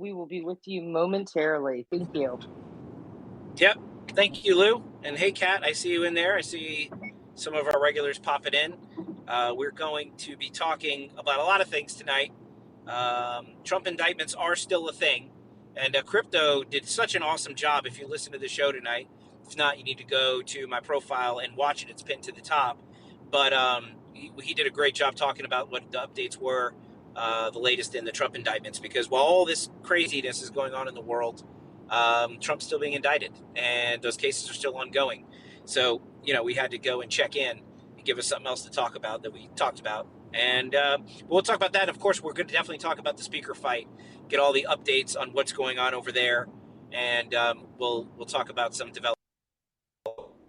We will be with you momentarily. Thank you. Yep. Thank you, Lou. And hey, Kat, I see you in there. I see some of our regulars popping in. We're going to be talking about a lot of things tonight. Trump indictments are still a thing. And Crypto did such an awesome job. If you listen to the show tonight, if not, you need to go to my profile and watch it. It's pinned to the top. But he did a great job talking about what the updates were, the latest in the Trump indictments. Because while all this craziness is going on in the world, Trump's still being indicted, and those cases are still ongoing. So, we had to go and check in and give us something else to talk about that we talked about. And we'll talk about that. Of course, we're going to definitely talk about the speaker fight, get all the updates on what's going on over there, and we'll talk about some development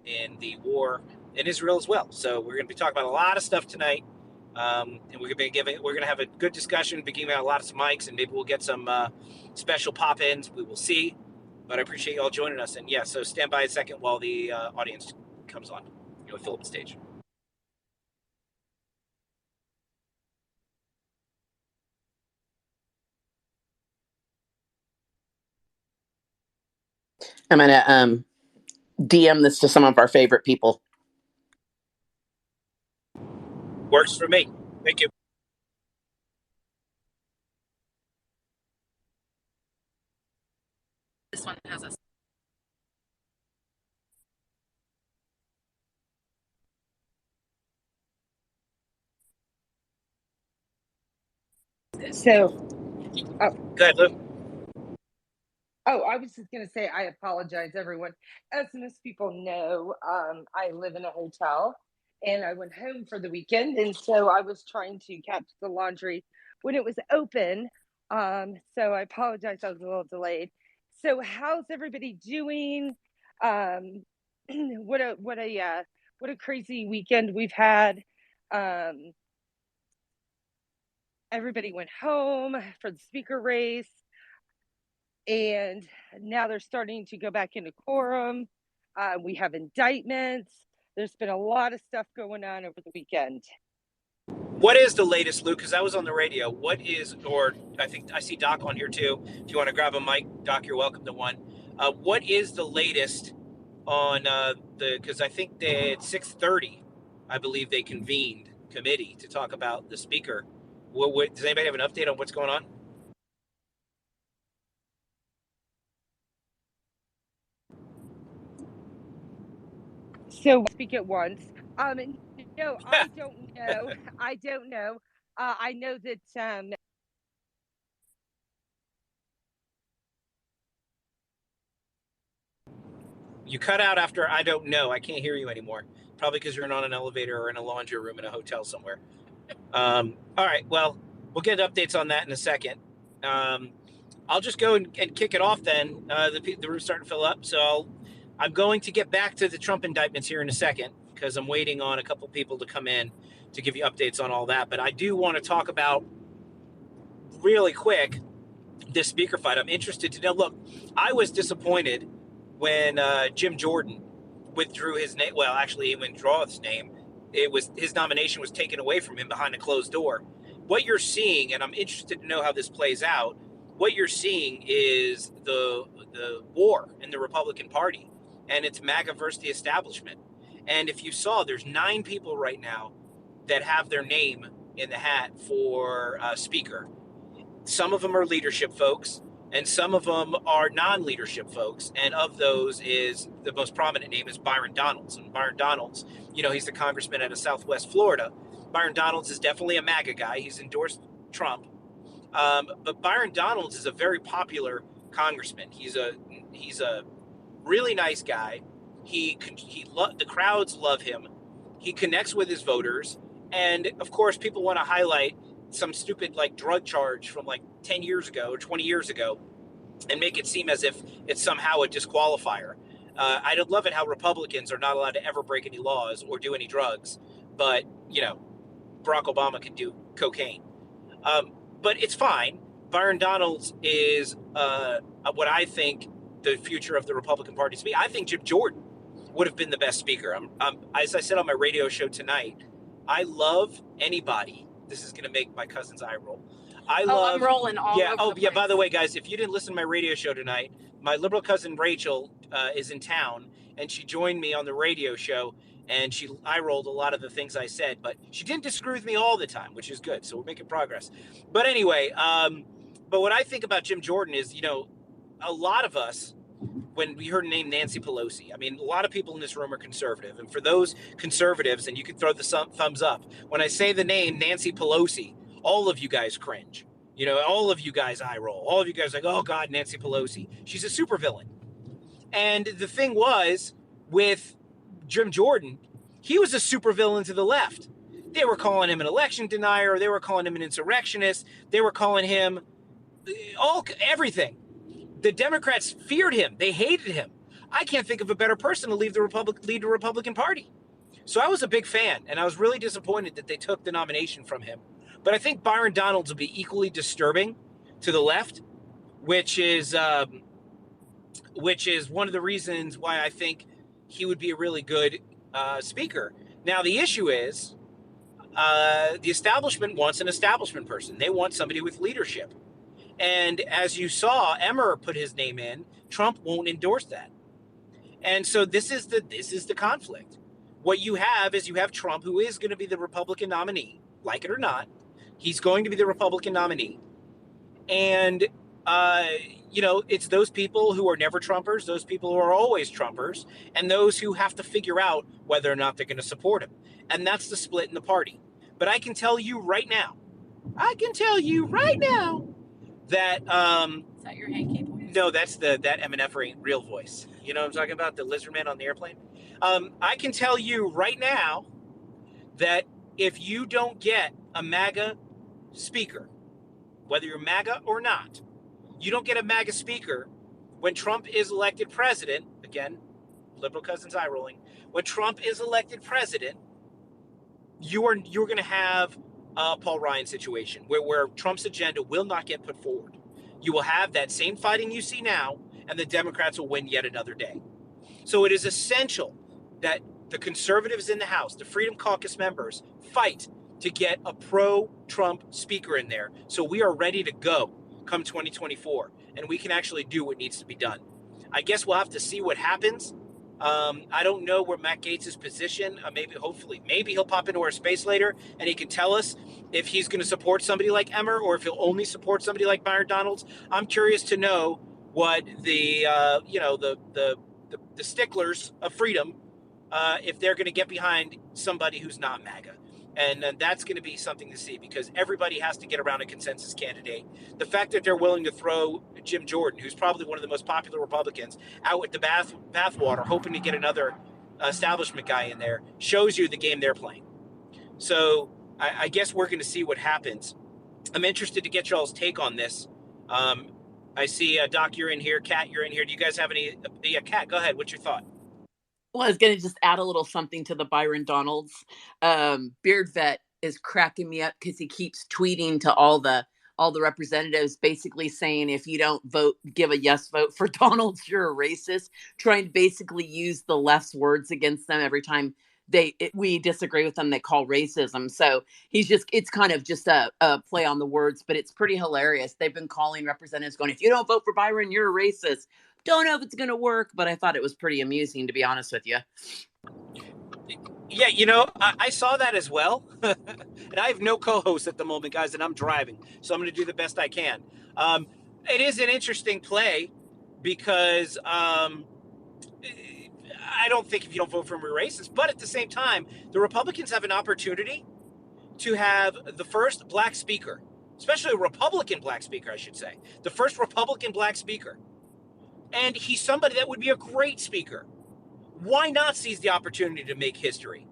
in the war in Israel as well. So we're going to be talking about a lot of stuff tonight, and we're going to have a good discussion, be giving out a lot of some mics, and maybe we'll get some special pop-ins. We will see. But I appreciate you all joining us. And yeah, so stand by a second while the audience comes on. Fill up the stage. I'm going to DM this to some of our favorite people. Works for me. Thank you. This one has us. So, go ahead, Lou. Oh, I was just going to say, I apologize, everyone. As most people know, I live in a hotel, and I went home for the weekend, and so I was trying to catch the laundry when it was open. So I apologize, I was a little delayed. So how's everybody doing? What a crazy weekend we've had. Everybody went home for the speaker race, and now they're starting to go back into quorum. We have indictments. There's been a lot of stuff going on over the weekend. What is the latest, Luke? Because I was on the radio. What is, or I think I see Doc on here too. If you want to grab a mic, Doc, you're welcome to one. What is the latest on because I think that at 6:30, I believe they convened committee to talk about the speaker. Does anybody have an update on what's going on? So speak at once. No, I don't know. I don't know. I know that you cut out after I don't know. I can't hear you anymore. Probably because you're on an elevator or in a laundry room in a hotel somewhere. All right. Well, we'll get updates on that in a second. I'll just go and kick it off then. The room's starting to fill up. So I'm going to get back to the Trump indictments here in a second because I'm waiting on a couple people to come in to give you updates on all that. But I do want to talk about really quick this speaker fight. I'm interested to know. Look, I was disappointed when Jim Jordan withdrew his name. Well, actually, he withdrew his name. His nomination was taken away from him behind a closed door. What you're seeing, and I'm interested to know how this plays out, what you're seeing is the war in the Republican Party, and it's MAGA versus the establishment. And if you saw, there's 9 people right now that have their name in the hat for speaker. Some of them are leadership folks, and some of them are non-leadership folks. And of those is the most prominent name is Byron Donalds. And Byron Donalds, he's the congressman out of Southwest Florida. Byron Donalds is definitely a MAGA guy. He's endorsed Trump. But Byron Donalds is a very popular congressman. He's a really nice guy. The crowds love him. He connects with his voters. And of course, people want to highlight some stupid drug charge from 10 years ago or 20 years ago and make it seem as if it's somehow a disqualifier. I don't love it how Republicans are not allowed to ever break any laws or do any drugs, but Barack Obama can do cocaine. But it's fine. Byron Donalds is what I think the future of the Republican Party to be. I think Jim Jordan would have been the best speaker. As I said on my radio show tonight, I love anybody. This is going to make my cousin's eye roll. I Oh, love. I'm rolling all Yeah. over Oh, the yeah. place. By the way, guys, if you didn't listen to my radio show tonight, my liberal cousin Rachel is in town, and she joined me on the radio show, and I rolled a lot of the things I said, but she didn't disagree with me all the time, which is good. So we're making progress. But anyway, but what I think about Jim Jordan is, a lot of us, when we heard the name Nancy Pelosi, I mean, a lot of people in this room are conservative. And for those conservatives, and you can throw the thumbs up, when I say the name Nancy Pelosi, all of you guys cringe. All of you guys eye roll. All of you guys are like, oh God, Nancy Pelosi. She's a supervillain. And the thing was, with Jim Jordan, he was a supervillain to the left. They were calling him an election denier. They were calling him an insurrectionist. They were calling him everything. The Democrats feared him. They hated him. I can't think of a better person to lead the Republican Party. So I was a big fan, and I was really disappointed that they took the nomination from him. But I think Byron Donalds will be equally disturbing to the left, which is one of the reasons why I think he would be a really good speaker. Now, the issue is the establishment wants an establishment person. They want somebody with leadership. And as you saw, Emmer put his name in. Trump won't endorse that. And so this is the conflict. What you have is Trump, who is going to be the Republican nominee, like it or not. He's going to be the Republican nominee. And, it's those people who are never Trumpers, those people who are always Trumpers, and those who have to figure out whether or not they're going to support him. And that's the split in the party. But I can tell you right now, that Is that your hanky voice? No, that's that MNF real voice. You know what I'm talking about? The lizard man on the airplane. I can tell you right now that if you don't get a MAGA speaker, whether you're MAGA or not, you don't get a MAGA speaker when Trump is elected president. Again, liberal cousins eye rolling. When Trump is elected president, you're going to have a Paul Ryan situation where Trump's agenda will not get put forward. You will have that same fighting you see now, and the Democrats will win yet another day. So it is essential that the conservatives in the House, the Freedom Caucus members, fight to get a pro-Trump speaker in there so we are ready to go come 2024, and we can actually do what needs to be done. I guess we'll have to see what happens. I don't know where Matt Gaetz is positioned. Maybe he'll pop into our space later and he can tell us if he's going to support somebody like Emmer or if he'll only support somebody like Byron Donalds. I'm curious to know what the sticklers of freedom, if they're going to get behind somebody who's not MAGA. And that's going to be something to see because everybody has to get around a consensus candidate. The fact that they're willing to throw Jim Jordan, who's probably one of the most popular Republicans, out with the bathwater, hoping to get another establishment guy in there, shows you the game they're playing. So I guess we're going to see what happens. I'm interested to get y'all's take on this. I see Doc, you're in here. Kat, you're in here. Do you guys have any? Yeah, Kat, go ahead. What's your thought? Well, I was going to just add a little something to the Byron Donalds. Beard Vet is cracking me up because he keeps tweeting to all the representatives basically saying, if you don't give a yes vote for Donalds, you're a racist, trying to basically use the left's words against them every time we disagree with them, they call racism. So it's kind of just a play on the words, but it's pretty hilarious. They've been calling representatives going, if you don't vote for Byron, you're a racist. Don't know if it's going to work, but I thought it was pretty amusing, to be honest with you. Yeah, I saw that as well. And I have no co-host at the moment, guys, and I'm driving. So I'm going to do the best I can. It is an interesting play because I don't think if you don't vote for him, you're racist. But at the same time, the Republicans have an opportunity to have the first black speaker, especially a Republican black speaker, I should say. The first Republican black speaker. And he's somebody that would be a great speaker. Why not seize the opportunity to make history?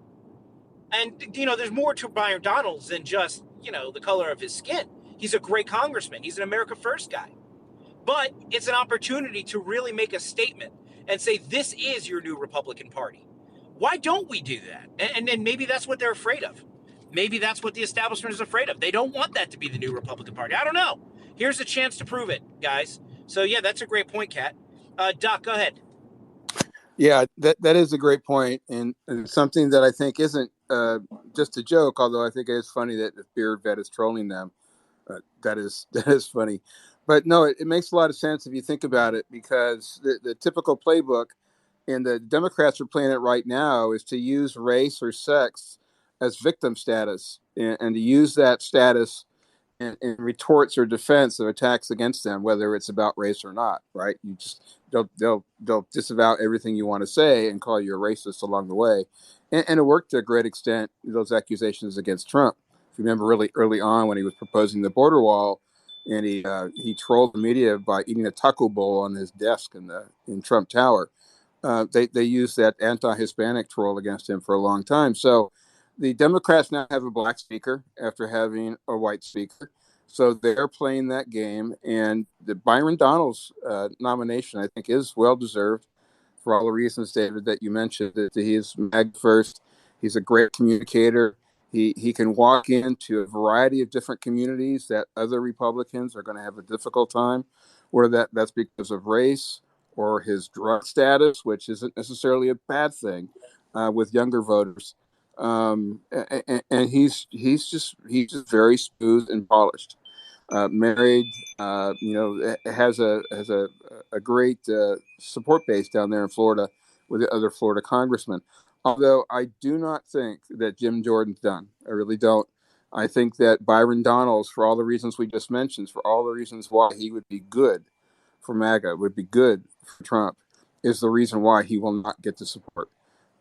And, there's more to Byron Donalds than just, the color of his skin. He's a great congressman. He's an America First guy. But it's an opportunity to really make a statement and say, this is your new Republican Party. Why don't we do that? And then maybe that's what they're afraid of. Maybe that's what the establishment is afraid of. They don't want that to be the new Republican Party. I don't know. Here's a chance to prove it, guys. So, yeah, that's a great point, Kat. Doc, go ahead. Yeah, that is a great point, and something that I think isn't just a joke, although I think it is funny that the Beard Vet is trolling them. That is that is funny, but no, it makes a lot of sense if you think about it, because the typical playbook, and the Democrats are playing it right now, is to use race or sex as victim status, and to use that status in retorts or defense of attacks against them, whether it's about race or not. Right? You just they'll disavow everything you want to say and call you a racist along the way, and it worked to a great extent. Those accusations against Trump. If you remember, really early on when he was proposing the border wall, and he trolled the media by eating a taco bowl on his desk in Trump Tower. They used that anti-Hispanic troll against him for a long time. So the Democrats now have a black speaker after having a white speaker. So they're playing that game, and the Byron Donalds nomination, I think, is well deserved for all the reasons, David, that you mentioned. That he is mag first. He's a great communicator. He can walk into a variety of different communities that other Republicans are going to have a difficult time, whether that's because of race or his drug status, which isn't necessarily a bad thing with younger voters. And he's just very smooth and polished. Married, has a great support base down there in Florida with the other Florida congressmen. Although I do not think that Jim Jordan's done. I really don't. I think that Byron Donalds, for all the reasons we just mentioned, for all the reasons why he would be good for MAGA, would be good for Trump, is the reason why he will not get the support.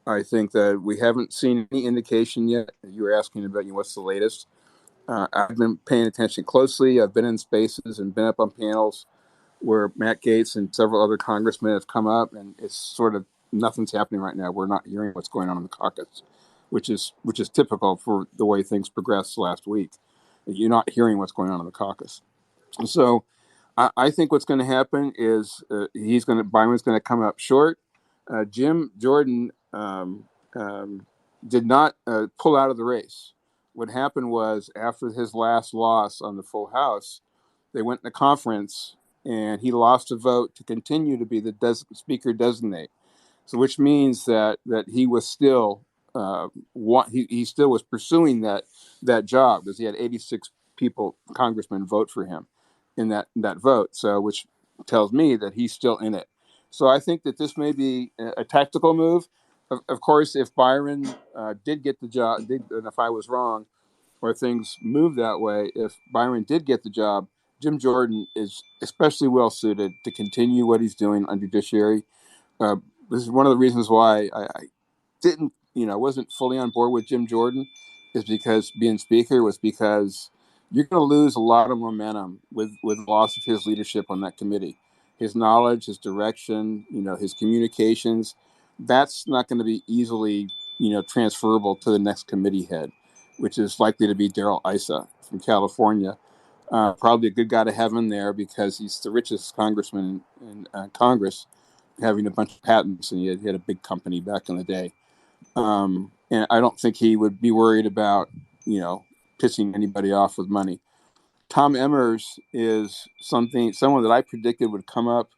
I think that we haven't seen any indication yet. You were asking about what's the latest. I've been paying attention closely. I've been in spaces and been up on panels where Matt Gaetz and several other congressmen have come up, and it's sort of nothing's happening right now. We're not hearing what's going on in the caucus, which is typical for the way things progressed last week. You're not hearing what's going on in the caucus. So I think what's going to happen is Byron's going to come up short. Jim Jordan did not pull out of the race. What happened was, after his last loss on the full House, they went in a conference and he lost a vote to continue to be the speaker designate. So, which means that he was still he still was pursuing that job, because he had 86 congressmen vote for him in that vote. So, which tells me that he's still in it. So I think that this may be a tactical move. Of course, if Byron did get the job, and if I was wrong, or things moved that way, if Byron did get the job, Jim Jordan is especially well suited to continue what he's doing on judiciary. Uh, this is one of the reasons why I didn't, wasn't fully on board with Jim Jordan, is because being speaker was because you're going to lose a lot of momentum with loss of his leadership on that committee. His knowledge, his direction, his communications, that's not going to be easily, transferable to the next committee head, which is likely to be Darrell Issa from California. Probably a good guy to have in there because he's the richest congressman in Congress, having a bunch of patents, and he had a big company back in the day. And I don't think he would be worried about, pissing anybody off with money. Tom Emmers is someone that I predicted would come up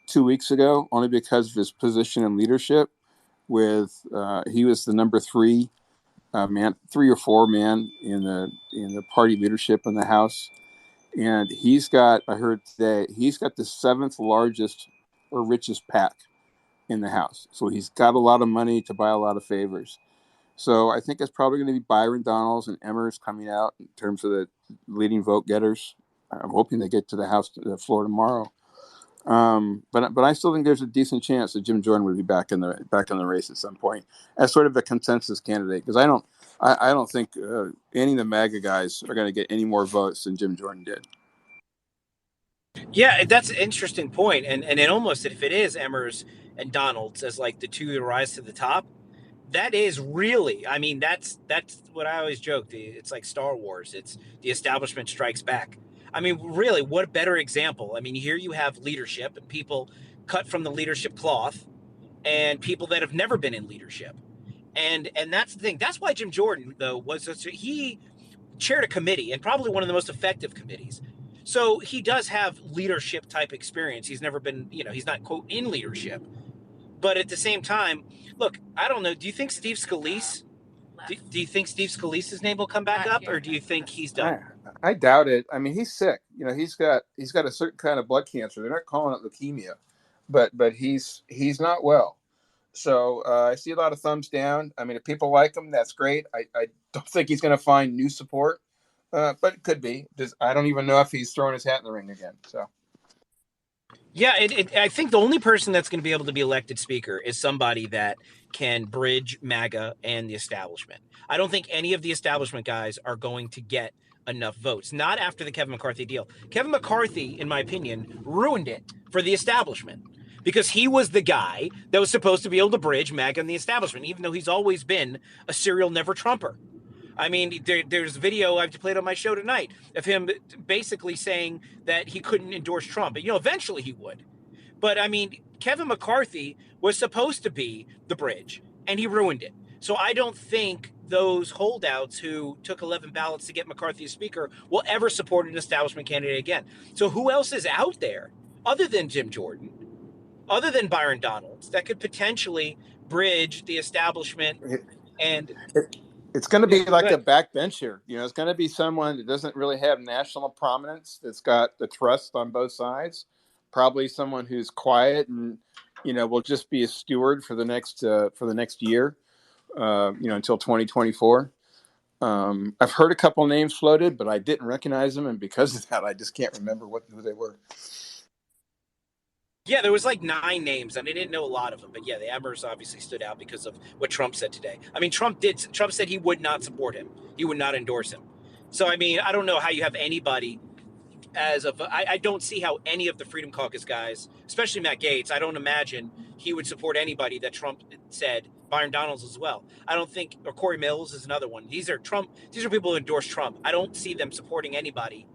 2 weeks ago, only because of his position in leadership. He was the number three or four man in the party leadership in the House, and I heard today, he's got the seventh largest or richest PAC in the House. So he's got a lot of money to buy a lot of favors. So I think it's probably going to be Byron Donalds and Emmers coming out in terms of the leading vote getters. I'm hoping they get to the floor tomorrow. But I still think there's a decent chance that Jim Jordan would be back in the race at some point as sort of a consensus candidate, because I don't think any of the MAGA guys are going to get any more votes than Jim Jordan did. Yeah, that's an interesting point. And it almost, if it is Emmers and Donalds as like the two that rise to the top, that is really, I mean, that's what I always joke. It's like Star Wars. It's the establishment strikes back. I mean, really, what better example? I mean, here you have leadership and people cut from the leadership cloth, and people that have never been in leadership. And that's the thing. That's why Jim Jordan, though, he chaired a committee, and probably one of the most effective committees. So he does have leadership type experience. He's never been, he's not, quote, in leadership. But at the same time, look, I don't know. Do you think Steve Scalise left. Do you think Steve Scalise's name will come back up, or do you think he's done? I doubt it. I mean, he's sick. You know, he's got a certain kind of blood cancer. They're not calling it leukemia, but he's not well. So I see a lot of thumbs down. I mean, if people like him, that's great. I don't think he's going to find new support, but it could be. I don't even know if he's throwing his hat in the ring again. So. Yeah, I think the only person that's going to be able to be elected speaker is somebody that can bridge MAGA and the establishment. I don't think any of the establishment guys are going to get enough votes, not after the Kevin McCarthy deal. Kevin McCarthy, in my opinion, ruined it for the establishment because he was the guy that was supposed to be able to bridge MAGA and the establishment, even though he's always been a serial never Trumper. I mean, there's video I've played on my show tonight of him basically saying that he couldn't endorse Trump. But, eventually he would. But, I mean, Kevin McCarthy was supposed to be the bridge, and he ruined it. So I don't think those holdouts who took 11 ballots to get McCarthy as speaker will ever support an establishment candidate again. So who else is out there other than Jim Jordan, other than Byron Donalds, that could potentially bridge the establishment and... It's going to be like a backbencher. It's going to be someone that doesn't really have national prominence, that's got the trust on both sides. Probably someone who's quiet and, will just be a steward for the next year, until 2024. I've heard a couple names floated, but I didn't recognize them. And because of that, I just can't remember who they were. Yeah, there was like 9 names, and I didn't know a lot of them. But yeah, the Emmers obviously stood out because of what Trump said today. I mean, Trump said he would not support him. He would not endorse him. So, I mean, I don't know how you have anybody I don't see how any of the Freedom Caucus guys, especially Matt Gaetz, I don't imagine he would support anybody that Trump said, Byron Donalds as well. I don't think, or Corey Mills is another one. These are people who endorse Trump. I don't see them supporting anybody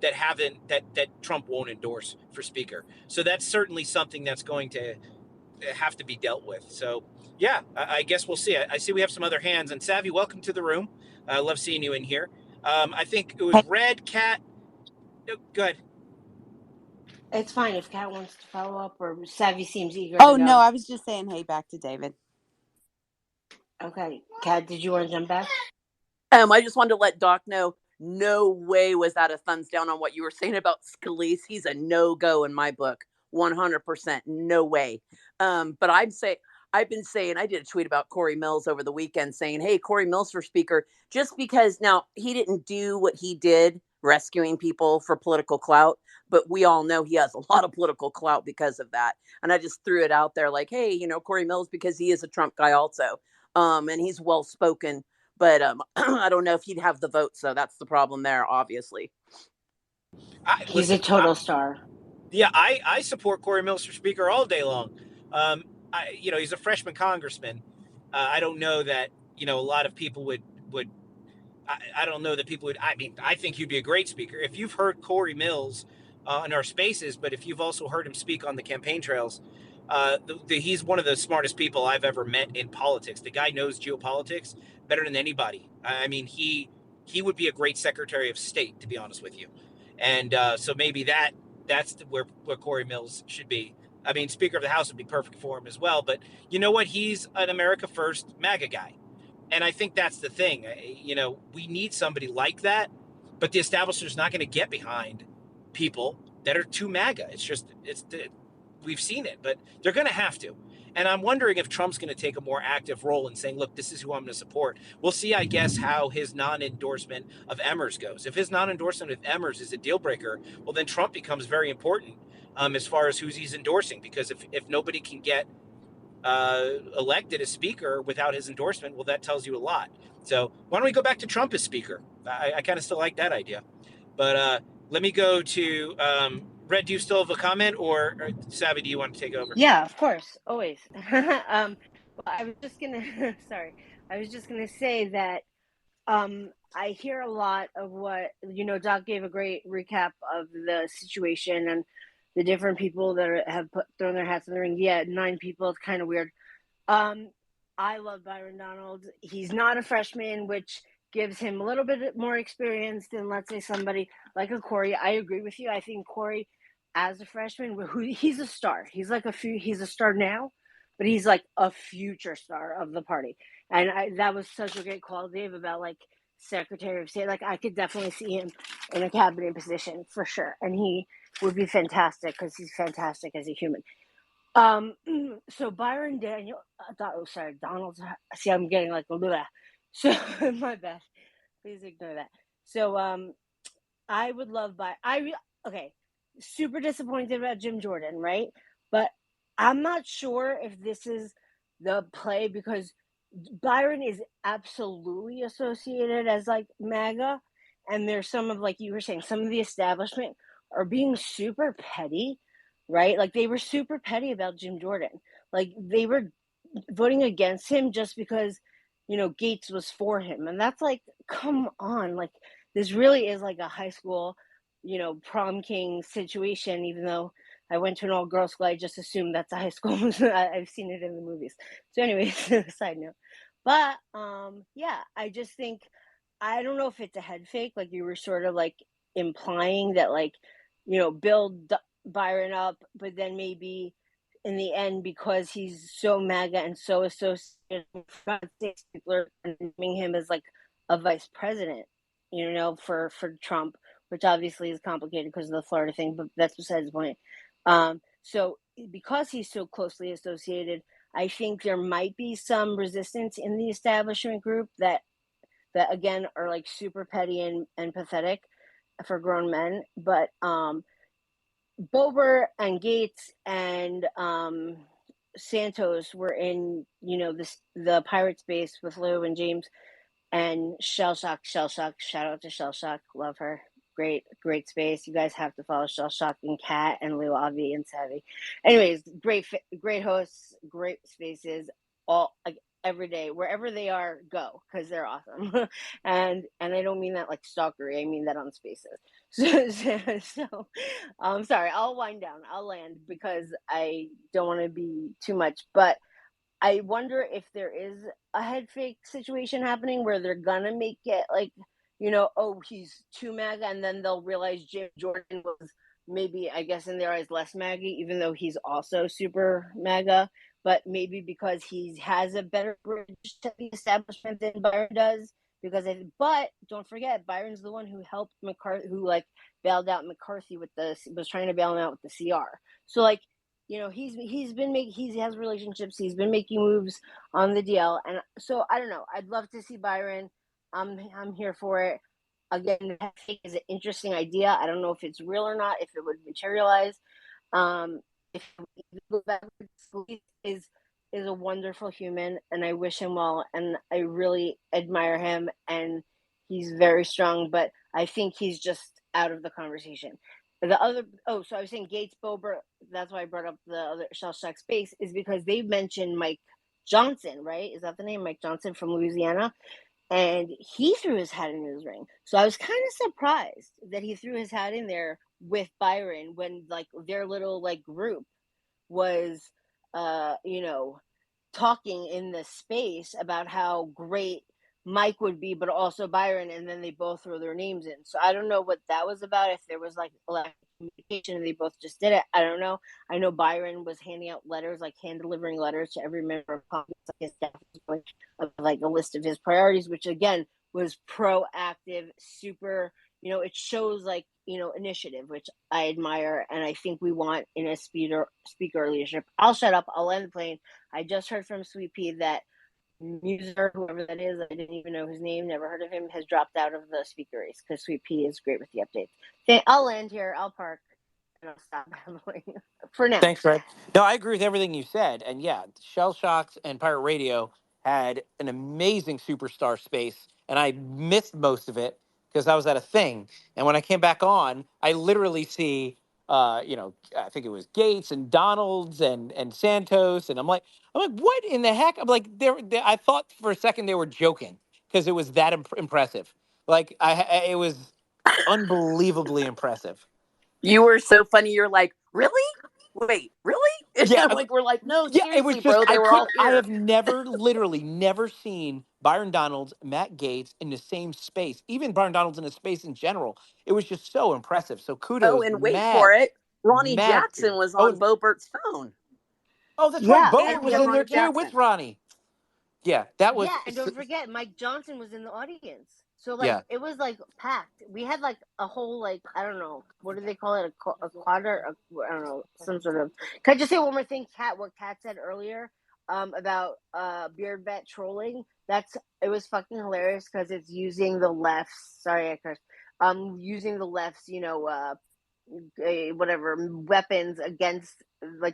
that Trump won't endorse for speaker. So that's certainly something that's going to have to be dealt with. So yeah, I guess we'll see. I see we have some other hands. And Savvy, welcome to the room. I love seeing you in here. I think it was Red Cat. Oh, go ahead. It's fine if Kat wants to follow up or Savvy seems eager. Oh, no, I was just saying, hey, back to David. Okay. Kat, did you want to jump back? I just wanted to let Doc know, no way was that a thumbs down on what you were saying about Scalise. He's a no-go in my book. 100%. No way. But I've been saying, I did a tweet about Corey Mills over the weekend saying, hey, Corey Mills for speaker, just because now he didn't do what he did, rescuing people for political clout, but we all know he has a lot of political clout because of that. And I just threw it out there like, hey, Corey Mills, because he is a Trump guy also. And he's well-spoken, but I don't know if he'd have the vote. So that's the problem there, obviously. He's a total star. Yeah, I support Corey Mills for speaker all day long. He's a freshman congressman. I don't know that, a lot of people would. I don't know that people would. I mean, I think he'd be a great speaker. If you've heard Corey Mills in our spaces, but if you've also heard him speak on the campaign trails, he's one of the smartest people I've ever met in politics. The guy knows geopolitics better than anybody. I mean, he would be a great Secretary of State, to be honest with you. And so maybe that's where Corey Mills should be. I mean, Speaker of the House would be perfect for him as well. But you know what? He's an America First MAGA guy. And I think that's the thing. We need somebody like that, but the establishment's not going to get behind people that are too MAGA. We've seen it, but they're going to have to. And I'm wondering if Trump's going to take a more active role in saying, look, this is who I'm going to support. We'll see, I guess, how his non-endorsement of Emmers goes. If his non-endorsement of Emmers is a deal breaker, well, then Trump becomes very important as far as who he's endorsing, because if nobody can get elected as speaker without his endorsement, well, that tells you a lot. So why don't we go back to Trump as speaker? I kind of still like that idea. But let me go to Brett. Do you still have a comment, or Savvy, do you want to take over? Yeah, of course, always. Well, I was just gonna say that I hear a lot of what Doc gave a great recap of the situation and the different people that have thrown their hats in the ring. Yeah, 9 people. It's kind of weird. I love Byron Donalds. He's not a freshman, which gives him a little bit more experience than, let's say, somebody like a Corey. I agree with you. I think Corey, as a freshman, he's a star. He's a star now, but he's like a future star of the party. And that was such a great call, Dave, about like Secretary of State. Like I could definitely see him in a cabinet position for sure, and he would be fantastic because he's fantastic as a human. So Byron Daniel, Donald. See, I'm getting like a little. So my bad. Please ignore that. So I would love okay. Super disappointed about Jim Jordan, right? But I'm not sure if this is the play because Byron is absolutely associated as like MAGA, and there's some of, like you were saying, some of the establishment are being super petty, right? Like they were super petty about Jim Jordan. Like they were voting against him just because, Gates was for him. And that's like, come on, like this really is like a high school, prom king situation, even though I went to an all-girls school. I just assumed that's a high school. I've seen it in the movies. So anyways, side note. But yeah, I just think, I don't know if it's a head fake, like you were sort of like implying that, like, build Byron up, but then maybe in the end, because he's so MAGA and so associated, for God's sakes, people are naming him as like a vice president, for Trump, which obviously is complicated because of the Florida thing, but that's besides the point. So because he's so closely associated, I think there might be some resistance in the establishment group that again are like super petty and pathetic for grown men. But Boebert and Gates and Santos were in, the pirate space with Lou and James, and Shell Shock, shout out to Shell Shock, love her. Great space. You guys have to follow Shell Shock and Kat and Lou, Avi, and Savvy. Anyways, great hosts, great spaces, all like every day, wherever they are, go, because they're awesome. and I don't mean that like stalkery. I mean that on spaces. So I'm sorry. I'll wind down. I'll land because I don't want to be too much, but I wonder if there is a head fake situation happening where they're gonna make it like, oh, he's too MAGA, and then they'll realize Jim Jordan was maybe, I guess, in their eyes less MAGA, even though he's also super MAGA, but maybe because he has a better bridge to the establishment than Byron does. But don't forget, Byron's the one who helped McCarthy, who like bailed out McCarthy was trying to bail him out with the CR. So like, he has relationships. He's been making moves on the DL, and so I don't know. I'd love to see Byron. I'm here for it. Again, the head fake is an interesting idea. I don't know if it's real or not. If it would materialize. If we go backwards, is a wonderful human, and I wish him well, and I really admire him, and he's very strong. But I think he's just out of the conversation. So I was saying Gates, Boebert, that's why I brought up the other Shell Shock space, is because they mentioned Mike Johnson, right? Is that the name? Mike Johnson from Louisiana. And he threw his hat in his ring. So I was kind of surprised that he threw his hat in there with Byron when like their little like group was, talking in the space about how great Mike would be, but also Byron, and then they both throw their names in. So I don't know what that was about, if there was like communication and they both just did it. I don't know. I know Byron was handing out letters, like hand delivering letters to every member of Congress, like his staff, like a list of his priorities, which again was proactive, super, it shows like, initiative, which I admire, and I think we want in a speaker leadership. I'll shut up. I'll land the plane. I just heard from Sweet Pea that Muser, whoever that is, I didn't even know his name, never heard of him, has dropped out of the speaker race because Sweet Pea is great with the updates. I'll land here. I'll park. And I'll stop rambling for now. Thanks, Fred. No, I agree with everything you said. And yeah, Shell Shocks and Pirate Radio had an amazing superstar space, and I missed most of it because I was at a thing. And when I came back on, I literally see, I think it was Gates and Donalds and Santos, and I'm like, what in the heck? I'm like, I thought for a second they were joking because it was that impressive. Like, it was unbelievably impressive. You were so funny. You're like, really? Wait, really? Yeah, like we're like, no, yeah. seriously, It was just bro. They were all I here. have literally never seen Byron Donalds, Matt Gaetz in the same space. Even Byron Donalds in a space in general. It was just so impressive. So kudos. Oh, and wait for it. Ronnie mad. Jackson was on Boebert's phone. Oh, that's right. Yeah, Boner and was yeah, in there Ronnie too with Jackson. Ronnie. Yeah, that was. Yeah, and don't forget, Mike Johnson was in the audience. So Yeah. it was packed. We had a whole I don't know, what do they call it, a quadrant? I don't know, some sort of. Can I just say one more thing, Kat? What Kat said earlier, about Beard Vet trolling. It was fucking hilarious because it's using the left's. Sorry, I cursed. Using the left's, whatever weapons against,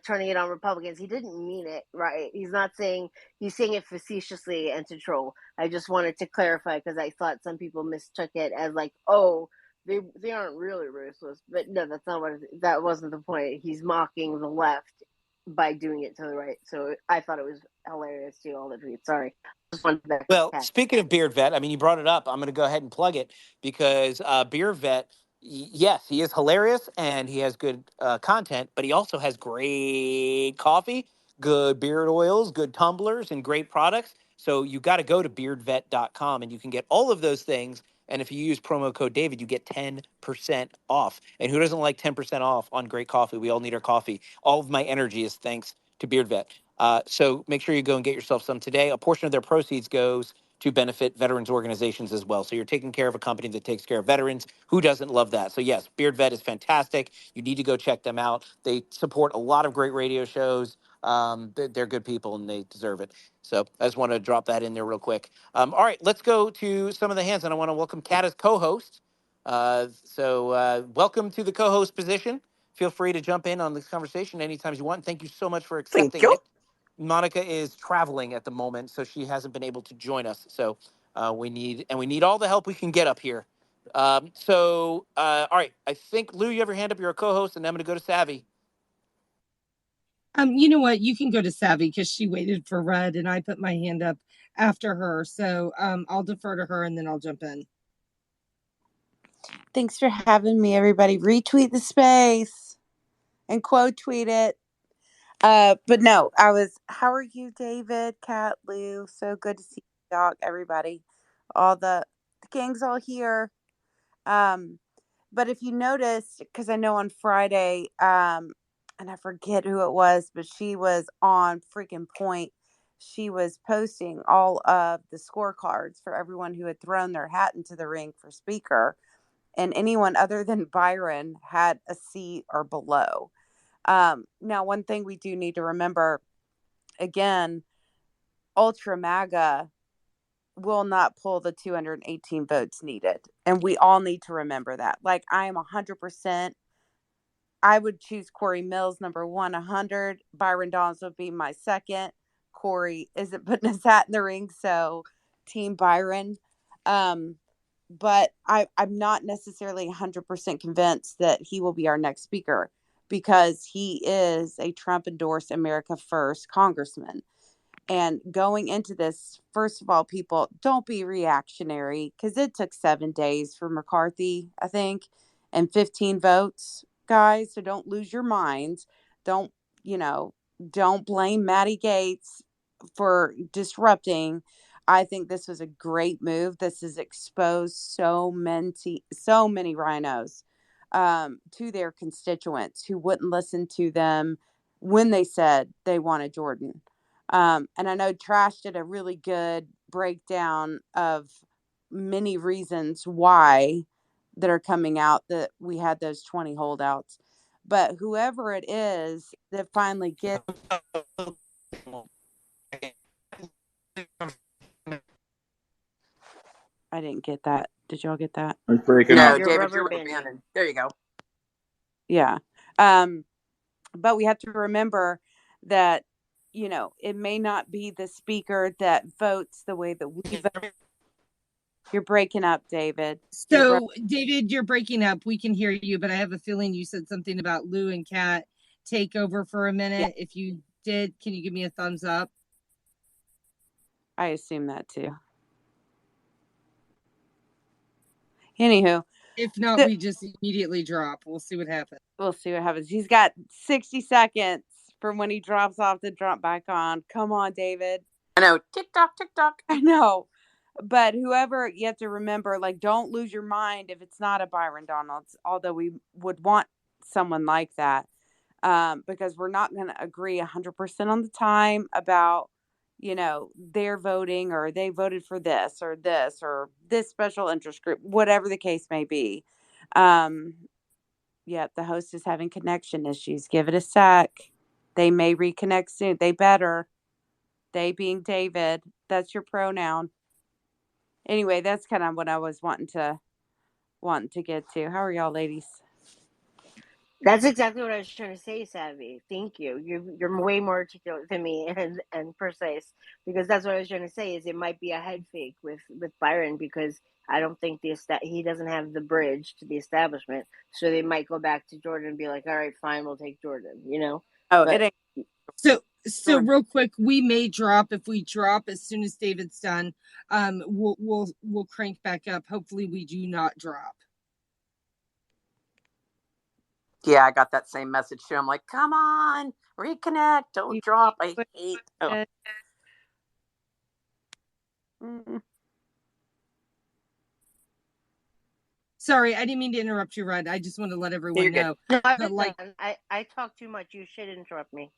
turning it on Republicans. He didn't mean it, right? He's saying it facetiously and to troll. I just wanted to clarify because I thought some people mistook it as oh, they aren't really racist, but no, that's not that wasn't the point. He's mocking the left by doing it to the right. So I thought it was hilarious to all the tweets. Sorry, just wanted to back Well, Kat. speaking of Beard Vet, I mean, you brought it up. I'm going to go ahead and plug it because Beard Vet, yes, he is hilarious and he has good content, but he also has great coffee, good beard oils, good tumblers, and great products. So you got to go to beardvet.com and you can get all of those things. And if you use promo code David, you get 10% off. And who doesn't like 10% off on great coffee? We all need our coffee. All of my energy is thanks to Beard Vet. So make sure you go and get yourself some today. A portion of their proceeds goes to benefit veterans organizations as well. So you're taking care of a company that takes care of veterans. Who doesn't love that? So yes, Beard Vet is fantastic. You need to go check them out. They support a lot of great radio shows. They're good people and they deserve it. So I just want to drop that in there real quick. All right, let's go to some of the hands, and I want to welcome Kat as co-host. Welcome to the co-host position. Feel free to jump in on this conversation anytime you want. Thank you so much for Thank accepting you. it. Monica is traveling at the moment, so she hasn't been able to join us. So we need all the help we can get up here. All right. I think Lou, you have your hand up. You're a co-host, and I'm going to go to Savvy. You know what? You can go to Savvy because she waited for Red, and I put my hand up after her. So I'll defer to her, and then I'll jump in. Thanks for having me, everybody. Retweet the space and quote tweet it. But no, how are you, David, Kat, Lou? So good to see you, Doc, everybody. All the gang's all here. But if you noticed, because I know on Friday, and I forget who it was, but she was on freaking point. She was posting all of the scorecards for everyone who had thrown their hat into the ring for speaker, and anyone other than Byron had a C or below. Now, one thing we do need to remember, again, Ultra MAGA will not pull the 218 votes needed. And we all need to remember that. I am 100%. I would choose Corey Mills, number 100. Byron Dawes would be my second. Corey isn't putting his hat in the ring, so Team Byron. But I'm not necessarily 100% convinced that he will be our next speaker because he is a Trump-endorsed America First congressman. And going into this, first of all, people, don't be reactionary because it took 7 days for McCarthy, I think, and 15 votes, guys. So don't lose your minds. Don't blame Maddie Gates for disrupting. I think this was a great move. This has exposed so many rhinos to their constituents who wouldn't listen to them when they said they wanted Jordan. And I know Trash did a really good breakdown of many reasons why that are coming out that we had those 20 holdouts. But whoever it is that finally gets... I didn't get that. Did y'all get that? It's breaking No, up. You're David, rubber you're banding. banded. There you go. Yeah. But we have to remember that, it may not be the speaker that votes the way that we vote. You're breaking up, David. So, David, you're breaking up. We can hear you, but I have a feeling you said something about Lou and Kat take over for a minute. Yeah. If you did, can you give me a thumbs up? I assume that too. Anywho. If not, we just immediately drop. We'll see what happens. We'll see what happens. He's got 60 seconds from when he drops off to drop back on. Come on, David. I know. Tick-tock, tick-tock. I know. But whoever, you have to remember, don't lose your mind if it's not a Byron Donalds, although we would want someone like that. because we're not going to agree 100% on the time about, their voting or they voted for this or this special interest group, whatever the case may be. Yeah, the host is having connection issues. Give it a sec. They may reconnect soon. They better. They being David. That's your pronoun. Anyway, that's kind of what I was wanting to get to. How are y'all, ladies? That's exactly what I was trying to say, Savvy. Thank you. You're way more articulate than me and precise, because that's what I was trying to say. Is it might be a head fake with Byron, because I don't think he doesn't have the bridge to the establishment, so they might go back to Jordan and be like, all right, fine, we'll take Jordan. Oh, But it ain't. So Jordan. real quick, we may drop. If we drop as soon as David's done, we'll crank back up. Hopefully we do not drop. Yeah, I got that same message too. I'm like, come on, reconnect, don't drop. I hate. Oh. Sorry, I didn't mean to interrupt you, Red. I just want to let everyone know. No, I talk too much. You should interrupt me.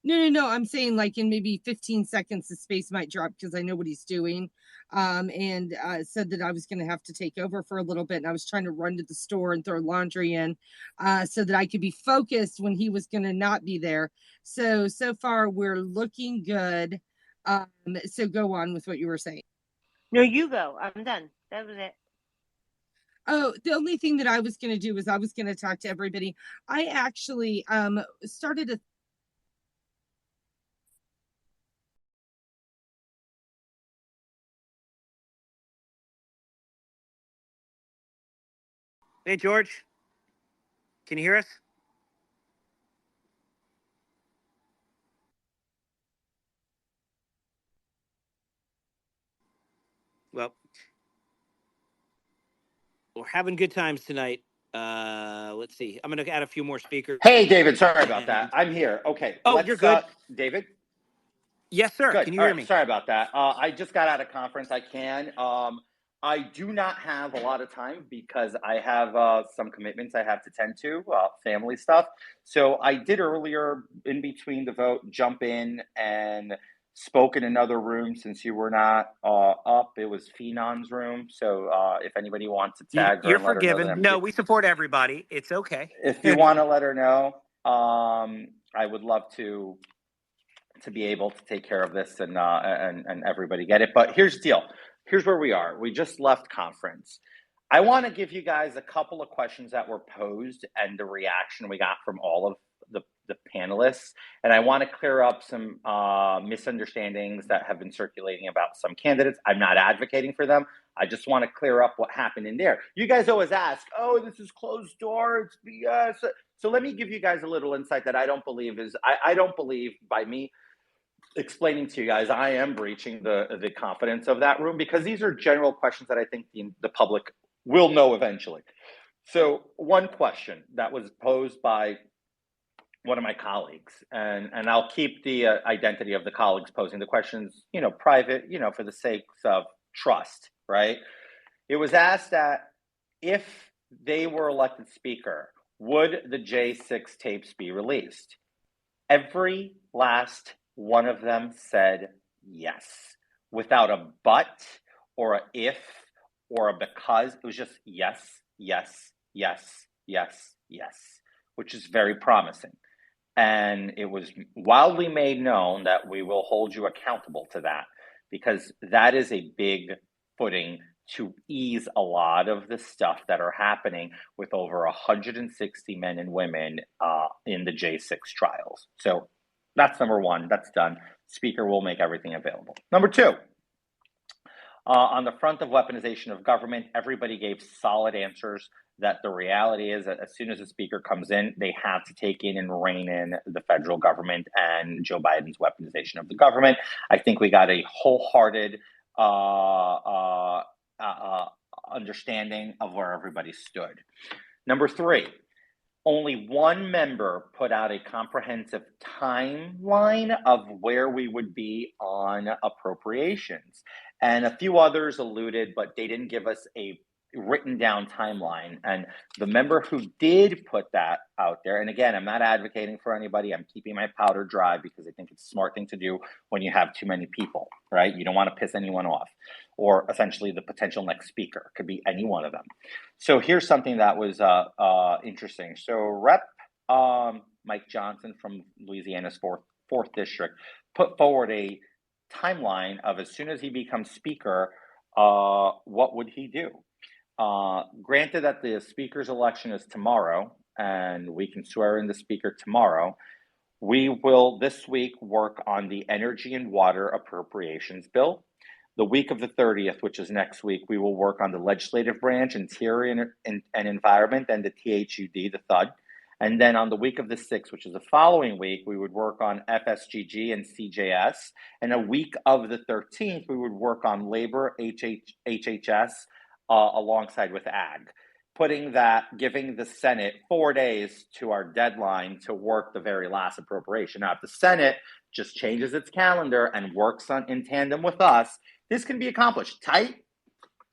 No. I'm saying like in maybe 15 seconds, the space might drop because I know what he's doing. And said that I was going to have to take over for a little bit. And I was trying to run to the store and throw laundry in so that I could be focused when he was going to not be there. So far, we're looking good. So go on with what you were saying. No, you go. I'm done. That was it. Oh, the only thing that I was going to do was I was going to talk to everybody. I actually started a Hey, George, can you hear us? Well, we're having good times tonight. Let's see. I'm going to add a few more speakers. Hey, David. Sorry about that. I'm here. Okay. Oh, you're good. David? Yes, sir. Good. Can you hear me? Sorry about that. I just got out of conference. I do not have a lot of time because I have some commitments I have to tend to, family stuff. So I did earlier, in between the vote, jump in and spoke in another room since you were not up. It was Phenon's room. So if anybody wants to tag her You're and let her know that forgiven. No, we support everybody. It's okay. If you want to let her know, I would love to be able to take care of this and everybody get it. But here's the deal. Here's where we are. We just left conference. I want to give you guys a couple of questions that were posed and the reaction we got from all of the panelists. And I want to clear up some misunderstandings that have been circulating about some candidates. I'm not advocating for them. I just want to clear up what happened in there. You guys always ask, oh, this is closed door, it's BS. So let me give you guys a little insight that I don't believe I don't believe by me explaining to you guys, I am breaching the confidence of that room, because these are general questions that I think the public will know eventually. So one question that was posed by one of my colleagues, and I'll keep the identity of the colleagues posing the questions, private, for the sake of trust, right? It was asked that if they were elected speaker, would the J6 tapes be released? Every last one of them said yes, without a but or a if or a because. It was just yes, yes, yes, yes, yes, which is very promising. And it was wildly made known that we will hold you accountable to that, because that is a big footing to ease a lot of the stuff that are happening with over 160 men and women in the J6 trials. So that's number one. That's done. Speaker will make everything available. Number two, on the front of weaponization of government, everybody gave solid answers that the reality is that as soon as the speaker comes in, they have to take in and rein in the federal government and Joe Biden's weaponization of the government. I think we got a wholehearted understanding of where everybody stood. Number three, only one member put out a comprehensive timeline of where we would be on appropriations. And a few others alluded, but they didn't give us a written down timeline. And the member who did put that out there, and again, I'm not advocating for anybody. I'm keeping my powder dry because I think it's a smart thing to do when you have too many people, right? You don't want to piss anyone off, or essentially the potential next speaker could be any one of them. So here's something that was interesting. So Rep Mike Johnson from Louisiana's fourth district put forward a timeline of as soon as he becomes speaker, what would he do? Granted that the speaker's election is tomorrow and we can swear in the speaker tomorrow, we will this week work on the energy and water appropriations bill. The week of the 30th, which is next week, we will work on the legislative branch, interior and environment, and the THUD, the THUD. And then on the week of the 6th, which is the following week, we would work on FSGG and CJS. And a week of the 13th, we would work on labor, HHS, alongside with ag, giving the Senate 4 days to our deadline to work the very last appropriation. Now, if the Senate just changes its calendar and works in tandem with us, this can be accomplished. Tight?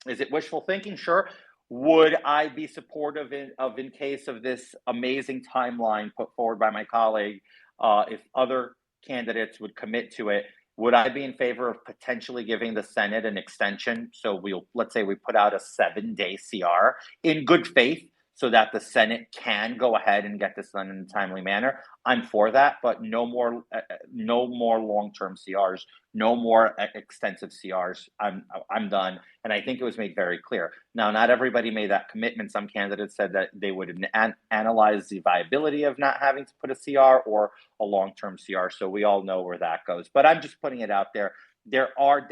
Is it wishful thinking? Sure. Would I be supportive in case of this amazing timeline put forward by my colleague, if other candidates would commit to it? Would I be in favor of potentially giving the Senate an extension? So let's say we put out a 7-day CR in good faith so that the Senate can go ahead and get this done in a timely manner. I'm for that, but no more long-term CRs, no more extensive CRs. I'm done, and I think it was made very clear. Now, not everybody made that commitment. Some candidates said that they would analyze the viability of not having to put a CR or a long-term CR. So we all know where that goes. But I'm just putting it out there. There are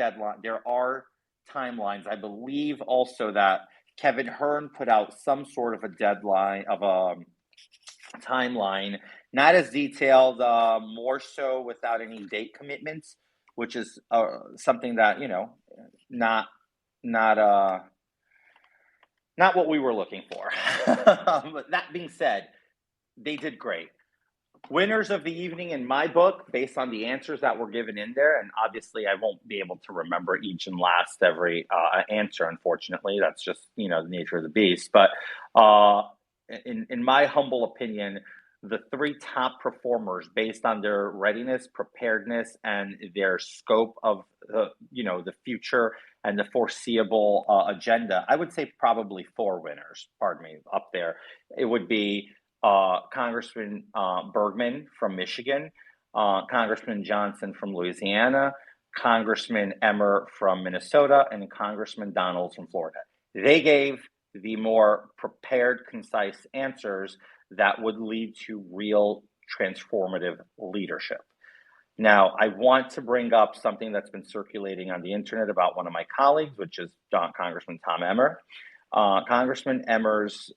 timelines. I believe also that Kevin Hern put out some sort of a deadline of a timeline, not as detailed, more so without any date commitments, which is something that, not what we were looking for. But that being said, they did great. Winners of the evening in my book, based on the answers that were given in there, and obviously I won't be able to remember each and last every answer, unfortunately. That's just, the nature of the beast. But in my humble opinion, the 3 top performers, based on their readiness, preparedness, and their scope of the future and the foreseeable agenda, I would say probably 4 winners, up there. It would be Congressman Bergman from Michigan, Congressman Johnson from Louisiana, Congressman Emmer from Minnesota, and Congressman Donalds from Florida. They gave the more prepared, concise answers that would lead to real transformative leadership. Now, I want to bring up something that's been circulating on the internet about one of my colleagues, which is Congressman Tom Emmer. Congressman Emmer's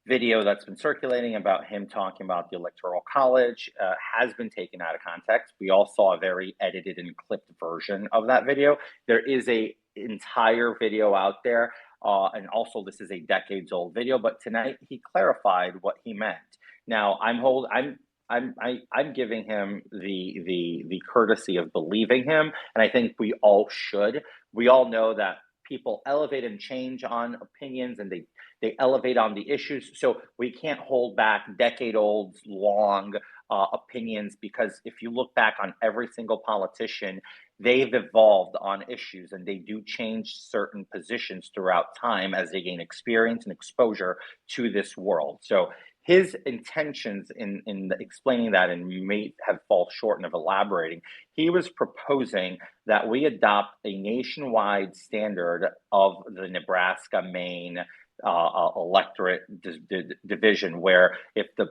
video that's been circulating about him talking about the Electoral College has been taken out of context. We all saw a very edited and clipped version of that video. There is an entire video out there, and also this is a decades-old video. But tonight he clarified what he meant. Now I'm giving him the courtesy of believing him, and I think we all should. We all know that people elevate and change on opinions, and they elevate on the issues. So we can't hold back decade-old long opinions, because if you look back on every single politician, they've evolved on issues, and they do change certain positions throughout time as they gain experience and exposure to this world. So his intentions in explaining that, and may have fallen short of elaborating, he was proposing that we adopt a nationwide standard of the Nebraska-Maine electorate division, where if the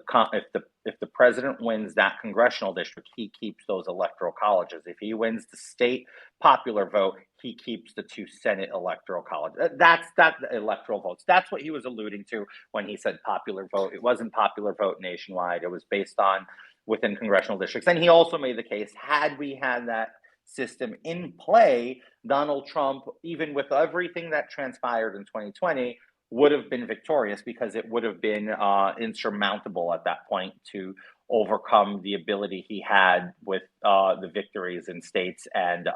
president wins that congressional district, he keeps those electoral colleges. If he wins the state popular vote, he keeps the 2 Senate electoral colleges. That's the electoral votes. That's what he was alluding to when he said popular vote. It wasn't popular vote nationwide. It was based on within congressional districts. And he also made the case, had we had that system in play, Donald Trump, even with everything that transpired in 2020, would have been victorious, because it would have been insurmountable at that point to overcome the ability he had with the victories in states and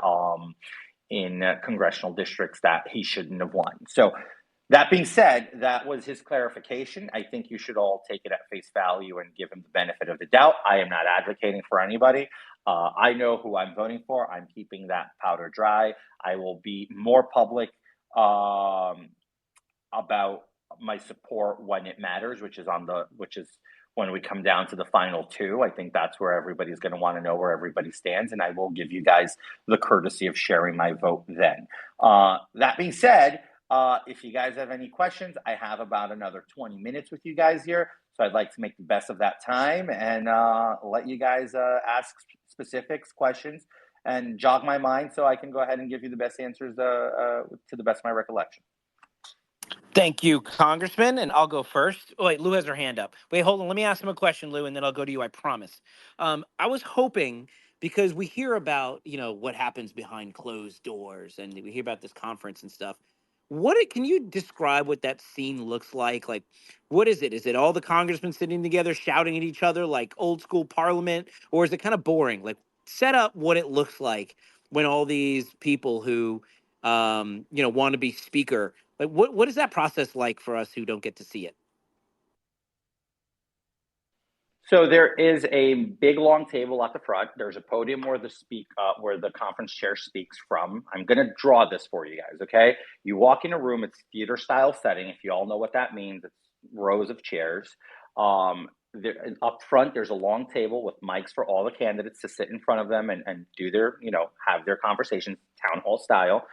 in congressional districts that he shouldn't have won. So that being said, that was his clarification. I think you should all take it at face value and give him the benefit of the doubt. I am not advocating for anybody. I know who I'm voting for. I'm keeping that powder dry. I will be more public about my support when it matters, which is when we come down to the final two. I think that's where everybody's going to want to know where everybody stands, and I will give you guys the courtesy of sharing my vote then. That being said, if you guys have any questions, I have about another 20 minutes with you guys here. So I'd like to make the best of that time and let you guys ask specifics, questions, and jog my mind so I can go ahead and give you the best answers to the best of my recollection. Thank you, Congressman. And I'll go first. Oh, wait, Lou has her hand up. Wait, hold on. Let me ask him a question, Lou, and then I'll go to you. I promise. I was hoping, because we hear about, what happens behind closed doors, and we hear about this conference and stuff. Can you describe what that scene looks like? Like, what is it? Is it all the congressmen sitting together shouting at each other like old school parliament? Or is it kind of boring? Like, set up what it looks like when all these people who, want to be speaker. Like, what is that process like for us who don't get to see it? So there is a big long table at the front. There's a podium where the conference chair speaks from. I'm going to draw this for you guys, okay? You walk in a room, it's theater style setting. If you all know what that means, it's rows of chairs. Up front, there's a long table with mics for all the candidates to sit in front of them and do their, have their conversations, town hall style.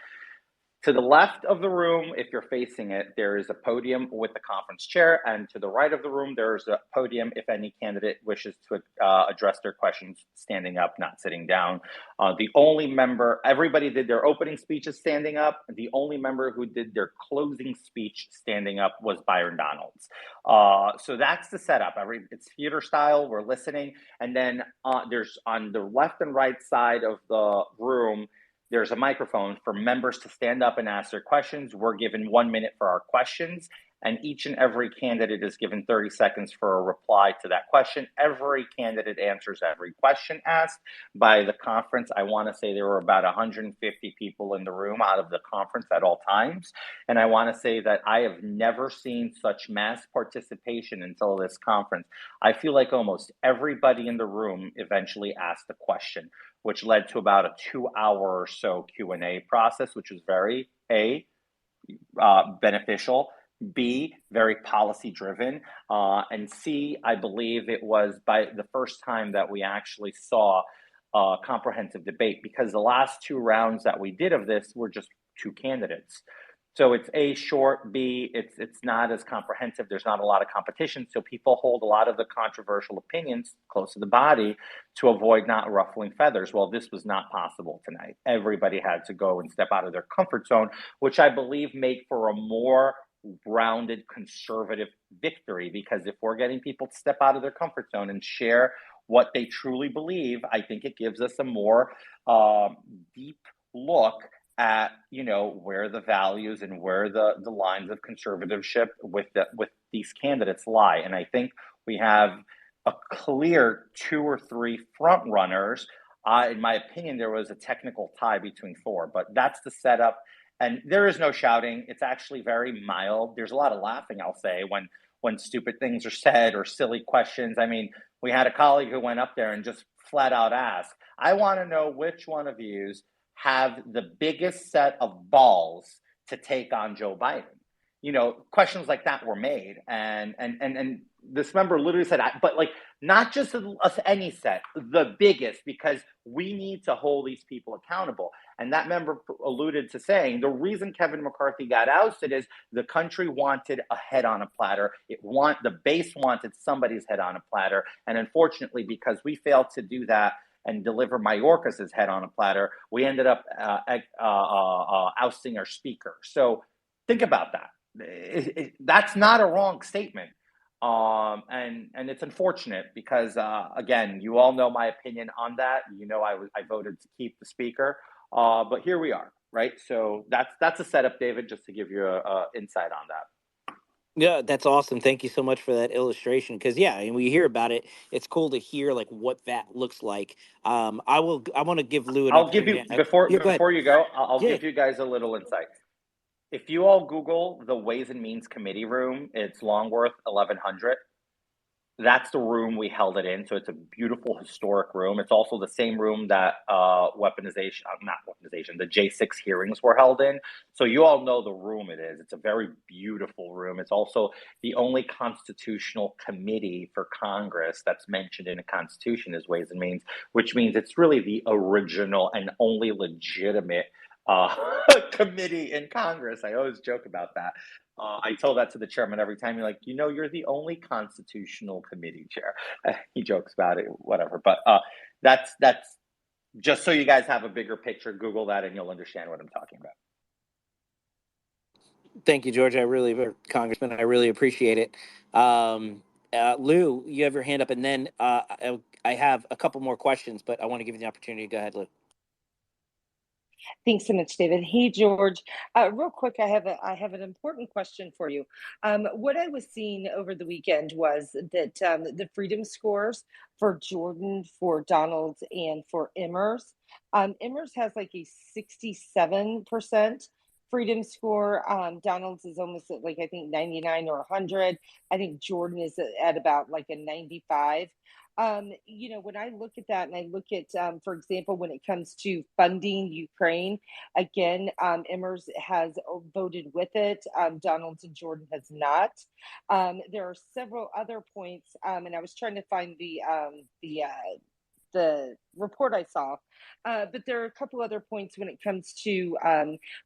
To the left of the room, if you're facing it, there is a podium with the conference chair. And to the right of the room, there's a podium if any candidate wishes to address their questions standing up, not sitting down. The only member, everybody did their opening speeches standing up. The only member who did their closing speech standing up was Byron Donalds. So that's the setup. It's theater style. We're listening. And then there's on the left and right side of the room, there's a microphone for members to stand up and ask their questions. We're given 1 minute for our questions, and each and every candidate is given 30 seconds for a reply to that question. Every candidate answers every question asked by the conference. I want to say there were about 150 people in the room out of the conference at all times. And I want to say that I have never seen such mass participation until this conference. I feel like almost everybody in the room eventually asked a question, which led to about a 2-hour or so Q&A process, which was very beneficial, B, very policy driven, and C, I believe it was by the first time that we actually saw a comprehensive debate, because the last 2 rounds that we did of this were just 2 candidates. So it's A, short, B, it's not as comprehensive. There's not a lot of competition. So people hold a lot of the controversial opinions close to the body to avoid not ruffling feathers. Well, this was not possible tonight. Everybody had to go and step out of their comfort zone, which I believe made for a more rounded conservative victory, because if we're getting people to step out of their comfort zone and share what they truly believe, I think it gives us a more deep look at where the values and where the lines of conservatorship with these candidates lie. And I think we have a clear 2 or 3 front runners. In my opinion, there was a technical tie between 4, but that's the setup. And there is no shouting. It's actually very mild. There's a lot of laughing, I'll say, when stupid things are said or silly questions. I mean, we had a colleague who went up there and just flat out asked, I want to know which one of yous have the biggest set of balls to take on Joe Biden. Questions like that were made, and this member literally said, but like not just any set, the biggest, because we need to hold these people accountable. And that member alluded to saying the reason Kevin McCarthy got ousted is the country wanted a head on a platter. The base wanted somebody's head on a platter, and unfortunately, because we failed to do that and deliver Mayorkas' head on a platter, we ended up ousting our speaker. So think about that. That's not a wrong statement. And it's unfortunate because, again, you all know my opinion on that. I voted to keep the speaker, but here we are, right? So that's a setup, David, just to give you a insight on that. Yeah, that's awesome. Thank you so much for that illustration. Because yeah, and we hear about it. It's cool to hear like what that looks like. I will. I want to give Lou an I'll give you opportunity. before Yeah, go ahead. before you go. I'll Yeah, give you guys a little insight. If you all Google the Ways and Means Committee room, it's Longworth 1100. That's the room we held it in. So it's a beautiful historic room. It's also the same room that not weaponization, the J6 hearings were held in. So you all know the room it is. It's a very beautiful room. It's also the only constitutional committee for Congress that's mentioned in the Constitution is Ways and Means, which means it's really the original and only legitimate committee in Congress. I always joke about that. I tell that to the chairman every time. You're like, you're the only constitutional committee chair. He jokes about it, whatever. But that's just so you guys have a bigger picture. Google that, and you'll understand what I'm talking about. thank you, George. Congressman, I really appreciate it. Lou, you have your hand up, and then I have a couple more questions, but I want to give you the opportunity. Go ahead, Lou. Thanks so much, David. Hey, George. Real quick, I have an important question for you. What I was seeing over the weekend was that the freedom scores for Jordan, for Donald, and for Immers. Immers has like a 67% freedom score. Donald's is almost at like I think 99 or 100. I think Jordan is at about like a 95. When I look at that and I look at, for example, when it comes to funding Ukraine, again, Emmers has voted with it. Donald and Jordan has not. There are several other points, and I was trying to find the report I saw, but there are a couple other points when it comes to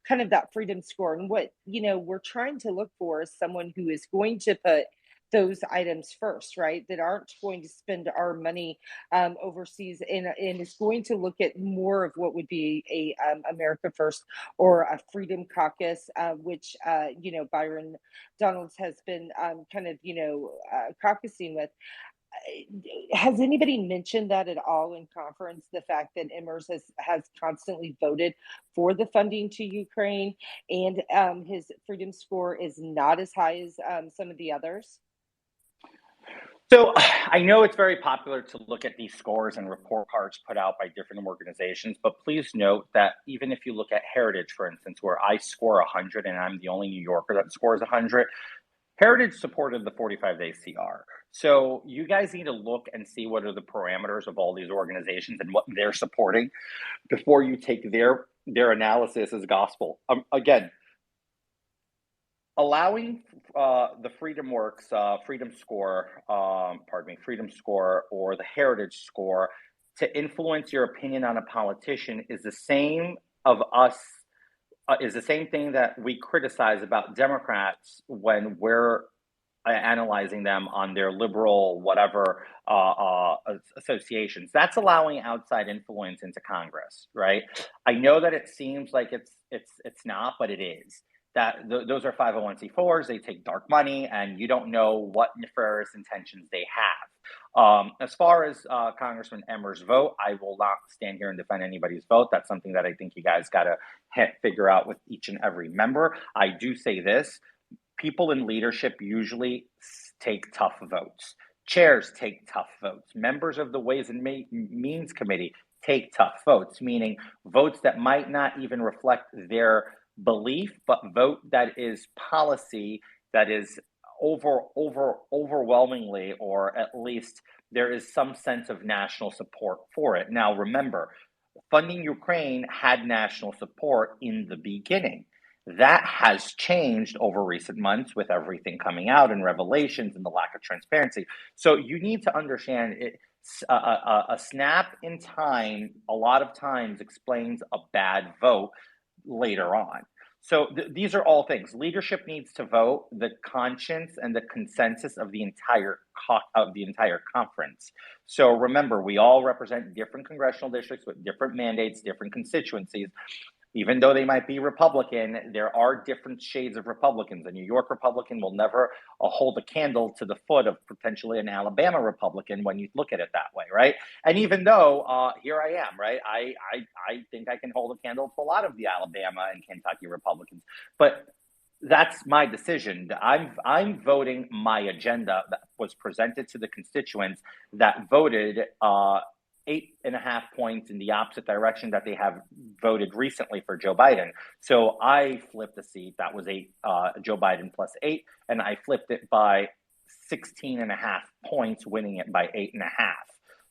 kind of that freedom score. And what we're trying to look for is someone who is going to put those items first, right? That aren't going to spend our money overseas and is going to look at more of what would be a America First or a Freedom Caucus, which Byron Donalds has been kind of caucusing with. Has anybody mentioned that at all in conference? The fact that Emmers has constantly voted for the funding to Ukraine, and his freedom score is not as high as some of the others. So I know it's very popular to look at these scores and report cards put out by different organizations, but please note that even if you look at Heritage, for instance, where I score 100 and I'm the only New Yorker that scores 100, Heritage supported the 45-day CR. So you guys need to look and see what are the parameters of all these organizations and what they're supporting before you take their analysis as gospel. Again, allowing the Freedom Score or the Heritage Score to influence your opinion on a politician is the same thing that we criticize about Democrats when we're analyzing them on their liberal whatever associations. That's allowing outside influence into Congress, right? I know that it seems like it's not, but it is. Those are 501c4s. They take dark money, and you don't know what nefarious intentions they have. As far as Congressman Emmers' vote, I will not stand here and defend anybody's vote. That's something that I think you guys got to figure out with each and every member. I do say this. People in leadership usually take tough votes. Chairs take tough votes. Members of the Ways and Means Committee take tough votes, meaning votes that might not even reflect their belief, but vote that is policy that is overwhelmingly, or at least there is some sense of national support for it. Now, remember, funding Ukraine had national support in the beginning. That has changed over recent months with everything coming out and revelations and the lack of transparency. So you need to understand it. A snap in time, a lot of times, explains a bad vote later on. So these are all things. Leadership needs to vote the conscience and the consensus of the entire conference. So remember, we all represent different congressional districts with different mandates, different constituencies. Even though they might be Republican, there are different shades of Republicans. A New York Republican will never hold a candle to the foot of potentially an Alabama Republican when you look at it that way, right? And even though here I am, right? I think I can hold a candle to a lot of the Alabama and Kentucky Republicans. But that's my decision. I'm voting my agenda that was presented to the constituents that voted 8.5 points in the opposite direction that they have voted recently for Joe Biden. So I flipped the seat. That was Joe Biden plus 8, and I flipped it by 16.5 points, winning it by 8.5.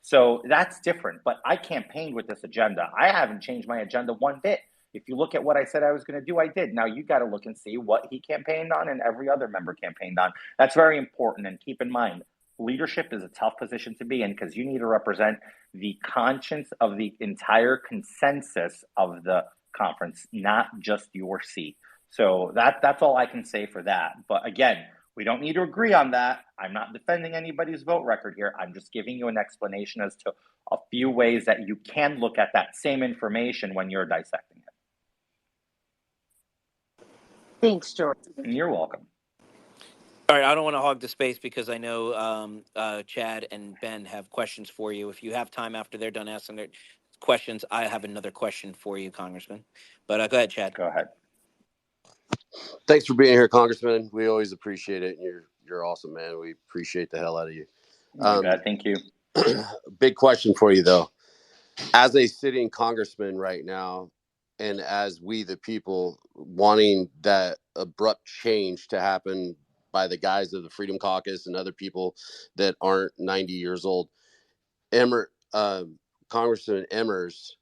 So that's different. But I campaigned with this agenda. I haven't changed my agenda one bit. If you look at what I said I was going to do, I did. Now you got to look and see what he campaigned on and every other member campaigned on. That's very important. And keep in mind, leadership is a tough position to be in because you need to represent the conscience of the entire consensus of the conference, not just your seat. So that's all I can say for that. But again, we don't need to agree on that. I'm not defending anybody's vote record here. I'm just giving you an explanation as to a few ways that you can look at that same information when you're dissecting it. Thanks, George. You're welcome. All right, I don't want to hog the space because I know Chad and Ben have questions for you. If you have time after they're done asking their questions, I have another question for you, Congressman. But go ahead, Chad. Go ahead. Thanks for being here, Congressman. We always appreciate it. You're awesome, man. We appreciate the hell out of you. Thank you. Big question for you, though. As a sitting congressman right now, and as we, the people, wanting that abrupt change to happen by the guys of the Freedom Caucus and other people that aren't 90 years old, Congressman Emmers,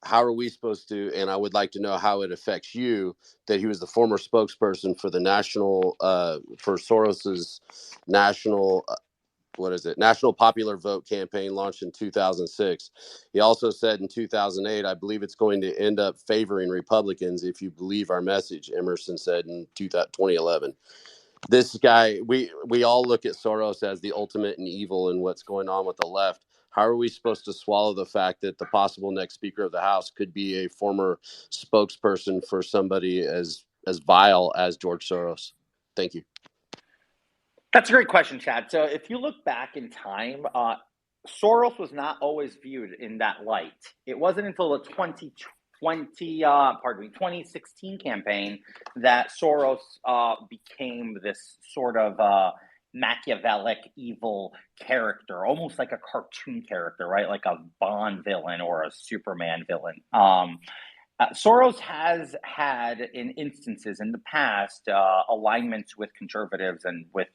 how are we supposed to, and I would like to know how it affects you, that he was the former spokesperson for the for Soros's national, National Popular Vote campaign launched in 2006. He also said in 2008, I believe it's going to end up favoring Republicans if you believe our message, Emerson said in 2011. This guy, we all look at Soros as the ultimate in evil and what's going on with the left. How are we supposed to swallow the fact that the possible next Speaker of the House could be a former spokesperson for somebody as vile as George Soros? Thank you. That's a great question, Chad. So if you look back in time, Soros was not always viewed in that light. It wasn't until the 2016 campaign that Soros became this sort of Machiavellic evil character, almost like a cartoon character, right? Like a Bond villain or a Superman villain. Soros has had, in instances in the past, alignments with conservatives and with,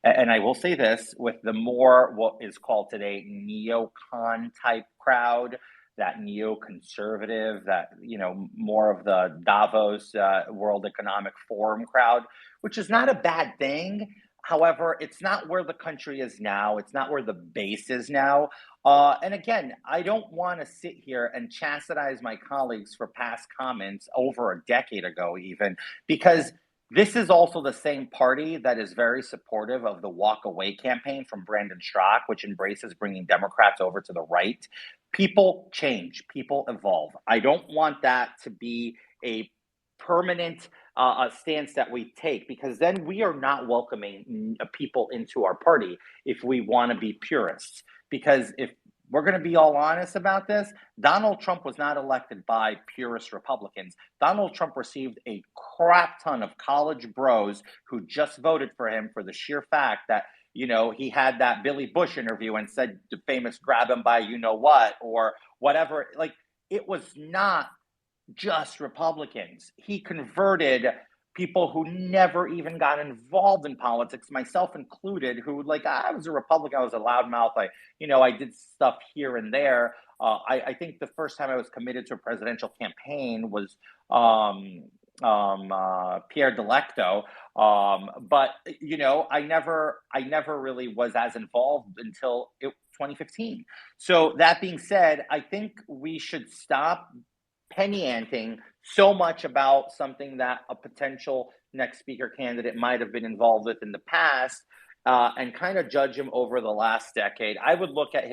and I will say this, with the more what is called today neocon type crowd, that neoconservative, that, more of the Davos World Economic Forum crowd, which is not a bad thing. However, it's not where the country is now. It's not where the base is now. And again, I don't want to sit here and chastise my colleagues for past comments over a decade ago even, because this is also the same party that is very supportive of the Walk Away campaign from Brandon Straka, which embraces bringing Democrats over to the right. People change. People evolve. I don't want that to be a permanent stance that we take, because then we are not welcoming people into our party if we want to be purists. Because if we're going to be all honest about this, Donald Trump was not elected by purist Republicans. Donald Trump received a crap ton of college bros who just voted for him for the sheer fact that, he had that Billy Bush interview and said the famous grab him by what or whatever. Like, it was not just Republicans. He converted people who never even got involved in politics, myself included, who I was a Republican, I was a loudmouth, I did stuff here and there. I think the first time I was committed to a presidential campaign was Pierre Delecto. But I never really was as involved until 2015. So that being said, I think we should stop penny-anting so much about something that a potential next speaker candidate might have been involved with in the past, and kind of judge him over the last decade. I would look at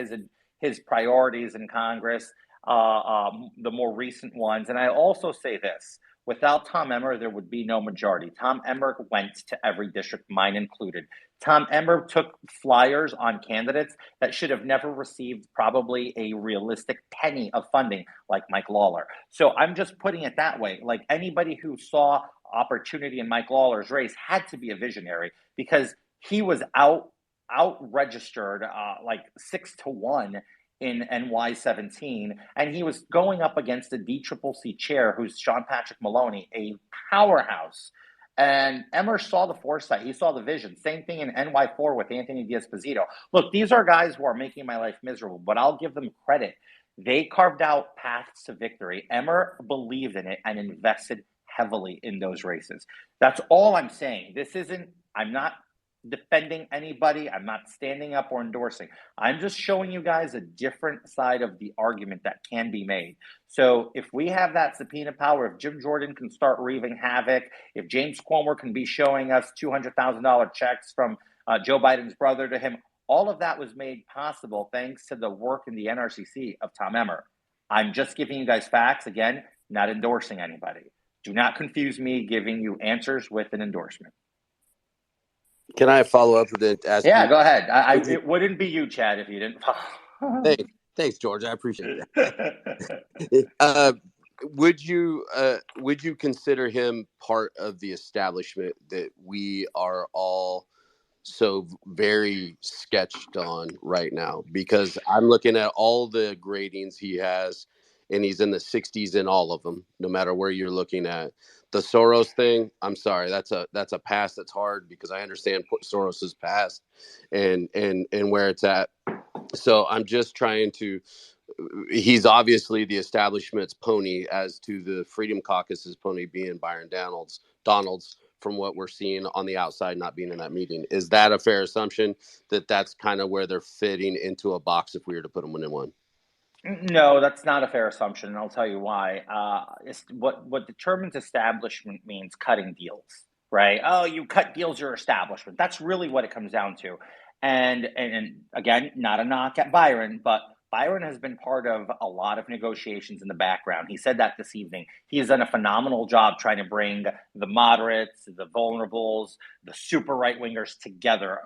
his priorities in Congress, the more recent ones. And I also say this, without Tom Emmer, there would be no majority. Tom Emmer went to every district, mine included. Tom Emmer took flyers on candidates that should have never received probably a realistic penny of funding, like Mike Lawler. So I'm just putting it that way. Like, anybody who saw opportunity in Mike Lawler's race had to be a visionary, because he was out registered like 6-1 in NY17, and he was going up against the DCCC chair, who's Sean Patrick Maloney, a powerhouse. And Emmer saw the foresight. He saw the vision. Same thing in NY4 with Anthony D'Esposito. Look, these are guys who are making my life miserable, but I'll give them credit. They carved out paths to victory. Emmer believed in it and invested heavily in those races. That's all I'm saying. I'm not defending anybody. I'm not standing up or endorsing. I'm just showing you guys a different side of the argument that can be made. So if we have that subpoena power, if Jim Jordan can start wreaking havoc, if James Comer can be showing us $200,000 checks from Joe Biden's brother to him, all of that was made possible thanks to the work in the NRCC of Tom Emmer. I'm just giving you guys facts. Again, not endorsing anybody. Do not confuse me giving you answers with an endorsement. Can I follow up with it? Yeah, go ahead. It wouldn't be you, Chad, if you didn't follow. Thanks, George. I appreciate that. Would you consider him part of the establishment that we are all so very sketched on right now? Because I'm looking at all the gradings he has, and he's in the 60s in all of them, no matter where you're looking at. The Soros thing, I'm sorry, that's a pass that's hard, because I understand Soros's past and where it's at. So I'm just trying to, he's obviously the establishment's pony, as to the Freedom Caucus's pony being Byron Donalds, from what we're seeing on the outside, not being in that meeting. Is that a fair assumption, that that's kind of where they're fitting into a box if we were to put them in one? No, that's not a fair assumption, and I'll tell you why. What determines establishment means cutting deals, right? Oh, you cut deals, you're establishment. That's really what it comes down to. And again, not a knock at Byron, but Byron has been part of a lot of negotiations in the background. He said that this evening. He has done a phenomenal job trying to bring the moderates, the vulnerables, the super right-wingers together.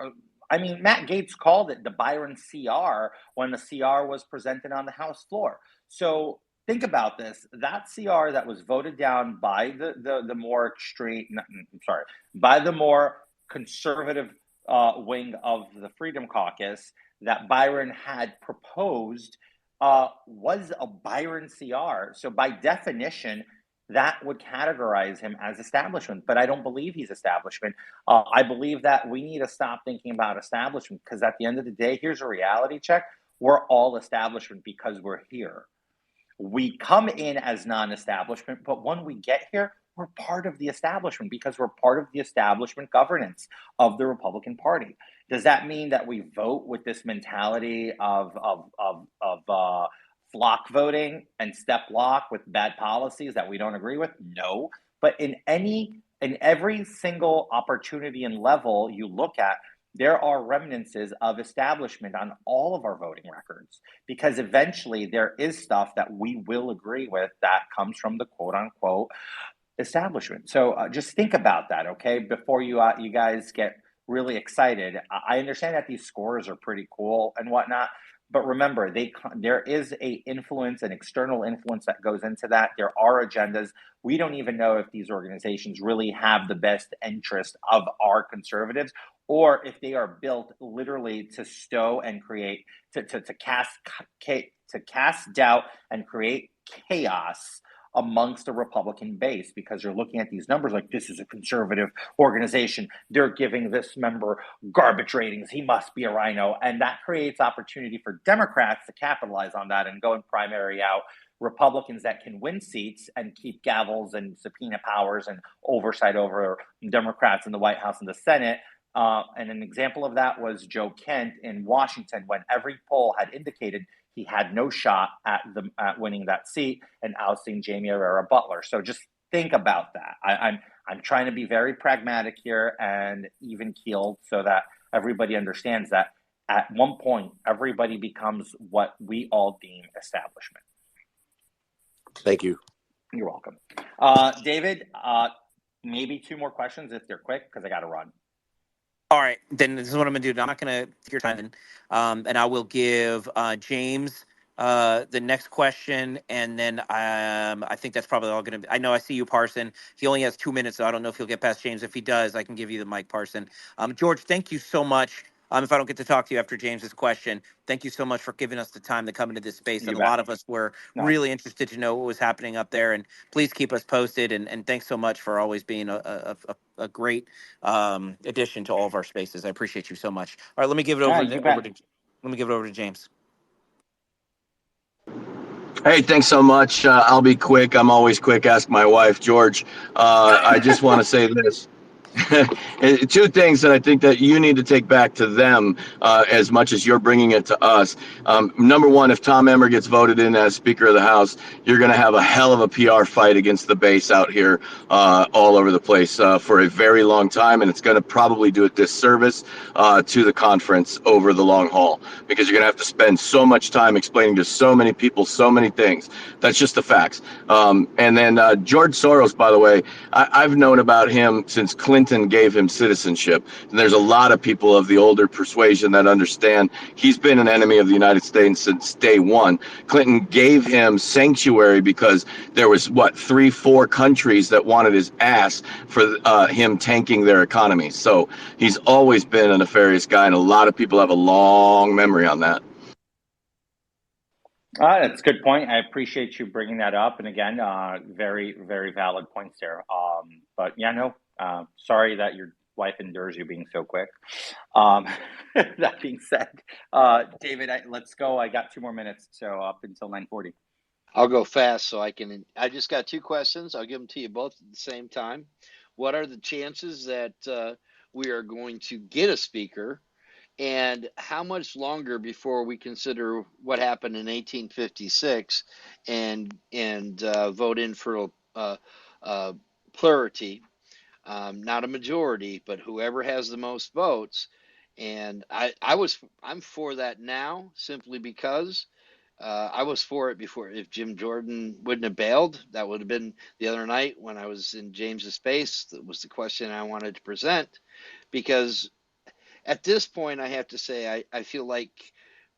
I mean, Matt Gaetz called it the Byron CR when the CR was presented on the House floor. So think about this. That CR that was voted down by the more by the more conservative wing of the Freedom Caucus that Byron had proposed was a Byron CR. So by definition, that would categorize him as establishment. But I don't believe he's establishment. I believe that we need to stop thinking about establishment, because at the end of the day, here's a reality check. We're all establishment because we're here. We come in as non-establishment, but when we get here, we're part of the establishment because we're part of the establishment governance of the Republican Party. Does that mean that we vote with this mentality of flock voting and step lock with bad policies that we don't agree with? No. But in every single opportunity and level you look at, there are remnants of establishment on all of our voting records, because eventually there is stuff that we will agree with that comes from the quote unquote establishment. So just think about that, okay? Before you guys get really excited. I understand that these scores are pretty cool and whatnot, but remember, there is an external influence that goes into that. There are agendas. We don't even know if these organizations really have the best interest of our conservatives, or if they are built literally to stow and create, to cast doubt and create chaos amongst the Republican base, because you're looking at these numbers like, this is a conservative organization. They're giving this member garbage ratings. He must be a rhino. And that creates opportunity for Democrats to capitalize on that and go and primary out Republicans that can win seats and keep gavels and subpoena powers and oversight over Democrats in the White House and the Senate. And an example of that was Joe Kent in Washington, when every poll had indicated he had no shot at winning that seat and ousting Jamie Herrera Butler. So just think about that. I'm trying to be very pragmatic here and even keeled, so that everybody understands that at one point everybody becomes what we all deem establishment. Thank you. You're welcome. David, maybe two more questions if they're quick, because I got to run. All right, then this is what I'm going to do. I'm not going to take your time, and I will give James the next question, and then I think that's probably all going to be. I know I see you, Parson. He only has 2 minutes, so I don't know if he'll get past James. If he does, I can give you the mic, Parson. George, thank you so much. If I don't get to talk to you after James's question, thank you so much for giving us the time to come into this space. You And a bet. lot of us were No. really interested to know what was happening up there. And please keep us posted. And thanks so much for always being a great addition to all of our spaces. I appreciate you so much. All right, let me give it over You to bet. let me give it over to James. Hey, thanks so much. I'll be quick. I'm always quick. Ask my wife, George. I just want to say this. Two things that I think that you need to take back to them as much as you're bringing it to us. Number one, if Tom Emmer gets voted in as Speaker of the House, you're going to have a hell of a PR fight against the base out here all over the place for a very long time, and it's going to probably do a disservice to the conference over the long haul, because you're going to have to spend so much time explaining to so many people so many things. That's just the facts. And then George Soros, by the way, I've known about him since Clinton gave him citizenship. And there's a lot of people of the older persuasion that understand he's been an enemy of the United States since day one. Clinton gave him sanctuary because there was, 3-4 countries that wanted his ass for him tanking their economy. So he's always been a nefarious guy, and a lot of people have a long memory on that. That's a good point. I appreciate you bringing that up. And again, very, very valid points there. But yeah, no, sorry that your wife endures you being so quick. That being said, David, let's go. I got 2 more minutes, so up until 9:40. I'll go fast so I can. I just got 2 questions. I'll give them to you both at the same time. What are the chances that we are going to get a speaker? And how much longer before we consider what happened in 1856 and vote in for plurality, not a majority, but whoever has the most votes? And I'm for that now, simply because I was for it before. If Jim Jordan wouldn't have bailed, that would have been the other night when I was in James's space. That was the question I wanted to present, because at this point, I have to say, I feel like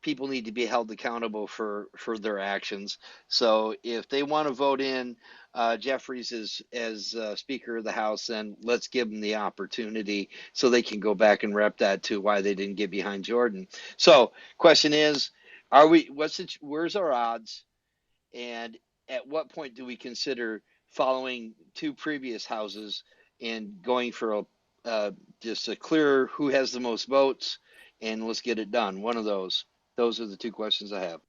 people need to be held accountable for their actions. So if they want to vote in Jeffries as Speaker of the House, then let's give them the opportunity so they can go back and rep that to why they didn't get behind Jordan. So question is, where's our odds? And at what point do we consider following 2 previous houses and going for just a clear who has the most votes, and let's get it done? One of those. Those are the 2 questions I have.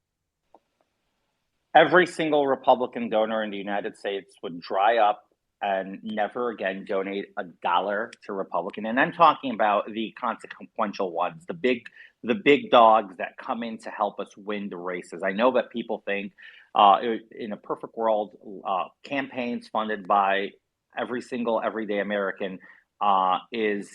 Every single Republican donor in the United States would dry up and never again donate $1 to Republican. And I'm talking about the consequential ones, the big dogs that come in to help us win the races. I know that people think in a perfect world, campaigns funded by every single everyday American is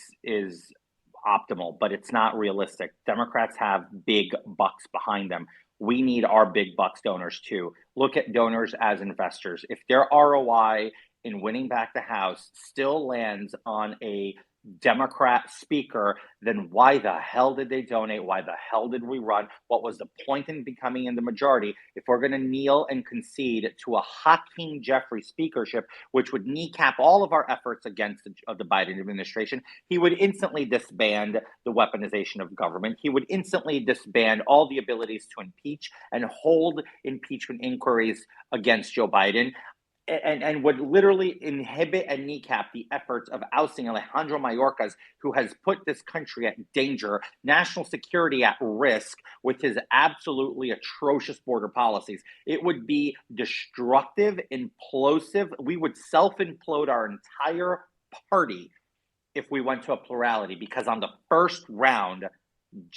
optimal, but it's not realistic. Democrats have big bucks behind them. We need our big bucks donors too. Look at donors as investors. If their ROI in winning back the House still lands on a Democrat speaker, then why the hell did they donate? Why the hell did we run? What was the point in becoming in the majority if we're going to kneel and concede to a Hakeem Jeffries speakership, which would kneecap all of our efforts against the Biden administration? He would instantly disband the weaponization of government. He would instantly disband all the abilities to impeach and hold impeachment inquiries against Joe Biden. And would literally inhibit and kneecap the efforts of ousting Alejandro Mayorkas, who has put this country at danger, national security at risk, with his absolutely atrocious border policies. It would be destructive, implosive. We would self-implode our entire party if we went to a plurality, because on the first round,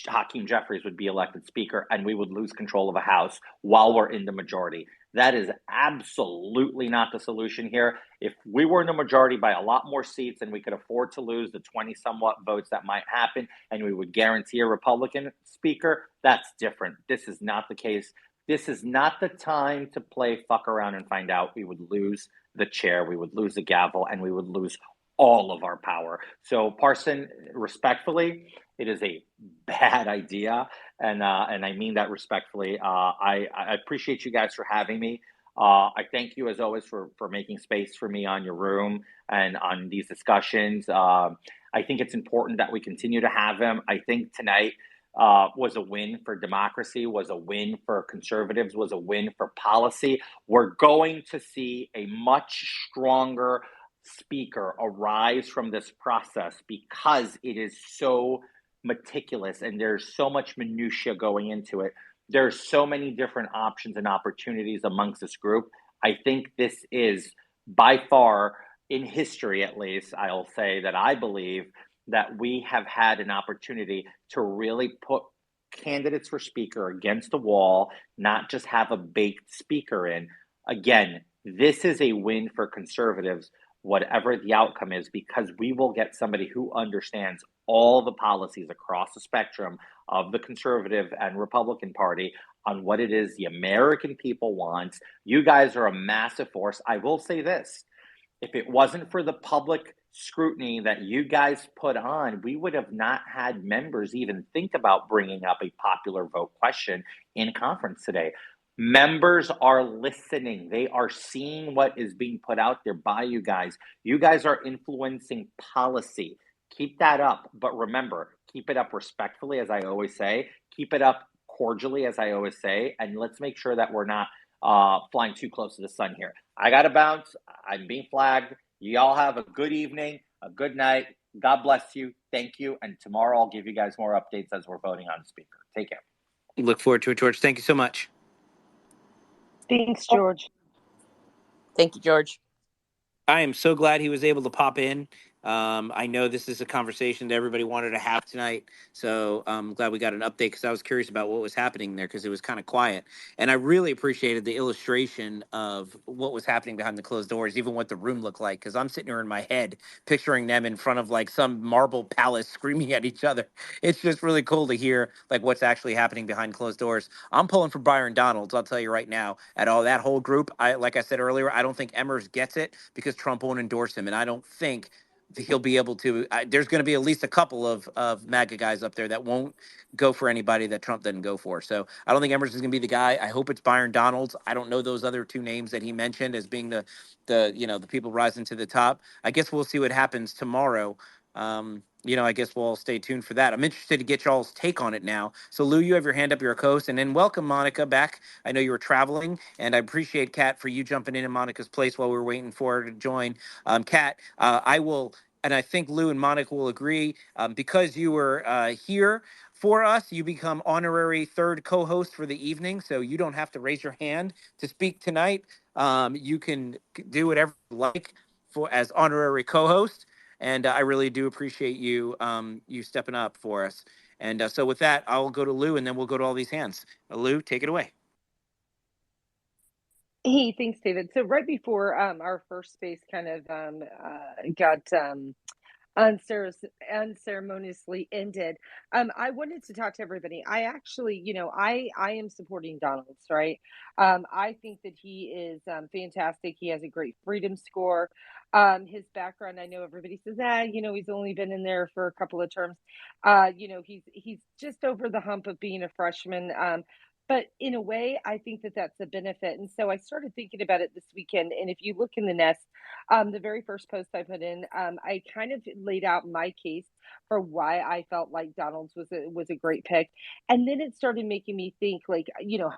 Hakeem Jeffries would be elected speaker and we would lose control of a House while we're in the majority. That is absolutely not the solution here. If we were in the majority by a lot more seats and we could afford to lose the 20 somewhat votes that might happen, and we would guarantee a Republican speaker, that's different. This is not the case. This is not the time to play fuck around and find out. We would lose the chair, we would lose the gavel, and we would lose all of our power. So, Parson, respectfully, it is a bad idea. and I mean that respectfully. I appreciate you guys for having me. I thank you as always for making space for me on your room and on these discussions. I think it's important that we continue to have them. I think tonight was a win for democracy, was a win for conservatives, was a win for policy. We're going to see a much stronger speaker arise from this process because it is so meticulous and there's so much minutia going into it. There's so many different options and opportunities amongst this group. I think this is by far, in history at least, I'll say that I believe that we have had an opportunity to really put candidates for speaker against the wall, not just have a baked speaker in. Again, this is a win for conservatives, whatever the outcome is, because we will get somebody who understands all the policies across the spectrum of the conservative and Republican Party on what it is the American people want. You guys are a massive force. I will say this. If it wasn't for the public scrutiny that you guys put on, we would have not had members even think about bringing up a popular vote question in conference today. Members are listening. They are seeing what is being put out there by you guys. You guys are influencing policy. Keep that up. But remember, keep it up respectfully, as I always say. Keep it up cordially, as I always say. And let's make sure that we're not flying too close to the sun here. I got to bounce. I'm being flagged. Y'all have a good evening, a good night. God bless you. Thank you. And tomorrow I'll give you guys more updates as we're voting on speaker. Take care. Look forward to it, George. Thank you so much. Thanks, George. Thank you, George. I am so glad he was able to pop in. I know this is a conversation that everybody wanted to have tonight, so I'm glad we got an update because I was curious about what was happening there because it was kind of quiet. And I really appreciated the illustration of what was happening behind the closed doors, even what the room looked like, because I'm sitting here in my head picturing them in front of like some marble palace screaming at each other. It's just really cool to hear like what's actually happening behind closed doors. I'm pulling for Byron Donalds, I'll tell you right now. At all that whole group, like I said earlier, I don't think Emmers gets it because Trump won't endorse him, and I don't think he'll be able to. There's going to be at least a couple of MAGA guys up there that won't go for anybody that Trump didn't go for. So I don't think Emerson is going to be the guy. I hope it's Byron Donalds. I don't know those other two names that he mentioned as being the people rising to the top. I guess we'll see what happens tomorrow. I guess we'll all stay tuned for that. I'm interested to get y'all's take on it now. So Lou, you have your hand up, you're a host, and then welcome Monica back. I know you were traveling, and I appreciate Kat for you jumping in Monica's place while we were waiting for her to join. Kat, I will, and I think Lou and Monica will agree, because you were here for us, you become honorary third co-host for the evening, so you don't have to raise your hand to speak tonight. You can do whatever you like as honorary co-host. And I really do appreciate you you stepping up for us. And so with that, I'll go to Lou, and then we'll go to all these hands. Lou, take it away. Hey, thanks, David. So right before our first space kind of got unceremoniously ended, I wanted to talk to everybody. I actually, I am supporting Donalds, right? I think that he is fantastic. He has a great freedom score. His background, I know everybody says, he's only been in there for a couple of terms. He's just over the hump of being a freshman. But in a way, I think that that's a benefit. And so I started thinking about it this weekend. And if you look in the nest, the very first post I put in, I kind of laid out my case for why I felt like Donalds was a great pick. And then it started making me think, like,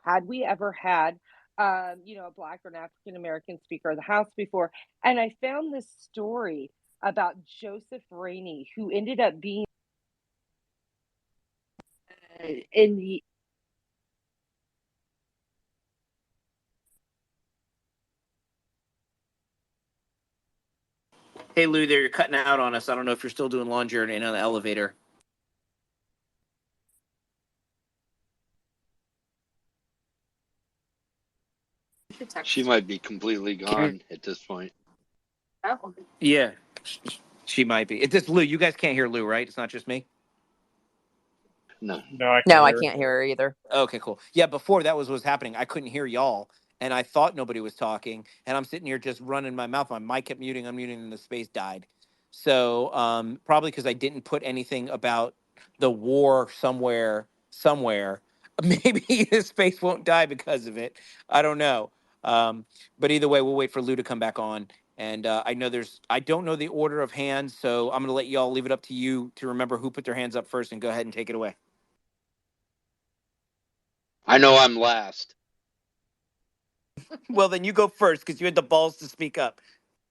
had we ever had a Black or an African American Speaker of the House before? And I found this story about Joseph Rainey, who ended up being in the Hey, Lou, there, you're cutting out on us. I don't know if you're still doing laundry or in an elevator. She might be completely gone at this point. Oh. Yeah, she might be. It's just Lou. You guys can't hear Lou, right? It's not just me? No. No, I can't hear her either. Okay, cool. Yeah, before that was happening, I couldn't hear y'all, and I thought nobody was talking, and I'm sitting here just running my mouth. My mic kept muting, unmuting, and the space died. So probably because I didn't put anything about the war somewhere somewhere. Maybe the space won't die because of it. I don't know. But either way, we'll wait for Lou to come back on. And I don't know the order of hands, so I'm going to let y'all leave it up to you to remember who put their hands up first and go ahead and take it away. I know I'm last. Well, then you go first because you had the balls to speak up.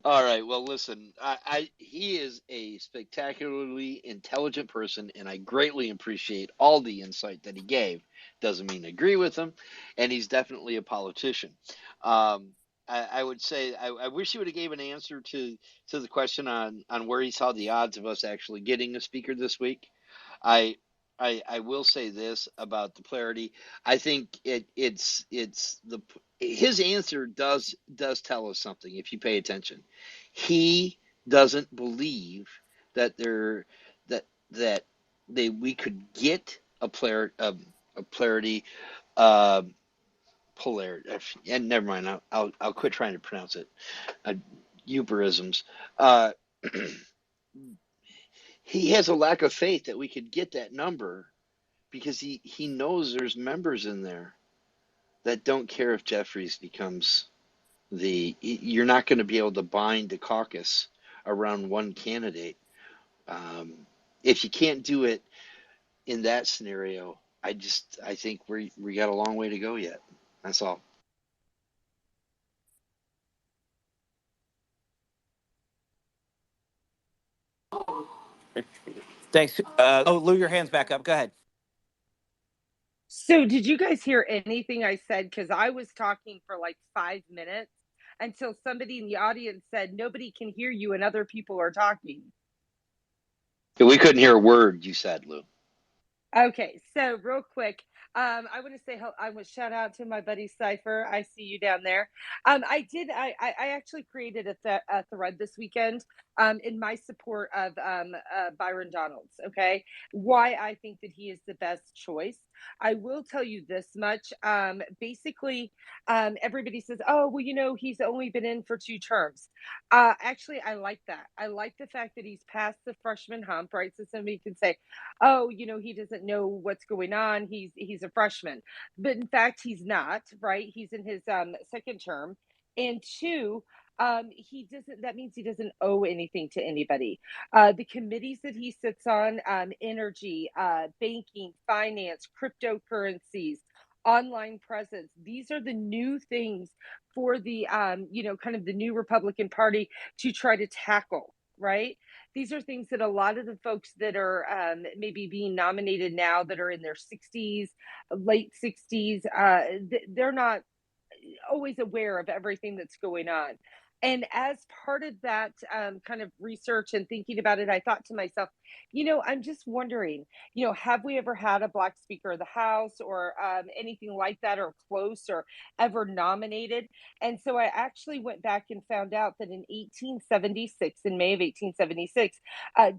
All right. Well, listen, he is a spectacularly intelligent person, and I greatly appreciate all the insight that he gave. Doesn't mean I agree with him, and he's definitely a politician. I would say I wish he would have gave an answer to the question on where he saw the odds of us actually getting a speaker this week. I will say this about the polarity. I think his answer does tell us something if you pay attention. He doesn't believe that we could get a polarity polarity. And never mind. I'll quit trying to pronounce it. Eubrisms. He has a lack of faith that we could get that number because he knows there's members in there that don't care if Jeffries becomes you're not going to be able to bind the caucus around one candidate. If you can't do it in that scenario, I think we got a long way to go yet. That's all. Thanks. Lou, your hand's back up. Go ahead. So did you guys hear anything I said? Because I was talking for like 5 minutes until somebody in the audience said, nobody can hear you and other people are talking. We couldn't hear a word you said, Lou. Okay, so real quick, I want to say I want to shout out to my buddy Cypher. I see you down there. I actually created a thread this weekend in my support of Byron Donalds. Okay, why I think that he is the best choice. I will tell you this much. Basically, everybody says, "Oh, well, you know, he's only been in for 2 terms." Actually, I like that. I like the fact that he's past the freshman hump, right? So somebody can say, "Oh, you know, he doesn't know what's going on. He's a freshman," but in fact, he's not. Right? He's in his 2nd term, and 2. He doesn't. That means he doesn't owe anything to anybody. The committees that he sits on: energy, banking, finance, cryptocurrencies, online presence. These are the new things for the kind of the new Republican Party to try to tackle. Right? These are things that a lot of the folks that are maybe being nominated now, that are in their 60s, late 60s, they're not always aware of everything that's going on. And as part of that kind of research and thinking about it, I thought to myself, I'm just wondering, have we ever had a Black Speaker of the House or anything like that, or close, or ever nominated? And so I actually went back and found out that in 1876, in May of 1876,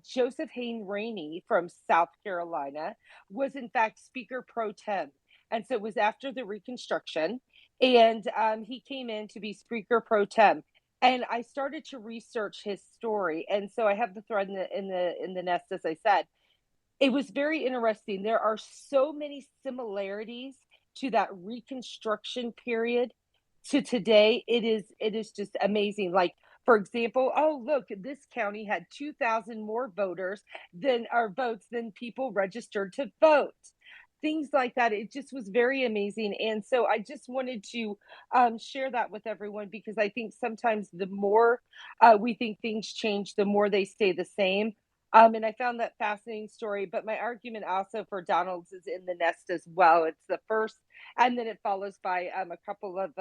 Joseph Hayne Rainey from South Carolina was in fact Speaker pro tem. And so it was after the Reconstruction, and he came in to be Speaker pro tem. And I started to research his story, and so I have the thread in the nest, as I said. It was very interesting. There are so many similarities to that Reconstruction period to today. It is just amazing. Like, for example, oh look, this county had 2,000 more votes than people registered to vote. Things like that. It just was very amazing. And so I just wanted to share that with everyone, because I think sometimes the more we think things change, the more they stay the same. And I found that fascinating story. But my argument also for Donalds is in the nest as well. It's the first, and then it follows by a couple of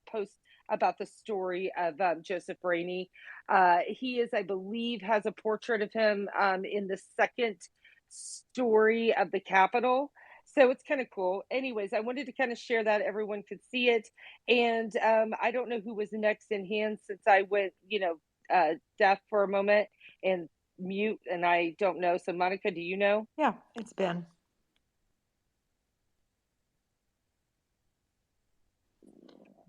posts about the story of Joseph Rainey. He is, I believe, has a portrait of him in the 2nd story of the Capitol. So it's kind of cool. Anyways, I wanted to kind of share that everyone could see it. And I don't know who was next in hand, since I went, deaf for a moment and mute, and I don't know. So Monica, do you know? Yeah, it's Ben.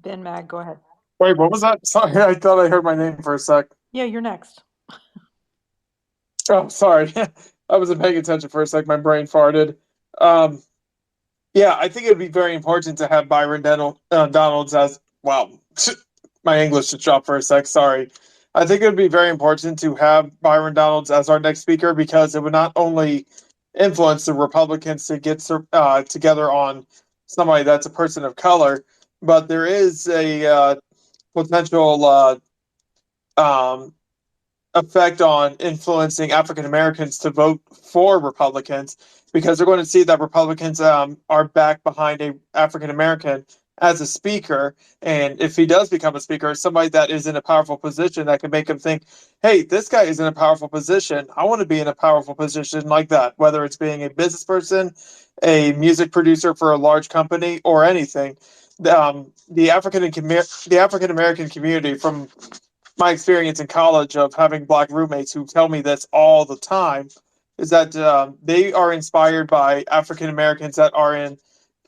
Ben Mag, go ahead. Wait, what was that? Sorry, I thought I heard my name for a sec. Yeah, you're next. Oh, sorry. I wasn't paying attention for a sec. My brain farted. Yeah, I think it would be very important to have Byron Donalds as wow. My English just dropped for a sec. Sorry. I think it would be very important to have Byron Donalds as our next speaker because it would not only influence the Republicans to get together on somebody that's a person of color, but there is a potential um, effect on influencing African Americans to vote for Republicans because they're going to see that Republicans are back behind a African American as a speaker, and if he does become a speaker, somebody that is in a powerful position that can make him think, "Hey, this guy is in a powerful position. I want to be in a powerful position like that." Whether it's being a business person, a music producer for a large company, or anything, the African American community, from my experience in college of having black roommates who tell me this all the time, is that they are inspired by African Americans that are in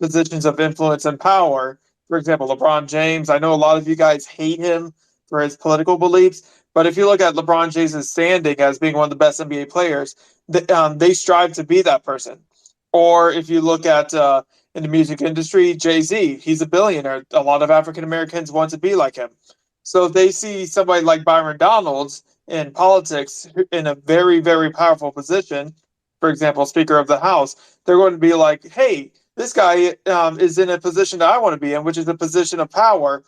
positions of influence and power. For example, LeBron James. I know a lot of you guys hate him for his political beliefs, but if you look at LeBron James' standing as being one of the best NBA players, they strive to be that person. Or if you look at in the music industry, Jay-Z, he's a billionaire. A lot of African Americans want to be like him. So if they see somebody like Byron Donalds in politics in a very, very powerful position, for example, Speaker of the House, they're going to be like, hey, this guy is in a position that I want to be in, which is a position of power.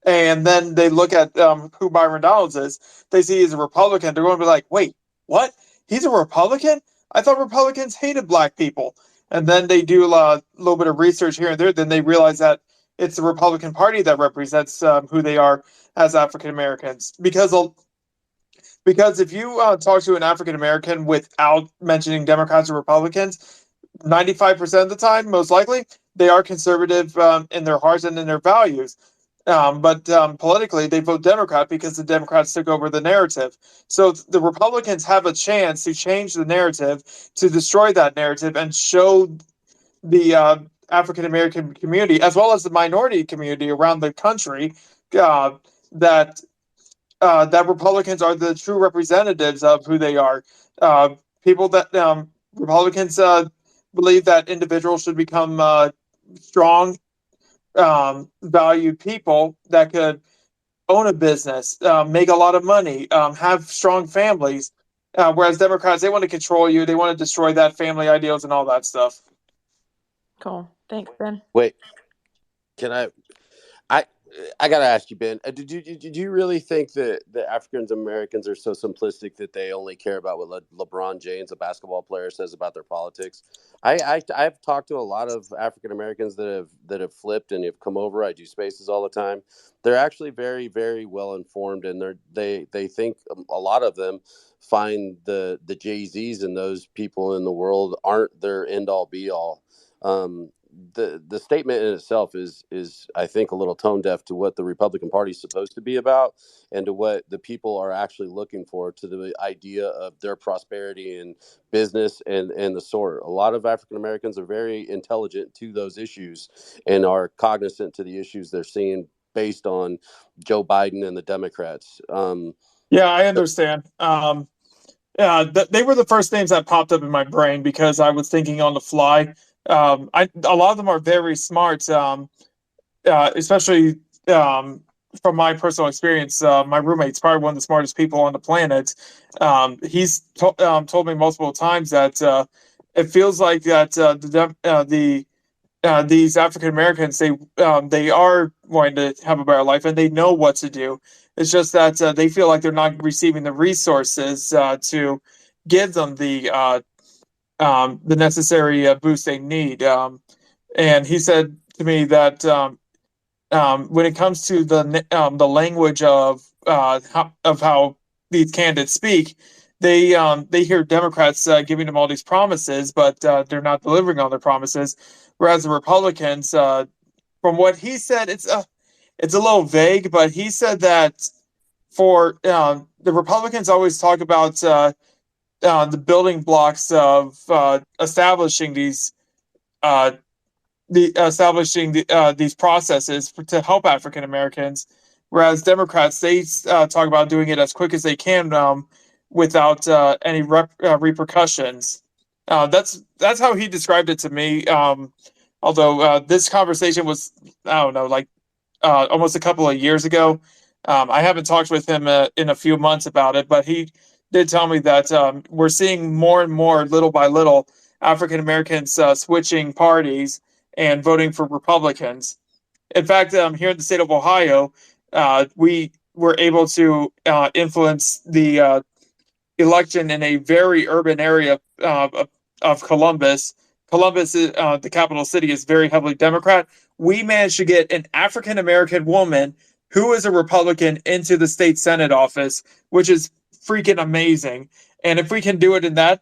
And then they look at who Byron Donalds is. They see he's a Republican. They're going to be like, wait, what? He's a Republican? I thought Republicans hated black people. And then they do a little bit of research here and there. Then they realize that it's the Republican Party that represents who they are as African Americans. Because if you talk to an African American without mentioning Democrats or Republicans, 95% of the time, most likely, they are conservative in their hearts and in their values. But politically, they vote Democrat because the Democrats took over the narrative. So the Republicans have a chance to change the narrative, to destroy that narrative, and show the African American community, as well as the minority community around the country, that Republicans are the true representatives of who they are. People that Republicans believe that individuals should become strong, valued people that could own a business, make a lot of money, have strong families. Whereas Democrats, they want to control you, they want to destroy that family ideals and all that stuff. Cool. Thanks, Ben. Wait, can I gotta ask you, Ben. Did you really think that the African Americans are so simplistic that they only care about what LeBron James, a basketball player, says about their politics? I've talked to a lot of African Americans that have flipped and have come over. I do spaces all the time. They're actually very, very well informed, and they think a lot of them find the Jay-Z's and those people in the world aren't their end all be all. The statement in itself is I think a little tone deaf to what the Republican Party is supposed to be about and to what the people are actually looking for, to the idea of their prosperity and business and the sort. A lot of African Americans are very intelligent to those issues and are cognizant to the issues they're seeing based on Joe Biden and the Democrats. Yeah, I understand. They were the first names that popped up in my brain because I was thinking on the fly. A lot of them are very smart, especially from my personal experience. My roommate's probably one of the smartest people on the planet. He's told me multiple times that it feels like that these African Americans, they are wanting to have a better life and they know what to do. It's just that they feel like they're not receiving the resources to give them the necessary boost they need. And he said to me that when it comes to the language of how these candidates speak, they hear Democrats giving them all these promises, but they're not delivering on their promises. Whereas the Republicans, from what he said, it's a little vague, but he said that for the Republicans always talk about the building blocks of establishing these these processes to help African Americans, whereas Democrats, they talk about doing it as quick as they can without any repercussions. That's how he described it to me. Although this conversation was, I don't know, like almost a couple of years ago. I haven't talked with him in a few months about it, but he did tell me that we're seeing more and more, little by little, African Americans switching parties and voting for Republicans. In fact, here in the state of Ohio, we were able to influence the election in a very urban area of Columbus. Columbus, the capital city, is very heavily Democrat. We managed to get an African American woman who is a Republican into the state Senate office, which is freaking amazing. And if we can do it in that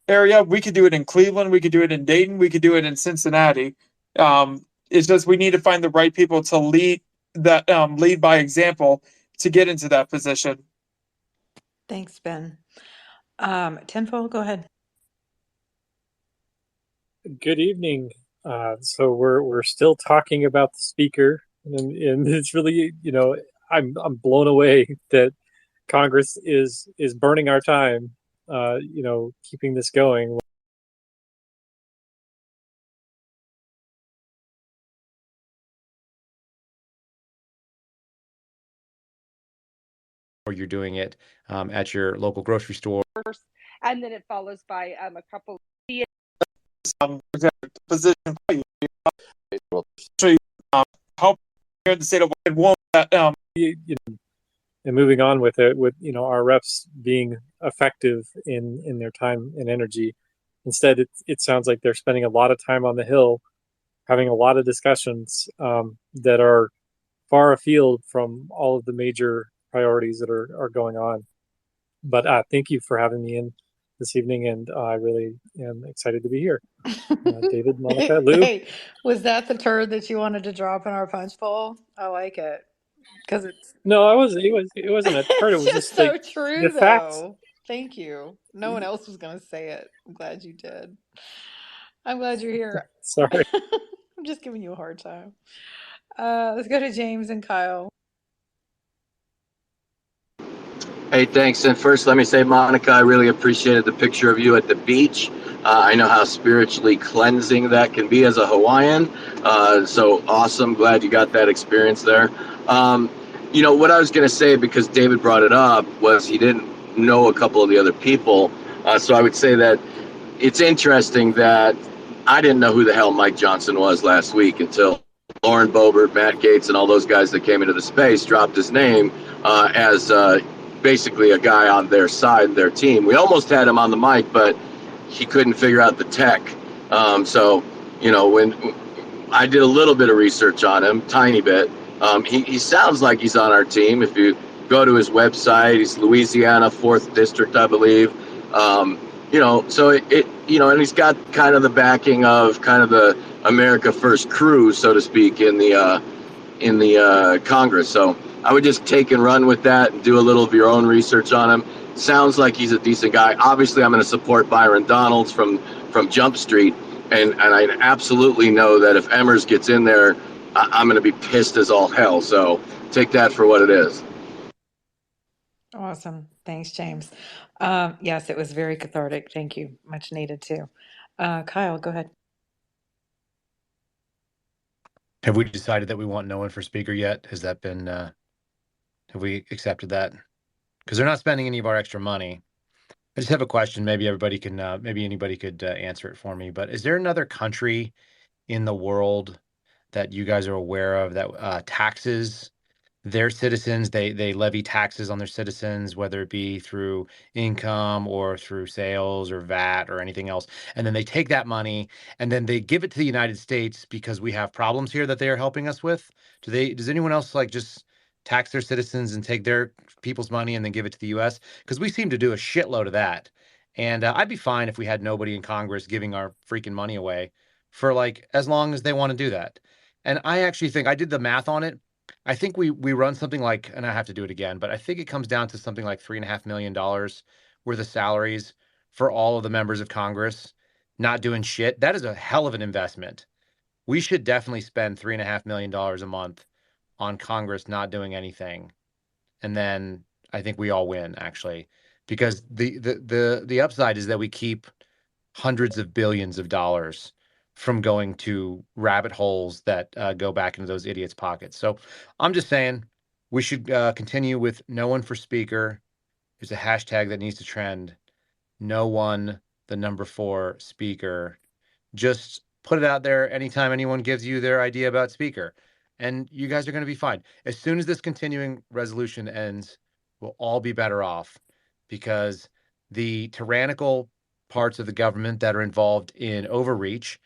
area, we could do it in Cleveland, we could do it in Dayton, we could do it in Cincinnati. It's just we need to find the right people to lead lead by example to get into that position. Thanks, Ben. Tenfold, go ahead. Good evening. So we're still talking about the speaker, and it's really, I'm blown away that Congress is burning our time, keeping this going. Or you're doing it at your local grocery store. And then it follows by a couple Position help here in the state of Washington. And moving on with it, with our reps being effective in their time and energy. Instead, it sounds like they're spending a lot of time on the Hill, having a lot of discussions that are far afield from all of the major priorities that are going on. But thank you for having me in this evening, and I really am excited to be here. David, Monica, Lou. Hey, was that the turd that you wanted to drop in our punch bowl? I like it because it's No, it wasn't a turd. It was just so like true, the facts. though. Thank you. No one else was going to say it. I'm glad you did. I'm glad you're here. Sorry. I'm just giving you a hard time. Let's go to James and Kyle. Hey, thanks. And first, let me say, Monica, I really appreciated the picture of you at the beach. I know how spiritually cleansing that can be as a Hawaiian. So awesome. Glad you got that experience there. What I was going to say, because David brought it up, was he didn't know a couple of the other people. So I would say that it's interesting that I didn't know who the hell Mike Johnson was last week until Lauren Boebert, Matt Gaetz, and all those guys that came into the space dropped his name as basically a guy on their side, their team. We almost had him on the mic, but he couldn't figure out the tech. When I did a little bit of research on him, tiny bit, he sounds like he's on our team. If you go to his website, he's Louisiana 4th District, I believe. And he's got kind of the backing of kind of the America First crew, so to speak, in the Congress. So I would just take and run with that and do a little of your own research on him. Sounds like he's a decent guy. Obviously, I'm going to support Byron Donalds from Jump Street, and I absolutely know that if Emmers gets in there, I'm going to be pissed as all hell. So take that for what it is. Awesome. Thanks, James. Yes, it was very cathartic. Thank you. Much needed too. Kyle, go ahead. Have we decided that we want no one for speaker yet? Has that been, have we accepted that? Because they're not spending any of our extra money. I just have a question. Maybe anybody could answer it for me. But is there another country in the world that you guys are aware of that taxes their citizens? They levy taxes on their citizens, whether it be through income or through sales or VAT or anything else. And then they take that money and then they give it to the United States because we have problems here that they are helping us with. Does anyone else just tax their citizens and take their people's money and then give it to the US? Because we seem to do a shitload of that. And I'd be fine if we had nobody in Congress giving our freaking money away for as long as they want to do that. And I actually think I did the math on it. I think we run something like, and I have to do it again, but I think it comes down to something like $3.5 million worth of salaries for all of the members of Congress not doing shit. That is a hell of an investment. We should definitely spend $3.5 million a month on Congress not doing anything. And then I think we all win, actually, because the upside is that we keep hundreds of billions of dollars from going to rabbit holes that go back into those idiots' pockets. So I'm just saying we should continue with no one for speaker. There's a hashtag that needs to trend. No one, the number 4 speaker. Just put it out there anytime anyone gives you their idea about speaker, and you guys are going to be fine. As soon as this continuing resolution ends, we'll all be better off, because the tyrannical parts of the government that are involved in overreach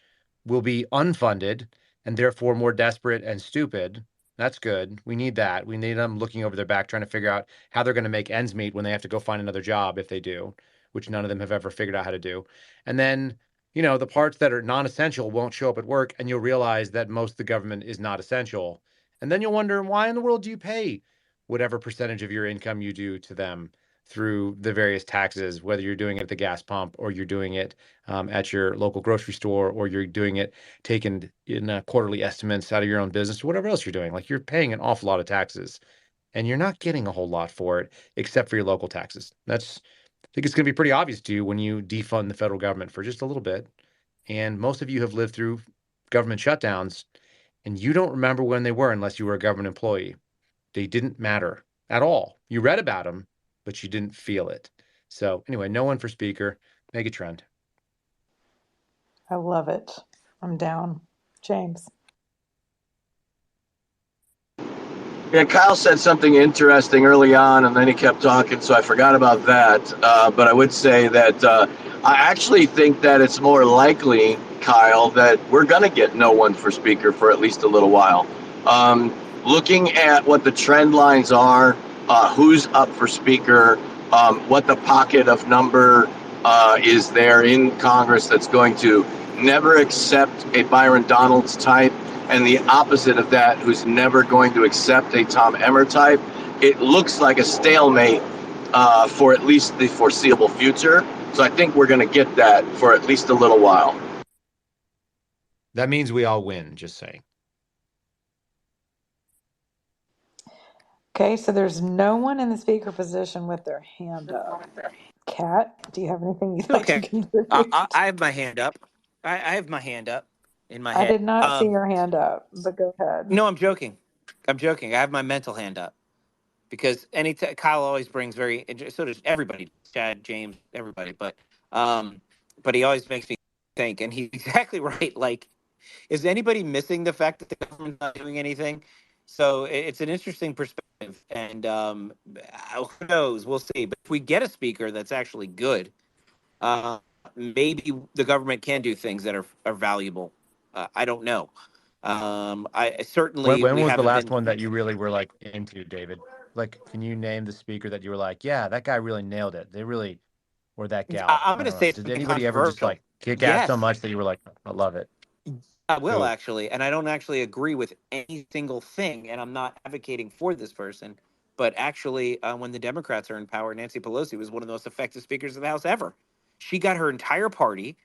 will be unfunded and therefore more desperate and stupid. That's good. We need that. We need them looking over their back, trying to figure out how they're going to make ends meet when they have to go find another job, if they do, which none of them have ever figured out how to do. And then, the parts that are non-essential won't show up at work, and you'll realize that most of the government is not essential. And then you'll wonder, why in the world do you pay whatever percentage of your income you do to them through the various taxes, whether you're doing it at the gas pump, or you're doing it at your local grocery store, or you're doing it taken in quarterly estimates out of your own business, or whatever else you're doing. Like, you're paying an awful lot of taxes, and you're not getting a whole lot for it except for your local taxes. I think it's going to be pretty obvious to you when you defund the federal government for just a little bit. And most of you have lived through government shutdowns, and you don't remember when they were unless you were a government employee. They didn't matter at all. You read about them, but you didn't feel it. So anyway, no one for speaker. Make a trend. I love it. I'm down. James. Yeah, Kyle said something interesting early on, and then he kept talking, so I forgot about that. But I would say that I actually think that it's more likely, Kyle, that we're going to get no one for speaker for at least a little while. Looking at what the trend lines are, who's up for speaker, what the pocket of number is there in Congress that's going to never accept a Byron Donalds type, and the opposite of that, who's never going to accept a Tom Emmer type. It looks like a stalemate for at least the foreseeable future. So I think we're going to get that for at least a little while. That means we all win, just saying. Okay, so there's no one in the speaker position with their hand up. Kat, do you have anything you'd like to contribute? I have my hand up. I have my hand up in my head. I did not see your hand up, but go ahead. No, I'm joking. I have my mental hand up because Kyle always brings so does everybody, Chad, James, everybody, but he always makes me think, and he's exactly right. Like, is anybody missing the fact that the government's not doing anything? So it's an interesting perspective, and who knows? We'll see. But if we get a speaker that's actually good, maybe the government can do things that are valuable. I don't know. I certainly. When was the last one that you really were like into, David? Like, can you name the speaker that you were like, yeah, that guy really nailed it? They really, or that gal. I'm going to say, did anybody ever just like kick ass so much that you were like, I love it? I will actually, and I don't actually agree with any single thing, and I'm not advocating for this person. But actually, when the Democrats are in power, Nancy Pelosi was one of the most effective speakers of the House ever. She got her entire party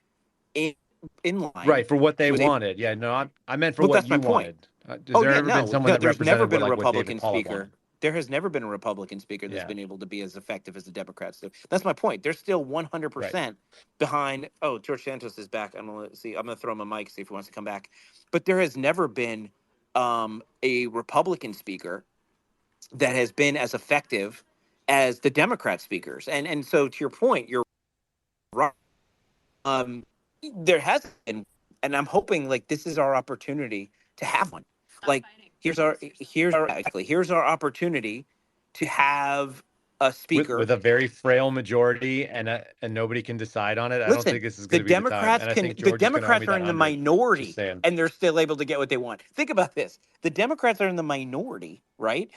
in line. Right, for what they wanted. Yeah, no, I meant for what you wanted. There's never been a Republican speaker. There has never been a Republican speaker that's been able to be as effective as the Democrats do. That's my point. They're still 100% behind. Oh, George Santos is back. I'm going to throw him a mic, see if he wants to come back. But there has never been a Republican speaker that has been as effective as the Democrat speakers. And so to your point, you're right. There has been, and I'm hoping like this is our opportunity to have one. Like, here's our opportunity to have a speaker with a very frail majority, and nobody can decide on it. I don't think this is going to be the time. The Democrats are in the minority, and they're still able to get what they want. Think about this: the Democrats are in the minority, right?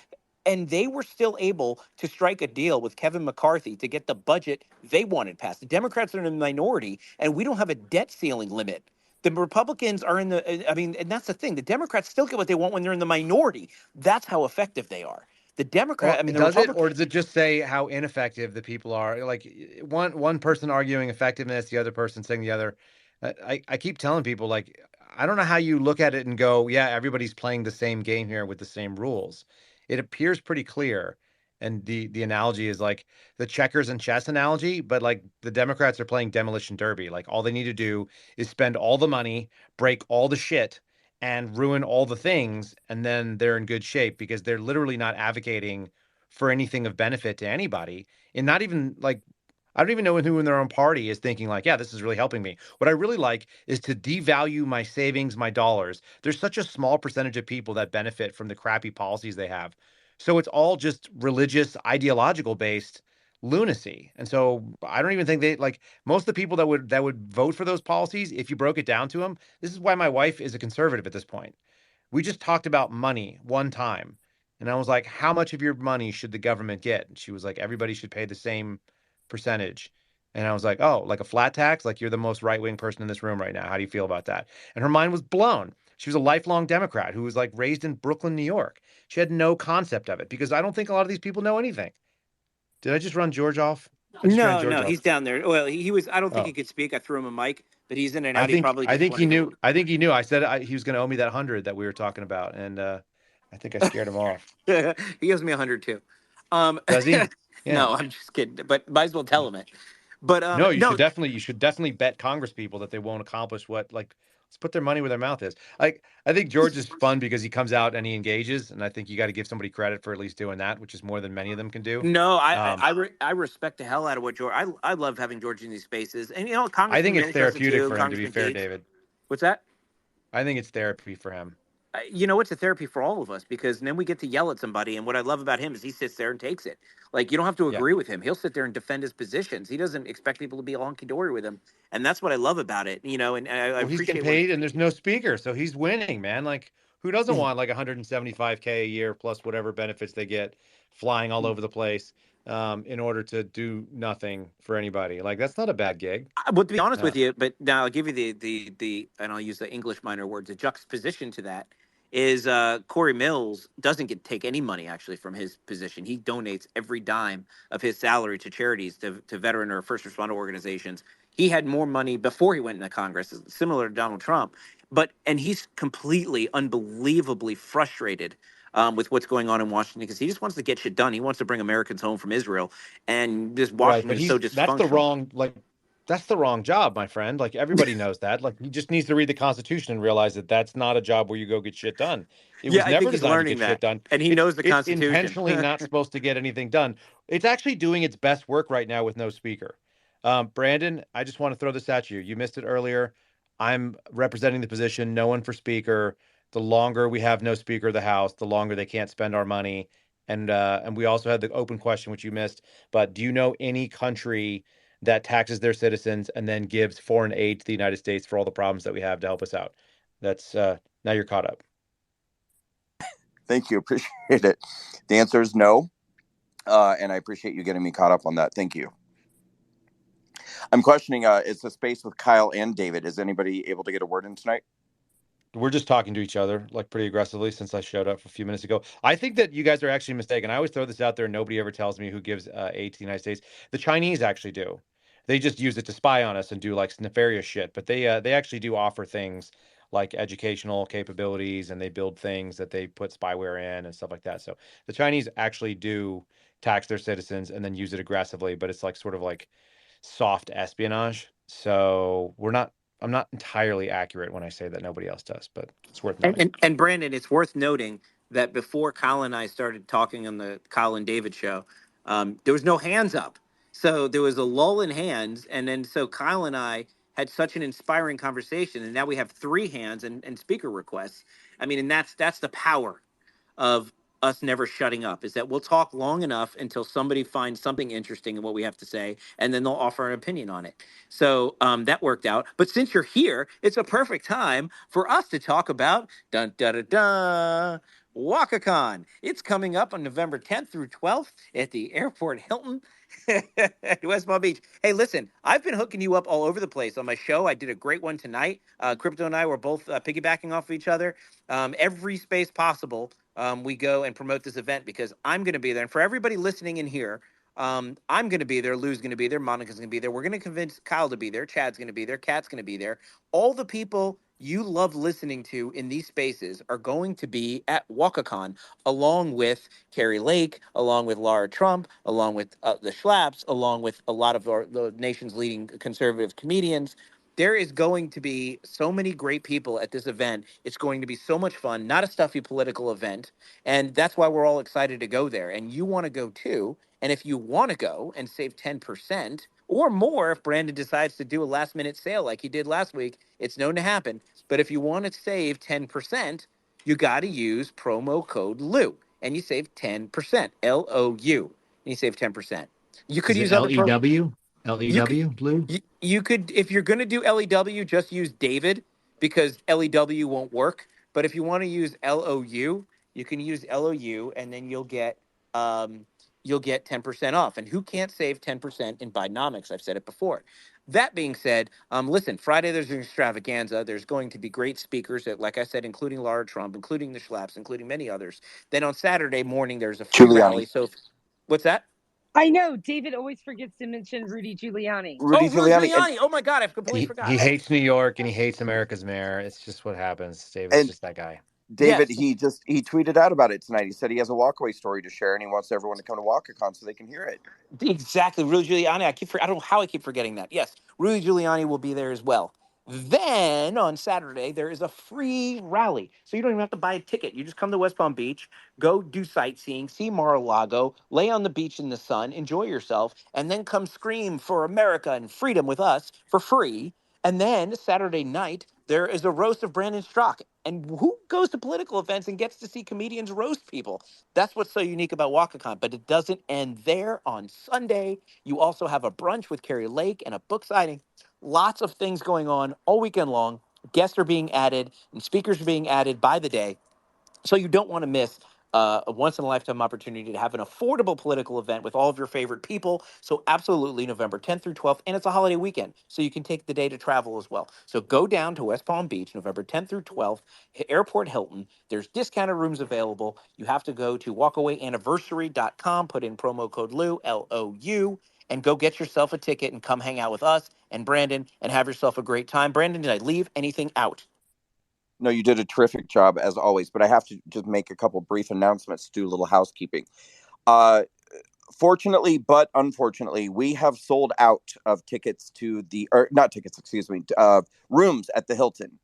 And they were still able to strike a deal with Kevin McCarthy to get the budget they wanted passed. The Democrats are in the minority, and we don't have a debt ceiling limit. The Republicans are and that's the thing. The Democrats still get what they want when they're in the minority. That's how effective they are. The Democrat, or does it just say how ineffective the people are? Like one person arguing effectiveness, the other person saying the other. I keep telling people, like, I don't know how you look at it and go, yeah, everybody's playing the same game here with the same rules. It appears pretty clear. And the analogy is like the checkers and chess analogy, but like the Democrats are playing demolition derby. Like all they need to do is spend all the money, break all the shit, and ruin all the things, and then they're in good shape because they're literally not advocating for anything of benefit to anybody. And not even like I don't even know who in their own party is thinking like, yeah, this is really helping me. What I really like is to devalue my savings, my dollars. There's such a small percentage of people that benefit from the crappy policies they have. So it's all just religious, ideological based lunacy. And so I don't even think they like most of the people that would vote for those policies, if you broke it down to them, this is why my wife is a conservative at this point. We just talked about money one time. And I was like, how much of your money should the government get? And she was like, everybody should pay the same percentage. And I was like, oh, like a flat tax? Like you're the most right wing person in this room right now. How do you feel about that? And her mind was blown. She was a lifelong Democrat who was like raised in Brooklyn, New York. She had no concept of it because I don't think a lot of these people know anything. Did I just run George off? I just ran No, George no, off. he's down there. Well, he was. I don't think Oh, he could speak. I threw him a mic, but he's in and I out. He think probably I just think he wanted knew. I think he knew. I said he was going to owe me that 100 that we were talking about, and I think I scared him off. to. He owes me 100 too. Um, Does he? Yeah. no, I'm just kidding. But might as well tell him it. But No, no, you should definitely bet Congress people that they won't accomplish what like let's put their money where their mouth is. Like I think George is fun because he comes out and he engages, and I think you got to give somebody credit for at least doing that, which is more than many of them can do. no, Um, I respect the hell out of what George. I love having George in these spaces, and I Congressman think it's Minich does it therapeutic too, and for him to be Congressman fair, Gates. David. What's that? I think it's therapy for him. It's a therapy for all of us because then we get to yell at somebody. And what I love about him is he sits there and takes it. Like you don't have to Yeah. agree with him. He'll sit there and defend his positions. He doesn't expect people to be honky dory with him, and that's what I love about it. And I Well, he's getting appreciate when. paid and there's no speaker, so he's winning, man. Like who doesn't want like 175K a year plus whatever benefits they get flying all over the place in order to do nothing for anybody? Like that's not a bad gig. Well, to be honest Uh, with you, but now I'll give you the and I'll use the English minor words. The juxtaposition to that is Corey Mills doesn't take any money actually from his position. He donates every dime of his salary to charities, to veteran or first responder organizations. He had more money before he went into Congress, similar to Donald Trump. And he's completely, unbelievably frustrated with what's going on in Washington because he just wants to get shit done. He wants to bring Americans home from Israel, and this right, Washington but is so dysfunctional. that's the wrong job, my friend. Like everybody knows that. Like he just needs to read the Constitution and realize that that's not a job where you go get shit done. It Yeah, was I think never he's designed to learning get shit that, done. and he It's knows the it's Constitution. intentionally not supposed to get anything done. It's actually doing its best work right now with no speaker. Brandon, I just want to throw this at you. You missed it earlier. I'm representing the position, no one for speaker. The longer we have no speaker of the House, the longer they can't spend our money. And we also had the open question, which you missed. But do you know any country that taxes their citizens and then gives foreign aid to the United States for all the problems that we have to help us out? That's now you're caught up. Thank you. Appreciate it. The answer is no. And I appreciate you getting me caught up on that. Thank you. I'm questioning, it's a space with Kyle and David. Is anybody able to get a word in tonight? We're just talking to each other like pretty aggressively since I showed up a few minutes ago. I think that you guys are actually mistaken. I always throw this out there and nobody ever tells me who gives aid to the United States. The Chinese actually do. They just use it to spy on us and do like nefarious shit. But they actually do offer things like educational capabilities and they build things that they put spyware in and stuff like that. So the Chinese actually do tax their citizens and then use it aggressively, but it's like sort of like soft espionage. So I'm not entirely accurate when I say that nobody else does, but it's worth And, noting. and Brandon, it's worth noting that before Kyle and I started talking on the Kyle and David show, there was no hands up. So there was a lull in hands. And then so Kyle and I had such an inspiring conversation. And now we have 3 hands and speaker requests. I mean, and that's the power of us never shutting up, is that we'll talk long enough until somebody finds something interesting in what we have to say, and then they'll offer an opinion on it. So that worked out. But since you're here, it's a perfect time for us to talk about dun da da da WakaCon. It's coming up on November 10th through 12th at the Airport Hilton at West Palm Beach. Hey, listen, I've been hooking you up all over the place on my show. I did a great one tonight. Crypto and I were both piggybacking off of each other. Every space possible, we go and promote this event because I'm going to be there. And for everybody listening in here, I'm going to be there. Lou's going to be there. Monica's going to be there. We're going to convince Kyle to be there. Chad's going to be there. Kat's going to be there. All the people you love listening to in these spaces are going to be at WalkaCon, along with Carrie Lake, along with Laura Trump, along with the Schlaps, along with a lot of the nation's leading conservative comedians. There is going to be so many great people at this event. It's going to be so much fun, not a stuffy political event. And that's why we're all excited to go there. And you want to go too. And if you want to go and save 10% or more, if Brandon decides to do a last minute sale like he did last week, it's known to happen. But if you want to save 10%, you got to use promo code Lou and you save 10%, LOU, and you save 10%. You could Is it use other LEW? you could, LEW, Blue? you could, if you're going to do LEW, just use David because LEW won't work. But if you want to use LOU, you can use LOU, and then you'll get 10% off. And who can't save 10% in Bidenomics? I've said it before. That being said, listen, Friday there's an extravaganza. There's going to be great speakers, that, like I said, including Laura Trump, including the Schlaps, including many others. Then on Saturday morning, there's a free rally. Giuliani. So, what's that? I know David always forgets to mention Rudy Giuliani. Rudy Oh, Rudy Giuliani. Giuliani. Oh my God, I've completely He forgot. hates New York and he hates America's mayor. It's just what happens. David's And just that guy. David, Yes. he tweeted out about it tonight. He said he has a walkaway story to share and he wants everyone to come to WalkaCon so they can hear it. Exactly, Rudy Giuliani. I don't know how I keep forgetting that. Yes, Rudy Giuliani will be there as well. Then on Saturday there is a free rally, so you don't even have to buy a ticket. You just come to West Palm Beach, go do sightseeing, see Mar-a-Lago, lay on the beach in the sun, enjoy yourself, and then come scream for America and freedom with us for free. And then Saturday night there is a roast of Brandon Strzok. And who goes to political events and gets to see comedians roast people? That's what's so unique about WalkaCon. But it doesn't end there. On Sunday, you also have a brunch with Carrie Lake and a book signing. Lots of things going on all weekend long. Guests are being added and speakers are being added by the day. So you don't want to miss a once in a lifetime opportunity to have an affordable political event with all of your favorite people. So absolutely November 10th through 12th. And it's a holiday weekend, so you can take the day to travel as well. So go down to West Palm Beach, November 10th through 12th, Airport Hilton. There's discounted rooms available. You have to go to walkawayanniversary.com, put in promo code Lou, LOU, and go get yourself a ticket and come hang out with us and Brandon and have yourself a great time. Brandon, did I leave anything out? No, you did a terrific job as always, but I have to just make a couple brief announcements to do a little housekeeping. Fortunately, but unfortunately, we have sold out of tickets to not tickets, excuse me, rooms at the Hilton.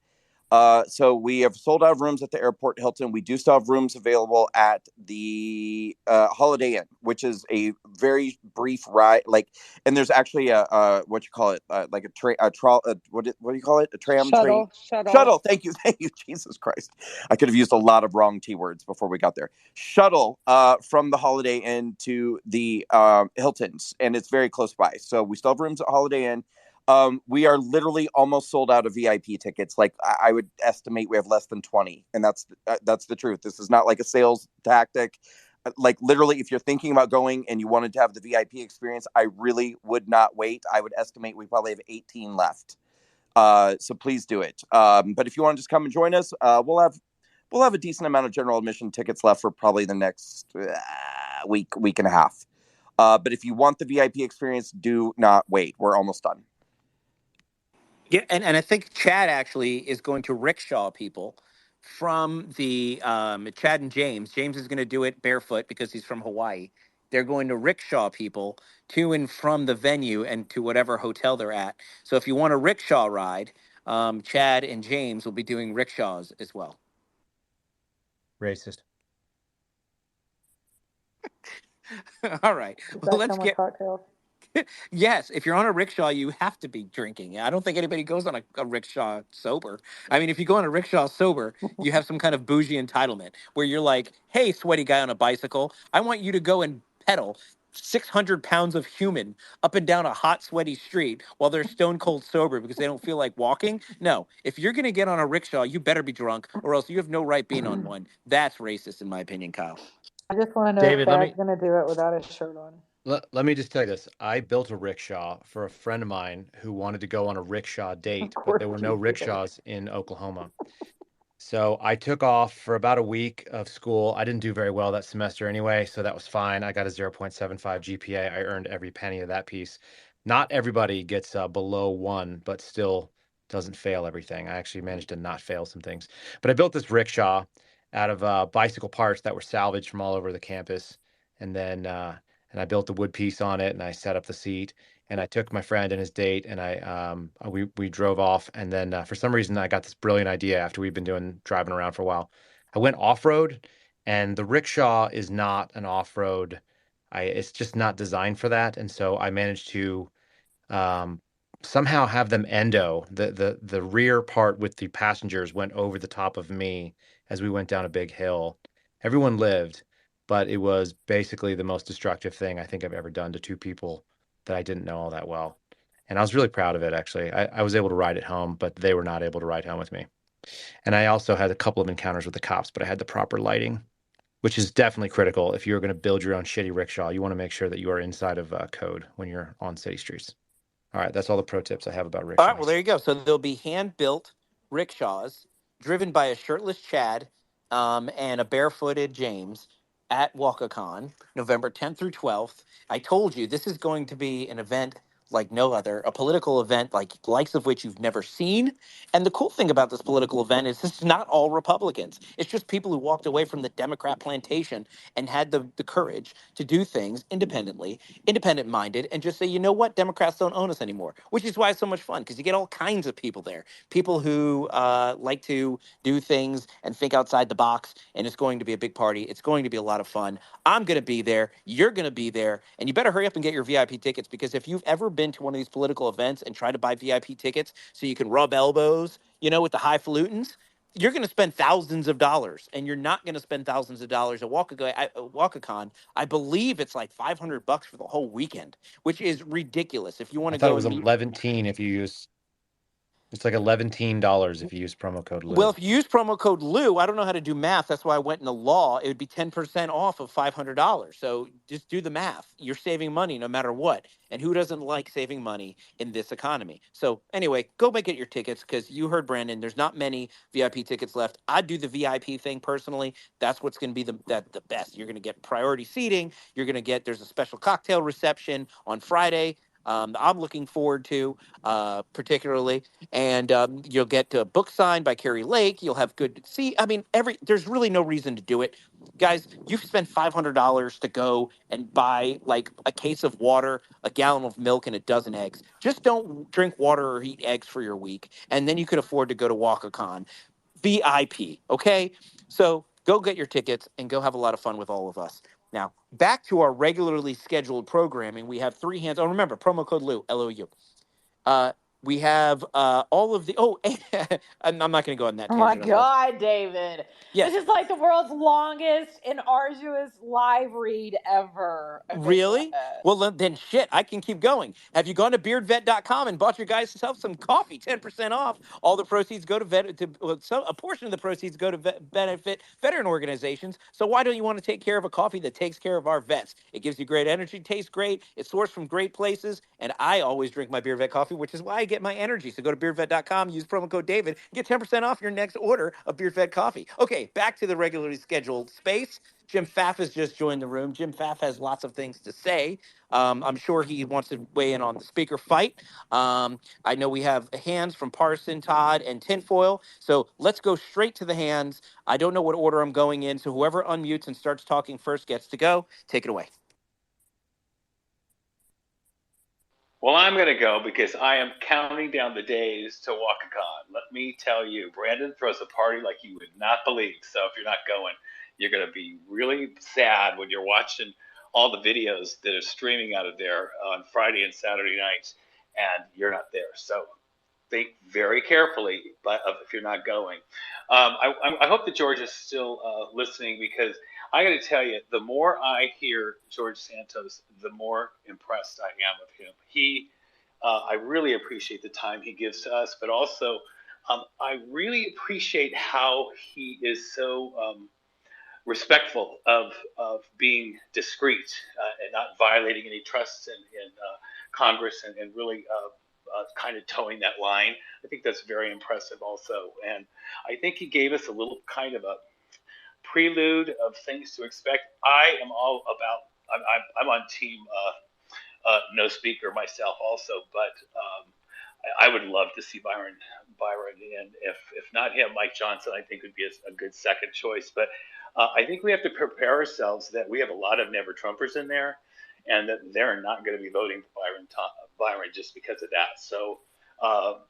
So we have sold out of rooms at the Airport Hilton. We do still have rooms available at the Holiday Inn, which is a very brief ride. And there's actually a what you call it, like what do you call it? A tram train shuttle. Thank you, Jesus Christ! I could have used a lot of wrong T words before we got there. Shuttle from the Holiday Inn to the Hiltons, and it's very close by. So we still have rooms at Holiday Inn. We are literally almost sold out of VIP tickets. Like I would estimate we have less than 20, and that's the truth. This is not like a sales tactic. Like literally, if you're thinking about going and you wanted to have the VIP experience, I really would not wait. I would estimate we probably have 18 left. So please do it. But if you want to just come and join us, we'll have a decent amount of general admission tickets left for probably the next week and a half. But if you want the VIP experience, do not wait. We're almost done. Yeah, and I think Chad actually is going to rickshaw people from the Chad and James. James is going to do it barefoot because he's from Hawaii. They're going to rickshaw people to and from the venue and to whatever hotel they're at. So if you want a rickshaw ride, Chad and James will be doing rickshaws as well. Racist. All right. Does Well, that let's come get. with cocktails? Yes, if you're on a rickshaw, you have to be drinking. I don't think anybody goes on a rickshaw sober. I mean, if you go on a rickshaw sober, you have some kind of bougie entitlement where you're like, hey, sweaty guy on a bicycle, I want you to go and pedal 600 pounds of human up and down a hot, sweaty street while they're stone cold sober because they don't feel like walking. No, if you're going to get on a rickshaw, you better be drunk or else you have no right being on one. That's racist, in my opinion, Kyle. I just want to know David, if Dad's going to do it without his shirt on. Let me just tell you this. I built a rickshaw for a friend of mine who wanted to go on a rickshaw date, but there were no rickshaws in Oklahoma. So I took off for about a week of school. I didn't do very well that semester anyway, so that was fine. I got a 0.75 GPA. I earned every penny of that piece. Not everybody gets below 1, but still doesn't fail everything. I actually managed to not fail some things. But I built this rickshaw out of bicycle parts that were salvaged from all over the campus, and then and I built a wood piece on it, and I set up the seat, and I took my friend and his date, and we drove off, and then for some reason I got this brilliant idea after we've been driving around for a while. I went off road, and the rickshaw is not an off road. It's just not designed for that, and so I managed to um, somehow have them endo. The rear part with the passengers went over the top of me as we went down a big hill. Everyone lived, but it was basically the most destructive thing I think I've ever done to two people that I didn't know all that well. And I was really proud of it, actually. I was able to ride it home, but they were not able to ride home with me. And I also had a couple of encounters with the cops, but I had the proper lighting, which is definitely critical. If you're going to build your own shitty rickshaw, you want to make sure that you are inside of code when you're on city streets. All right, that's all the pro tips I have about All right, well, rickshaws. there you go. So there'll be hand-built rickshaws driven by a shirtless Chad and a barefooted James at WalkaCon, November 10th through 12th. I told you this is going to be an event like no other, a political event like likes of which you've never seen. And the cool thing about this political event is it's not all Republicans. It's just people who walked away from the Democrat plantation and had the courage to do things independently, independent minded, and just say, you know what, Democrats don't own us anymore, which is why it's so much fun because you get all kinds of people there, people who like to do things and think outside the box. And it's going to be a big party. It's going to be a lot of fun. I'm going to be there. You're going to be there. And you better hurry up and get your VIP tickets, because if you've ever been to one of these political events and tried to buy VIP tickets so you can rub elbows, you know, with the highfalutins, you're going to spend thousands of dollars, and you're not going to spend thousands of dollars at WalkaCon. I believe it's like $500 for the whole weekend, which is ridiculous. If you want I to thought it go was and meet, $11 if you use. It's like $11 if you use promo code well, Lou. if you use promo code Lou, I don't know how to do math. That's why I went into law. It would be 10% off of $500. So just do the math. You're saving money no matter what. And who doesn't like saving money in this economy? So anyway, go make it your tickets, because you heard Brandon. There's not many VIP tickets left. I'd do the VIP thing personally. That's what's going to be the best. You're going to get priority seating. You're going to get, there's a special cocktail reception on Friday. I'm looking forward to particularly. And you'll get a book signed by Carrie Lake. You'll have good I mean, there's really no reason to do it. Guys, you've spent $500 to go and buy like a case of water, a gallon of milk, and a dozen eggs. Just don't drink water or eat eggs for your week, and then you could afford to go to WalkaCon. VIP, okay? So go get your tickets and go have a lot of fun with all of us. Now, back to our regularly scheduled programming. We have three hands. Oh, remember, promo code Lou, L-O-U. We have all of the. Oh, I'm not going to go on that Oh my tangent. I'm sorry. God, David. Yes. This is like the world's longest and arduous live read ever. Okay, Really? go ahead. Well, then shit, I can keep going. Have you gone to beardvet.com and bought your guys yourself some coffee? 10% off. All the proceeds go to a portion of the proceeds go to benefit veteran organizations. So why don't you want to take care of a coffee that takes care of our vets? It gives you great energy, tastes great, it's sourced from great places, and I always drink my Beard Vet coffee, which is why I get my energy. So go to beardvet.com, use promo code David, get 10% off your next order of Beard Vet coffee. Okay, back to the regularly scheduled space. Jim Pfaff has just joined the room. Jim Pfaff has lots of things to say. I'm sure he wants to weigh in on the speaker fight. I know we have hands from Parson, Todd, and Tinfoil. So let's go straight to the hands. I don't know what order I'm going in, so whoever unmutes and starts talking first gets to go. Take it away. Well, I'm going to go because I am counting down the days to WalkaCon. Let me tell you, Brandon throws a party like you would not believe. So if you're not going, you're going to be really sad when you're watching all the videos that are streaming out of there on Friday and Saturday nights, and you're not there. So think very carefully, but if you're not going, I hope that George is still listening, because I got to tell you, the more I hear George Santos, the more impressed I am with him. I really appreciate the time he gives to us, but also I really appreciate how he is so respectful of being discreet and not violating any trusts in Congress, and really kind of towing that line. I think that's very impressive also. And I think he gave us a little kind of a prelude of things to expect. I am all about, I'm on team no speaker myself also, but I would love to see Byron in. If not him, Mike Johnson, I think would be a good second choice. But I think we have to prepare ourselves that we have a lot of never Trumpers in there, and that they're not going to be voting for Byron just because of that. So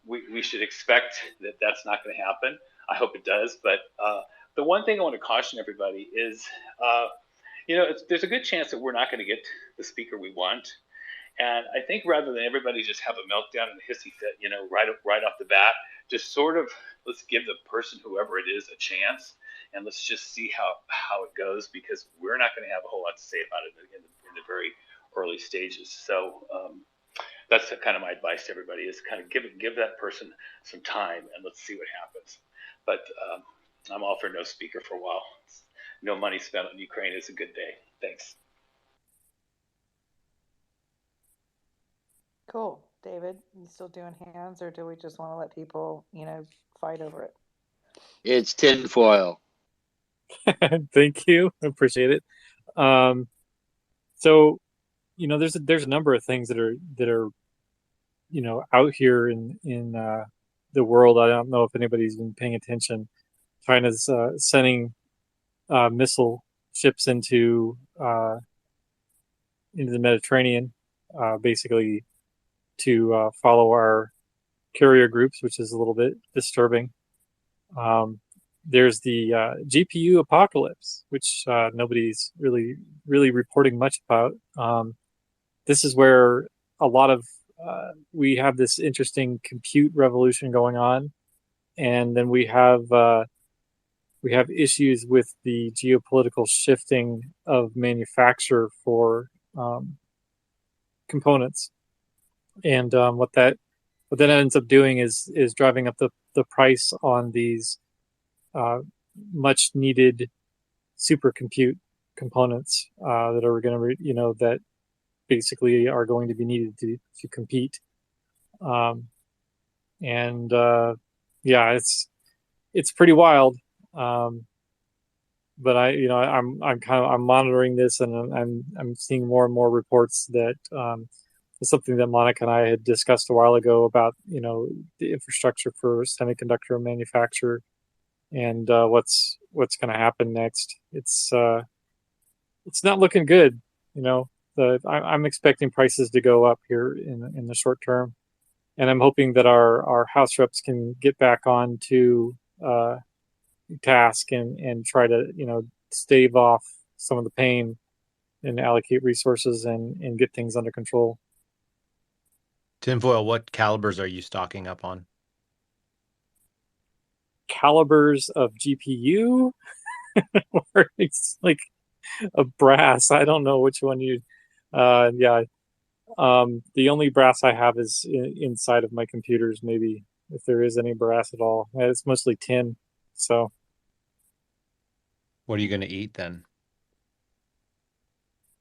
we should expect that that's not going to happen. I hope it does. But the one thing I want to caution everybody is, there's a good chance that we're not going to get the speaker we want. And I think rather than everybody just have a meltdown and a hissy fit, right off the bat, just sort of let's give the person, whoever it is, a chance, and let's just see how it goes, because we're not going to have a whole lot to say about it in the very early stages. So that's kind of my advice to everybody, is kind of give that person some time and let's see what happens. But I'm all for no speaker for a while. No money spent on Ukraine is a good day. Thanks. Cool. David, you still doing hands, or do we just want to let people, fight over it? It's tinfoil. Thank you. I appreciate it. So, there's a number of things that are out here in the world. I don't know if anybody's been paying attention. China's sending missile ships into the Mediterranean, basically to follow our carrier groups, which is a little bit disturbing. There's the GPU apocalypse, which nobody's really reporting much about. This is where a lot of we have this interesting compute revolution going on, and then we have issues with the geopolitical shifting of manufacture for components, and what that ends up doing is driving up the price on these much needed supercompute components that are going to that basically are going to be needed to compete. It's pretty wild. But I'm monitoring this, and I'm seeing more and more reports that it's something that Monica and I had discussed a while ago about, the infrastructure for semiconductor manufacture and what's going to happen next. It's not looking good. I'm expecting prices to go up here in the short term, and I'm hoping that our House reps can get back on to task and try to stave off some of the pain and allocate resources and get things under control. Tinfoil, what calibers are you stocking up on? Calibers of GPU? Or it's like a brass. I don't know which one you the only brass I have is inside of my computers, maybe, if there is any brass at all. It's mostly tin. So what are you going to eat then?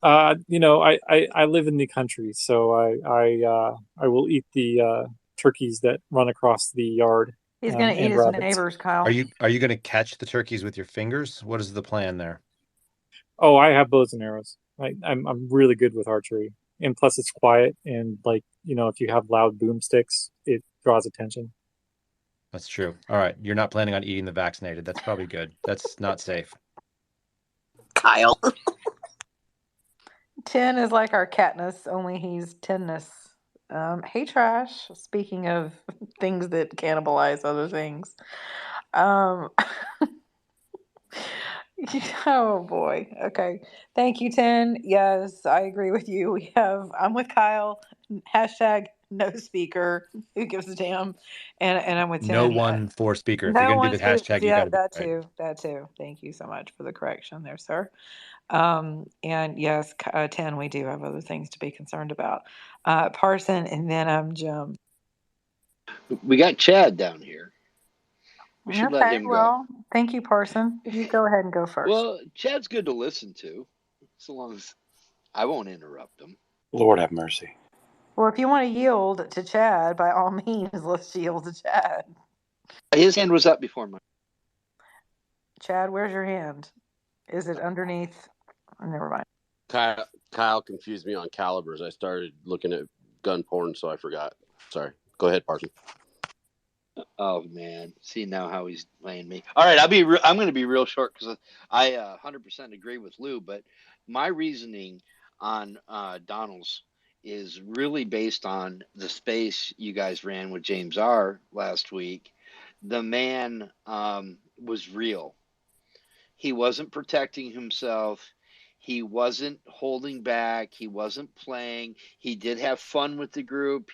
I live in the country, so I will eat the turkeys that run across the yard. He's going to eat his neighbors, Kyle. Are you going to catch the turkeys with your fingers? What is the plan there? Oh, I have bows and arrows. I'm really good with archery, and plus it's quiet, and if you have loud boomsticks, it draws attention. That's true. All right, you're not planning on eating the vaccinated. That's probably good. That's not safe. Kyle. Tin is like our Katniss, only he's tinness. Hey, Trash. Speaking of things that cannibalize other things. Oh, boy. Okay. Thank you, Tin. Yes, I agree with you. I'm with Kyle. Hashtag no speaker. Who gives a damn? And I'm with Tin. No one for speaker. If you're going to do the hashtag, you got to that too. That too. Thank you so much for the correction there, sir. And yes, 10, we do have other things to be concerned about. Parson, and then Jim. We got Chad down here. We should let him go. Well, thank you, Parson. You go ahead and go first. Well, Chad's good to listen to, so long as I won't interrupt him. Lord have mercy. Well, if you want to yield to Chad, by all means, let's yield to Chad. His hand was up before mine. Chad, where's your hand? Is it underneath? Never mind. Kyle confused me on calibers. I started looking at gun porn, so I forgot. Sorry. Go ahead, Parson. Oh man, see now how he's playing me. All right, I'm going to be real short because I 100% agree with Lou. But my reasoning on Donald's is really based on the space you guys ran with James R. last week. The man was real. He wasn't protecting himself. He wasn't holding back. He wasn't playing. He did have fun with the group.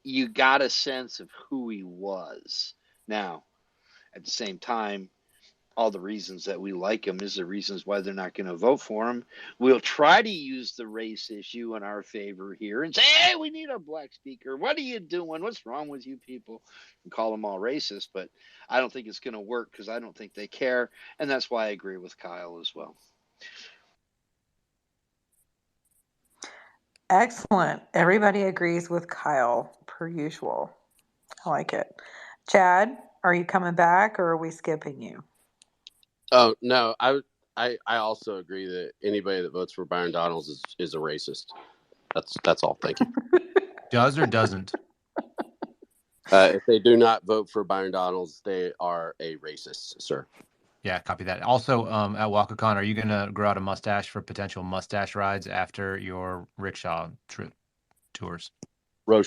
You got a sense of who he was. Now, at the same time, all the reasons that we like him is the reasons why they're not going to vote for him. We'll try to use the race issue in our favor here and say, hey, we need a black speaker. What are you doing? What's wrong with you people? And call them all racist. But I don't think it's going to work because I don't think they care. And that's why I agree with Kyle as well. Excellent. Everybody agrees with Kyle, per usual. I like it. Chad, are you coming back or are we skipping you? Oh no, I also agree that anybody that votes for Byron Donalds is a racist. That's all. Thank you. Does or doesn't? If they do not vote for Byron Donalds, they are a racist, sir. Yeah, copy that. Also, at WalkaCon, are you going to grow out a mustache for potential mustache rides after your rickshaw tours? No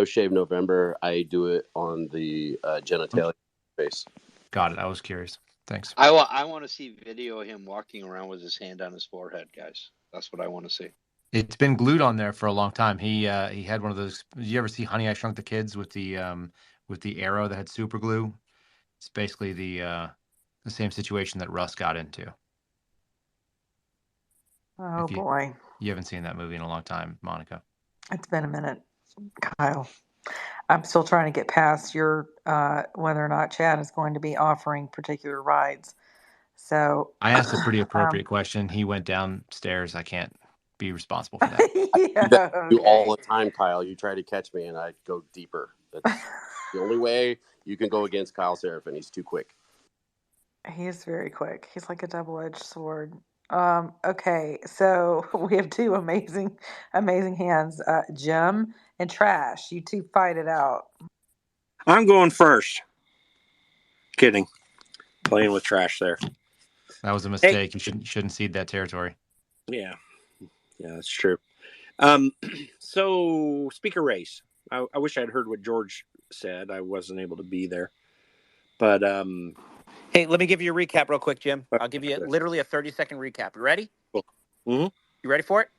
Shave November. I do it on the genitalia face. Got it. I was curious. Thanks. I want to see video of him walking around with his hand on his forehead, guys. That's what I want to see. It's been glued on there for a long time. He had one of those. Did you ever see Honey, I Shrunk the Kids with the arrow that had super glue? It's basically the same situation that Russ got into. Oh boy. You haven't seen that movie in a long time, Monica. It's been a minute, Kyle. I'm still trying to get past your whether or not Chad is going to be offering particular rides. So I asked a pretty appropriate question. He went downstairs. I can't be responsible for that. You all the time, Kyle. You try to catch me, and I go deeper. That's the only way you can go against Kyle Seraphin. He's too quick. He is very quick. He's like a double-edged sword. Okay, so we have two amazing hands, Jim and Trash. You two fight it out. I'm going first. Kidding. Playing with Trash there. That was a mistake. Hey. You shouldn't cede that territory. Yeah, that's true. So speaker race. I wish I'd heard what George said. I wasn't able to be there, but hey, let me give you a recap real quick, Jim. I'll give you literally a 30-second recap. You ready? Cool. Mm-hmm. You ready for it?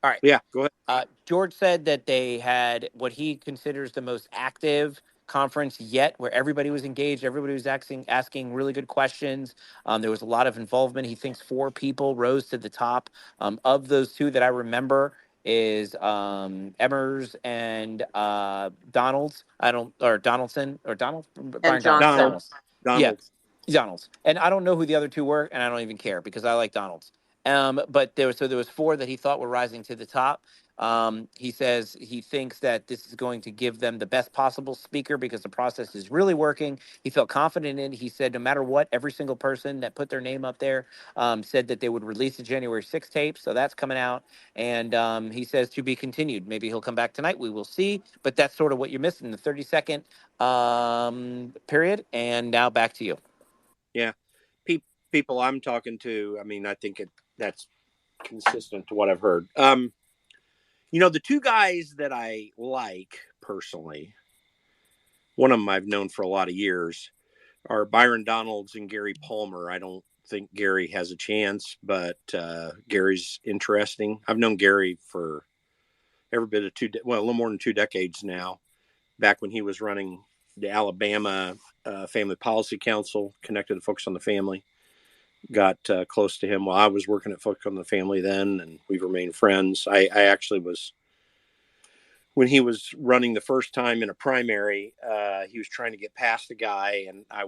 All right. Yeah, go ahead. George said that they had what he considers the most active conference yet, where everybody was engaged, everybody was asking really good questions. There was a lot of involvement. He thinks 4 people rose to the top. Of those 2 that I remember is Emmers and Donaldson. Yeah, Donalds. And I don't know who the other 2 were, and I don't even care because I like Donalds. But there was 4 that he thought were rising to the top. He says he thinks that this is going to give them the best possible speaker because the process is really working. He felt confident in it. He said no matter what, every single person that put their name up there said that they would release the January 6th tape. So that's coming out. And he says to be continued. Maybe he'll come back tonight. We will see. But that's sort of what you're missing, the 30-second period. And now back to you. Yeah. People I'm talking to, I mean, I think that's consistent to what I've heard. The 2 guys that I like personally, one of them I've known for a lot of years, are Byron Donalds and Gary Palmer. I don't think Gary has a chance, but Gary's interesting. I've known Gary for every bit of a little more than 2 decades now, back when he was running the Alabama Family Policy Council, connected to Focus on the Family. Got close to him while I was working at Focus on the Family then, and we've remained friends. I actually was, when he was running the first time in a primary, he was trying to get past a guy, and I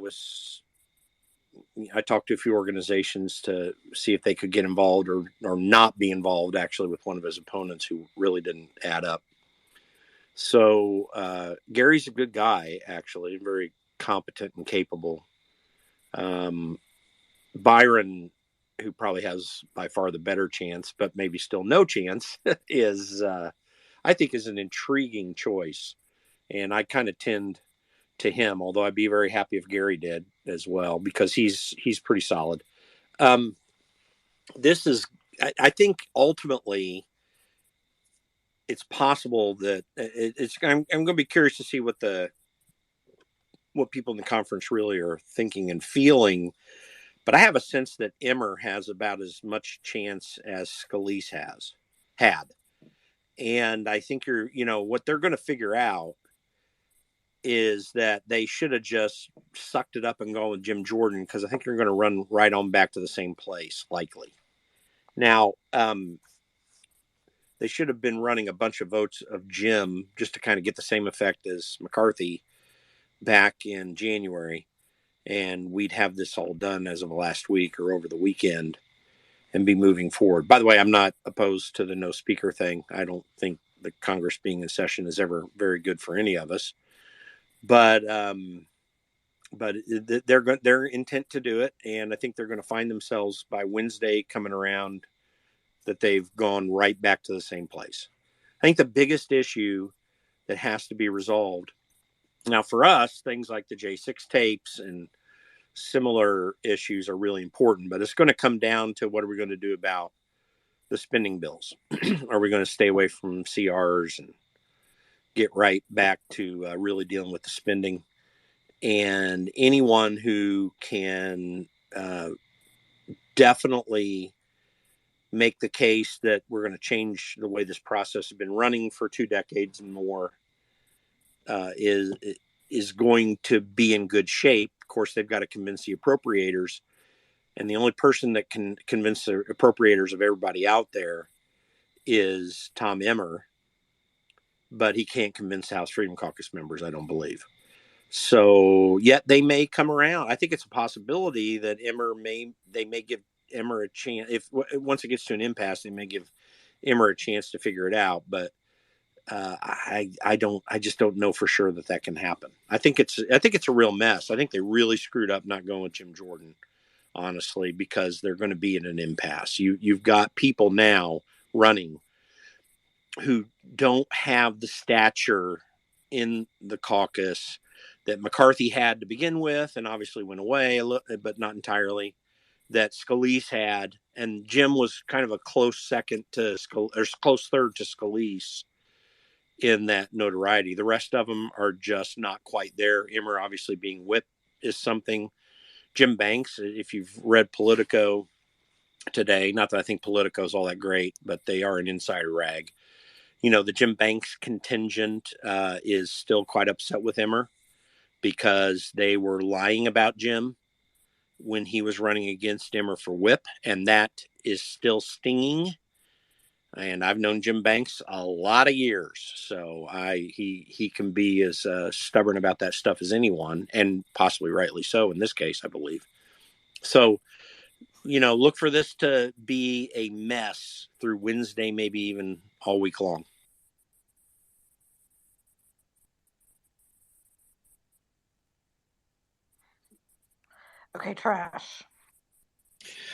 talked to a few organizations to see if they could get involved or not be involved, actually, with one of his opponents who really didn't add up. So Gary's a good guy, actually, very competent and capable. Byron, who probably has by far the better chance, but maybe still no chance, is I think is an intriguing choice and I kind of tend to him, although I'd be very happy if Gary did as well, because he's pretty solid. This is, I think ultimately it's possible that I'm going to be curious to see what people in the conference really are thinking and feeling. But I have a sense that Emmer has about as much chance as Scalise had. And I think what they're going to figure out is that they should have just sucked it up and gone with Jim Jordan, because I think they're going to run right on back to the same place, likely. Now, they should have been running a bunch of votes of Jim just to kind of get the same effect as McCarthy back in January. And we'd have this all done as of last week or over the weekend and be moving forward. By the way, I'm not opposed to the no speaker thing. I don't think the Congress being in session is ever very good for any of us. But their intent to do it, and I think they're going to find themselves by Wednesday coming around that they've gone right back to the same place. I think the biggest issue that has to be resolved now for us, things like the J6 tapes and similar issues are really important, but it's going to come down to what are we going to do about the spending bills? Are we going to stay away from CRs and get right back to really dealing with the spending? And anyone who can definitely make the case that we're going to change the way this process has been running for 2 decades and more is going to be in good shape. Of course, they've got to convince the appropriators, and the only person that can convince the appropriators of everybody out there is Tom Emmer, but he can't convince House Freedom Caucus members, I don't believe. So, yet they may come around. I think it's a possibility that they may give Emmer a chance. If once it gets to an impasse, they may give Emmer a chance to figure it out. But I just don't know for sure that can happen. I think it's a real mess. I think they really screwed up not going with Jim Jordan, honestly, because they're going to be in an impasse. You've got people now running who don't have the stature in the caucus that McCarthy had to begin with, and obviously went away, but not entirely, that Scalise had, and Jim was kind of a close second to close third to Scalise in that notoriety. The rest of them are just not quite there. Emmer obviously being whip is something. Jim Banks, if you've read Politico today, not that I think Politico is all that great, but they are an insider rag. The Jim Banks contingent is still quite upset with Emmer because they were lying about Jim when he was running against Emmer for whip, and that is still stinging. And I've known Jim Banks a lot of years, so he can be as stubborn about that stuff as anyone, and possibly rightly so in this case, I believe. So, look for this to be a mess through Wednesday, maybe even all week long. Okay, Trash.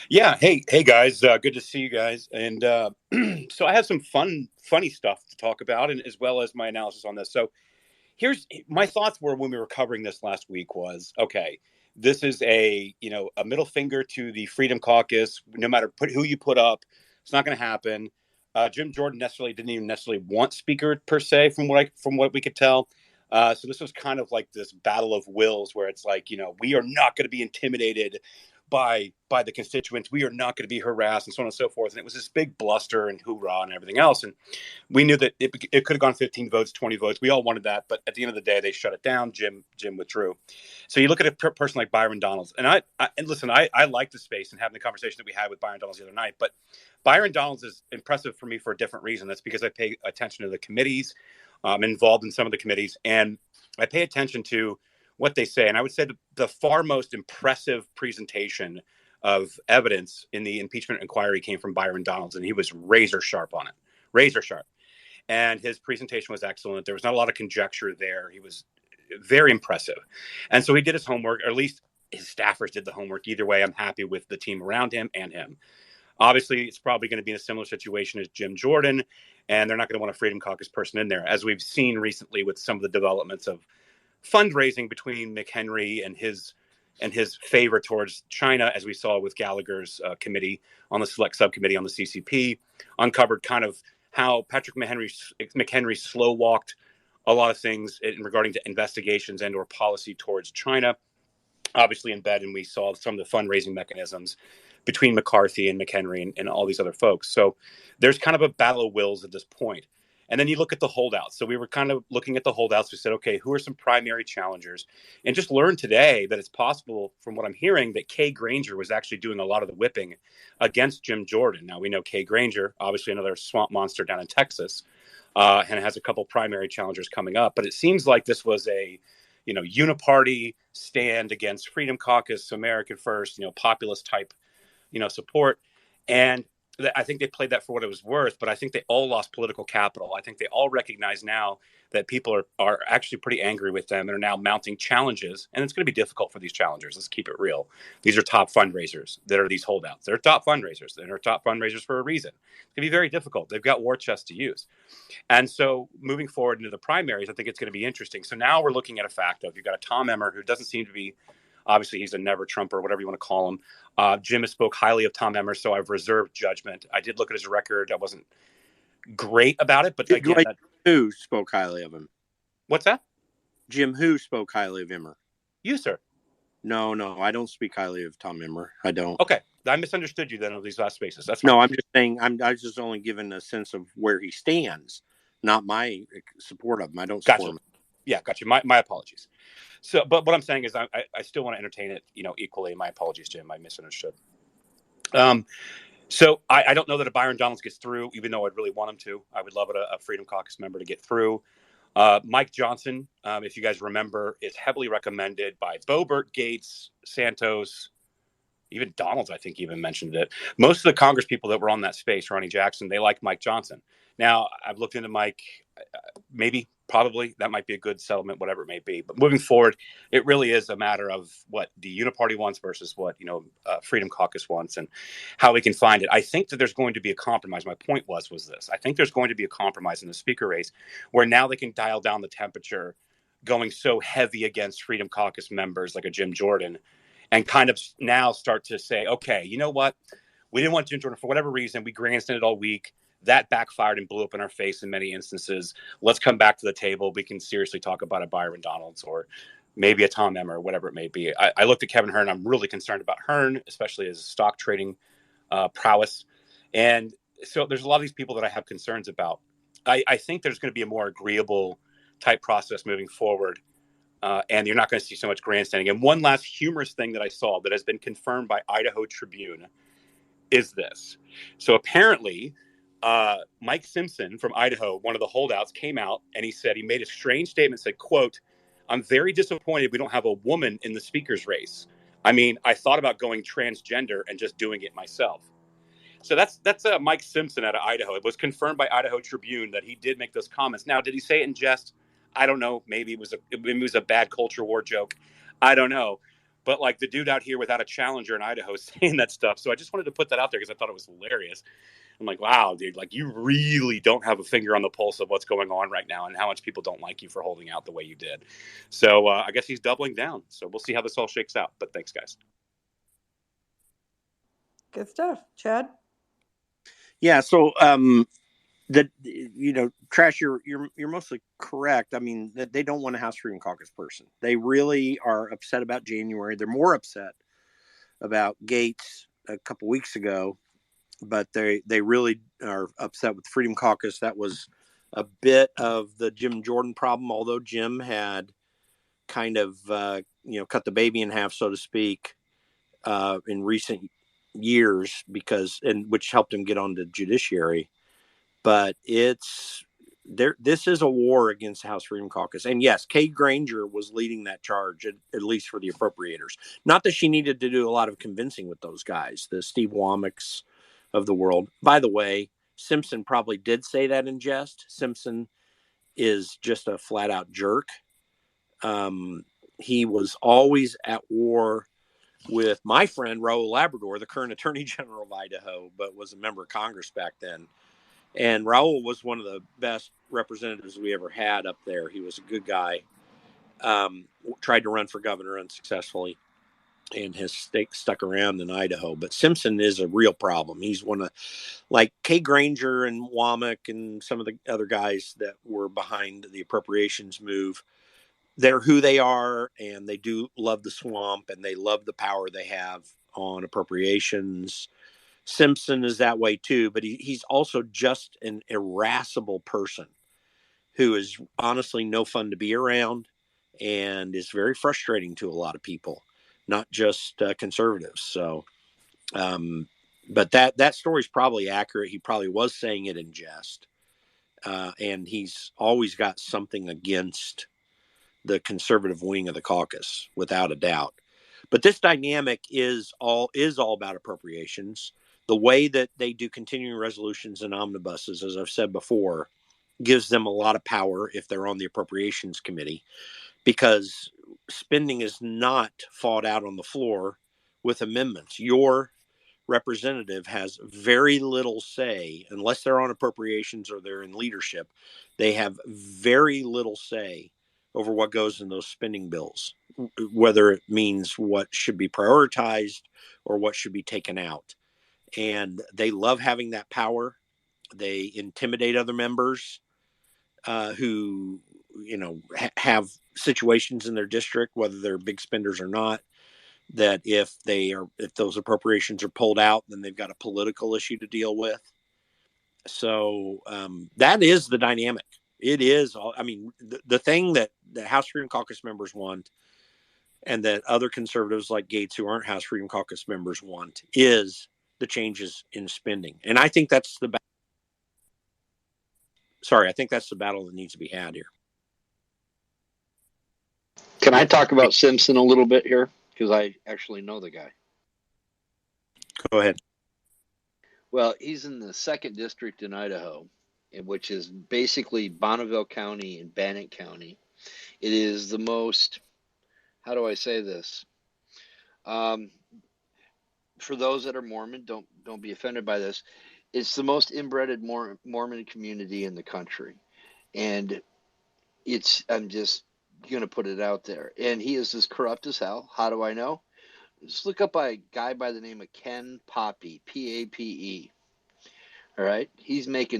Yeah. Hey guys. Good to see you guys. And so I have some funny stuff to talk about, and as well as my analysis on this. So here's my thoughts were when we were covering this last week was, okay, this is a middle finger to the Freedom Caucus. No matter who you put up, it's not going to happen. Jim Jordan didn't even necessarily want speaker per se, from what we could tell. So this was kind of like this battle of wills where it's like, we are not going to be intimidated by the constituents. We are not going to be harassed, and so on and so forth. And it was this big bluster and hoorah and everything else. And we knew that it could have gone 15 votes, 20 votes. We all wanted that. But at the end of the day, they shut it down. Jim withdrew. So you look at a person like Byron Donalds. And I like the space and having the conversation that we had with Byron Donalds the other night. But Byron Donalds is impressive for me for a different reason. That's because I pay attention to the committees. I'm involved in some of the committees. And I pay attention to what they say. And I would say the far most impressive presentation of evidence in the impeachment inquiry came from Byron Donalds, and he was razor sharp on it. Razor sharp. And his presentation was excellent. There was not a lot of conjecture there. He was very impressive. And so he did his homework, or at least his staffers did the homework. Either way, I'm happy with the team around him and him. Obviously, it's probably going to be in a similar situation as Jim Jordan, and they're not going to want a Freedom Caucus person in there, as we've seen recently with some of the developments of fundraising between McHenry and his favor towards China, as we saw with Gallagher's committee on the select subcommittee on the CCP, uncovered kind of how Patrick McHenry slow walked a lot of things regarding to investigations and or policy towards China, obviously in bed, and we saw some of the fundraising mechanisms between McCarthy and McHenry and all these other folks. So there's kind of a battle of wills at this point. And then you look at the holdouts. So we were kind of looking at the holdouts. We said, okay, who are some primary challengers? And just learned today that it's possible, from what I'm hearing, that Kay Granger was actually doing a lot of the whipping against Jim Jordan. Now, we know Kay Granger, obviously another swamp monster down in Texas, and has a couple primary challengers coming up. But it seems like this was a uniparty stand against Freedom Caucus, American First, populist type support. And I think they played that for what it was worth, but I think they all lost political capital. I think they all recognize now that people are actually pretty angry with them and are now mounting challenges. And it's going to be difficult for these challengers. Let's keep it real. These are top fundraisers that are these holdouts. They're top fundraisers. They're top fundraisers for a reason. It's going to be very difficult. They've got war chests to use. And so moving forward into the primaries, I think it's going to be interesting. So now we're looking at a fact of you've got a Tom Emmer who doesn't seem to be, obviously he's a never Trumper, whatever you want to call him. Jim has spoke highly of Tom Emmer, so I've reserved judgment. I did look at his record. I wasn't great about it, but again, who spoke highly of him? What's that? Jim who spoke highly of Emmer? You, sir. No, I don't speak highly of Tom Emmer. I don't. Okay, I misunderstood you then on these last spaces. That's fine. No, I'm just saying I was just only giving a sense of where he stands, not my support of him. I don't support him. Yeah, gotcha. My apologies. So, but what I'm saying is I still want to entertain it, equally. My apologies, Jim. I misunderstood. So I don't know that a Byron Donalds gets through, even though I'd really want him to. I would love a Freedom Caucus member to get through. Mike Johnson, if you guys remember, is heavily recommended by Boebert, Gates, Santos, even Donalds, I think even mentioned it. Most of the Congress people that were on that space, Ronnie Jackson, they like Mike Johnson. Now, I've looked into Mike, probably that might be a good settlement, whatever it may be. But moving forward, it really is a matter of what the Uniparty wants versus what, Freedom Caucus wants and how we can find it. I think that there's going to be a compromise. My point was this. I think there's going to be a compromise in the speaker race where now they can dial down the temperature going so heavy against Freedom Caucus members like a Jim Jordan and kind of now start to say, okay, you know what? We didn't want Jim Jordan for whatever reason. We grandstanded all week. That backfired and blew up in our face in many instances. Let's come back to the table. We can seriously talk about a Byron Donalds or maybe a Tom Emmer, whatever it may be. I looked at Kevin Hern. I'm really concerned about Hern, especially his stock trading prowess. And so there's a lot of these people that I have concerns about. I think there's going to be a more agreeable type process moving forward. And you're not going to see so much grandstanding. And one last humorous thing that I saw that has been confirmed by Idaho Tribune is this. So apparently, Mike Simpson from Idaho, one of the holdouts, came out and he made a strange statement, said, quote, "I'm very disappointed we don't have a woman in the speaker's race. I mean, I thought about going transgender and just doing it myself." So that's Mike Simpson out of Idaho. It was confirmed by Idaho Tribune that he did make those comments. Now, did he say it in jest? I don't know. Maybe it was a bad culture war joke. I don't know. But like the dude out here without a challenger in Idaho saying that stuff. So I just wanted to put that out there because I thought it was hilarious. I'm like, wow, dude, like you really don't have a finger on the pulse of what's going on right now and how much people don't like you for holding out the way you did. So I guess he's doubling down. So we'll see how this all shakes out. But thanks, guys. Good stuff. Chad? Yeah, so Trash, you're mostly correct. I mean, they don't want a House Freedom Caucus person. They really are upset about January. They're more upset about Gates a couple weeks ago, but they really are upset with Freedom Caucus. That was a bit of the Jim Jordan problem, although Jim had kind of cut the baby in half, so to speak, in recent years which helped him get on the judiciary. But this is a war against the House Freedom Caucus. And yes, Kay Granger was leading that charge, at least for the appropriators. Not that she needed to do a lot of convincing with those guys, the Steve Womacks of the world. By the way, Simpson probably did say that in jest. Simpson is just a flat out jerk. He was always at war with my friend Raul Labrador, the current Attorney General of Idaho, but was a member of Congress back then. And Raul was one of the best representatives we ever had up there. He was a good guy. Tried to run for governor unsuccessfully and has stuck around in Idaho. But Simpson is a real problem. He's one of, like Kay Granger and Womack and some of the other guys that were behind the appropriations move. They're who they are, and they do love the swamp, and they love the power they have on appropriations. Simpson is that way too, but he's also just an irascible person who is honestly no fun to be around and is very frustrating to a lot of people, not just conservatives. So, but that story's probably accurate. He probably was saying it in jest, and he's always got something against the conservative wing of the caucus, without a doubt. But this dynamic is all about appropriations. The way that they do continuing resolutions and omnibuses, as I've said before, gives them a lot of power if they're on the appropriations committee, because spending is not fought out on the floor with amendments. Your representative has very little say, unless they're on appropriations or they're in leadership. They have very little say over what goes in those spending bills, whether it means what should be prioritized or what should be taken out. And they love having that power. They intimidate other members who, have situations in their district, whether they're big spenders or not, that if those appropriations are pulled out, then they've got a political issue to deal with. So that is the dynamic. It is, the thing that the House Freedom Caucus members want, and that other conservatives like Gates, who aren't House Freedom Caucus members, want, is the changes in spending. And I think that's the battle that needs to be had here. Can I talk about Simpson a little bit here? Because I actually know the guy. Go ahead. Well, he's in the 2nd District in Idaho, which is basically Bonneville County and Bannock County. It is the most, how do I say this? For those that are Mormon, don't be offended by this. It's the most inbred Mormon community in the country. And I'm just going to put it out there. And he is as corrupt as hell. How do I know? Just look up a guy by the name of Ken Pape, P-A-P-E. All right. He's made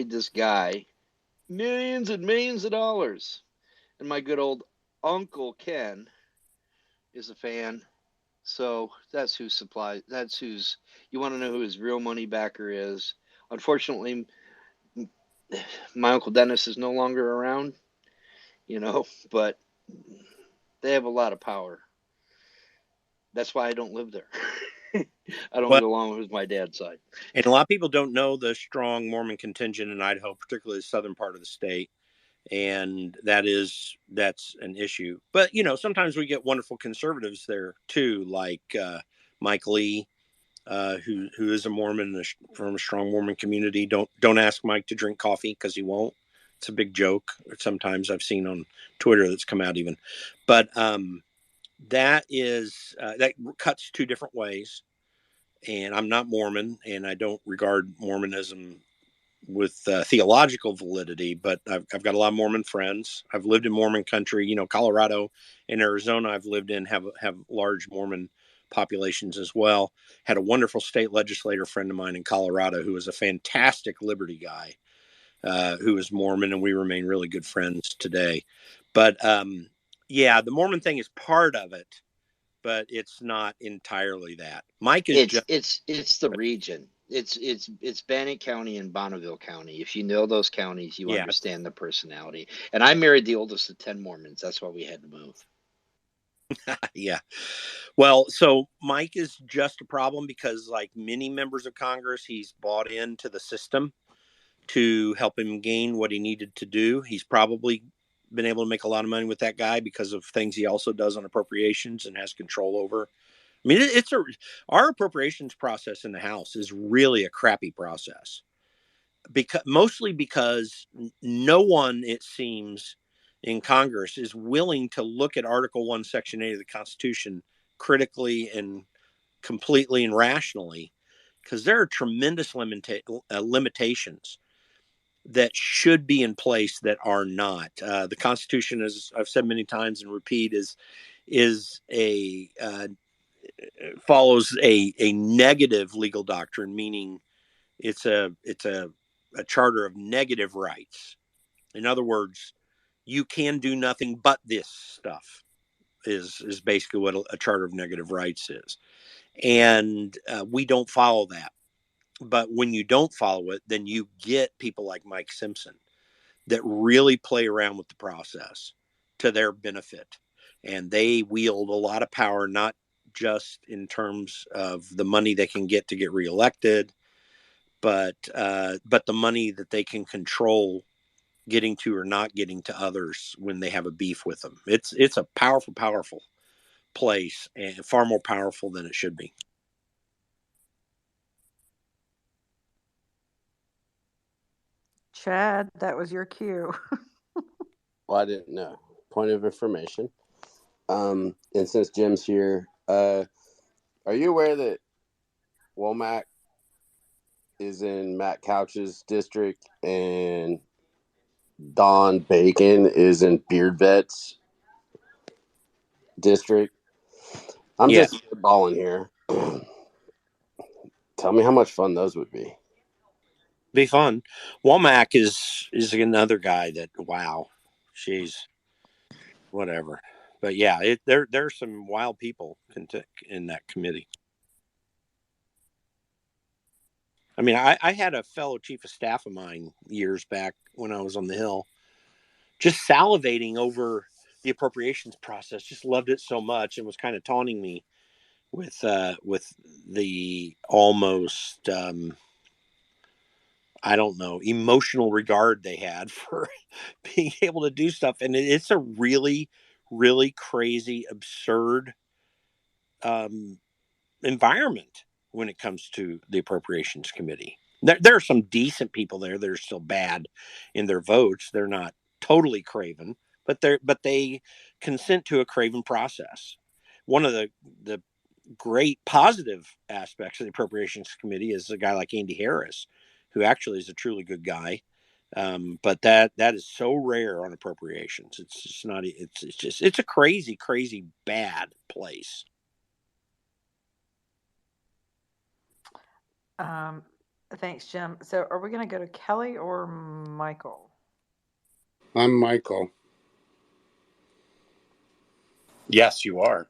this guy millions and millions of dollars. And my good old Uncle Ken is a fan. So that's you want to know who his real money backer is. Unfortunately, my Uncle Dennis is no longer around, but they have a lot of power. That's why I don't live there. I don't get along with my dad's side. And a lot of people don't know the strong Mormon contingent in Idaho, particularly the southern part of the state. And that's an issue. But, sometimes we get wonderful conservatives there too, like Mike Lee, who is a Mormon from a strong Mormon community. Don't ask Mike to drink coffee, because he won't. It's a big joke. Sometimes I've seen on Twitter that's come out even. But that cuts two different ways. And I'm not Mormon, and I don't regard Mormonism with theological validity, but I've got a lot of Mormon friends. I've lived in Mormon country. Colorado and Arizona I've lived in have large Mormon populations as well. Had a wonderful state legislator friend of mine in Colorado who was a fantastic liberty guy, who is Mormon, and we remain really good friends today. But the Mormon thing is part of it, but it's not entirely that. Mike is it's the region. It's Bannock County and Bonneville County. If you know those counties, you understand the personality. And I married the oldest of 10 Mormons. That's why we had to move. Yeah. Well, so Mike is just a problem because, like many members of Congress, he's bought into the system to help him gain what he needed to do. He's probably been able to make a lot of money with that guy because of things he also does on appropriations and has control over. I mean, our appropriations process in the House is really a crappy process, mostly because no one, it seems, in Congress is willing to look at Article 1, Section 8 of the Constitution critically and completely and rationally, because there are tremendous limitations that should be in place that are not. The Constitution, as I've said many times and repeat, is a follows a negative legal doctrine, meaning it's a charter of negative rights. In other words, you can do nothing but this stuff is basically what a charter of negative rights is. And we don't follow that. But when you don't follow it, then you get people like Mike Simpson that really play around with the process to their benefit. And they wield a lot of power, not just in terms of the money they can get to get reelected, but the money that they can control getting to or not getting to others when they have a beef with them. It's a powerful, powerful place, and far more powerful than it should be. Chad, that was your cue. Well, I didn't know. Point of information. And since Jim's here, are you aware that Womack is in Matt Couch's district and Don Bacon is in Beard Vet's district? I'm just balling here. Tell me how much fun those would be. Be fun. Womack is another guy that, wow, she's whatever. But yeah, there's some wild people in that committee. I mean, I had a fellow chief of staff of mine years back when I was on the Hill, just salivating over the appropriations process. Just loved it so much and was kind of taunting me with the almost I don't know, emotional regard they had for being able to do stuff. And it's a really, really crazy, absurd environment when it comes to the Appropriations Committee. There are some decent people there that are still bad in their votes. They're not totally craven, but they consent to a craven process. One of the great positive aspects of the Appropriations Committee is a guy like Andy Harris, who actually is a truly good guy. But that is so rare on appropriations. It's just not, it's a crazy, crazy bad place. Thanks, Jim. So are we going to go to Kelly or Michael? I'm Michael. Yes, you are.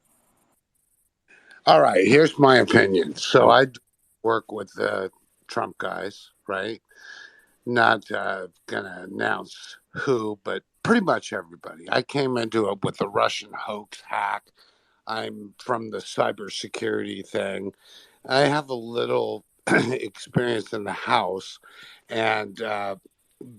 All right, here's my opinion. So I work with the Trump guys, right? Not gonna announce who, but pretty much everybody. I came into it with the Russian hoax hack. I'm from the cybersecurity thing. I have a little experience in the House, and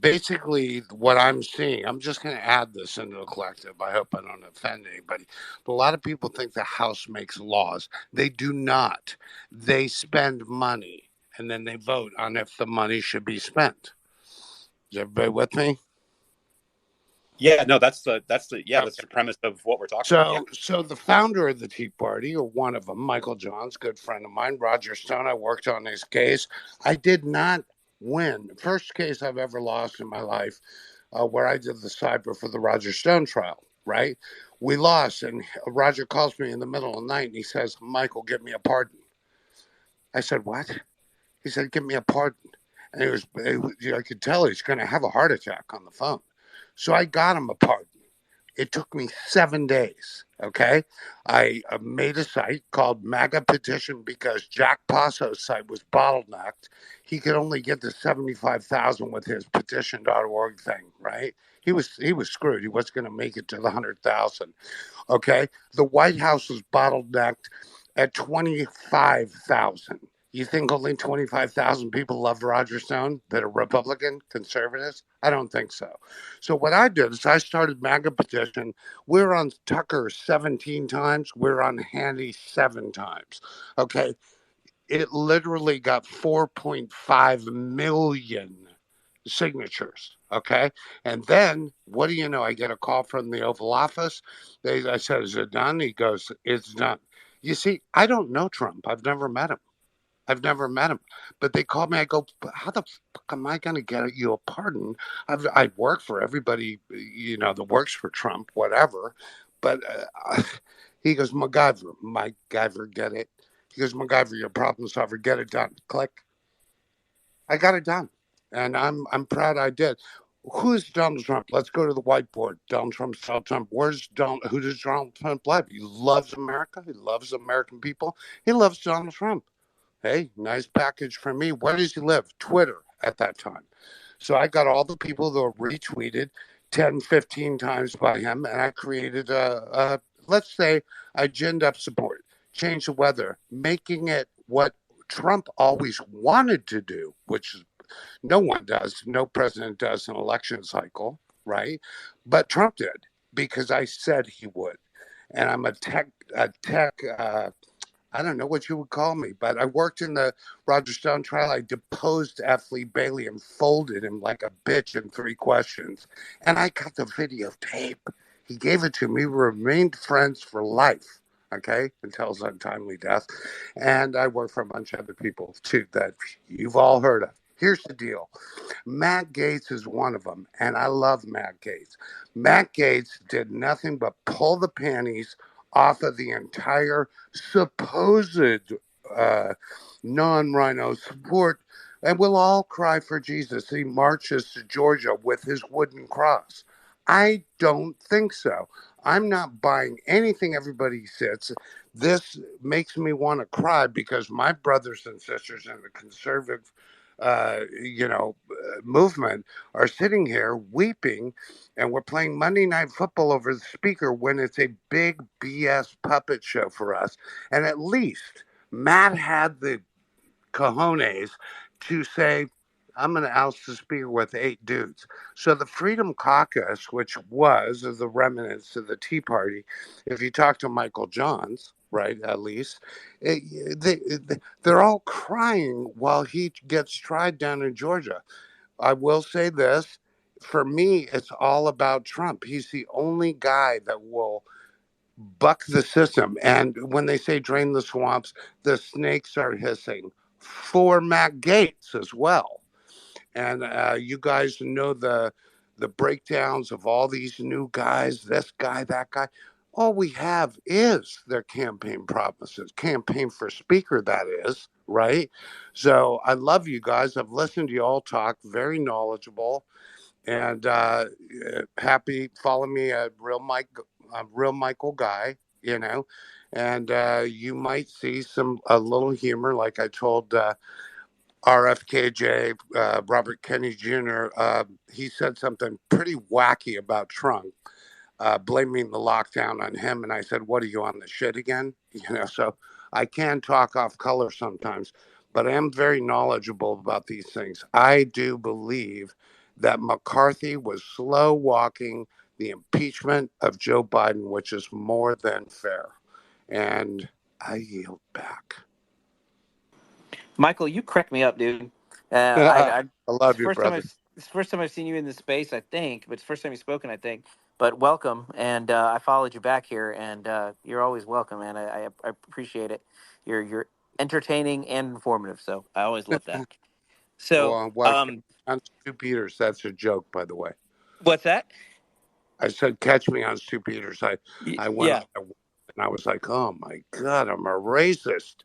basically what I'm seeing, I'm just going to add this into the collective. I hope I don't offend anybody. But a lot of people think the House makes laws. They do not. They spend money, and then they vote on if the money should be spent. Is everybody with me? Yeah, no, that's the premise of what we're talking about. Yeah. So the founder of the Tea Party, or one of them, Michael Johns, good friend of mine, Roger Stone, I worked on his case. I did not win. First case I've ever lost in my life, where I did the cyber for the Roger Stone trial, right? We lost, and Roger calls me in the middle of the night, and he says, Michael, give me a pardon. I said, what? He said, give me a pardon. And I could tell he's going to have a heart attack on the phone. So I got him a pardon. It took me 7 days, okay? I made a site called MAGA Petition because Jack Passo's site was bottlenecked. He could only get to 75,000 with his petition.org thing, right? He was screwed. He wasn't going to make it to the 100,000, okay? The White House was bottlenecked at 25,000. You think only 25,000 people love Roger Stone that are Republican conservatives? I don't think so. So what I did is I started MAGA Petition. We're on Tucker 17 times. We're on Handy 7 times. Okay. It literally got 4.5 million signatures. Okay. And then what do you know? I get a call from the Oval Office. I said, is it done? He goes, it's done. You see, I don't know Trump. I've never met him. But they called me. I go, "But how the fuck am I going to get you a pardon? I work for everybody, that works for Trump, whatever. But he goes, MacGyver, get it? He goes, MacGyver, your problem solver, get it done. Click. I got it done, and I'm proud I did. Who's Donald Trump? Let's go to the whiteboard. Donald Trump, Donald Trump. Who does Donald Trump love? He loves America. He loves American people. He loves Donald Trump. Hey, nice package for me. Where does he live? Twitter at that time. So I got all the people that were retweeted 10, 15 times by him, and I created let's say, I ginned up support, change the weather, making it what Trump always wanted to do, which no one does, no president does an election cycle, right? But Trump did because I said he would. And I'm a tech I don't know what you would call me, but I worked in the Roger Stone trial. I deposed F. Lee Bailey and folded him like a bitch in 3 questions. And I got the videotape. He gave it to me. We remained friends for life, okay, until his untimely death. And I worked for a bunch of other people, too, that you've all heard of. Here's the deal. Matt Gaetz is one of them, and I love Matt Gaetz. Matt Gaetz did nothing but pull the panties off of the entire supposed non-rhino support, and we'll all cry for Jesus. He marches to Georgia with his wooden cross. I don't think so. I'm not buying anything everybody says. This makes me want to cry because my brothers and sisters in the conservative movement are sitting here weeping, and we're playing Monday Night Football over the speaker when it's a big BS puppet show for us. And at least Matt had the cojones to say, I'm going to oust the speaker with 8 dudes. So the Freedom Caucus, which was the remnants of the Tea Party, if you talk to Michael Johns, right, at least, they're all crying while he gets tried down in Georgia. I will say this. For me, it's all about Trump. He's the only guy that will buck the system. And when they say drain the swamps, the snakes are hissing for Matt Gaetz as well. And you guys know the breakdowns of all these new guys, this guy, that guy. All we have is their campaign promises, campaign for speaker, that is, right? So I love you guys. I've listened to you all talk, very knowledgeable, and happy. Follow me at Real Michael Guy, and you might see a little humor, like I told RFKJ, Robert Kennedy Jr. He said something pretty wacky about Trump, blaming the lockdown on him. And I said, what are you, on the shit again? So I can talk off color sometimes, but I am very knowledgeable about these things. I do believe that McCarthy was slow walking the impeachment of Joe Biden, which is more than fair. And I yield back. Michael, you crack me up, dude. I love you, brother. It's the first time I've seen you in this space, I think, but it's the first time you've spoken, I think. But welcome, and I followed you back here, and you're always welcome, man. I appreciate it. You're entertaining and informative, so I always love that. So, on Stu Peters, that's a joke, by the way. What's that? I said, catch me on Stu Peters. I went on and I was like, oh my God, I'm a racist,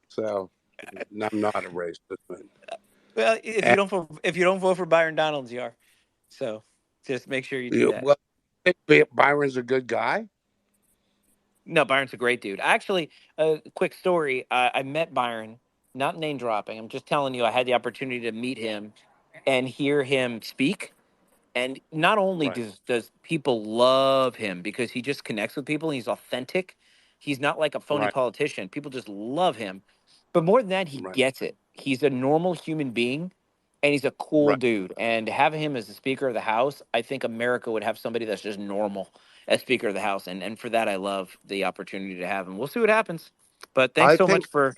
So I'm not a racist. Well, if you don't vote for Byron Donalds, you are. So just make sure you do that. Well, I think Byron's a good guy. No, Byron's a great dude. Actually, a quick story. I met Byron, not name dropping. I'm just telling you, I had the opportunity to meet him and hear him speak. And not only does people love him because he just connects with people, and he's authentic. He's not like a phony politician. People just love him. But more than that, he gets it. He's a normal human being, and he's a cool dude. And having him as the Speaker of the House, I think America would have somebody that's just normal as Speaker of the House. And for that, I love the opportunity to have him. We'll see what happens. But thanks so much for...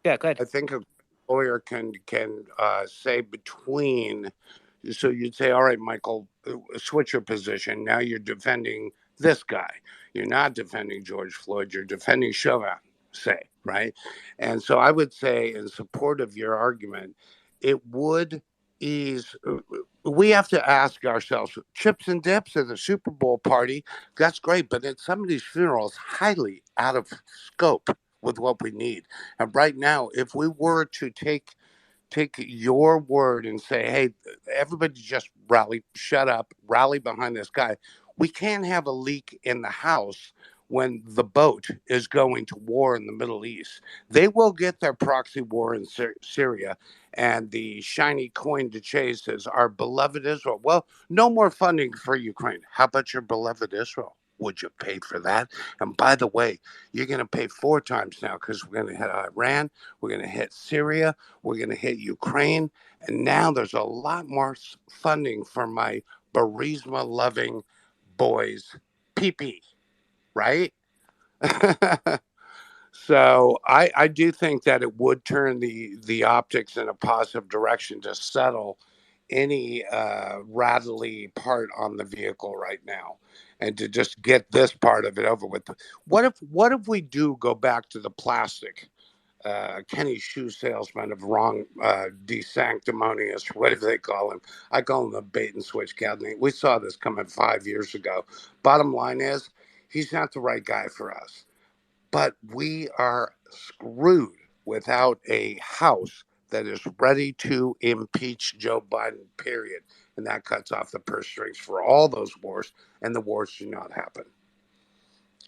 Yeah, go ahead. I think a lawyer can say between... So you'd say, all right, Michael, switch your position. Now you're defending this guy. You're not defending George Floyd. You're defending Chauvin, say, right? And so I would say, in support of your argument, it would ease. We have to ask ourselves, chips and dips at the Super Bowl party, that's great, but at some of these funerals, highly out of scope with what we need. And right now, if we were to take your word and say, hey, everybody just rally, shut up, rally behind this guy. We can't have a leak in the House when the boat is going to war in the Middle East. They will get their proxy war in Syria, and the shiny coin to chase is our beloved Israel. Well, no more funding for Ukraine. How about your beloved Israel? Would you pay for that? And by the way, you're going to pay 4 times now, because we're going to hit Iran, we're going to hit Syria, we're going to hit Ukraine, and now there's a lot more funding for my Burisma-loving boys, PP, right? So I do think that it would turn the optics in a positive direction to settle any rattly part on the vehicle right now, and to just get this part of it over with. What if we do go back to the plastic Kenny shoe salesman of wrong desanctimonious, whatever they call him? I call him the bait and switch cabinet. We saw this coming 5 years ago. Bottom line is, he's not the right guy for us. But we are screwed without a House that is ready to impeach Joe Biden, period. And that cuts off the purse strings for all those wars, and the wars do not happen.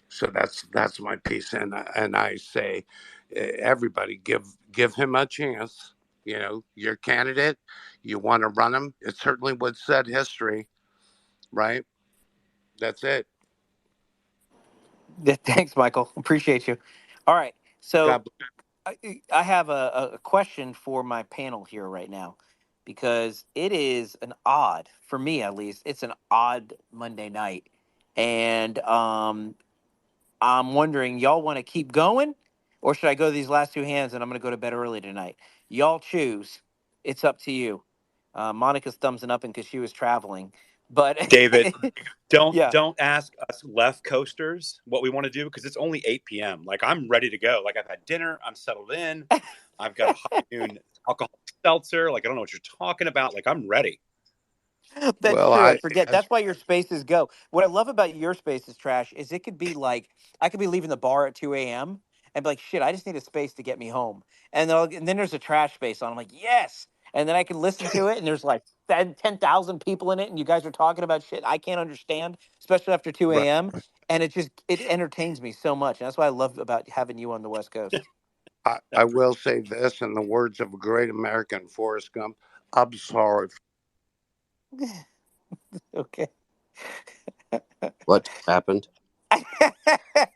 So that's my piece, and I say, everybody give him a chance. You know, your candidate, you want to run him. It certainly would set history, right? That's it. Thanks, Michael. Appreciate you. All right. So God bless. I have a question for my panel here right now, because it is for me at least, it's an odd Monday night. And I'm wondering, y'all want to keep going, or should I go to these last 2 hands and I'm going to go to bed early tonight? Y'all choose. It's up to you. Monica's thumbsing up because she was traveling. But David, yeah. don't ask us left coasters what we want to do, because it's only 8 p.m. Like, I'm ready to go. Like, I've had dinner, I'm settled in, I've got a high noon alcoholic seltzer. Like, I don't know what you're talking about. Like, I'm ready. That's true. I forget. That's why your spaces go. What I love about your spaces, Trash, is it could be like I could be leaving the bar at 2 a.m. and be like, shit, I just need a space to get me home. And then there's a trash space on. I'm like, yes. And then I can listen to it, and there's like 10,000 people in it, and you guys are talking about shit I can't understand, especially after 2 Right. a.m. And it entertains me so much. And that's what I love about having you on the West Coast. I will say this, in the words of a great American, Forrest Gump, I'm sorry. Okay. What happened?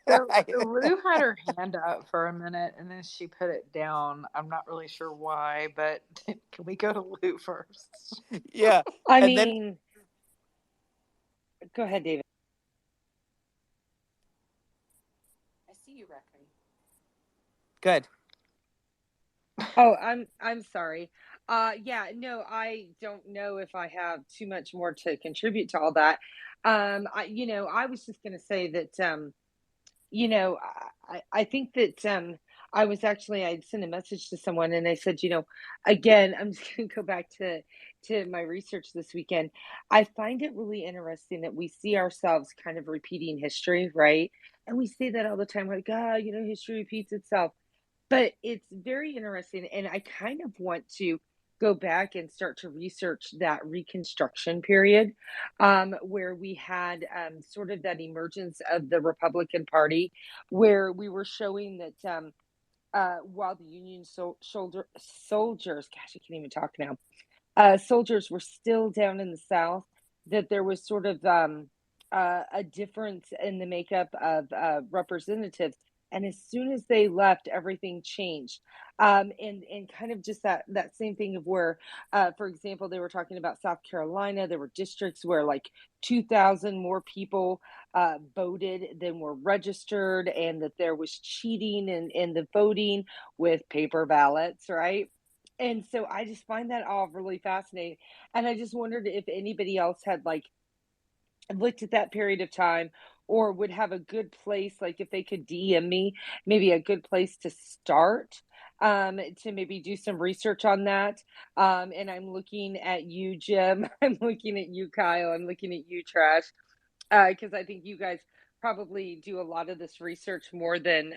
So Lou had her hand up for a minute and then she put it down. I'm not really sure why, but can we go to Lou first? Yeah. Go ahead, David. I see you, Raccoon. Good. Oh, I'm sorry. Yeah, no, I don't know if I have too much more to contribute to all that. I was just going to say that, I think that I'd sent a message to someone and I said, again, I'm just going to go back to my research this weekend. I find it really interesting that we see ourselves kind of repeating history, right? And we say that all the time, like, history repeats itself. But it's very interesting, and I kind of want to go back and start to research that Reconstruction period, where we had sort of that emergence of the Republican Party, where we were showing that while the Union soldiers, gosh, I can't even talk now, soldiers were still down in the South, that there was sort of a difference in the makeup of representatives. And as soon as they left, everything changed. And kind of just that same thing of where, for example, they were talking about South Carolina. There were districts where like 2,000 more people voted than were registered, and that there was cheating in the voting with paper ballots, right? And so I just find that all really fascinating. And I just wondered if anybody else had like looked at that period of time, or would have a good place, like if they could DM me, maybe a good place to start, to maybe do some research on that. And I'm looking at you, Jim. I'm looking at you, Kyle. I'm looking at you, Trash, because I think you guys probably do a lot of this research more than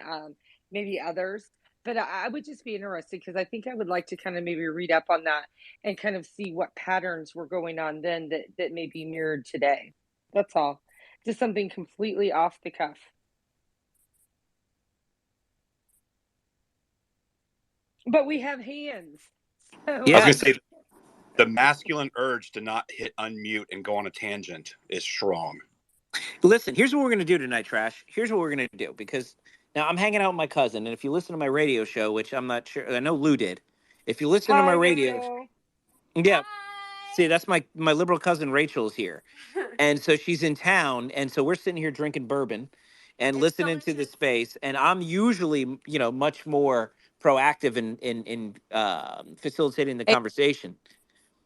maybe others. But I would just be interested because I think I would like to kind of maybe read up on that and kind of see what patterns were going on then that may be mirrored today. That's all. Just something completely off the cuff. But we have hands. So I was going to say the masculine urge to not hit unmute and go on a tangent is strong. Listen, here's what we're going to do tonight, Trash. Here's what we're going to do, because now I'm hanging out with my cousin, and if you listen to my radio show, which I'm not sure, I know Lou did. If you listen to my radio, yeah. See, that's my liberal cousin Rachel's here, and so she's in town, and so we're sitting here drinking bourbon and listening to the space, and I'm usually, much more proactive in facilitating the Hey, conversation.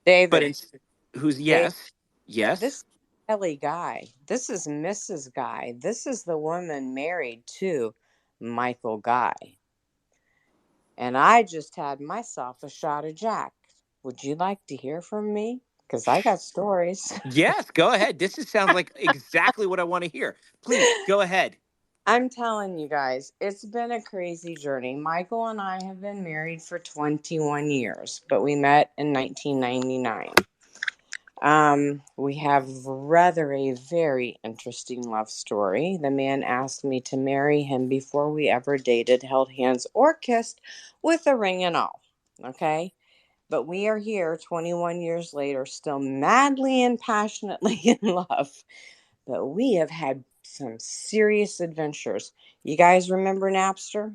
David. But it's yes. This is Kelly Guy. This is Mrs. Guy. This is the woman married to Michael Guy. And I just had myself a shot of Jack. Would you like to hear from me? Because I got stories. Yes, go ahead. This sounds like exactly what I want to hear. Please, go ahead. I'm telling you guys, it's been a crazy journey. Michael and I have been married for 21 years, but we met in 1999. We have rather a very interesting love story. The man asked me to marry him before we ever dated, held hands, or kissed with a ring and all. Okay? But we are here 21 years later, still madly and passionately in love. But we have had some serious adventures. You guys remember Napster?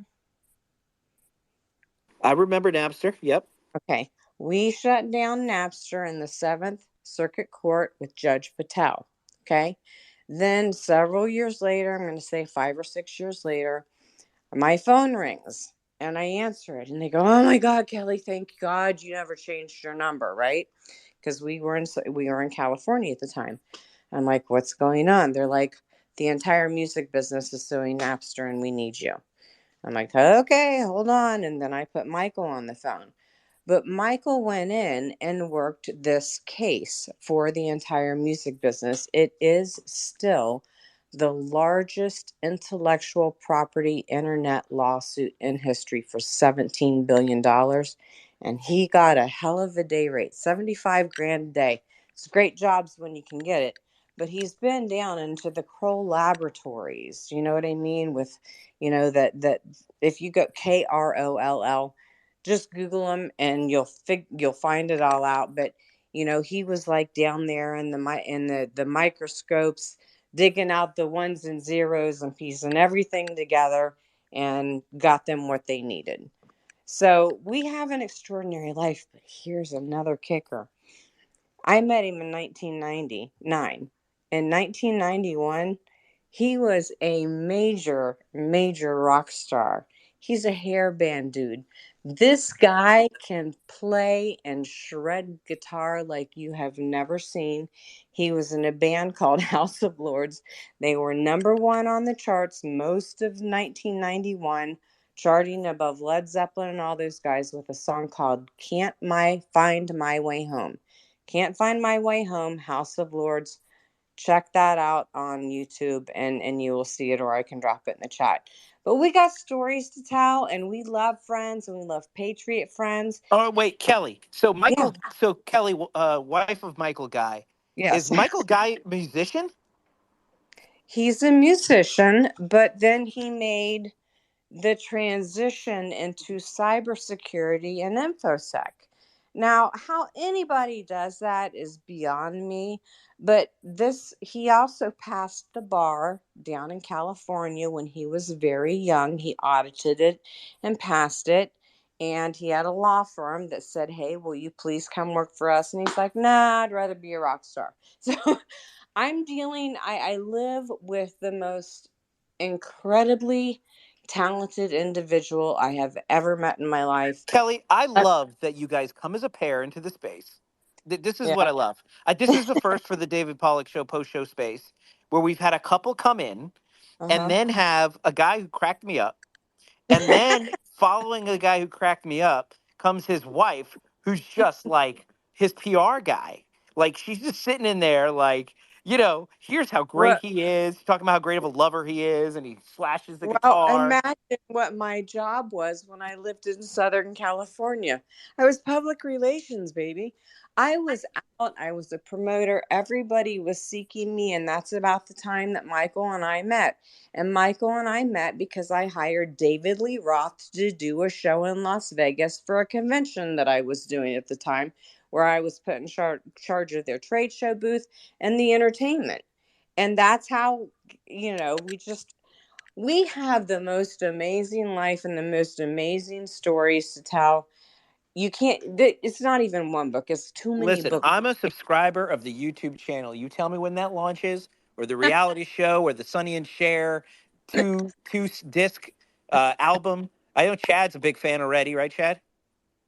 I remember Napster. Yep. Okay. We shut down Napster in the 7th Circuit Court with Judge Patel. Okay. Then several years later, I'm going to say 5 or 6 years later, my phone rings and I answer it. And they go, "Oh my God, Kelly, thank God you never changed your number," right? Because we were in California at the time. I'm like, "What's going on?" They're like, "The entire music business is suing Napster and we need you." I'm like, "Okay, hold on." And then I put Michael on the phone. But Michael went in and worked this case for the entire music business. It is still the largest intellectual property internet lawsuit in history for $17 billion. And he got a hell of a day rate, 75 grand a day. It's great jobs when you can get it. But he's been down into the Kroll Laboratories. You know what I mean? With, that if you go Kroll, just Google him and you'll find it all out. But he was like down there in the microscopes, digging out the ones and zeros and piecing everything together and got them what they needed. So we have an extraordinary life. But here's another kicker. I met him in 1999. In 1991, he was a major, major rock star. He's a hair band dude. This guy can play and shred guitar like you have never seen. He was in a band called House of Lords. They were number 1 on the charts most of 1991, charting above Led Zeppelin and all those guys with a song called Can't Find My Way Home. Can't Find My Way Home, House of Lords. Check that out on YouTube and you will see it, or I can drop it in the chat. But we got stories to tell, and we love Friends, and we love Patriot Friends. Oh, wait, Kelly. So Kelly, wife of Michael Guy. Yes. Is Michael Guy a musician? He's a musician, but then he made the transition into cybersecurity and InfoSec. Now, how anybody does that is beyond me, but he also passed the bar down in California when he was very young. He audited it and passed it, and he had a law firm that said, "Hey, will you please come work for us?" And he's like, "Nah, I'd rather be a rock star." So I live with the most incredibly talented individual I have ever met in my life. Kelly, I love that you guys come as a pair into the space. This is what I love. This is the first for the David Pollack Show post-show space where we've had a couple come in and Uh-huh. then have a guy who cracked me up. And then following the guy who cracked me up comes his wife, who's just like his PR guy. Like she's just sitting in there like, here's how great Well, he is, talking about how great of a lover he is, and he slashes the well, guitar. imagine what my job was when I lived in Southern California. I was public relations, baby. I was out, I was a promoter. Everybody was seeking me, and that's about the time that Michael and I met. And Michael and I met because I hired David Lee Roth to do a show in Las Vegas for a convention that I was doing at the time, where I was put in charge of their trade show booth and the entertainment. And that's how, we have the most amazing life and the most amazing stories to tell. It's not even one book, it's too many Listen, books. I'm a subscriber of the YouTube channel. You tell me when that launches, or the reality show, or the Sonny and Cher two disc album. I know Chad's a big fan already, right, Chad?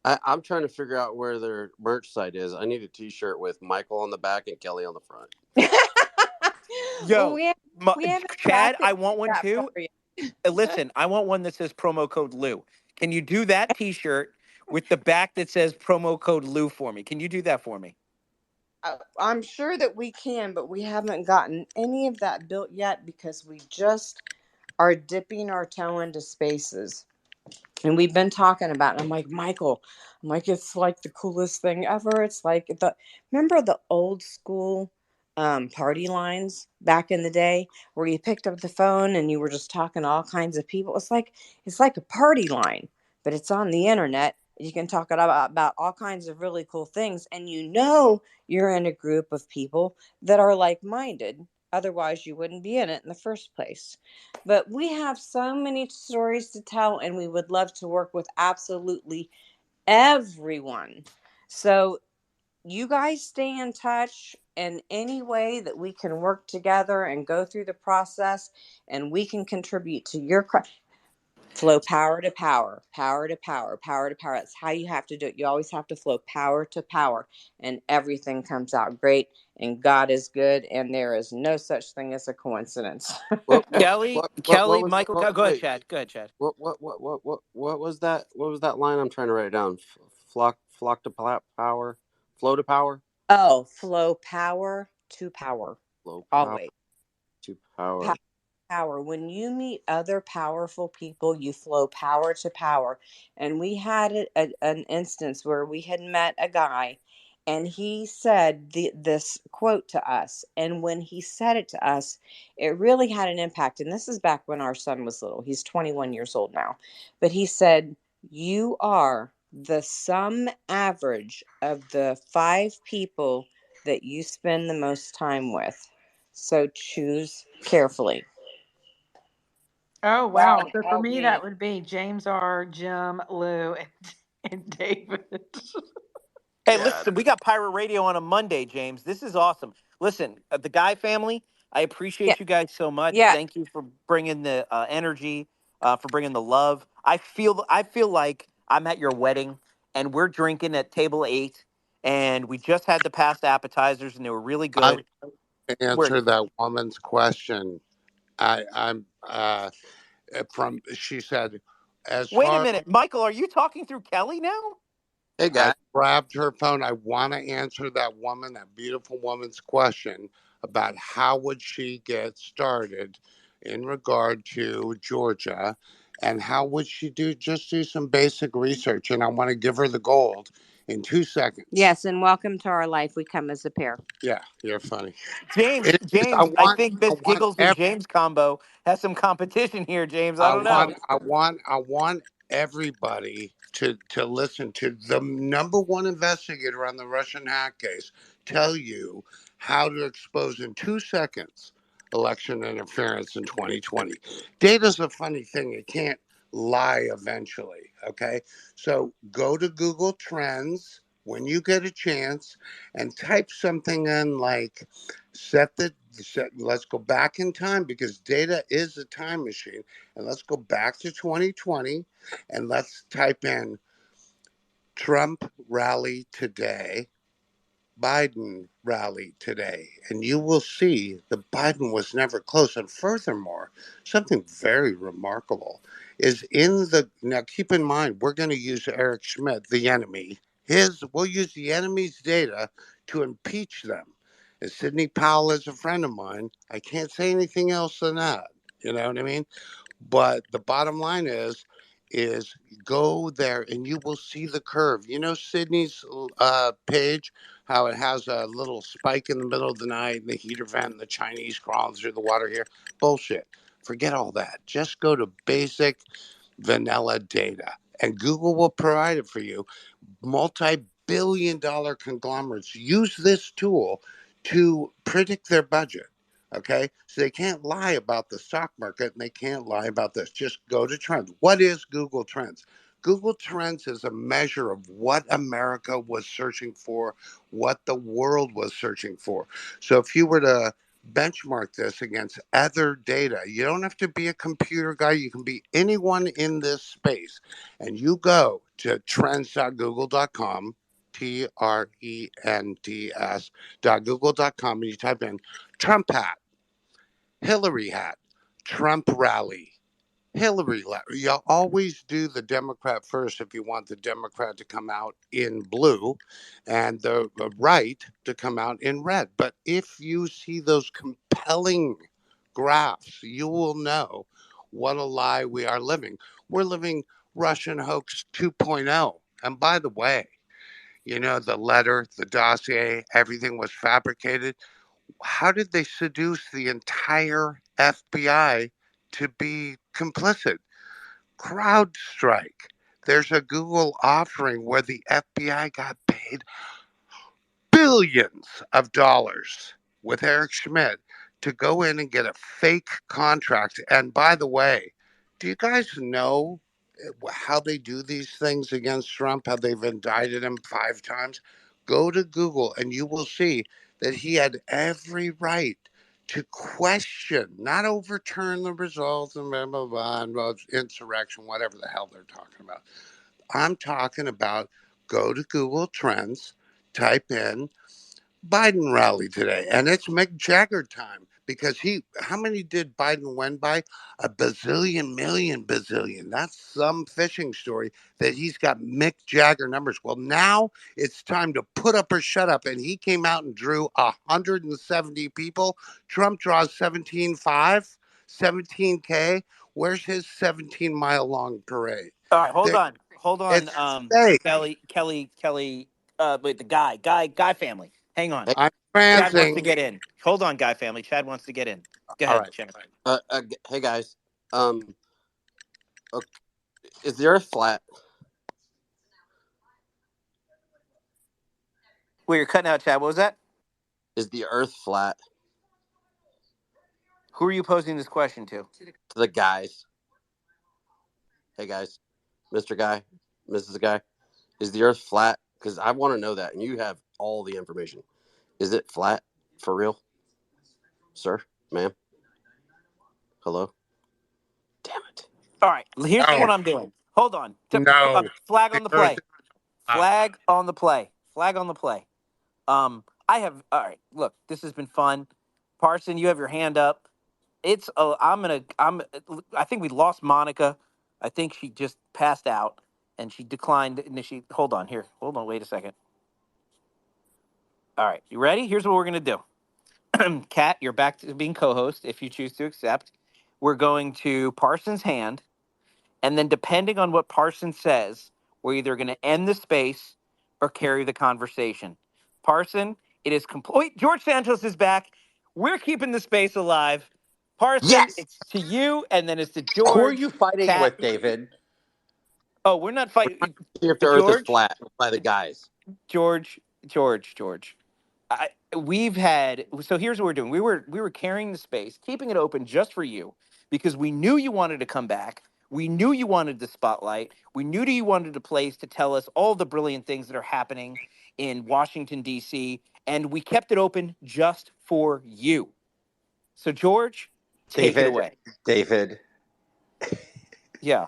I'm trying to figure out where their merch site is. I need a T-shirt with Michael on the back and Kelly on the front. Well, Yo, we haven't Chad, cracked I it want one that too. far yet. Listen, I want one that says promo code Lou. Can you do that T-shirt with the back that says promo code Lou for me? Can you do that for me? I'm sure that we can, but we haven't gotten any of that built yet because we just are dipping our toe into spaces. And we've been talking about it. I'm like, Michael, it's like the coolest thing ever. It's like remember the old school party lines back in the day where you picked up the phone and you were just talking to all kinds of people. It's like a party line, but it's on the internet. You can talk about all kinds of really cool things, and you're in a group of people that are like-minded. Otherwise, you wouldn't be in it in the first place. But we have so many stories to tell, and we would love to work with absolutely everyone. So you guys stay in touch in any way that we can work together and go through the process, and we can contribute to your flow power to power, power to power, power to power. That's how you have to do it. You always have to flow power to power, and everything comes out great. And God is good, and there is no such thing as a coincidence. Kelly, Michael, go ahead, Wait, Chad. Go ahead, Chad. what was that? What was that line? I'm trying to write it down. Flock to power, flow to power. Oh, flow power to power. Flow power Always. to power. Power. When you meet other powerful people, you flow power to power. And we had an instance where we had met a guy, and he said this quote to us. And when he said it to us, it really had an impact. And this is back when our son was little. He's 21 years old now. But he said, "You are the sum average of the 5 people that you spend the most time with. So choose carefully." Oh Wow, wow! So for help me, me. that would be James R, Jim, Lou, and David. Hey, Yeah. listen, we got Pirate Radio on a Monday, James. This is awesome. Listen, the Guy family, I Yeah. appreciate you guys so much. Yeah. Thank you for bringing the energy, for bringing the love. I feel like I'm at your wedding, and we're drinking at table 8, and we just had the past appetizers, and they were really I good. would answer that woman's question. I'm she said, as Wait a far minute, Michael, are you talking through Kelly now? Hey, I guy. grabbed her phone. I want to answer that beautiful woman's question about how would she get started in regard to Georgia, and how would she do some basic research. And I want to give her the gold in 2 seconds. Yes, and welcome to our life. We come as a pair. Yeah, you're funny. James, I think Miss Giggles and James combo has some competition here, James. I don't know. I want everybody to listen to the number one investigator on the Russian hack case tell you how to expose in 2 seconds election interference in 2020. Data's a funny thing. It can't lie eventually. Okay. So go to Google Trends when you get a chance and type something in like let's go back in time, because data is a time machine, and let's go back to 2020 and let's type in Trump rally today. Biden rally today, and you will see that Biden was never close. And furthermore, something very remarkable is now keep in mind, we're going to use Eric Schmidt, the enemy. We'll use the enemy's data to impeach them. And Sidney Powell is a friend of mine. I can't say anything else than that. You know what I mean? But the bottom line is go there and you will see the curve. You know Sydney's page, how it has a little spike in the middle of the night and the heater vent and the Chinese crawling through the water here? Bullshit. Forget all that. Just go to basic vanilla data and Google will provide it for you. Multi-billion-dollar conglomerates use this tool to predict their budget. Okay, so they can't lie about the stock market and they can't lie about this. Just go to trends. What is Google Trends? Google Trends is a measure of what America was searching for, what the world was searching for. So if you were to benchmark this against other data, you don't have to be a computer guy. You can be anyone in this space. And you go to trends.google.com, TRENDS.google.com, and you type in Trump hat, Hillary hat, Trump rally, Hillary. You always do the Democrat first if you want the Democrat to come out in blue and the right to come out in red. But if you see those compelling graphs, you will know what a lie we are living. We're living Russian hoax 2.0. And by the way, you know, the letter, the dossier, everything was fabricated. How did they seduce the entire FBI to be complicit? CrowdStrike. There's a Google offering where the FBI got paid billions of dollars with Eric Schmidt to go in and get a fake contract. And by the way, do you guys know how they do these things against Trump, how they've indicted him 5 times? Go to Google and you will see that he had every right to question, not overturn the results and blah, blah, blah, and insurrection, whatever the hell they're talking about. I'm talking about go to Google Trends, type in Biden rally today, and it's Mick Jagger time because how many did Biden win by? A bazillion, million, bazillion. That's some fishing story that he's got Mick Jagger numbers. Well, now it's time to put up or shut up, and he came out and drew 170 people. Trump draws 17.5, 17K. Where's his 17-mile-long parade? All right, hold There, on. it's fake. Kelly, wait, the guy family. Hang on. Hey, I'm Chad wants to prancing. get in. Hold on, guy family. Chad wants to get in. Go All ahead, right. Chad. hey guys. Okay, is the Earth flat? Wait, you're cutting out, Chad. What was that? Is the Earth flat? Who are you posing this question to? To the guys. Hey guys, Mr. Guy, Mrs. Guy, is the Earth flat? Because I want to know that, and you have all the information. Is it flat for real, sir, ma'am? Hello. Damn it. All right, here's No. what I'm doing. Hold on. No. Flag on the play. Earth- Flag on the play. Flag on the play. I have. All right. Look, this has been fun. Parson, you have your hand up. It's. I think we lost Monica. I think she just passed out and she declined. And she. Hold on here. Hold on. Wait a second. All right. You ready? Here's what we're gonna do. Kat, you're back to being co-host if you choose to accept. We're going to Parson's hand, and then depending on what Parson says, we're either going to end the space or carry the conversation. Parson, it is complete. Wait, George Santos is back. We're keeping the space alive. Parson, Yes. it's to you, and then it's to Who are George. you fighting Kat. with, David? Oh, we're not fighting. See if the Earth is George, flat by the guys. George. We've had, so here's what we're doing. We were carrying the space, keeping it open just for you because we knew you wanted to come back. We knew you wanted the spotlight. We knew you wanted a place to tell us all the brilliant things that are happening in Washington, D.C., and we kept it open just for you. So, George, take it away. David. Yeah.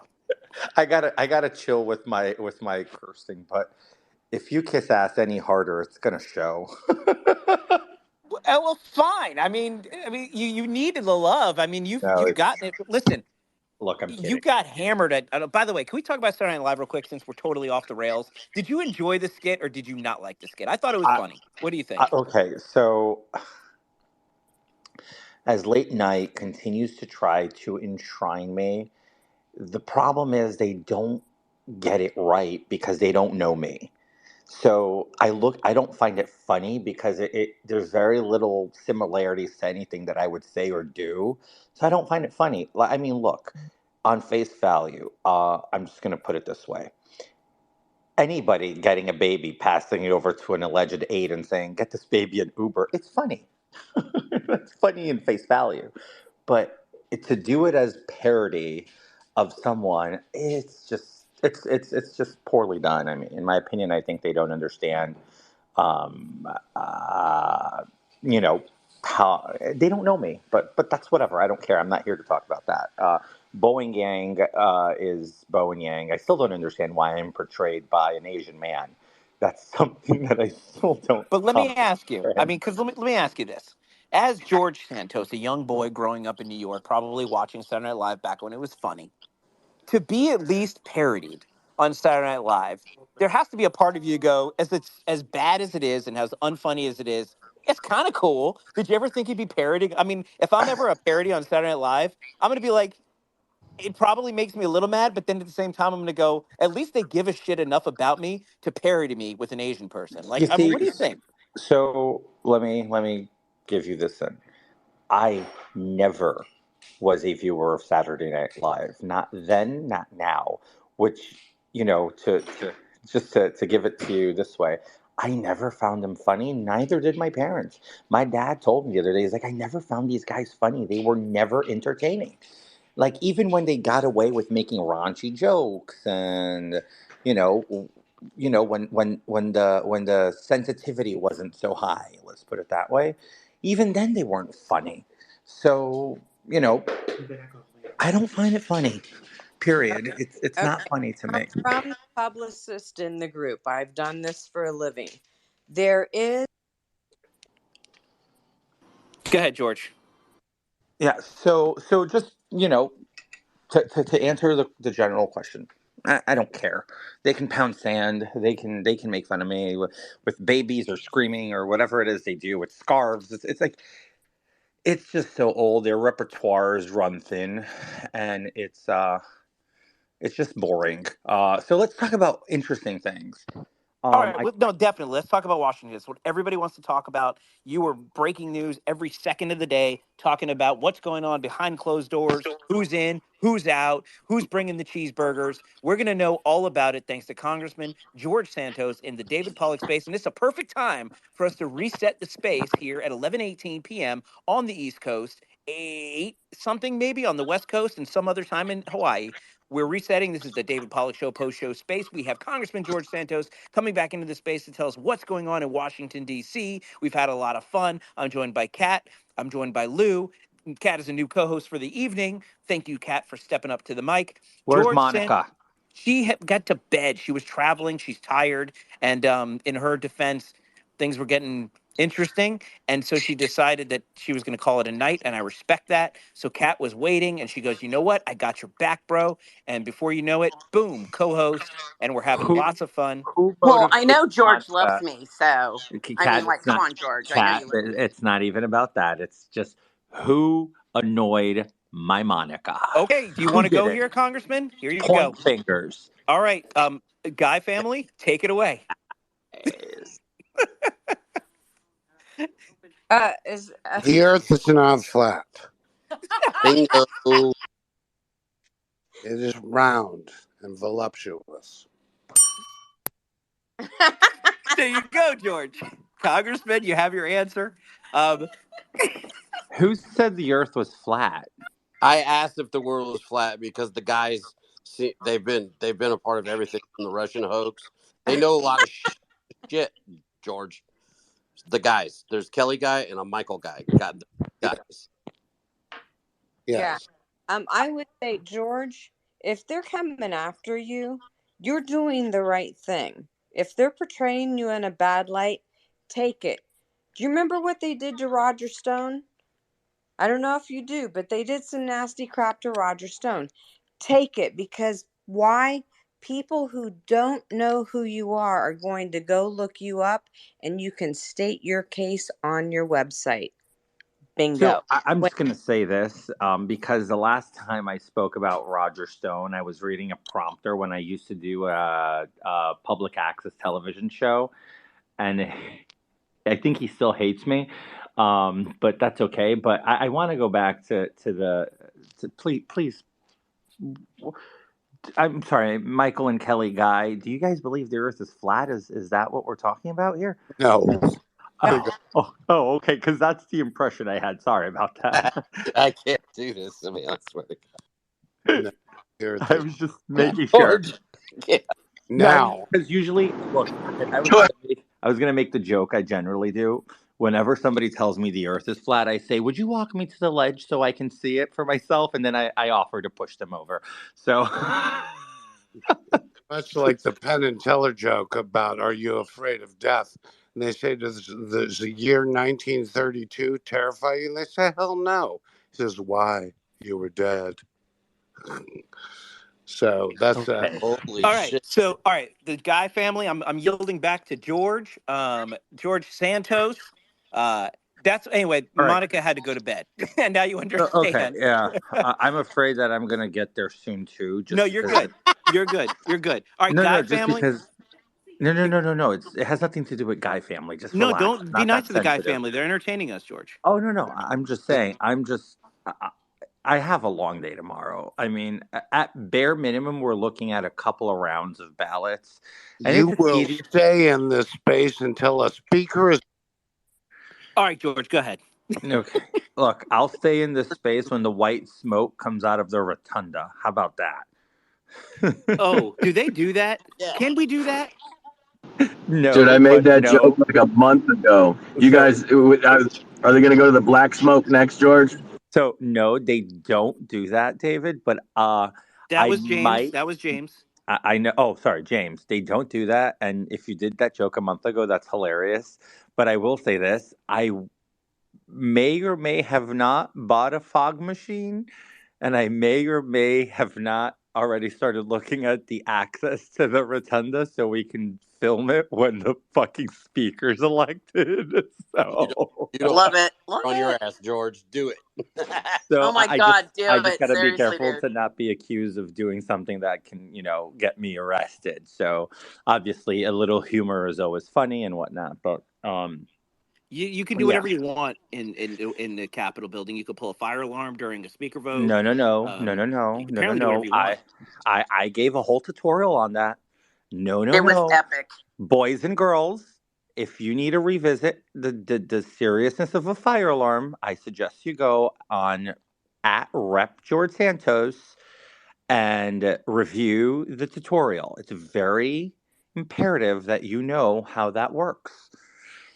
I gotta chill with my cursing, but If you kiss ass any harder, it's gonna show. Well, fine. I mean, you needed the love. I mean, No, you've it's gotten it. Listen, look. I'm you kidding. got hammered at. By the way, can we talk about Saturday Night Live real quick since we're totally off the rails? Did you enjoy the skit or did you not like the skit? I thought it was I, funny. What do you think? okay, so as late night continues to try to enshrine me, the problem is they don't get it right because they don't know me. So I don't find it funny because there's very little similarities to anything that I would say or do. So I don't find it funny. I mean, look, on face value, I'm just going to put it this way. Anybody getting a baby, passing it over to an alleged aide and saying, get this baby an Uber, it's funny. It's funny in face value. But to do it as parody of someone, it's just poorly done. I mean, in my opinion, I think they don't understand um, uh, you know, how they don't know me, but that's whatever. I don't care. I'm not here to talk about that. Boeing Yang is Boeing Yang. I still don't understand why I'm portrayed by an Asian man. That's something that I still don't But let me ask you. I comprehend. mean, because let me ask you this: as George Santos, a young boy growing up in New York, probably watching Saturday Night Live back when it was funny, to be at least parodied on Saturday Night Live, there has to be a part of you go, as bad as it is and as unfunny as it is, it's kind of cool. Did you ever think you'd be parodying? I mean, if I'm ever a parody on Saturday Night Live, I'm gonna be like, it probably makes me a little mad, but then at the same time, I'm gonna go, at least they give a shit enough about me to parody me with an Asian person. Like, You I mean, see, what do you think? so let me give you this then. I never was a viewer of Saturday Night Live. Not then, not now. Which, to just to give it to you this way, I never found them funny. Neither did my parents. My dad told me the other day, he's like, I never found these guys funny. They were never entertaining. Like even when they got away with making raunchy jokes and you know when the sensitivity wasn't so high, let's put it that way, even then they weren't funny. So you know I don't find it funny, period. It's Okay, not funny to me. from the publicist in the group, I've done this for a living. There is Go ahead, George. Yeah, so just to answer the general question, I don't care. They can pound sand. They can make fun of me with babies or screaming or whatever it is they do with scarves. It's like it's just so old. Their repertoire is run thin, and it's just boring. So let's talk about interesting things. All right, I no, definitely. Let's talk about Washington. It's what everybody wants to talk about. You were breaking news every second of the day, talking about what's going on behind closed doors, who's in, who's out, who's bringing the cheeseburgers. We're going to know all about it thanks to Congressman George Santos in the David Pollock space. And it's a perfect time for us to reset the space here at 11:18 p.m. on the East Coast, 8 something maybe on the West Coast, and some other time in Hawaii. We're resetting. This is the David Pollock Show post-show space. We have Congressman George Santos coming back into the space to tell us what's going on in Washington, D.C. We've had a lot of fun. I'm joined by Kat. I'm joined by Lou. Kat is a new co-host for the evening. Thank you, Kat, for stepping up to the mic. Where's Monica? She got to bed. She was traveling. She's tired. And in her defense, things were getting interesting. And so she decided that she was going to call it a night. And I respect that. So Kat was waiting and she goes, you know what? I got your back, bro. And before you know it, boom, co-host. And we're having Who lots of fun. who Well, I motivated know George loves Monica? me, so I Cat, mean, like, it's come not on, George. I know cat. you love me. It's not even about that. It's just who annoyed my Monica. Okay. Do you Who want to did go it? here, Congressman? Here you go. Point fingers. All right. Guy family, take it away. is The earth is not flat. Bingo. It is round and voluptuous. There you go, George. Congressman, you have your answer. Who said the Earth was flat? I asked if the world was flat because the guys they've been a part of everything from the Russian hoax. They know a lot of shit, George. The guys. There's Kelly guy and a Michael guy. Got the guys. yeah. Yes. I would say, George, if they're coming after you, you're doing the right thing. If they're portraying you in a bad light, take it. Do you remember what they did to Roger Stone? I don't know if you do, but they did some nasty crap to Roger Stone. Take it, because why? People who don't know who you are going to go look you up, and you can state your case on your website. Bingo. I'm When just going to say this because the last time I spoke about Roger Stone, I was reading a prompter when I used to do a public access television show, and I think he still hates me, but that's okay. But I want to go back to please. I'm sorry, Michael and Kelly Guy. Do you guys believe the Earth is flat? Is that what we're talking about here? No. Okay, because that's the impression I had. Sorry about that. I can't do this. I mean, I swear to God. No, I was just making sure. Now. Because usually, look, I was gonna make the joke I generally do. Whenever somebody tells me the Earth is flat, I say, "Would you walk me to the ledge so I can see it for myself?" And then I offer to push them over. So Much like the Penn and Teller joke about "Are you afraid of death?" And they say, "Does the year 1932 terrify you?" And they say, "Hell no." He says, "Why? You were dead." So that's Holy all right. Shit. So, all right, the Guy family. I'm yielding back to George. George Santos. That's anyway. All right. Monica had to go to bed, and now you understand. Okay, yeah. I'm afraid that I'm gonna get there soon too. Just no, you're good. You're good. You're good. All right, Guy family. Because no. It has nothing to do with Guy family. Just no, relax. don't be nice to the Guy family. They're entertaining us, George. Oh no. I'm just saying. I have a long day tomorrow. I mean, at bare minimum, we're looking at a couple of rounds of ballots. And you will stay in this space until a speaker is. All right, George, go ahead. Okay. Look, I'll stay in this space when the white smoke comes out of the rotunda. How about that? Oh, do they do that? Yeah. Can we do that? No. Dude, I made that joke like a month ago. You guys, are they going to go to the black smoke next, George? So no, they don't do that, David. But that was James. That was James. I know. Oh, sorry, James. They don't do that. And if you did that joke a month ago, that's hilarious. But I will say this: I may or may have not bought a fog machine, and I may or may have not already started looking at the access to the rotunda so we can film it when the fucking speaker's elected. So you don't love it. On your ass, George. Do it. So oh my God, do it. I just gotta Seriously, be careful dude. to not be accused of doing something that can, get me arrested. So obviously a little humor is always funny and whatnot, but you can do whatever you want in the Capitol building. You could pull a fire alarm during a speaker vote. No. I gave a whole tutorial on that. No. It was epic. Boys and girls, if you need to revisit the seriousness of a fire alarm, I suggest you go on @Rep George Santos and review the tutorial. It's very imperative that you know how that works.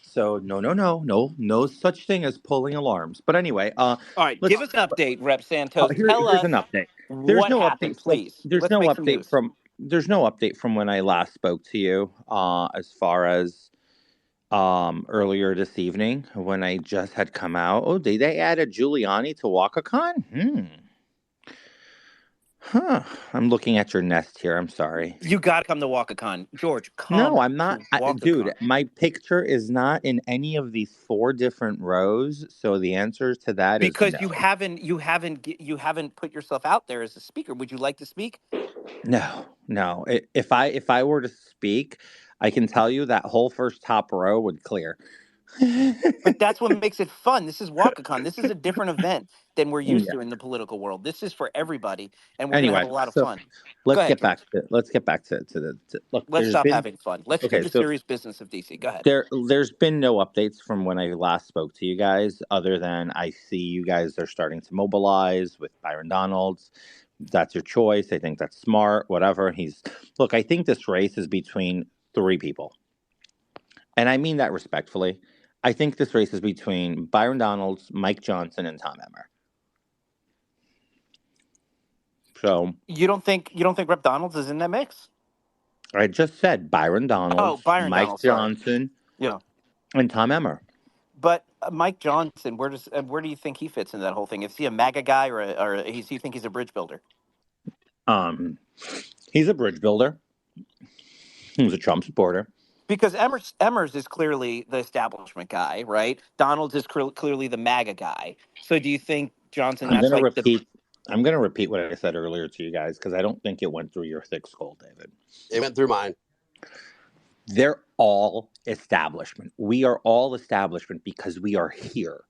So no such thing as pulling alarms. But anyway, all right, give us an update, Rep Santos. Here's an update. There's no happened, update, please. There's no update from when I last spoke to you. As far as earlier this evening when I just had come out. Oh, did they add a Giuliani to WakaCon? I'm looking at your nest here. I'm sorry. You got to come to WakaCon. George, come. No, I'm not. Dude, my picture is not in any of these 4 different rows. So the answer to that is because no. you haven't put yourself out there as a speaker. Would you like to speak? No. If I were to speak, I can tell you that whole first top row would clear. But that's what makes it fun. This is WakaCon. This is a different event than we're used to in the political world. This is for everybody, and we're going to have a lot of fun. Let's get back to the look. Let's stop having fun. Let's do the serious business of DC. Go ahead. There's been no updates from when I last spoke to you guys, other than I see you guys are starting to mobilize with Byron Donalds. That's your choice. I think that's smart. Whatever. I think this race is between 3 people, and I mean that respectfully. I think this race is between Byron Donalds, Mike Johnson, and Tom Emmer. So you don't think Rep Donalds is in that mix? I just said Byron Oh, Donalds, Byron Mike Donald. Sorry. Johnson, Yeah. and Tom Emmer. But Mike Johnson, where do you think he fits in that whole thing? Is he a MAGA guy or do you think he's a bridge builder? He's a bridge builder. He's a Trump supporter. Because Emmers is clearly the establishment guy, right? Donalds is clearly the MAGA guy. So do you think Johnson? I'm going to repeat what I said earlier to you guys because I don't think it went through your thick skull, David. It went through mine. They're all establishment. We are all establishment because we are here.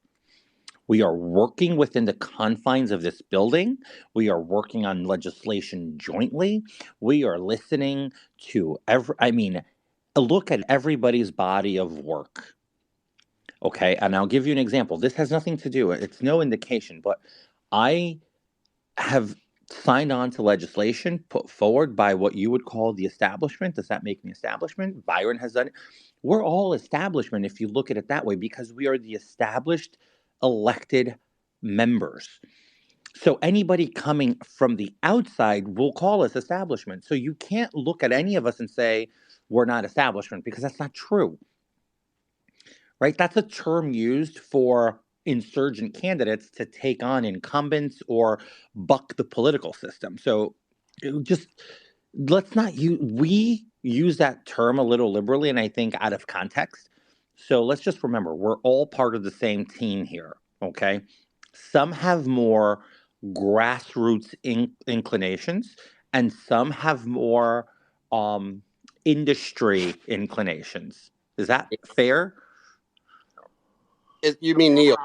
We are working within the confines of this building. We are working on legislation jointly. We are listening to look at everybody's body of work. Okay, and I'll give you an example. This has nothing to do, it's no indication, but I have signed on to legislation put forward by what you would call the establishment. Does that make me establishment? Byron has done it. We're all establishment if you look at it that way because we are the established elected members. So anybody coming from the outside will call us establishment. So you can't look at any of us and say we're not establishment because that's not true. Right? That's a term used for insurgent candidates to take on incumbents or buck the political system. So just we use that term a little liberally and I think out of context. So let's just remember, we're all part of the same team here, okay? Some have more grassroots inclinations and some have more industry inclinations. Is that fair? You mean neo?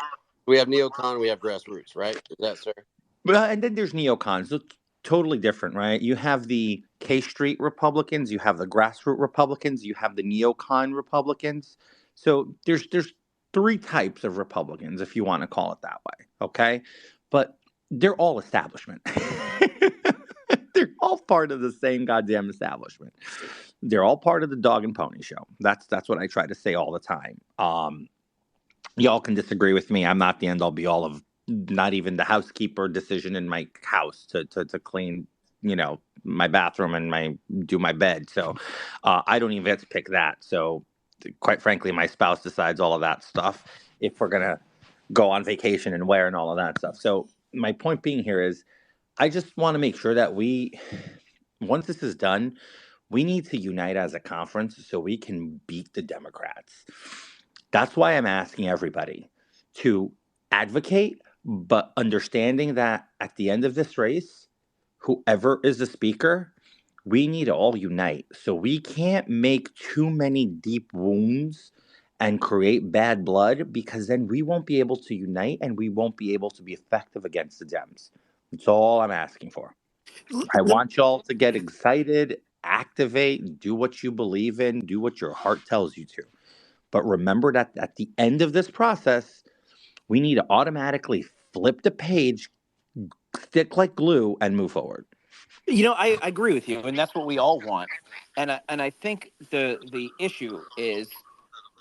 We have neocon, we have grassroots, right? Is that fair? Well, and then there's neocons. It's totally different, right? You have the K Street Republicans, you have the grassroots Republicans, you have the neocon Republicans. So there's three types of Republicans, if you want to call it that way, okay? But they're all establishment. They're all part of the same goddamn establishment. They're all part of the dog and pony show. That's what I try to say all the time. Y'all can disagree with me. I'm not the end all be all of not even the housekeeper decision in my house to clean, my bathroom and do my bed. So I don't even get to pick that. So quite frankly, my spouse decides all of that stuff if we're going to go on vacation and where and all of that stuff. So my point being here is I just want to make sure that once this is done, we need to unite as a conference so we can beat the Democrats. That's why I'm asking everybody to advocate, but understanding that at the end of this race, whoever is the speaker, we need to all unite. So we can't make too many deep wounds and create bad blood because then we won't be able to unite and we won't be able to be effective against the Dems. That's all I'm asking for. I want y'all to get excited, activate, do what you believe in, do what your heart tells you to. But remember that at the end of this process, we need to automatically flip the page, stick like glue, and move forward. I agree with you, and that's what we all want. And I think the issue is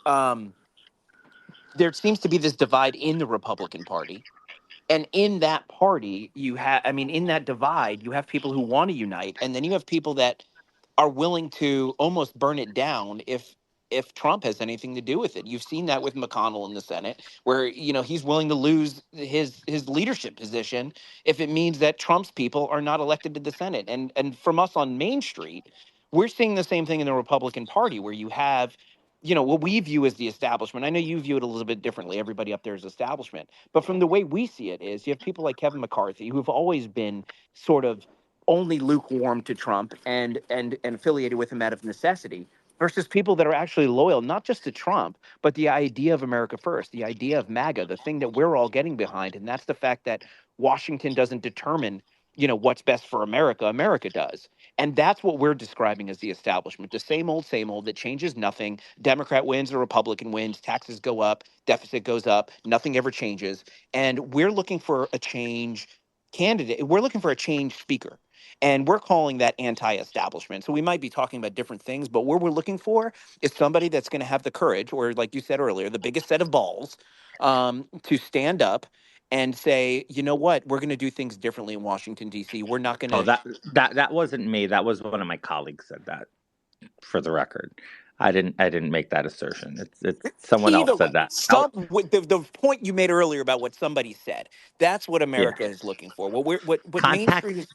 there seems to be this divide in the Republican Party. And in that party, in that divide, you have people who want to unite, and then you have people that are willing to almost burn it down if Trump has anything to do with it. You've seen that with McConnell in the Senate, where he's willing to lose his leadership position if it means that Trump's people are not elected to the Senate. And from us on Main Street, we're seeing the same thing in the Republican Party, where you have what we view as the establishment. I know you view it a little bit differently. Everybody up there is establishment. But from the way we see it is you have people like Kevin McCarthy, who've always been sort of only lukewarm to Trump and affiliated with him out of necessity, versus people that are actually loyal, not just to Trump, but the idea of America first, the idea of MAGA, the thing that we're all getting behind. And that's the fact that Washington doesn't determine, what's best for America. America does. And that's what we're describing as the establishment, the same old that changes nothing. Democrat wins or Republican wins, taxes go up, deficit goes up, nothing ever changes. And we're looking for a change candidate. We're looking for a change speaker. And we're calling that anti-establishment. So we might be talking about different things, but what we're looking for is somebody that's going to have the courage, or like you said earlier, the biggest set of balls to stand up and say, you know what, we're going to do things differently in Washington, D.C. We're not going to. Oh, that wasn't me. That was one of my colleagues said that. for the record. I didn't make that assertion. It's someone else Either said way, that. Now, the point you made earlier about what somebody said, that's what yeah, America is looking for. What Main context Street is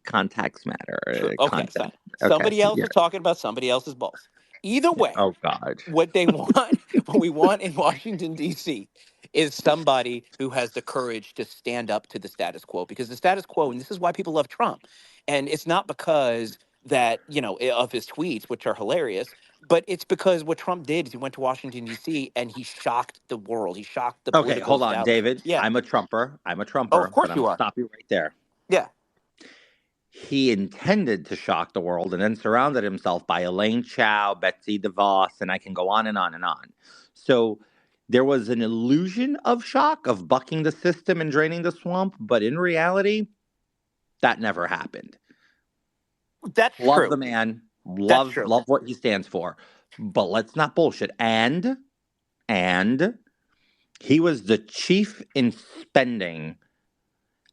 context matter. true. Okay, so Content. Okay. somebody else Yeah. is talking about somebody else's balls. Either Yeah. way, Oh God. what they want, what we want in Washington, D.C., is somebody who has the courage to stand up to the status quo, because the status quo, and this is why people love Trump, and it's not because that, of his tweets, which are hilarious, but it's because what Trump did is he went to Washington, D.C., and he shocked the world. He shocked the Okay, political hold on, establishment. David. Yeah. I'm a Trumper. Oh, of But course I'm you gonna are. stop you right there. Yeah. He intended to shock the world and then surrounded himself by Elaine Chao, Betsy DeVos, and I can go on and on and on. So there was an illusion of shock, of bucking the system and draining the swamp, but in reality, that never happened. That's Love true. the man, That's love true. what he stands for, but let's not bullshit. And he was the chief in spending.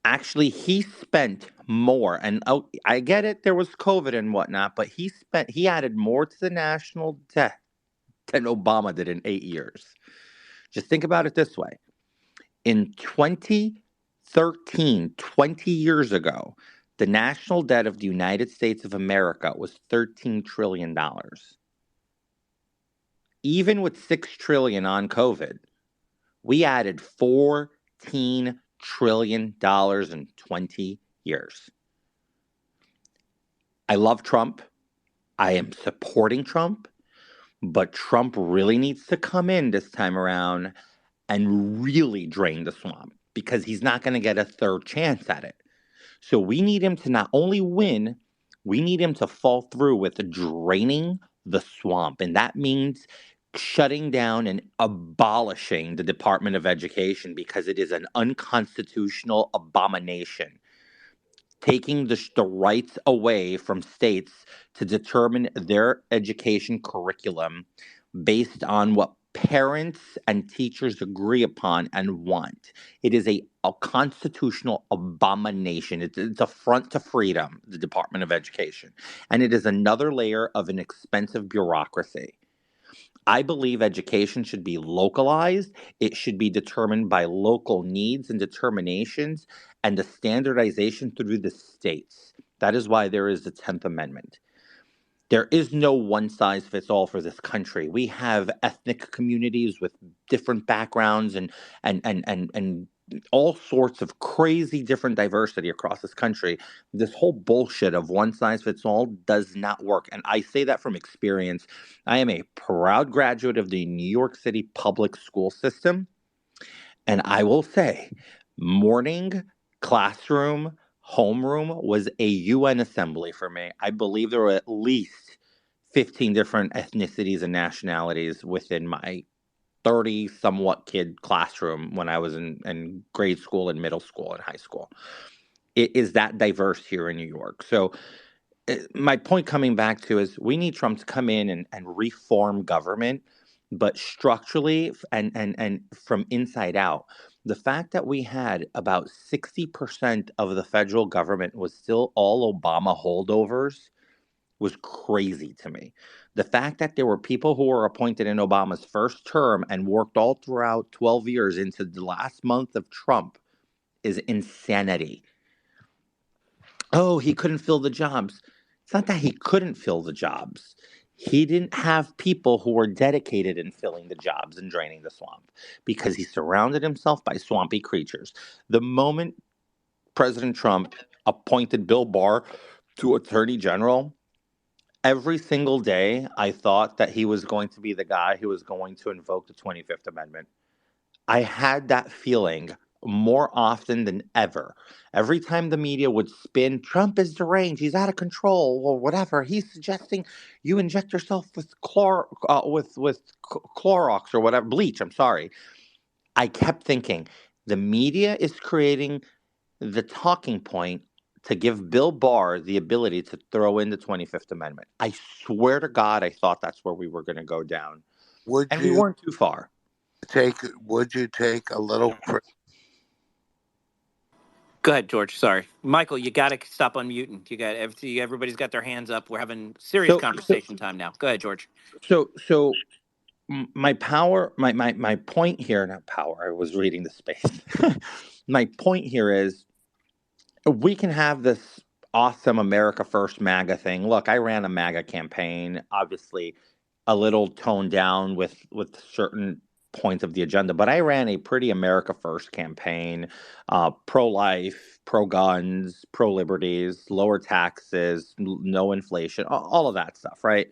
Actually, he spent more, and I get it. There was COVID and whatnot, but he added more to the national debt than Obama did in 8 years. Just think about it this way: in 2013, 20 years ago, the national debt of the United States of America was $13 trillion. Even with $6 trillion on COVID, we added $14 trillion in 20 years. I love Trump. I am supporting Trump, but Trump really needs to come in this time around and really drain the swamp, because he's not going to get a third chance at it. So we need him to not only win, we need him to fall through with draining the swamp. And that means shutting down and abolishing the Department of Education, because it is an unconstitutional abomination, taking the rights away from states to determine their education curriculum based on what parents and teachers agree upon and want. It is a constitutional abomination. It's an affront to freedom, the Department of Education. And it is another layer of an expensive bureaucracy. I believe education should be localized. It should be determined by local needs and determinations, and the standardization through the states. That is why there is the 10th Amendment. There is no one size fits all for this country. We have ethnic communities with different backgrounds and all sorts of crazy different diversity across this country. This whole bullshit of one size fits all does not work. And I say that from experience. I am a proud graduate of the New York City public school system. And I will say, morning, classroom, homeroom was a UN assembly for me. I believe there were at least 15 different ethnicities and nationalities within my 30 somewhat kid classroom when I was in grade school and middle school and high school. It is that diverse here in New York. So my point coming back to is we need Trump to come in and reform government, but structurally and from inside out. The fact that we had about 60% of the federal government was still all Obama holdovers was crazy to me. The fact that there were people who were appointed in Obama's first term and worked all throughout 12 years into the last month of Trump is insanity. Oh, he couldn't fill the jobs. It's not that he couldn't fill the jobs. He didn't have people who were dedicated in filling the jobs and draining the swamp, because he surrounded himself by swampy creatures. The moment President Trump appointed Bill Barr to Attorney General, every single day I thought that he was going to be the guy who was going to invoke the 25th Amendment. I had that feeling more often than ever. Every time the media would spin, Trump is deranged, he's out of control, or whatever, he's suggesting you inject yourself with Clorox or whatever, bleach, I'm sorry. I kept thinking, the media is creating the talking point to give Bill Barr the ability to throw in the 25th Amendment. I swear to God, I thought that's where we were going to go down. And we weren't too far. Would you take a little Go ahead, George. Sorry, Michael. You got to stop unmuting. Everybody's got their hands up. We're having serious So, so, conversation time now. Go ahead, George. so my point here, not power. I was reading the space. My point here is we can have this awesome America First MAGA thing. Look, I ran a MAGA campaign, obviously a little toned down with certain points of the agenda, but I ran a pretty America First campaign, pro-life, pro-guns, pro-liberties, lower taxes, no inflation, all of that stuff, right?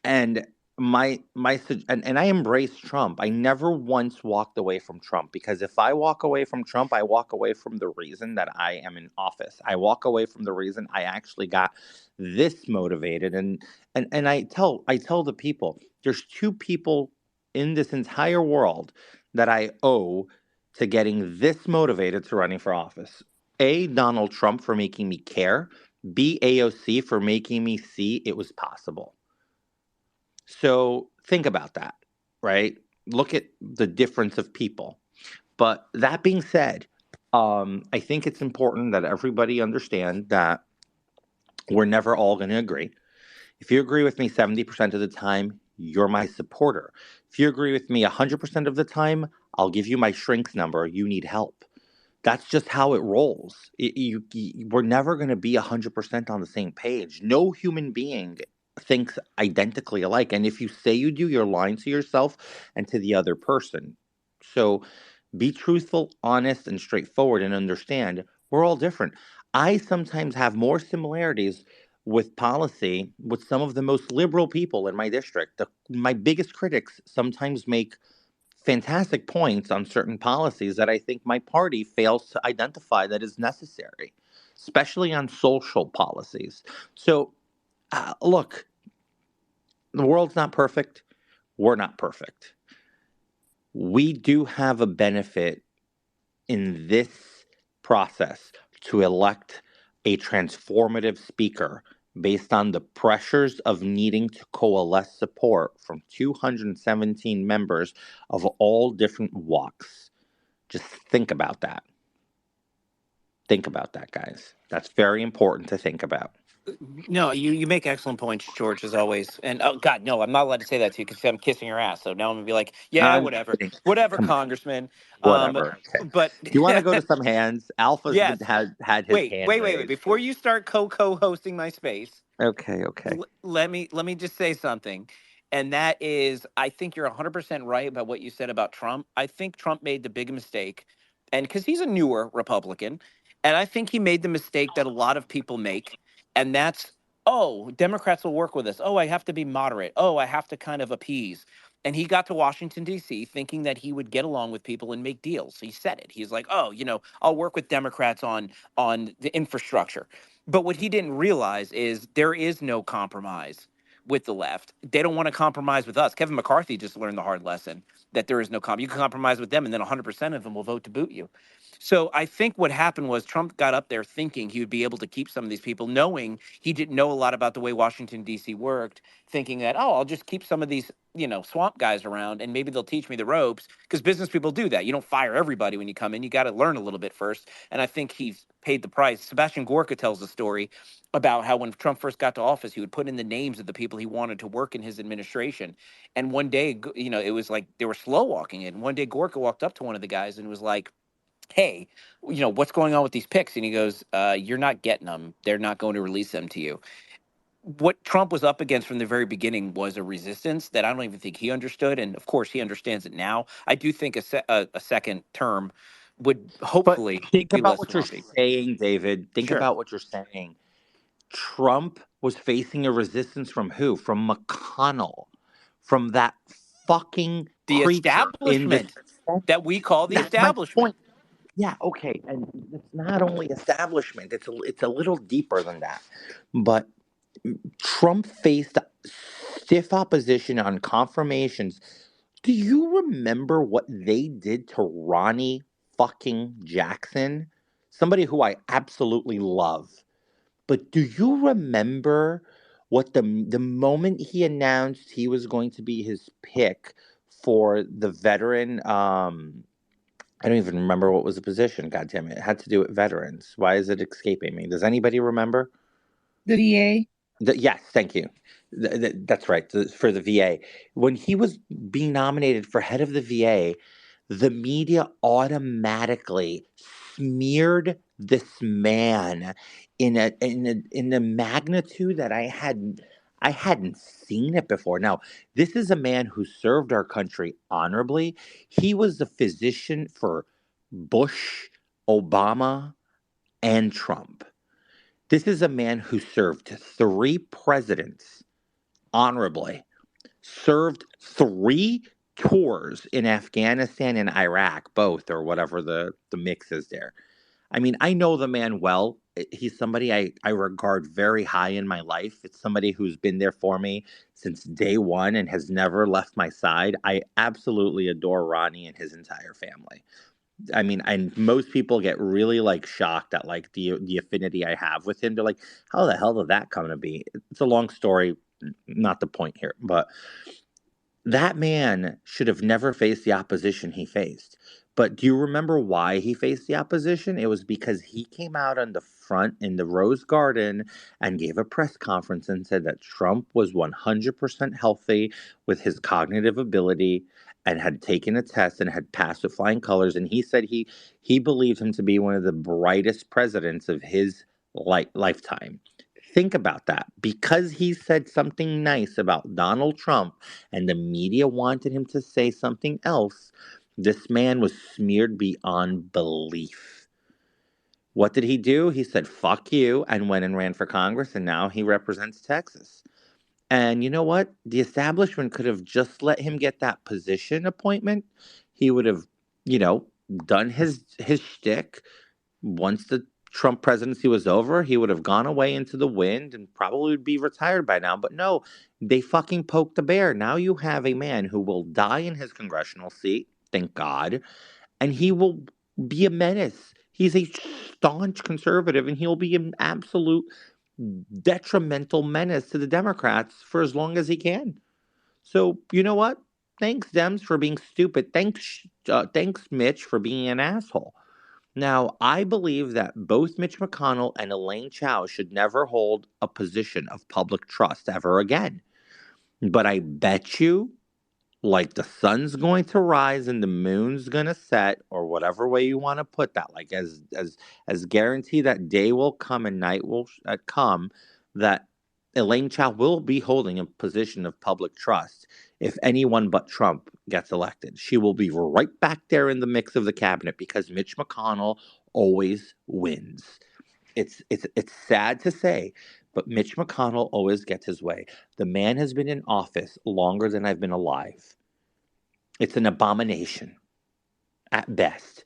And and I embrace Trump. I never once walked away from Trump, because if I walk away from Trump, I walk away from the reason that I am in office. I walk away from the reason I actually got this motivated. And I tell the people, there's two people in this entire world that I owe to getting this motivated to running for office. A, Donald Trump for making me care. B, AOC for making me see it was possible. So think about that, right? Look at the difference of people. But that being said, I think it's important that everybody understand that we're never all going to agree. If you agree with me 70% of the time, you're my supporter. If you agree with me 100% of the time, I'll give you my shrink's number. You need help. That's just how it rolls. We're never going to be 100% on the same page. No human being thinks identically alike. And if you say you do, you're lying to yourself and to the other person. So be truthful, honest, and straightforward, and understand we're all different. I sometimes have more similarities with policy with some of the most liberal people in my district. My biggest critics sometimes make fantastic points on certain policies that I think my party fails to identify that is necessary, especially on social policies. So, look, the world's not perfect. We're not perfect. We do have a benefit in this process to elect a transformative speaker based on the pressures of needing to coalesce support from 217 members of all different walks. Just think about that. Think about that, guys. That's very important to think about. No, you make excellent points, George, as always. And oh God, no, I'm not allowed to say that to you because I'm kissing your ass. So now I'm gonna be like, yeah, I'm whatever, kidding. whatever, Come on. Congressman. Whatever. Okay. But You want to go to some hands? Alpha's yes. had his hand Wait. raised. Before you start co-hosting my space, Okay. let me just say something, and that is, I think you're 100% right about what you said about Trump. I think Trump made the big mistake, and because he's a newer Republican, and I think he made the mistake that a lot of people make, and that's, oh, Democrats will work with us. Oh, I have to be moderate. Oh, I have to kind of appease. And he got to Washington, D.C., thinking that he would get along with people and make deals. He said it. He's like, oh, I'll work with Democrats on the infrastructure. But what he didn't realize is there is no compromise with the left. They don't want to compromise with us. Kevin McCarthy just learned the hard lesson that there is no You can compromise with them, and then 100% of them will vote to boot you. So I think what happened was Trump got up there thinking he would be able to keep some of these people, knowing he didn't know a lot about the way Washington, D.C. worked, thinking that, oh, I'll just keep some of these, swamp guys around and maybe they'll teach me the ropes, because business people do that. You don't fire everybody when you come in. You got to learn a little bit first. And I think he's paid the price. Sebastian Gorka tells the story about how when Trump first got to office, he would put in the names of the people he wanted to work in his administration. And one day, it was like they were slow walking it. And one day Gorka walked up to one of the guys and was like, hey, what's going on with these picks? And he goes, you're not getting them. They're not going to release them to you. What Trump was up against from the very beginning was a resistance that I don't even think he understood. And of course, he understands it now. I do think a second term would hopefully think be about less what swampy. you're saying, David. Think Sure. about what you're saying. Trump was facing a resistance from who? From McConnell, from that fucking The establishment that we call the establishment. Yeah, okay, and it's not only establishment; it's a little deeper than that. But Trump faced stiff opposition on confirmations. Do you remember what they did to Ronnie fucking Jackson? Somebody who I absolutely love. But do you remember what the moment he announced he was going to be his pick for the veteran I don't even remember what was the position. God damn it! It had to do with veterans. Why is it escaping me? Does anybody remember? The VA. Yes, thank you. That's right. For the VA, when he was being nominated for head of the VA, the media automatically smeared this man in a magnitude that I hadn't seen it before. Now, this is a man who served our country honorably. He was the physician for Bush, Obama, and Trump. This is a man who served 3 presidents honorably, served 3 tours in Afghanistan and Iraq, both, or whatever the mix is there. I mean, I know the man well. He's somebody I regard very high in my life. It's somebody who's been there for me since day one and has never left my side. I absolutely adore Ronnie and his entire family. I mean, and most people get really like shocked at like the affinity I have with him. They're like, how the hell did that come to be? It's a long story, not the point here, but that man should have never faced the opposition he faced. But do you remember why he faced the opposition? It was because he came out on the front in the Rose Garden and gave a press conference and said that Trump was 100% healthy with his cognitive ability and had taken a test and had passed with flying colors. And he said he believed him to be one of the brightest presidents of his lifetime. Think about that. Because he said something nice about Donald Trump and the media wanted him to say something else, this man was smeared beyond belief. What did he do? He said, fuck you, and went and ran for Congress, and now he represents Texas. And you know what? The establishment could have just let him get that position appointment. He would have, done his shtick. Once the Trump presidency was over, he would have gone away into the wind and probably would be retired by now. But no, they fucking poked the bear. Now you have a man who will die in his congressional seat, thank God, and he will be a menace. He's a staunch conservative, and he'll be an absolute detrimental menace to the Democrats for as long as he can. So, you know what? Thanks, Dems, for being stupid. Thanks, Mitch, for being an asshole. Now, I believe that both Mitch McConnell and Elaine Chao should never hold a position of public trust ever again. But I bet you, like the sun's going to rise and the moon's going to set, or whatever way you want to put that, like as guarantee that day will come and night will come, that Elaine Chao will be holding a position of public trust if anyone but Trump gets elected. She will be right back there in the mix of the cabinet because Mitch McConnell always wins. It's sad to say, but Mitch McConnell always gets his way. The man has been in office longer than I've been alive. It's an abomination at best.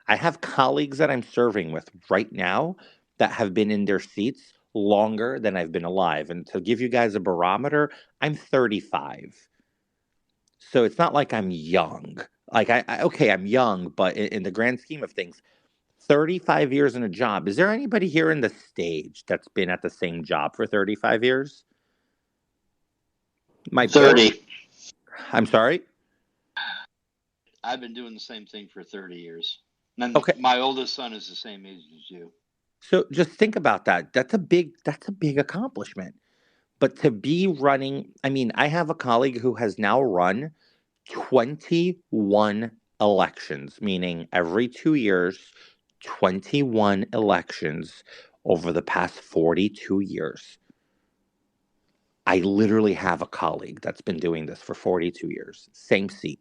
I have colleagues that I'm serving with right now that have been in their seats longer than I've been alive. And to give you guys a barometer, I'm 35. So it's not like I'm young. Like, I'm young, but in the grand scheme of things, 35 years in a job. Is there anybody here in the stage that's been at the same job for 35 years? 30. I'm sorry? I've been doing the same thing for 30 years. And Okay. my oldest son is the same age as you. So just think about that. That's a big accomplishment. But to be running, I mean, I have a colleague who has now run 21 elections, meaning every 2 years, 21 elections over the past 42 years. I literally have a colleague that's been doing this for 42 years, same seat.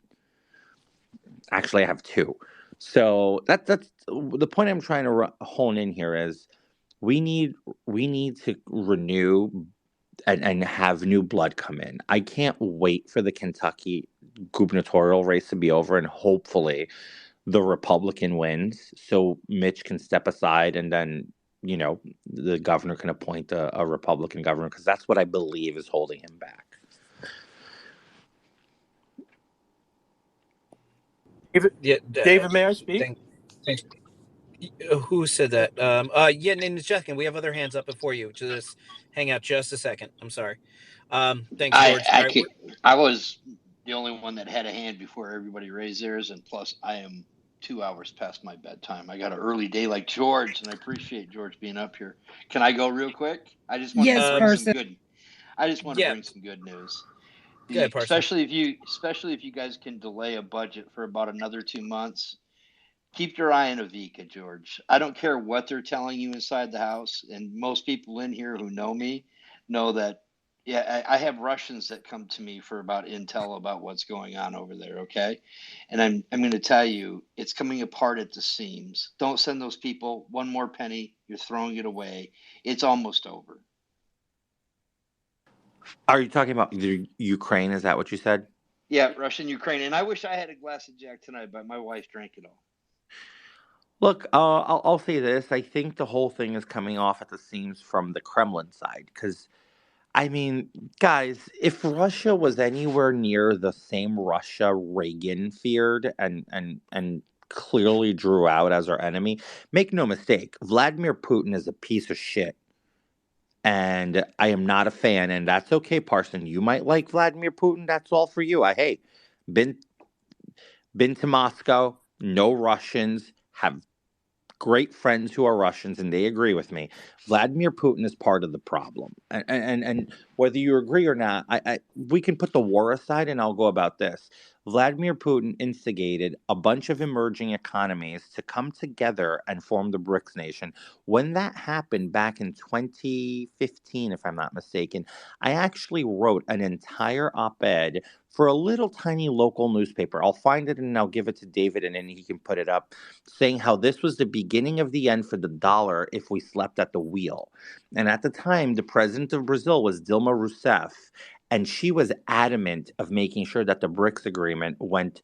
Actually, I have 2. So that's the point I'm trying to hone in here is we need to renew and have new blood come in. I can't wait for the Kentucky gubernatorial race to be over and hopefully the Republican wins so Mitch can step aside and then, the governor can appoint a Republican governor because that's what I believe is holding him back. David, may I speak? Thanks. Who said that? Yeah, and Jessica, we have other hands up before you. Just hang out just a second. I'm sorry. Thanks, George. I was the only one that had a hand before everybody raised theirs, and plus I am 2 hours past my bedtime. I got an early day like George, and I appreciate George being up here. Can I go real quick? I just wanted Yes, to bring some Parson. good. I just want to Yeah. bring some good news. Go ahead, Parson. Especially if you guys can delay a budget for about another 2 months. Keep your eye on Avika, George. I don't care what they're telling you inside the house, and most people in here who know me know that. Yeah, I have Russians that come to me for about intel about what's going on over there. Okay, and I'm going to tell you, it's coming apart at the seams. Don't send those people one more penny. You're throwing it away. It's almost over. Are you talking about Ukraine? Is that what you said? Yeah, Russia and Ukraine. And I wish I had a glass of Jack tonight, but my wife drank it all. Look, I'll say this. I think the whole thing is coming off at the seams from the Kremlin side. Because, I mean, guys, if Russia was anywhere near the same Russia Reagan feared and clearly drew out as our enemy, make no mistake, Vladimir Putin is a piece of shit. And I am not a fan, and that's okay, Parson. You might like Vladimir Putin. That's all for you. Hey, been to Moscow, no Russians, have great friends who are Russians, and they agree with me. Vladimir Putin is part of the problem. And whether you agree or not, we can put the war aside, and I'll go about this. Vladimir Putin instigated a bunch of emerging economies to come together and form the BRICS nation. When that happened back in 2015, if I'm not mistaken, I actually wrote an entire op-ed for a little tiny local newspaper. I'll find it and I'll give it to David and then he can put it up, saying how this was the beginning of the end for the dollar if we slept at the wheel. And at the time, the president of Brazil was Dilma Rousseff, and she was adamant of making sure that the BRICS agreement went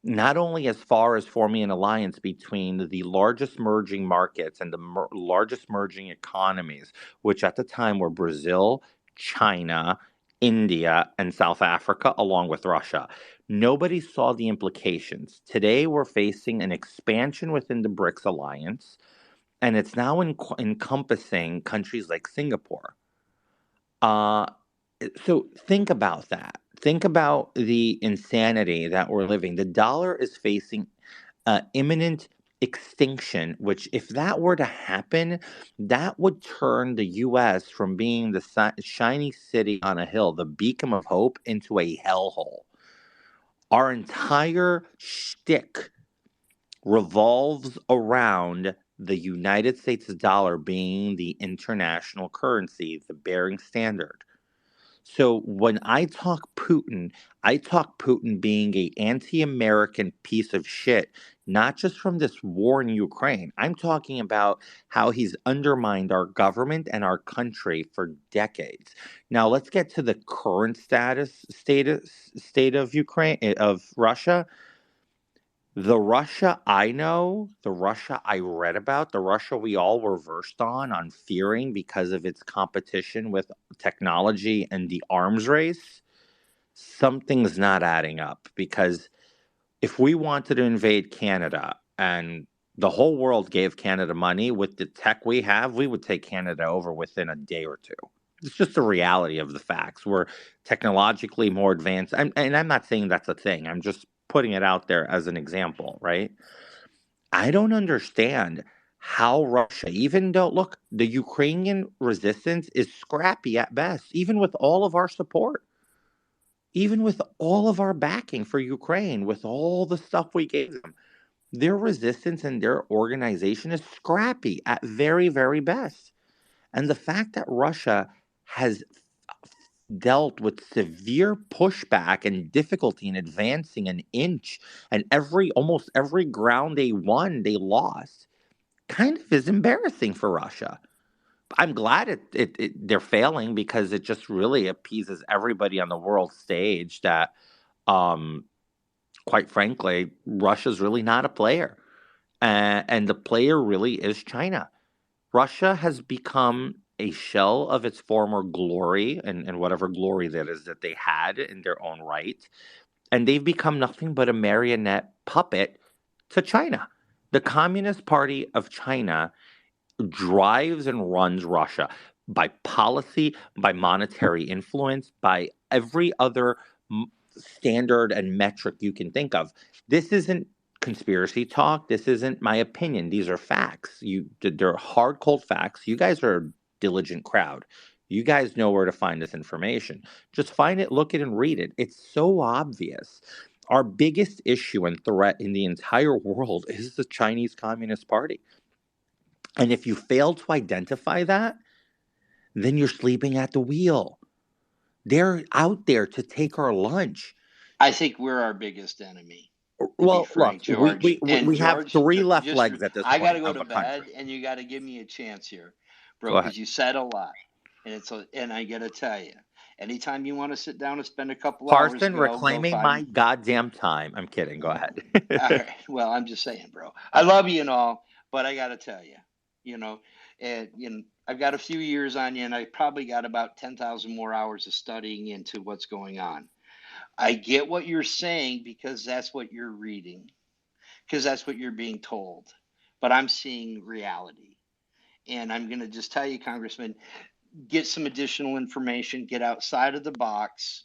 not only as far as forming an alliance between the largest merging markets and the largest merging economies, which at the time were Brazil, China, India, and South Africa, along with Russia. Nobody saw the implications. Today, we're facing an expansion within the BRICS alliance, and it's now encompassing countries like Singapore. So think about that. Think about the insanity that we're living. The dollar is facing imminent extinction, which if that were to happen, that would turn the U.S. from being the shiny city on a hill, the beacon of hope, into a hellhole. Our entire shtick revolves around the United States dollar being the international currency, the bearing standard. So when I talk Putin being an anti-American piece of shit, not just from this war in Ukraine. I'm talking about how he's undermined our government and our country for decades. Now let's get to the current state of Ukraine, of Russia. The Russia I know, the Russia I read about, the Russia we all were versed on fearing because of its competition with technology and the arms race, something's not adding up. Because if we wanted to invade Canada and the whole world gave Canada money with the tech we have, we would take Canada over within a day or two. It's just the reality of the facts. We're technologically more advanced. And I'm not saying that's a thing. I'm just putting it out there as an example, right? I don't understand how Russia, even though, look, the Ukrainian resistance is scrappy at best, even with all of our support, even with all of our backing for Ukraine, with all the stuff we gave them, their resistance and their organization is scrappy at very, very best. And the fact that Russia has dealt with severe pushback and difficulty in advancing an inch, and almost every ground they won, they lost, kind of is embarrassing for Russia. I'm glad they're failing because it just really appeases everybody on the world stage that, quite frankly, Russia's really not a player. And the player really is China. Russia has become a shell of its former glory and whatever glory that is that they had in their own right. And they've become nothing but a marionette puppet to China. The Communist Party of China drives and runs Russia by policy, by monetary influence, by every other standard and metric you can think of. This isn't conspiracy talk. This isn't my opinion. These are facts. They're hard, cold facts. You guys are a diligent crowd. You guys know where to find this information. Just find it, look it, and read it. It's so obvious. Our biggest issue and threat in the entire world is the Chinese Communist Party. And if you fail to identify that, then you're sleeping at the wheel. They're out there to take our lunch. I think we're our biggest enemy. Well, Frank, look, George. we have George, three left just legs at this I got to point go of to a bed, country. and you got to give me a chance here, Go bro, ahead. because you said a lot, and I got to tell you, anytime you want to sit down and spend a couple Parson hours, go reclaiming 5 my goddamn time. I'm kidding. Go ahead. All right. Well, I'm just saying, bro. I love you and all, but I got to tell you, I've got a few years on you, and I probably got about 10,000 more hours of studying into what's going on. I get what you're saying because that's what you're reading, because that's what you're being told. But I'm seeing reality. And I'm going to just tell you, Congressman, get some additional information, get outside of the box.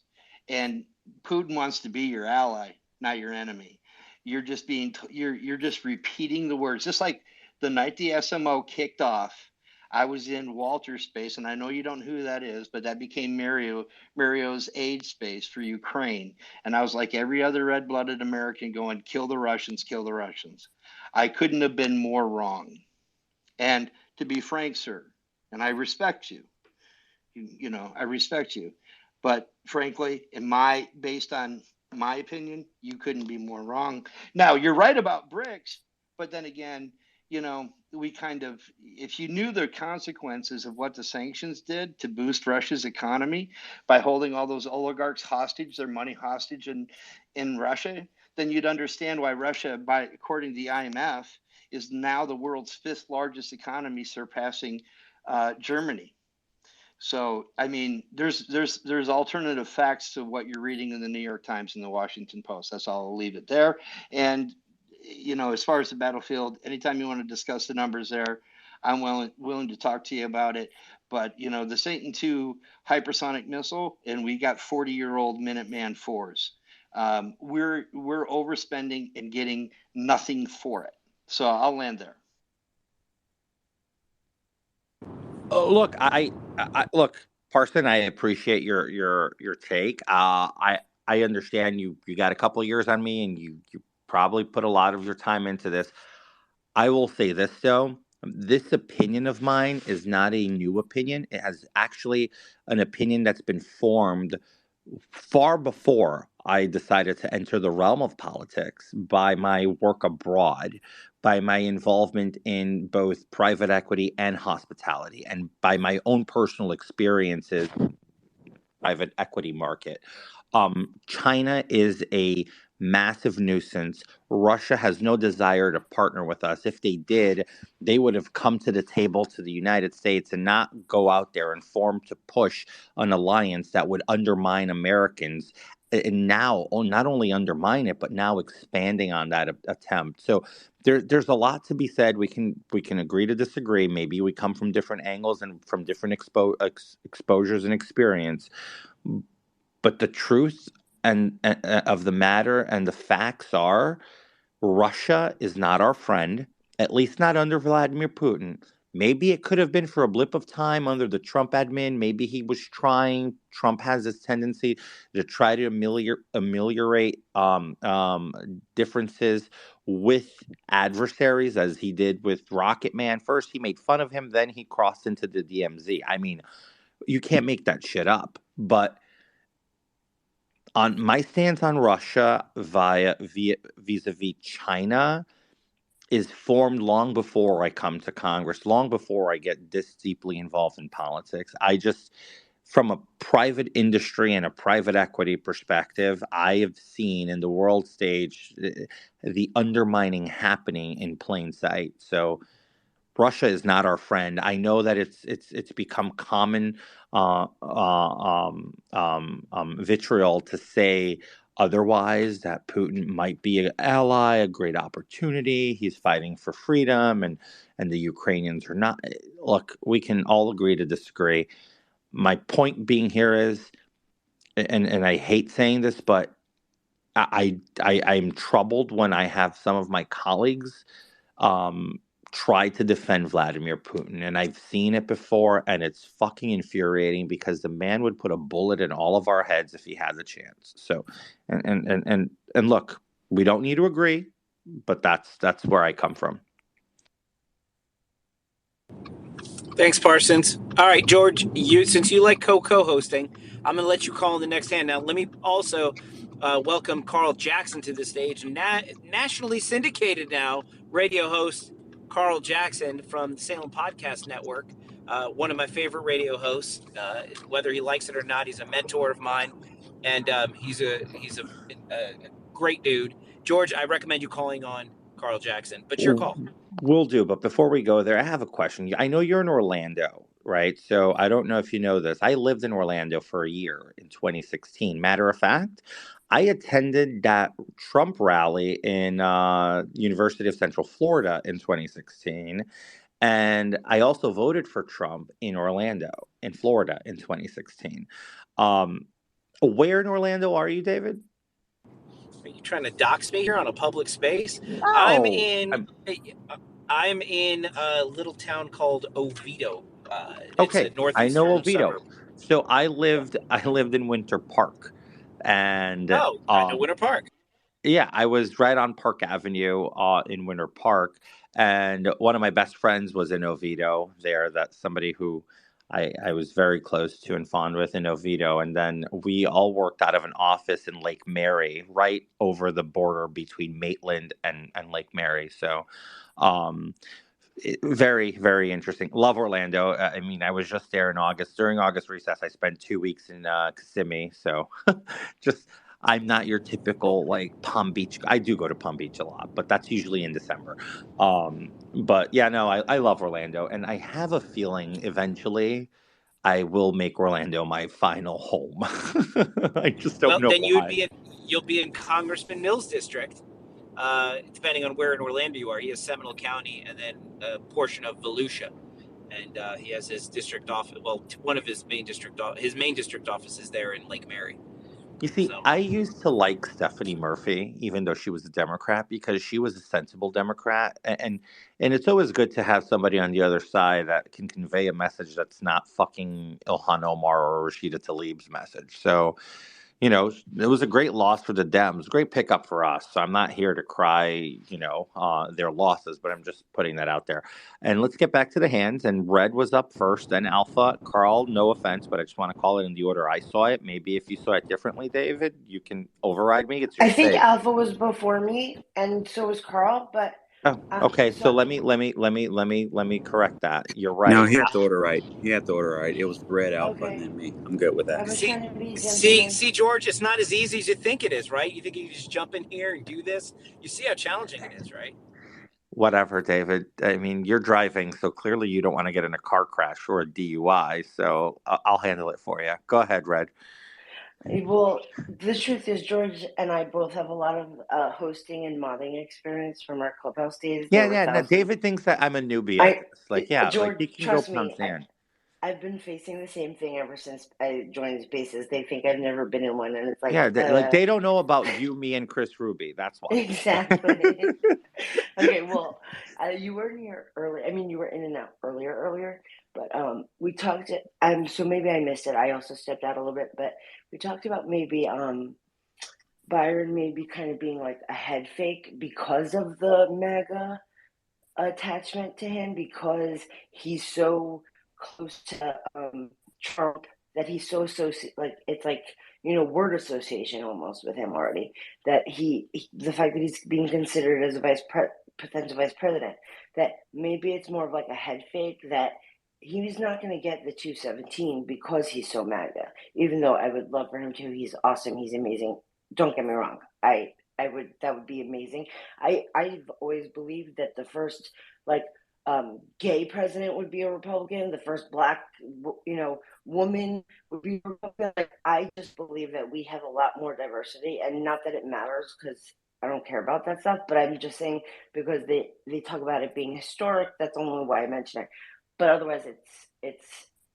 And Putin wants to be your ally, not your enemy. You're just you're just repeating the words. Just like the night the SMO kicked off, I was in Walter's space, and I know you don't know who that is, but that became Mario's aid space for Ukraine. And I was like every other red-blooded American going, kill the Russians, kill the Russians. I couldn't have been more wrong. And to be frank, sir, and I respect you, I respect you. But frankly, based on my opinion, you couldn't be more wrong. Now, you're right about BRICS, but then again, we if you knew the consequences of what the sanctions did to boost Russia's economy by holding all those oligarchs hostage, their money hostage in Russia, then you'd understand why Russia, according to the IMF, is now the world's 5th largest economy, surpassing Germany. So, I mean, there's alternative facts to what you're reading in the New York Times and the Washington Post. That's all. I'll leave it there. And, as far as the battlefield, anytime you want to discuss the numbers there, I'm willing to talk to you about it. But, the Satan II hypersonic missile, and we got 40-year-old Minuteman IVs. We're overspending and getting nothing for it. So I'll land there. Oh, look, look, Parson. I appreciate your take. I understand you got a couple of years on me, and you probably put a lot of your time into this. I will say this though. This opinion of mine is not a new opinion. It has actually an opinion that's been formed far before I decided to enter the realm of politics by my work abroad, by my involvement in both private equity and hospitality, and by my own personal experiences in the private equity market. China is a massive nuisance. Russia has no desire to partner with us. If they did, they would have come to the table to the United States and not go out there and form to push an alliance that would undermine Americans. And now, not only undermine it, but now expanding on that attempt. So there's a lot to be said. We can agree to disagree. Maybe we come from different angles and from different exposures and experience. But the truth and of the matter and the facts are, Russia is not our friend, at least not under Vladimir Putin. Maybe it could have been for a blip of time under the Trump admin. Maybe he was trying. Trump has this tendency to try to ameliorate differences with adversaries, as he did with Rocket Man. First, he made fun of him. Then he crossed into the DMZ. I mean, you can't make that shit up. But on my stance on Russia vis-a-vis China is formed long before I come to Congress, long before I get this deeply involved in politics. I just, from a private industry and a private equity perspective, I have seen in the world stage the undermining happening in plain sight. So Russia is not our friend. I know that it's become common vitriol to say otherwise, that Putin might be an ally, a great opportunity. He's fighting for freedom, and the Ukrainians are not. Look, we can all agree to disagree. My point being here is, and I hate saying this, but I'm troubled when I have some of my colleagues try to defend Vladimir Putin, and I've seen it before, and it's fucking infuriating because the man would put a bullet in all of our heads if he had the chance. So, and look, we don't need to agree, but that's where I come from. Thanks, Parsons. All right, George, since you like co-hosting, I'm going to let you call in the next hand. Now, let me also welcome Carl Jackson to the stage. Nationally syndicated now radio host Carl Jackson from the Salem Podcast Network, one of my favorite radio hosts. Whether he likes it or not, he's a mentor of mine, and he's a great dude. George, I recommend you calling on Carl Jackson, but your call. Will do. But before we go there, I have a question. I know you're in Orlando, right? So I don't know if you know this. I lived in Orlando for a year in 2016. Matter of fact, I attended that Trump rally in University of Central Florida in 2016. And I also voted for Trump in Orlando, in Florida in 2016. Where in Orlando are you, David? Are you trying to dox me here on a public space? No. I'm in a little town called Oviedo. Okay, it's a I know northeastern Oviedo. suburb. So I lived in Winter Park, and Oh, I know Winter Park. yeah, I was right on Park Avenue in Winter Park, and one of my best friends was in Oviedo there. That's somebody who I was very close to and fond with in Oviedo. And then we all worked out of an office in Lake Mary, right over the border between Maitland and Lake Mary. So very, very interesting. Love Orlando. I mean, I was just there in August. During August recess, I spent 2 weeks in Kissimmee. So just... I'm not your typical like Palm Beach. I do go to Palm Beach a lot, but that's usually in December. But yeah, no, I love Orlando, and I have a feeling eventually I will make Orlando my final home. I just don't know then why. you'll be in Congressman Mills' district, depending on where in Orlando you are. He has Seminole County and then a portion of Volusia, and he has his district office. Well, one of his main district offices there in Lake Mary. You see, I used to like Stephanie Murphy, even though she was a Democrat, because she was a sensible Democrat. And it's always good to have somebody on the other side that can convey a message that's not fucking Ilhan Omar or Rashida Tlaib's message. So, you know, it was a great loss for the Dems, great pickup for us. So I'm not here to cry, their losses, but I'm just putting that out there. And let's get back to the hands. And Red was up first, then Alpha. Carl, no offense, but I just want to call it in the order I saw it. Maybe if you saw it differently, David, you can override me. It's your I think stage. Alpha was before me, and so was Carl. But Oh, okay. So let me correct that. You're right. No, he had the order right. It was Red, Alpha, and then me. I'm good with that. See, George, it's not as easy as you think it is, right? You think you can just jump in here and do this? You see how challenging it is, right? Whatever, David. I mean, you're driving, so clearly you don't want to get in a car crash or a DUI. So I'll handle it for you. Go ahead, Red. Well, the truth is, George and I both have a lot of hosting and modding experience from our clubhouse days. Yeah. No, David thinks that I'm a newbie at this. George, he can trust go pound me. sand. I've been facing the same thing ever since I joined Spaces. They think I've never been in one, and it's like they don't know about you, me, and Chris Ruby. That's why. Exactly. Okay, well, you were in here early. I mean, you were in and out earlier, but we talked. So maybe I missed it. I also stepped out a little bit, but we talked about maybe Byron maybe kind of being like a head fake because of the MAGA attachment to him, because he's so close to Trump that he's so like it's like word association almost with him already, that he the fact that he's being considered as a potential vice president, that maybe it's more of like a head fake, that he's not going to get the 217 because he's so MAGA, even though I would love for him to. He's awesome, he's amazing, don't get me wrong. That would be amazing. I've always believed that the first gay president would be a Republican, the first black woman would be a Republican. I just believe that we have a lot more diversity, and not that it matters because I don't care about that stuff, but I'm just saying because they talk about it being historic, that's only why I mention it. But otherwise it's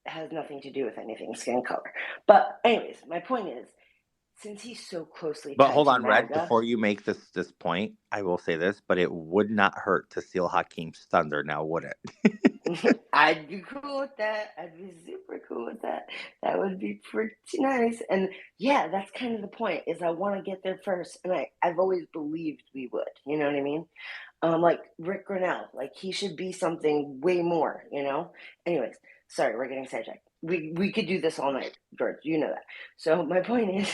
has nothing to do with anything skin color. But anyways, my point is, since he's so closely But tied hold to on, Red. MAGA, Before you make this point, I will say this, but it would not hurt to steal Hakeem's thunder now, would it? I'd be cool with that. I'd be super cool with that. That would be pretty nice. And yeah, that's kind of the point, is I want to get there first. And I've always believed we would, you know what I mean? Like Rick Grinnell, like he should be something way more, you know? Anyways, sorry, we're getting sidetracked. We could do this all night, George, you know that. So my point is,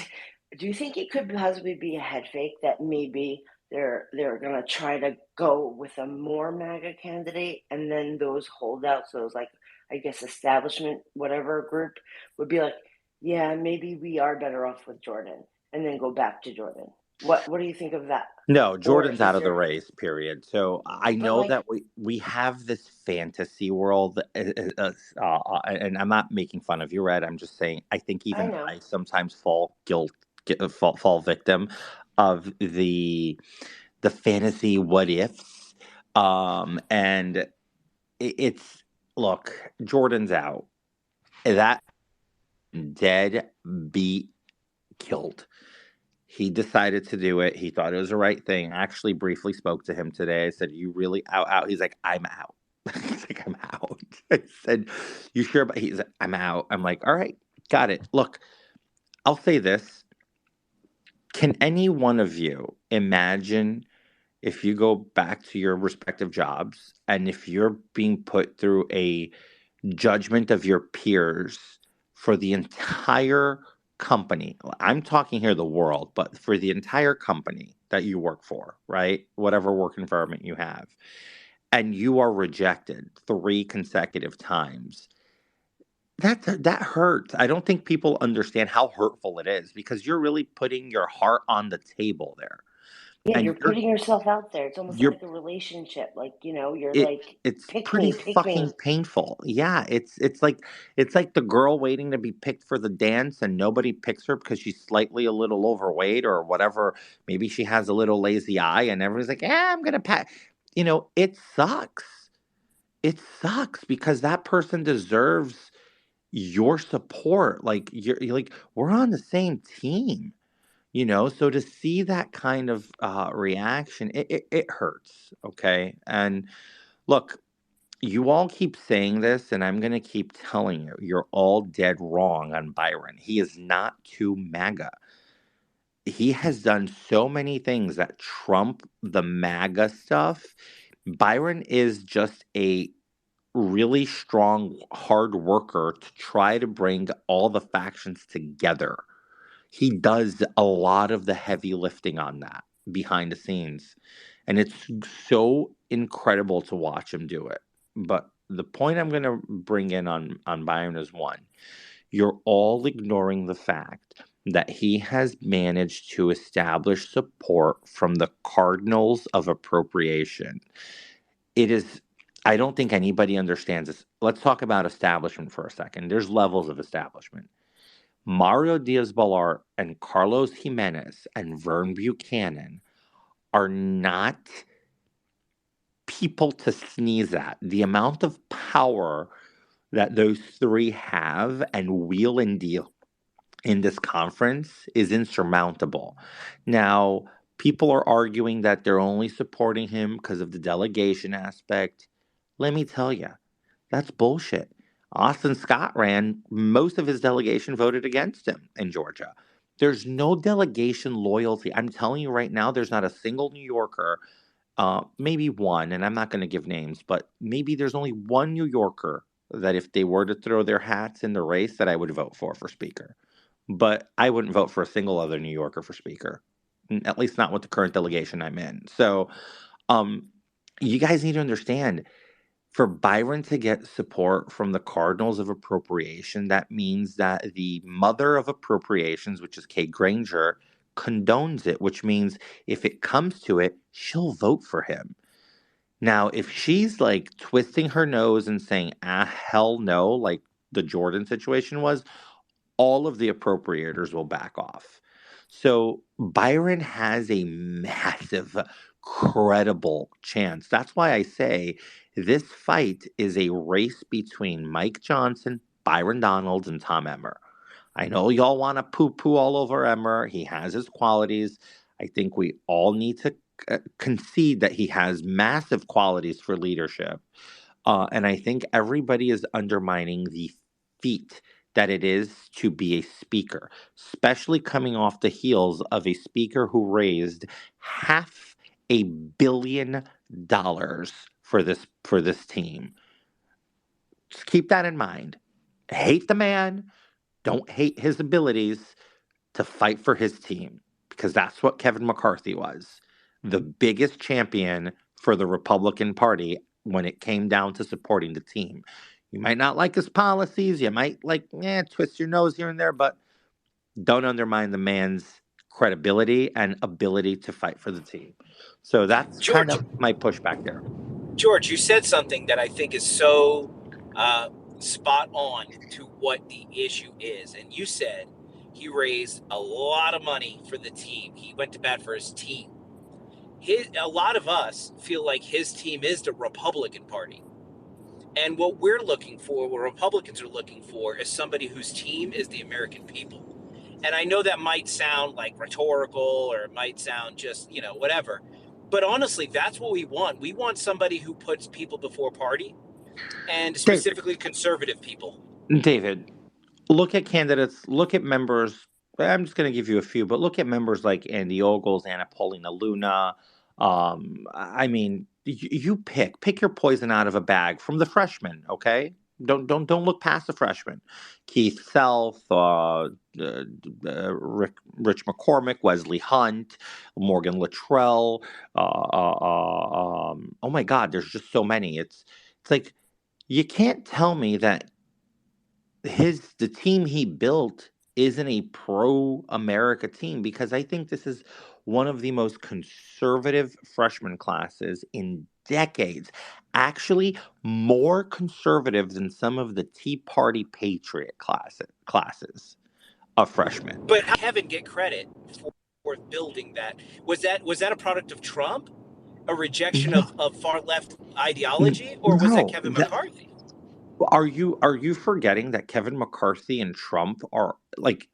do you think it could possibly be a head fake that maybe they're gonna try to go with a more MAGA candidate, and then those holdouts, those like I guess establishment whatever group would be like, yeah, maybe we are better off with Jordan, and then go back to Jordan. What do you think of that? No, Or Jordan's is out of the there, race, period. So I but know like, that we have this fantasy world, and I'm not making fun of you, Red. I'm just saying I think I even know. I sometimes fall victim of the fantasy what ifs, and it's look, Jordan's out. That dead beat killed. He decided to do it. He thought it was the right thing. I actually briefly spoke to him today. I said, "You really out?" He's like, "I'm out." He's like, "I'm out." I said, "You sure?" But he's like, "I'm out." I'm like, "All right, got it." Look, I'll say this. Can any one of you imagine if you go back to your respective jobs and if you're being put through a judgment of your peers for the entire company? I'm talking here the world, but for the entire company that you work for, right? Whatever work environment you have, and you are rejected 3 consecutive times. That hurts. I don't think people understand how hurtful it is because you're really putting your heart on the table there. Yeah, And you're putting yourself out there. It's almost you're like a relationship. Like, you know, you're it like, it's pick pretty me, pick fucking me. painful. Yeah, it's like the girl waiting to be picked for the dance and nobody picks her because she's slightly a little overweight or whatever. Maybe she has a little lazy eye and everyone's like, "Yeah, I'm gonna pat." It sucks. It sucks because that person deserves your support. Like you're like we're on the same team. So to see that kind of reaction, it hurts. Okay, and look, you all keep saying this, and I'm going to keep telling you, you're all dead wrong on Byron. He is not too MAGA. He has done so many things that trump the MAGA stuff. Byron is just a really strong, hard worker to try to bring all the factions together. He does a lot of the heavy lifting on that behind the scenes. And it's so incredible to watch him do it. But the point I'm going to bring in on Byron is one. You're all ignoring the fact that he has managed to establish support from the cardinals of appropriation. It is, I don't think anybody understands this. Let's talk about establishment for a second. There's levels of establishment. Mario Diaz-Balart and Carlos Jimenez and Vern Buchanan are not people to sneeze at. The amount of power that those 3 have and wheel and deal in this conference is insurmountable. Now, people are arguing that they're only supporting him because of the delegation aspect. Let me tell you, that's bullshit. Austin Scott ran, most of his delegation voted against him in Georgia. There's no delegation loyalty. I'm telling you right now, there's not a single New Yorker, maybe one, and I'm not going to give names, but maybe there's only one New Yorker that if they were to throw their hats in the race that I would vote for speaker. But I wouldn't vote for a single other New Yorker for speaker, at least not with the current delegation I'm in. So you guys need to understand, for Byron to get support from the Cardinals of Appropriation, that means that the mother of appropriations, which is Kay Granger, condones it, which means if it comes to it, she'll vote for him. Now, if she's like twisting her nose and saying, hell no, like the Jordan situation was, all of the appropriators will back off. So Byron has a massive, credible chance. That's why I say this fight is a race between Mike Johnson, Byron Donalds, and Tom Emmer. I know y'all want to poo-poo all over Emmer. He has his qualities. I think we all need to concede that he has massive qualities for leadership. And I think everybody is undermining the feat that it is to be a speaker, especially coming off the heels of a speaker who raised $500 million for this team. Just keep that in mind. Hate the man, don't hate his abilities to fight for his team, because that's what Kevin McCarthy was. The biggest champion for the Republican Party when it came down to supporting the team. You might not like his policies, you might twist your nose here and there, but don't undermine the man's credibility and ability to fight for the team. So that's George, kind of my pushback there. George, you said something that I think is so spot on to what the issue is. And you said he raised a lot of money for the team. He went to bat for his team. A lot of us feel like his team is the Republican Party. And what we're looking for, what Republicans are looking for, is somebody whose team is the American people. And I know that might sound like rhetorical, or it might sound just, whatever. But honestly, that's what we want. We want somebody who puts people before party, and specifically conservative people. David, look at candidates, look at members. I'm just going to give you a few, but look at members like Andy Ogles, Anna Paulina Luna. I mean, you pick your poison out of a bag from the freshmen, okay? Don't look past the freshmen. Keith Self, Rich McCormick, Wesley Hunt, Morgan Luttrell. Oh my God, there's just so many. It's like, you can't tell me that the team he built isn't a pro-America team, because I think this is one of the most conservative freshman classes in decades. Actually, more conservative than some of the Tea Party Patriot classes of freshmen. But how Kevin get credit for building that? Was that a product of Trump? A rejection of far left ideology? Or was that Kevin McCarthy? Are you forgetting that Kevin McCarthy and Trump are like,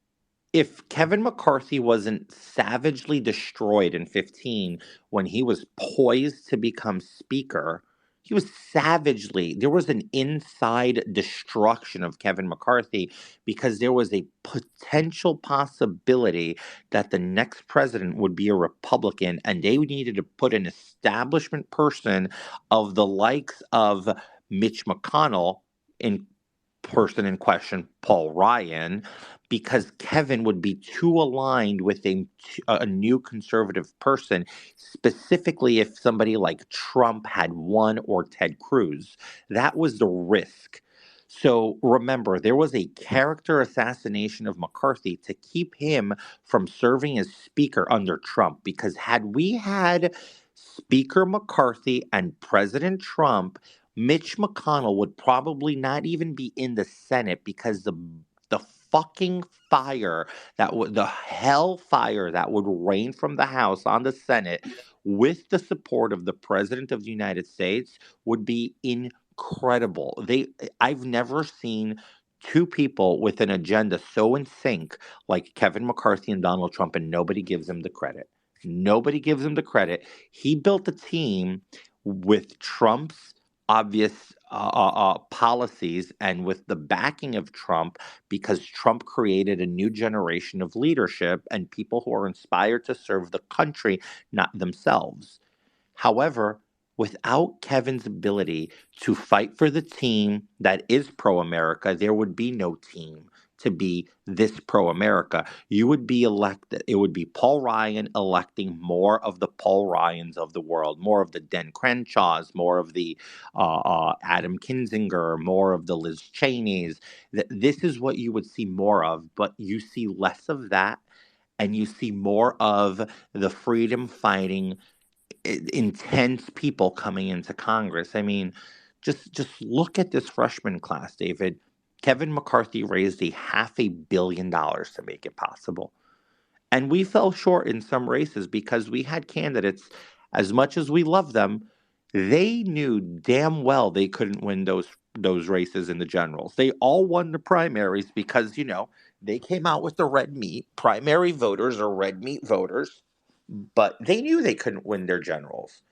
if Kevin McCarthy wasn't savagely destroyed in 2015 when he was poised to become speaker, he was there was an inside destruction of Kevin McCarthy, because there was a potential possibility that the next president would be a Republican, and they needed to put an establishment person of the likes of Mitch McConnell in question, Paul Ryan, because Kevin would be too aligned with a new conservative person, specifically if somebody like Trump had won, or Ted Cruz. That was the risk. So remember, there was a character assassination of McCarthy to keep him from serving as speaker under Trump, because had we had Speaker McCarthy and President Trump, Mitch McConnell would probably not even be in the Senate, because the fucking fire the hellfire that would rain from the House on the Senate with the support of the President of the United States would be incredible. I've never seen two people with an agenda so in sync like Kevin McCarthy and Donald Trump, and nobody gives him the credit. Nobody gives him the credit. He built a team with Trump's obvious policies and with the backing of Trump, because Trump created a new generation of leadership and people who are inspired to serve the country, not themselves. However, without Kevin's ability to fight for the team that is pro-America, there would be no team to be this pro-America. You would be elected. It would be Paul Ryan electing more of the Paul Ryans of the world, more of the Den Crenshaws, more of the Adam Kinzinger, more of the Liz Cheneys. This is what you would see more of, but you see less of that, and you see more of the freedom-fighting, intense people coming into Congress. I mean, just look at this freshman class, David. Kevin McCarthy raised $500 million to make it possible. And we fell short in some races because we had candidates, as much as we love them, they knew damn well they couldn't win those races in the generals. They all won the primaries because, They came out with the red meat. Primary voters are red meat voters, but they knew they couldn't win their generals.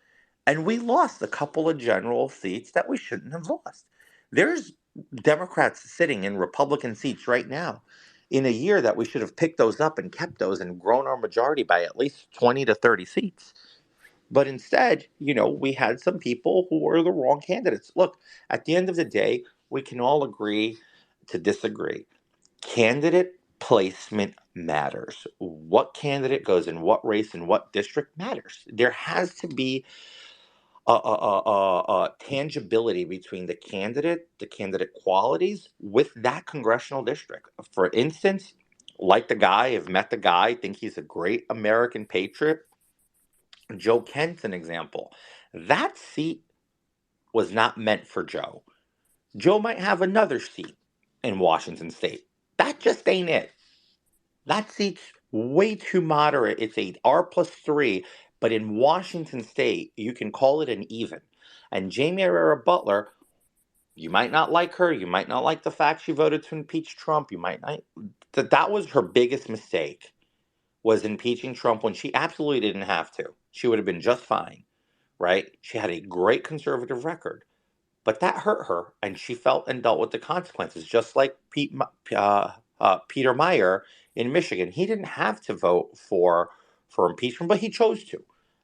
And we lost a couple of general seats that we shouldn't have lost. There's Democrats sitting in Republican seats right now in a year that we should have picked those up and kept those and grown our majority by at least 20 to 30 seats. But instead, we had some people who were the wrong candidates. Look, at the end of the day, we can all agree to disagree. Candidate placement matters. What candidate goes in what race and what district matters. There has to be a tangibility between the candidate qualities with that congressional district. For instance, like the guy, I've met the guy, think he's a great American patriot. Joe Kent's an example. That seat was not meant for Joe. Joe might have another seat in Washington State. That just ain't it. That seat's way too moderate. It's a R+3, but in Washington State, you can call it an even. And Jamie Herrera Butler, you might not like her. You might not like the fact she voted to impeach Trump. You might not. That was her biggest mistake, was impeaching Trump when she absolutely didn't have to. She would have been just fine, right? She had a great conservative record. But that hurt her, and she felt and dealt with the consequences, just like Peter Meyer in Michigan. He didn't have to vote for impeachment, but he chose to.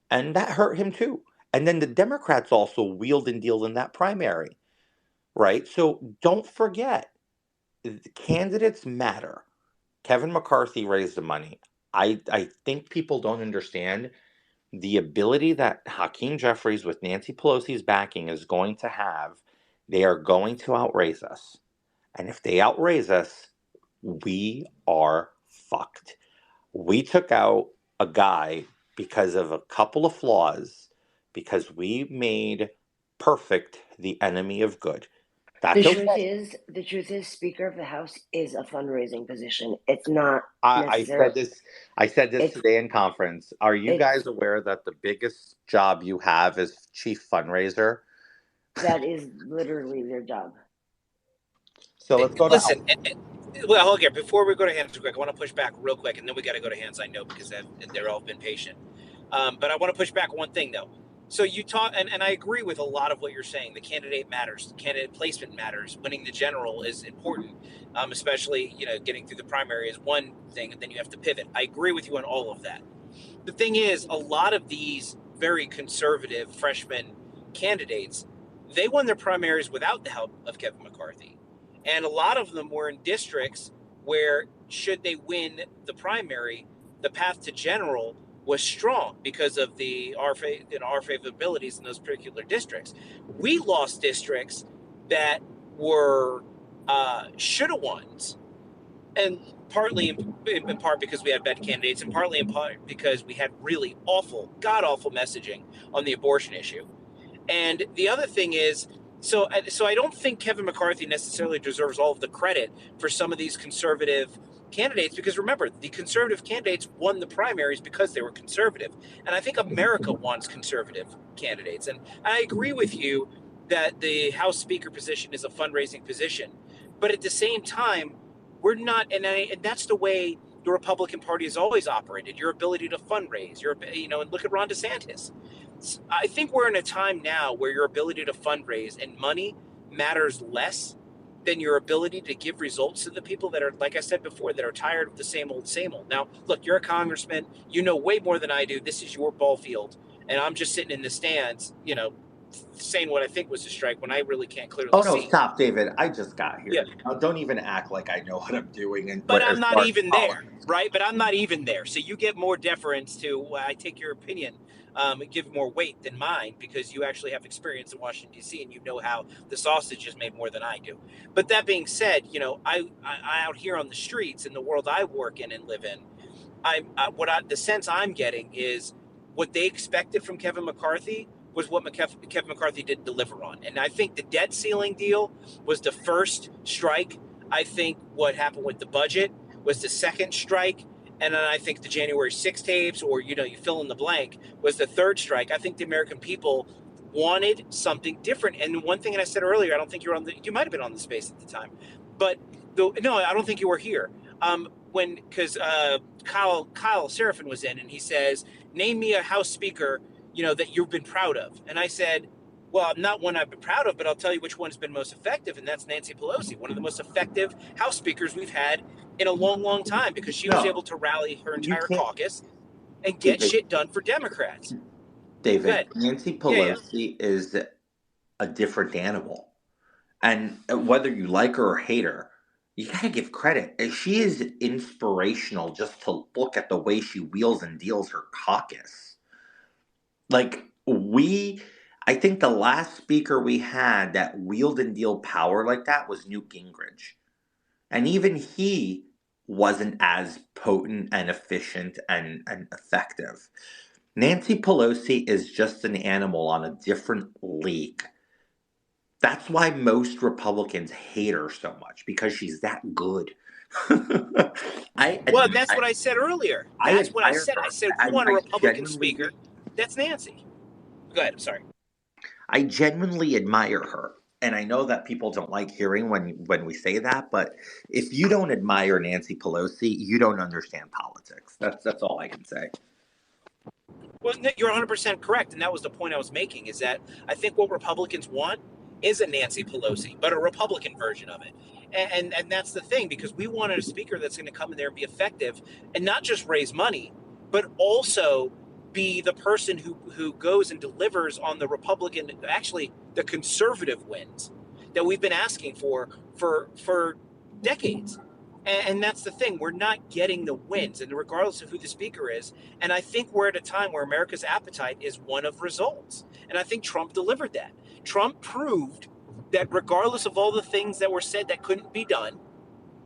And that hurt him too. And then the Democrats also wheeled and dealed in that primary, right? So don't forget, candidates matter. Kevin McCarthy raised the money. I think people don't understand the ability that Hakeem Jeffries with Nancy Pelosi's backing is going to have. They are going to outraise us. And if they outraise us, we are fucked. We took out a guy because of a couple of flaws, because we made perfect the enemy of good. That's The truth is, Speaker of the House is a fundraising position. It's not I necessarily. said this today in conference. Are you guys aware that the biggest job you have is chief fundraiser? That is literally their job. So let's go to well, okay, before we go to hands quick, I want to push back real quick, and then we got to go to hands, I know, because they're all been patient. But I want to push back one thing, though. So you talk, and I agree with a lot of what you're saying. The candidate matters. The candidate placement matters. Winning the general is important, especially, getting through the primary is one thing, and then you have to pivot. I agree with you on all of that. The thing is, a lot of these very conservative freshman candidates, they won their primaries without the help of Kevin McCarthy. And a lot of them were in districts where, should they win the primary, the path to general was strong because of our favorabilities in those particular districts. We lost districts that were shoulda ones, and partly in part because we had bad candidates, and partly in part because we had really awful, god-awful messaging on the abortion issue. And the other thing is, so I don't think Kevin McCarthy necessarily deserves all of the credit for some of these conservative candidates, because remember, the conservative candidates won the primaries because they were conservative. And I think America wants conservative candidates. And I agree with you that the House Speaker position is a fundraising position. But at the same time, we're not, and that's the way the Republican Party has always operated. Your ability to fundraise, and look at Ron DeSantis. I think we're in a time now where your ability to fundraise and money matters less than your ability to give results to the people that are, like I said before, that are tired of the same old, same old. Now, look, you're a congressman. You know way more than I do. This is your ball field. And I'm just sitting in the stands, saying what I think was a strike when I really can't clearly see. Oh, no, stop, David. I just got here. Yeah. Don't even act like I know what I'm doing. But I'm not even there, right? But I'm not even there. So you get more deference to, I take your opinion, give more weight than mine, because you actually have experience in Washington, D.C., and you know how the sausage is made more than I do. But that being said, I out here on the streets in the world I work in and live in, the sense I'm getting is what they expected from Kevin McCarthy was what Kevin McCarthy didn't deliver on. And I think the debt ceiling deal was the first strike. I think what happened with the budget was the second strike. And then I think the January 6 tapes, or, you fill in the blank, was the third strike. I think the American people wanted something different. And one thing that I said earlier, I don't think you might have been on the space at the time. But no, I don't think you were here. Because Kyle Seraphin was in, and he says, "Name me a House Speaker, that you've been proud of." And I said, "Well, not one I've been proud of, but I'll tell you which one's been most effective, and that's Nancy Pelosi, one of the most effective House Speakers we've had in a long, long time, because she was able to rally her You entire can't, caucus and get David. shit done for Democrats." Go David, ahead. Nancy Yeah. Pelosi is a different animal. And whether you like her or hate her, you gotta give credit. She is inspirational just to look at the way she wheels and deals her caucus. Like, I think the last speaker we had that wheeled and deal power like that was Newt Gingrich. And even he wasn't as potent and efficient and effective. Nancy Pelosi is just an animal on a different league. That's why most Republicans hate her so much, because she's that good. Well, that's what I said earlier. That's what I said. I said, we want a Republican speaker. That's Nancy. Go ahead. I'm sorry. I genuinely admire her. And I know that people don't like hearing when we say that, but if you don't admire Nancy Pelosi, you don't understand politics. That's all I can say. Well, you're 100% correct. And that was the point I was making, is that I think what Republicans want is a Nancy Pelosi, but a Republican version of it. And that's the thing, because we wanted a speaker that's going to come in there and be effective and not just raise money, but also be the person who goes and delivers on the Republican, actually the conservative wins that we've been asking for decades. And that's the thing. We're not getting the wins, and regardless of who the speaker is. And I think we're at a time where America's appetite is one of results. And I think Trump delivered that. Trump proved that regardless of all the things that were said that couldn't be done,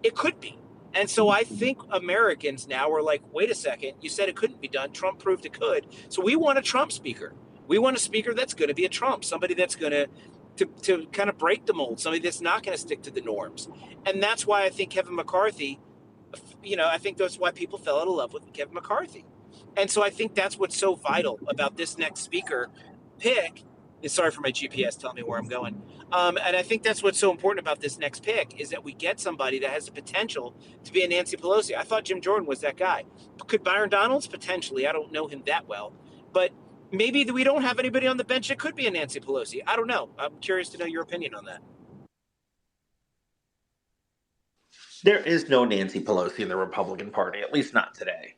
it could be. And so I think Americans now are like, wait a second, you said it couldn't be done. Trump proved it could. So we want a Trump speaker. We want a speaker that's going to be a Trump, somebody that's going to kind of break the mold, somebody that's not going to stick to the norms. And that's why I think Kevin McCarthy, I think that's why people fell out of love with Kevin McCarthy. And so I think that's what's so vital about this next speaker pick. Sorry for my GPS telling me where I'm going. And I think that's what's so important about this next pick, is that we get somebody that has the potential to be a Nancy Pelosi. I thought Jim Jordan was that guy. Could Byron Donalds? Potentially. I don't know him that well. But maybe we don't have anybody on the bench that could be a Nancy Pelosi. I don't know. I'm curious to know your opinion on that. There is no Nancy Pelosi in the Republican Party, at least not today.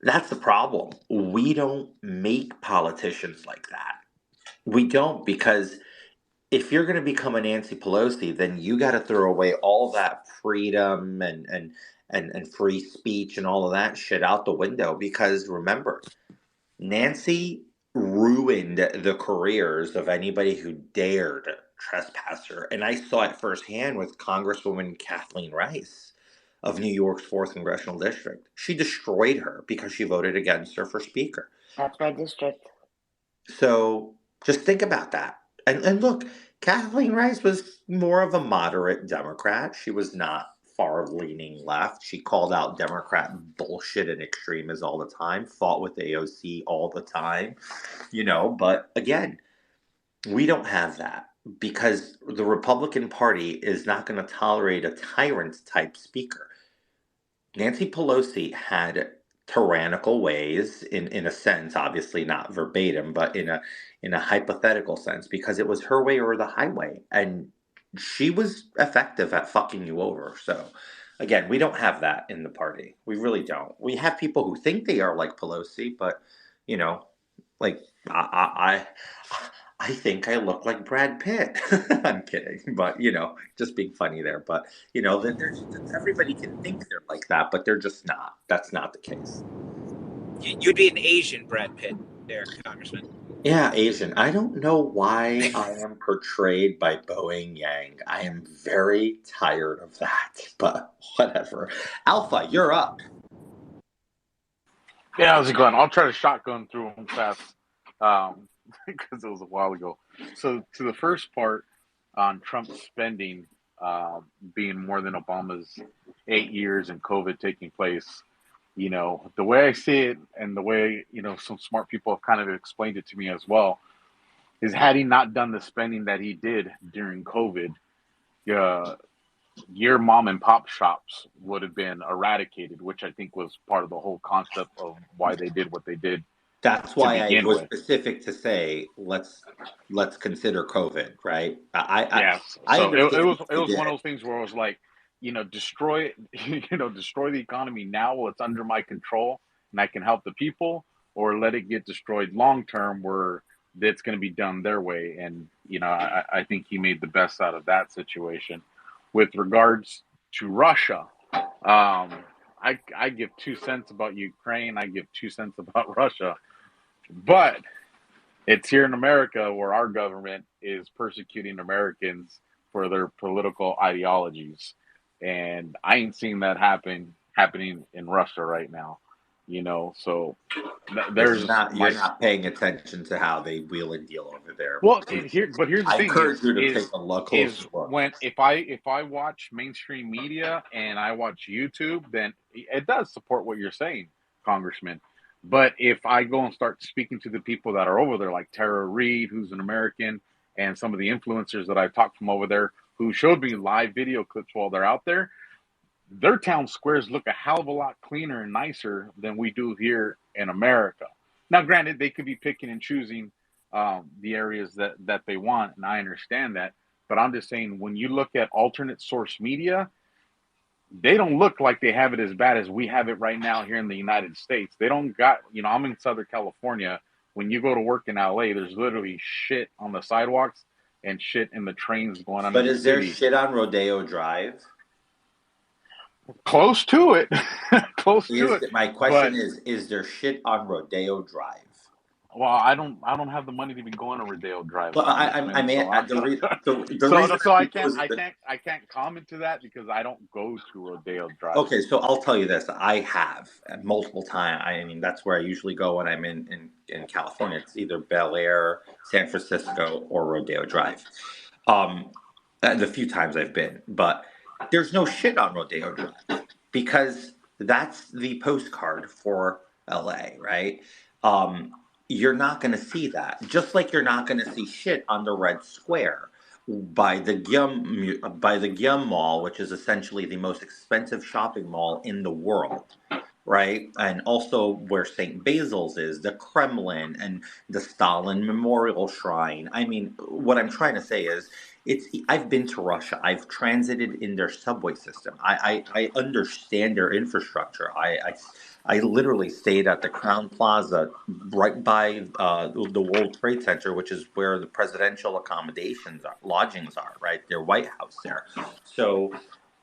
That's the problem. We don't make politicians like that. We don't, because if you're going to become a Nancy Pelosi, then you got to throw away all that freedom and free speech and all of that shit out the window. Because remember, Nancy ruined the careers of anybody who dared trespass her. And I saw it firsthand with Congresswoman Kathleen Rice of New York's 4th Congressional District. She destroyed her because she voted against her for speaker. That's my district. So just think about that. And look, Kathleen Rice was more of a moderate Democrat. She was not far-leaning left. She called out Democrat bullshit and extremism all the time, fought with AOC all the time, But again, we don't have that, because the Republican Party is not going to tolerate a tyrant-type speaker. Nancy Pelosi had tyrannical ways, in a sense, obviously not verbatim, but in a hypothetical sense, because it was her way or the highway, and she was effective at fucking you over. So again, we don't have that in the party. We really don't. We have people who think they are like Pelosi, but like I think I look like Brad Pitt. I'm kidding, but just being funny there. But everybody can think they're like that, but they're just not. That's not the case. You'd be an Asian Brad Pitt there, Congressman. Yeah, Asian. I don't know why I am portrayed by Boeing Yang. I am very tired of that, but whatever. Alpha, you're up. Yeah, how's it going? I'll try to shotgun through them fast. Because it was a while ago. So to the first part on Trump's spending being more than Obama's 8 years and COVID taking place, the way I see it, and the way, some smart people have kind of explained it to me as well, is had he not done the spending that he did during COVID, your mom and pop shops would have been eradicated, which I think was part of the whole concept of why they did what they did That's to why I begin was with. specific to say let's consider COVID, right? Yes. I So it understand was what it they was one of did. those things where it was like, destroy destroy the economy now while it's under my control and I can help the people, or let it get destroyed long term where it's going to be done their way. And I think he made the best out of that situation. With regards to Russia, I give 2 cents about Ukraine. I give 2 cents about Russia, but it's here in America where our government is persecuting Americans for their political ideologies, and I ain't seen that happening in Russia right now. So Yeah, there's you're my not paying attention to how they wheel and deal over there. here's the I thing encourage you to take is a closer is look. when if I watch mainstream media and I watch YouTube, then it does support what you're saying, Congressman. But if I go and start speaking to the people that are over there, like Tara Reid, who's an American, and some of the influencers that I've talked from over there, who showed me live video clips while they're out there, their town squares look a hell of a lot cleaner and nicer than we do here in America. Now, granted, they could be picking and choosing the areas that they want, and I understand that. But I'm just saying, when you look at alternate source media, they don't look like they have it as bad as we have it right now here in the United States. They don't got, I'm in Southern California. When you go to work in LA, there's literally shit on the sidewalks and shit in the trains going under But the is there city. shit on Rodeo Drive? Close to it. Close to it. My question But is there shit on Rodeo Drive? well, I don't have the money to be going to Rodeo Drive, Well, I Congressman. mean, So I, the so reason so I I think can't was I can't I can't comment to that because I don't go to Rodeo Drive. okay. So I'll tell you this: I have multiple times. I mean, that's where I usually go when I'm in California. It's either Bel Air, San Francisco, or Rodeo Drive. The few times I've been, but there's no shit on Rodeo Drive because that's the postcard for LA, right? You're not going to see that. Just like you're not going to see shit on the Red Square by the Guillaume Mall, which is essentially the most expensive shopping mall in the world, right? And also where St. Basil's is, the Kremlin, and the Stalin Memorial Shrine. I mean, what I'm trying to say is, I've been to Russia. I've transited in their subway system. I understand their infrastructure. I literally stayed at the Crown Plaza right by the World Trade Center, which is where the presidential lodgings are, right? Their White House there. So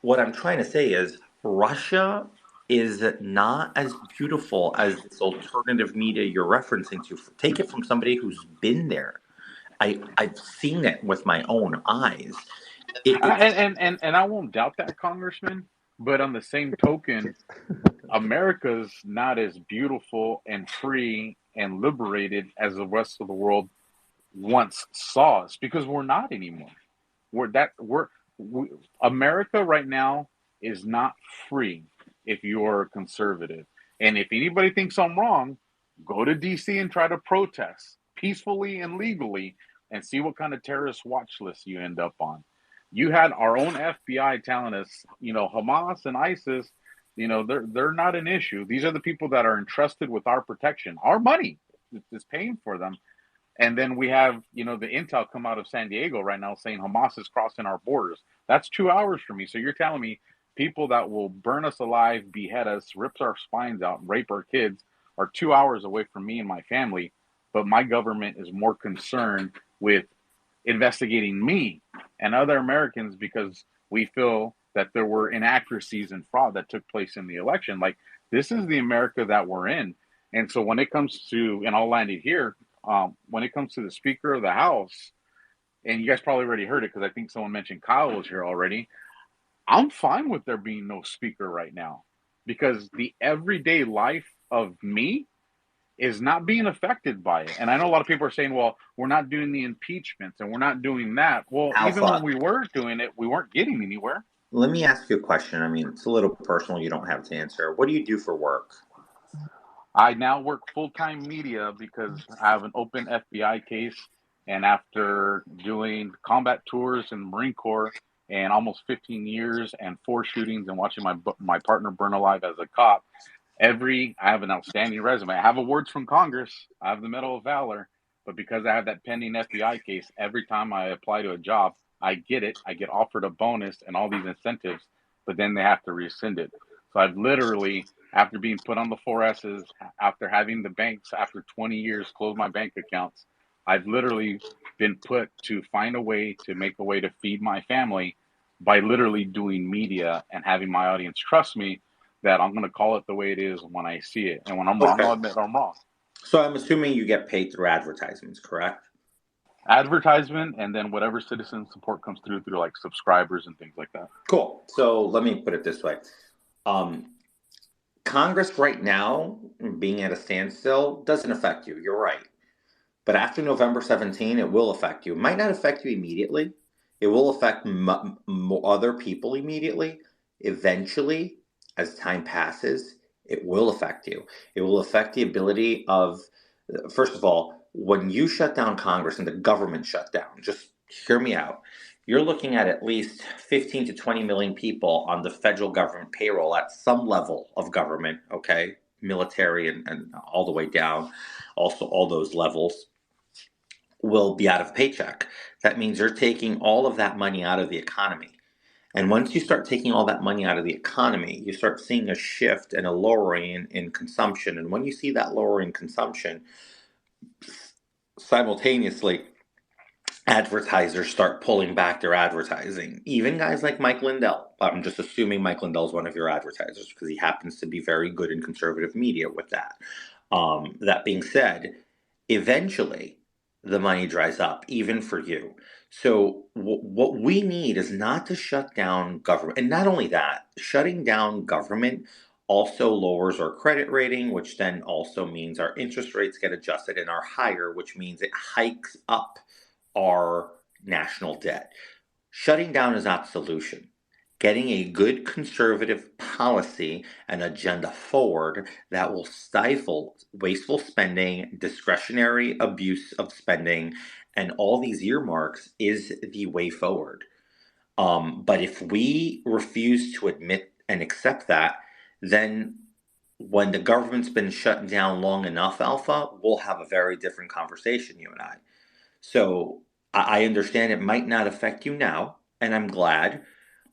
what I'm trying to say is Russia is not as beautiful as this alternative media you're referencing to. Take it from somebody who's been there. I've seen it with my own eyes. And I won't doubt that, Congressman. But on the same token, America's not as beautiful and free and liberated as the rest of the world once saw us, because we're not anymore. America right now is not free if you're a conservative. And if anybody thinks I'm wrong, go to DC and try to protest peacefully and legally and see what kind of terrorist watch list you end up on. You had our own FBI telling us, Hamas and ISIS, they're not an issue. These are the people that are entrusted with our protection. Our money is paying for them. And then we have, the intel come out of San Diego right now saying Hamas is crossing our borders. That's 2 hours from me. So you're telling me people that will burn us alive, behead us, rip our spines out, and rape our kids are 2 hours away from me and my family. But my government is more concerned with investigating me and other Americans because we feel that there were inaccuracies and fraud that took place in the election. Like, this is the America that we're in. And so when it comes to, and I'll land it here, when it comes to the Speaker of the House, and you guys probably already heard it because I think someone mentioned Kyle was here already. I'm fine with there being no speaker right now because the everyday life of me is not being affected by it. And I know a lot of people are saying, well, we're not doing the impeachments and we're not doing that. Well, even when we were doing it, we weren't getting anywhere. Let me ask you a question. I mean, it's a little personal. You don't have to answer. What do you do for work? I now work full-time media because I have an open FBI case. And after doing combat tours in the Marine Corps and almost 15 years and 4 shootings and watching my partner burn alive as a cop. I have an outstanding resume. I have awards from Congress. I have the Medal of Valor, but because I have that pending FBI case, every time I apply to a job, I get it. I get offered a bonus and all these incentives, but then they have to rescind it. So I've literally, after being put on the 4Ss, after having the banks, after 20 years, close my bank accounts, I've literally been put to find a way to make a way to feed my family by literally doing media and having my audience trust me that I'm going to call it the way it is when I see it. And when I'm wrong, I'll admit I'm wrong. So I'm assuming you get paid through advertisements, correct? Advertisement, and then whatever citizen support comes through like subscribers and things like that. Cool. So let me put it this way. Congress right now, being at a standstill, doesn't affect you. You're right. But after November 17, it will affect you. It might not affect you immediately. It will affect other people immediately. Eventually, as time passes, it will affect you. It will affect the ability of, first of all, when you shut down Congress and the government shut down, just hear me out. You're looking at least 15 to 20 million people on the federal government payroll at some level of government, okay? Military and all the way down, also all those levels will be out of paycheck. That means you're taking all of that money out of the economy. And once you start taking all that money out of the economy, you start seeing a shift and a lowering in consumption. And when you see that lowering consumption, simultaneously, advertisers start pulling back their advertising. Even guys like Mike Lindell. I'm just assuming Mike Lindell is one of your advertisers because he happens to be very good in conservative media with that. That being said, eventually the money dries up, even for you. So what we need is not to shut down government. And not only that, shutting down government also lowers our credit rating, which then also means our interest rates get adjusted and are higher, which means it hikes up our national debt. Shutting down is not the solution. Getting a good conservative policy and agenda forward that will stifle wasteful spending, discretionary abuse of spending, and all these earmarks is the way forward. But if we refuse to admit and accept that, then when the government's been shut down long enough, Alpha, we'll have a very different conversation, you and I. So I understand it might not affect you now, and I'm glad,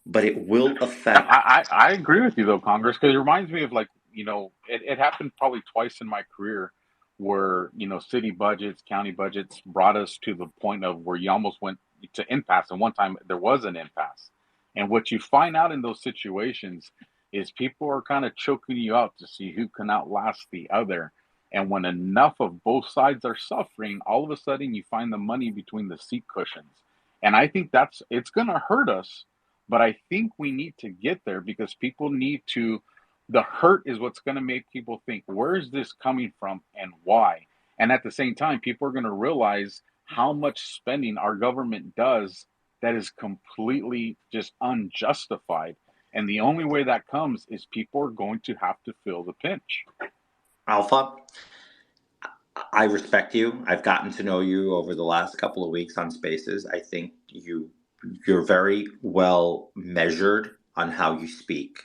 but it will affect. I agree with you though, Congress, because it reminds me of it happened probably twice in my career where, city budgets, county budgets brought us to the point of where you almost went to impasse. And one time there was an impasse. And what you find out in those situations is people are kind of choking you out to see who can outlast the other. And when enough of both sides are suffering, all of a sudden you find the money between the seat cushions. And I think it's going to hurt us, but I think we need to get there because people need to, the hurt is what's going to make people think, where is this coming from and why? And at the same time, people are going to realize how much spending our government does that is completely just unjustified. And the only way that comes is people are going to have to feel the pinch. Alpha, I respect you. I've gotten to know you over the last couple of weeks on Spaces. I think you're very well measured on how you speak.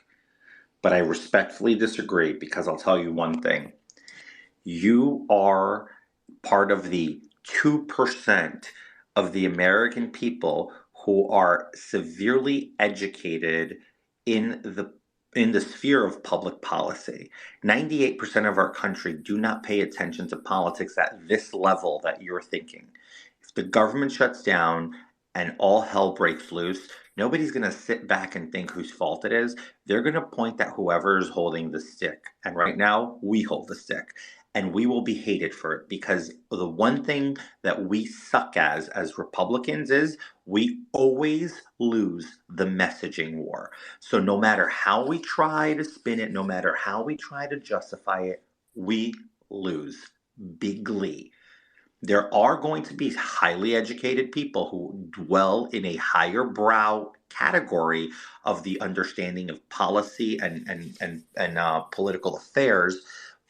But I respectfully disagree because I'll tell you one thing. You are part of the 2% of the American people who are severely educated in the sphere of public policy. 98% of our country do not pay attention to politics at this level that you're thinking. If the government shuts down and all hell breaks loose, nobody's going to sit back and think whose fault it is. They're going to point at whoever is holding the stick. And right now, we hold the stick. And we will be hated for it because the one thing that we suck as Republicans is we always lose the messaging war. So no matter how we try to spin it, no matter how we try to justify it, we lose bigly. There are going to be highly educated people who dwell in a higher brow category of the understanding of policy and political affairs.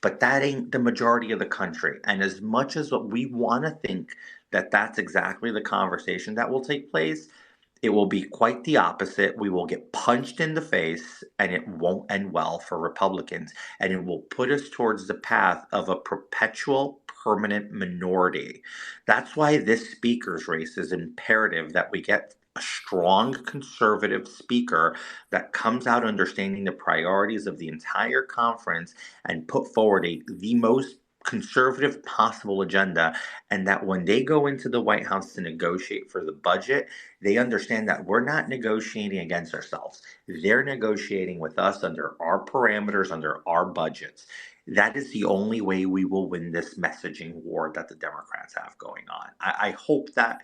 But that ain't the majority of the country. And as much as what we want to think that that's exactly the conversation that will take place, It will be quite the opposite. We will get punched in the face, and it won't end well for Republicans. And it will put us towards the path of a perpetual, permanent minority. That's why this speaker's race is imperative that we get a strong conservative speaker that comes out understanding the priorities of the entire conference and put forward the most conservative possible agenda, and that when they go into the White House to negotiate for the budget, they understand that we're not negotiating against ourselves. They're negotiating with us under our parameters, under our budgets. That is the only way we will win this messaging war that the Democrats have going on. I hope that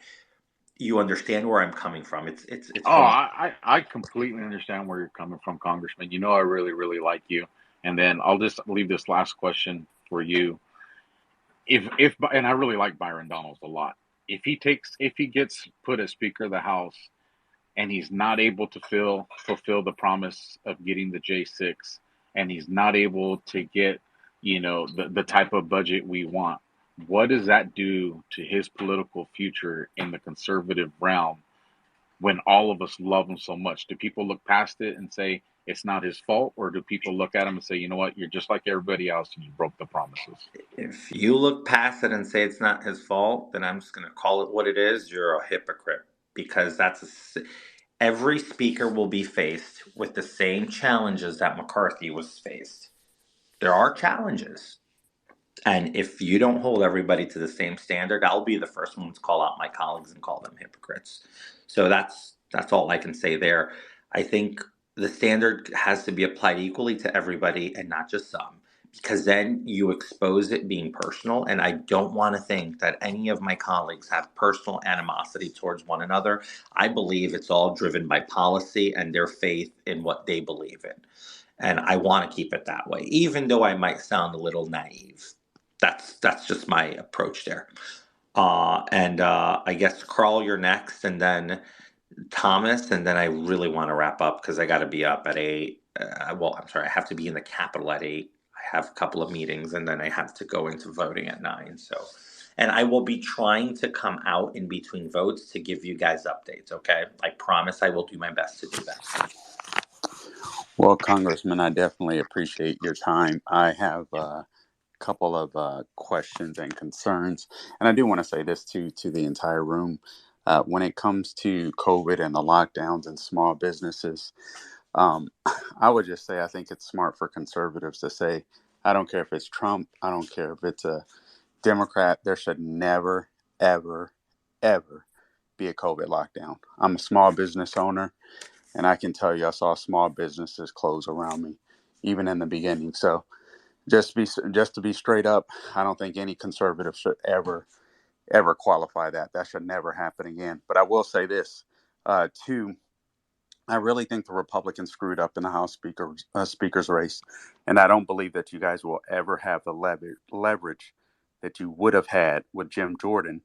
you understand where I'm coming from. It's Oh, from I completely understand where you're coming from, Congressman. You know, I really, really like you. And then I'll just leave this last question for you. If and I really like Byron Donalds a lot. If he gets put as Speaker of the House and he's not able to fulfill the promise of getting the J6, and he's not able to get, the type of budget we want, what does that do to his political future in the conservative realm when all of us love him so much? Do people look past it and say it's not his fault, or do people look at him and say, you know what, you're just like everybody else and you broke the promises? If you look past it and say it's not his fault, then I'm just going to call it what it is. You're a hypocrite, because every speaker will be faced with the same challenges that McCarthy was faced. There are challenges. And if you don't hold everybody to the same standard, I'll be the first one to call out my colleagues and call them hypocrites. So that's all I can say there. I think the standard has to be applied equally to everybody and not just some, because then you expose it being personal. And I don't want to think that any of my colleagues have personal animosity towards one another. I believe it's all driven by policy and their faith in what they believe in. And I want to keep it that way, even though I might sound a little naive. That's just my approach there. I guess Carl, you're next, and then Thomas, and then I really want to wrap up because I got to be up at 8. I'm sorry, I have to be in the Capitol at 8. I have a couple of meetings, and then I have to go into voting at 9. So, and I will be trying to come out in between votes to give you guys updates. Okay, I promise I will do my best to do that. Well, Congressman, I definitely appreciate your time. I have a couple of questions and concerns, and I do want to say this to the entire room. When it comes to COVID and the lockdowns and small businesses, I would just say I think it's smart for conservatives to say, I don't care if it's Trump, I don't care if it's a Democrat, there should never, ever, ever be a COVID lockdown. I'm a small business owner, and I can tell you I saw small businesses close around me, even in the beginning. So just to be straight up, I don't think any conservative should ever qualify that. That should never happen again. But I will say this, too. I really think the Republicans screwed up in the House speaker's race, and I don't believe that you guys will ever have the leverage that you would have had with Jim Jordan,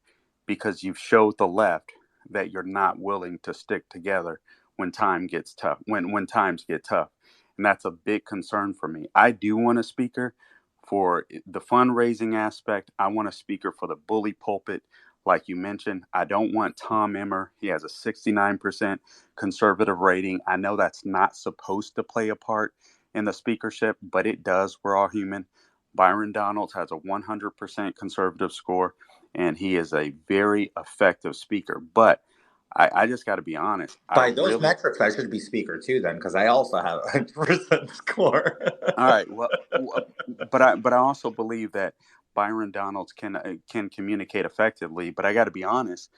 because you've showed the left that you're not willing to stick together when time gets tough, when times get tough. And that's a big concern for me. I do want a speaker for the fundraising aspect. I want a speaker for the bully pulpit, like you mentioned. I don't want Tom Emmer. He has a 69% conservative rating. I know that's not supposed to play a part in the speakership, but it does. We're all human. Byron Donalds has a 100% conservative score, and he is a very effective speaker. But I just got to be honest. By those metrics, I should be speaker too, then, because I also have a 100% score. All right. Well, but I also believe that Byron Donalds can communicate effectively. But I got to be honest.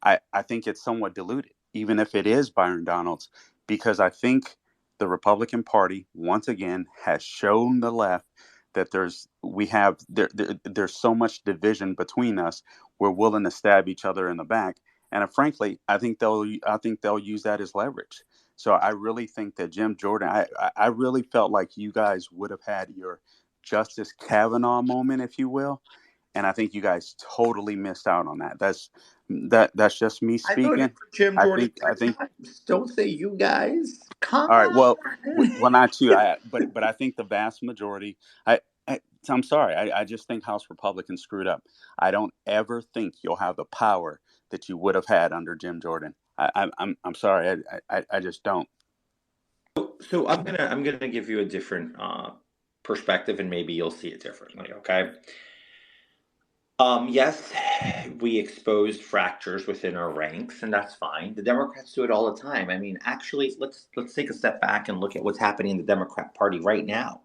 I think it's somewhat diluted, even if it is Byron Donalds, because I think the Republican Party once again has shown the left that there's so much division between us. We're willing to stab each other in the back. And frankly, I think they'll use that as leverage. So I really think that Jim Jordan, I really felt like you guys would have had your Justice Kavanaugh moment, if you will. And I think you guys totally missed out on that. That's just me speaking. I voted for Jim Jordan. I think don't say you guys. Come all right. Well, on. Not you. But I think the vast majority. I'm sorry. I just think House Republicans screwed up. I don't ever think you'll have the power that you would have had under Jim Jordan. I'm sorry. I just don't. So I'm gonna give you a different perspective, and maybe you'll see it differently. Okay. Yes, we exposed fractures within our ranks, and that's fine. The Democrats do it all the time. I mean, actually, let's take a step back and look at what's happening in the Democrat Party right now.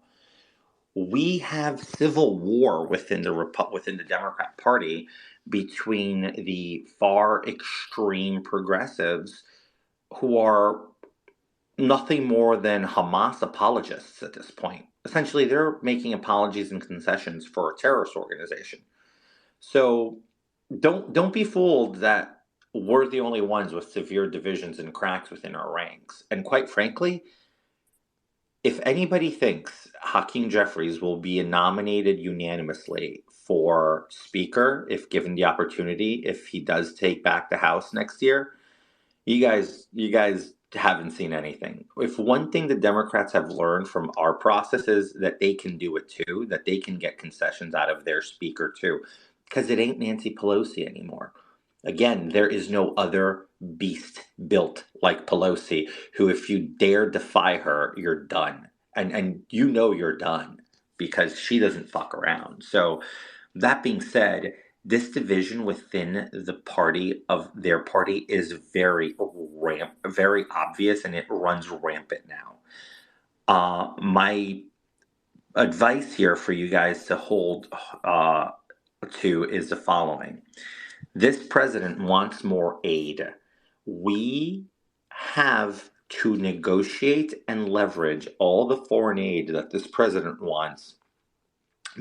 We have civil war within within the Democrat Party between the far extreme progressives who are nothing more than Hamas apologists at this point. Essentially, they're making apologies and concessions for a terrorist organization. So don't be fooled that we're the only ones with severe divisions and cracks within our ranks. And quite frankly, if anybody thinks Hakeem Jeffries will be nominated unanimously for Speaker, if given the opportunity, if he does take back the House next year, you guys haven't seen anything. If one thing the Democrats have learned from our process is that they can do it too, that they can get concessions out of their speaker too, because it ain't Nancy Pelosi anymore. Again, there is no other beast built like Pelosi, who if you dare defy her, you're done. And you know you're done because she doesn't fuck around. So that being said, this division within the party of their party is very obvious, and it runs rampant now. My advice here for you guys to hold to is the following. This president wants more aid. We have to negotiate and leverage all the foreign aid that this president wants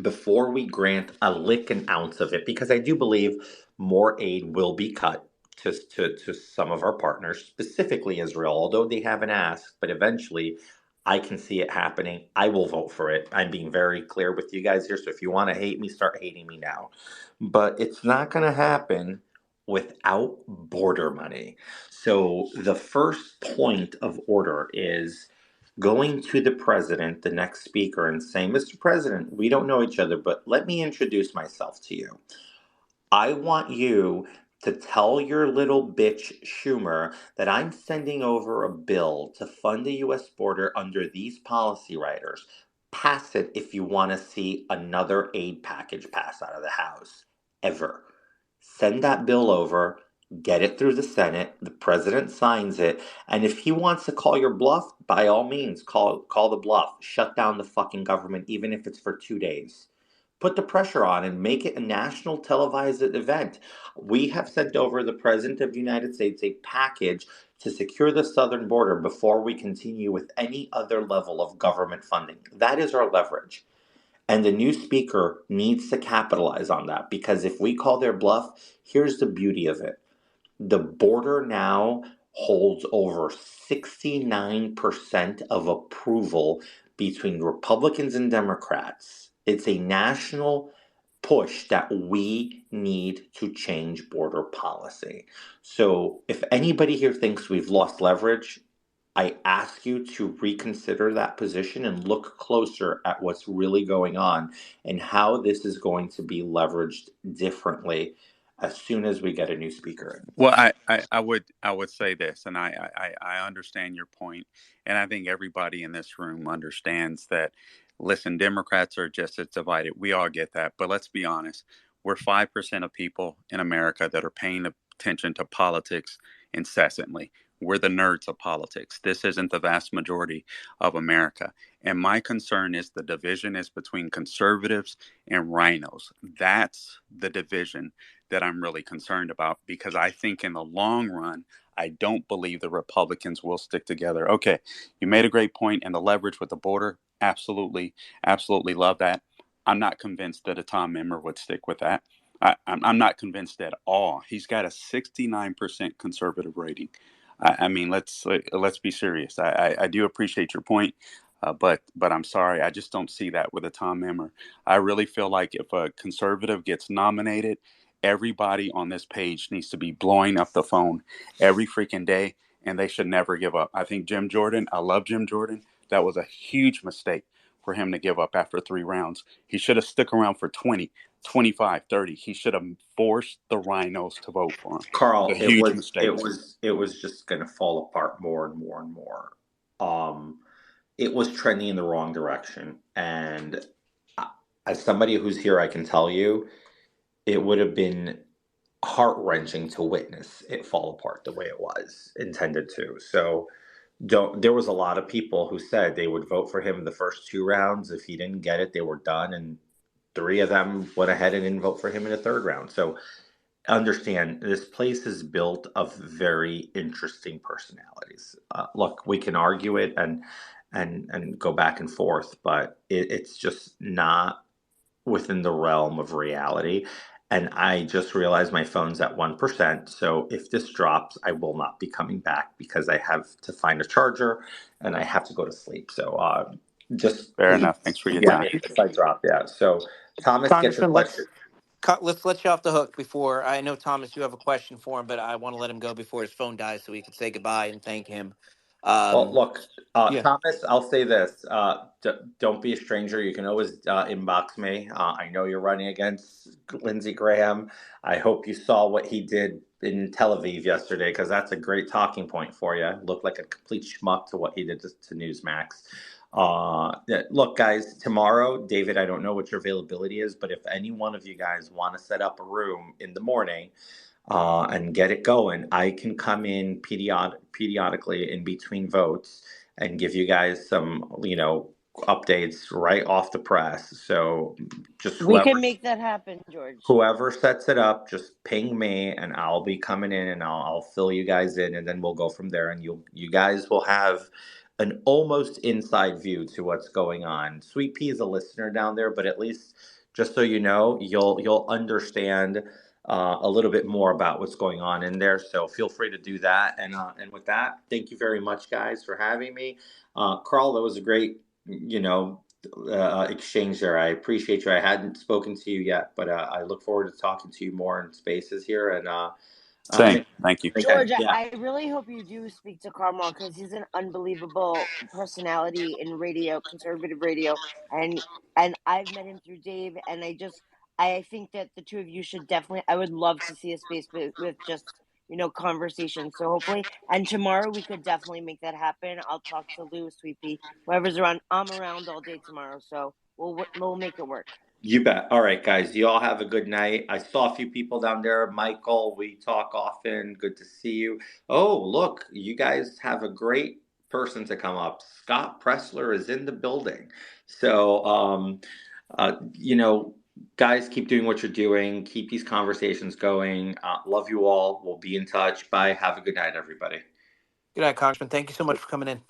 before we grant a lick an ounce of it, because I do believe more aid will be cut to some of our partners, specifically Israel, although they haven't asked, but eventually I can see it happening. I will vote for it. I'm being very clear with you guys here, so if you want to hate me, start hating me now. But it's not going to happen without border money. So the first point of order is going to the president, the next speaker, and saying, Mr. President, we don't know each other, but let me introduce myself to you. I want you to tell your little bitch Schumer that I'm sending over a bill to fund the U.S. border under these policy riders. Pass it if you want to see another aid package pass out of the House. Ever. Send that bill over. Get it through the Senate, the president signs it, and if he wants to call your bluff, by all means, call the bluff. Shut down the fucking government, even if it's for 2 days. Put the pressure on and make it a national televised event. We have sent over the President of the United States a package to secure the southern border before we continue with any other level of government funding. That is our leverage. And the new speaker needs to capitalize on that, because if we call their bluff, here's the beauty of it. The border now holds over 69% of approval between Republicans and Democrats. It's a national push that we need to change border policy. So if anybody here thinks we've lost leverage, I ask you to reconsider that position and look closer at what's really going on and how this is going to be leveraged differently as soon as we get a new speaker in. Well, I would say this, and I understand your point, and I think everybody in this room understands that. Listen, Democrats are just as divided. We all get that, but let's be honest. We're 5% of people in America that are paying attention to politics incessantly. We're the nerds of politics. This isn't the vast majority of America. And my concern is the division is between conservatives and rhinos. That's the division that I'm really concerned about, because I think in the long run, I don't believe the Republicans will stick together. Okay, you made a great point, and the leverage with the border, absolutely, absolutely love that. I'm not convinced that a Tom Emmer would stick with that. I'm not convinced at all. He's got a 69% conservative rating. I mean, let's be serious. I do appreciate your point, but I'm sorry, I just don't see that with a Tom Emmer. I really feel like if a conservative gets nominated, everybody on this page needs to be blowing up the phone every freaking day, and they should never give up. I think Jim Jordan, I love Jim Jordan. That was a huge mistake for him to give up after 3 rounds. He should have stuck around for 20. 25, 30. He should have forced the rhinos to vote for him. Carl, It's a huge mistake. it was just going to fall apart more and more and more. It was trending in the wrong direction, and as somebody who's here, I can tell you, it would have been heart-wrenching to witness it fall apart the way it was intended to. So there was a lot of people who said they would vote for him in the first 2 rounds. If he didn't get it, they were done, and 3 of them went ahead and didn't vote for him in the 3rd round. So understand, this place is built of very interesting personalities. Look, we can argue it and go back and forth, but it's just not within the realm of reality. And I just realized my phone's at 1%. So if this drops, I will not be coming back because I have to find a charger and I have to go to sleep. So just Fair enough. Thanks for your time. If I drop, yeah. So Thomas, get your Congressman, question. let's let you off the hook before. I know, Thomas, you have a question for him, but I want to let him go before his phone dies so he can say goodbye and thank him. Well, look, yeah. Thomas, I'll say this. Don't be a stranger. You can always inbox me. I know you're running against Lindsey Graham. I hope you saw what he did in Tel Aviv yesterday, because that's a great talking point for you. Looked like a complete schmuck to what he did to Newsmax. Look, guys, tomorrow, David, I don't know what your availability is, but if any one of you guys want to set up a room in the morning and get it going, I can come in periodically in between votes and give you guys some, updates right off the press. So just We can make that happen, George. whoever sets it up, just ping me and I'll be coming in and I'll fill you guys in, and then we'll go from there, and you guys will have an almost inside view to what's going on. Sweet Pea is a listener down there, but at least just so you know, you'll understand a little bit more about what's going on in there. So feel free to do that. And with that, thank you very much, guys, for having me. Carl, that was a great, exchange there. I appreciate you. I hadn't spoken to you yet, but I look forward to talking to you more in spaces here. And Same. Thank you. George, I really hope you do speak to Carmel, because he's an unbelievable personality in radio, conservative radio, and I've met him through Dave, and I think that the two of you should definitely. I would love to see a space with just conversation. So hopefully, and tomorrow we could definitely make that happen. I'll talk to Lou, Sweet Pea, whoever's around. I'm around all day tomorrow, so we'll make it work. You bet. All right, guys. You all have a good night. I saw a few people down there. Michael, we talk often. Good to see you. Oh, look, you guys have a great person to come up. Scott Pressler is in the building. So, guys, keep doing what you're doing. Keep these conversations going. Love you all. We'll be in touch. Bye. Have a good night, everybody. Good night, Congressman. Thank you so much for coming in.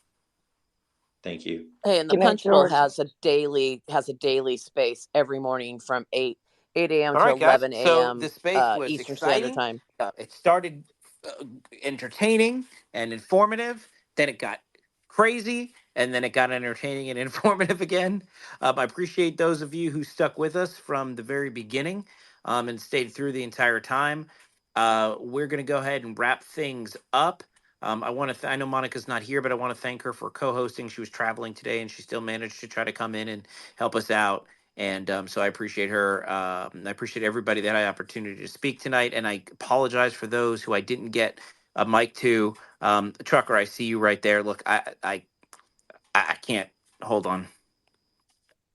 Thank you. Hey, and the Punch Bowl has a daily space every morning from 8 a.m. All to right, guys. 11 So a.m. the space was Eastern exciting. Standard Time. It started entertaining and informative. Then it got crazy, and then it got entertaining and informative again. I appreciate those of you who stuck with us from the very beginning and stayed through the entire time. We're going to go ahead and wrap things up. I know Monica's not here, but I want to thank her for co-hosting. She was traveling today, and she still managed to try to come in and help us out. And so I appreciate her. I appreciate everybody that had the opportunity to speak tonight. And I apologize for those who I didn't get a mic to. Trucker, I see you right there. Look, I can't. Hold on.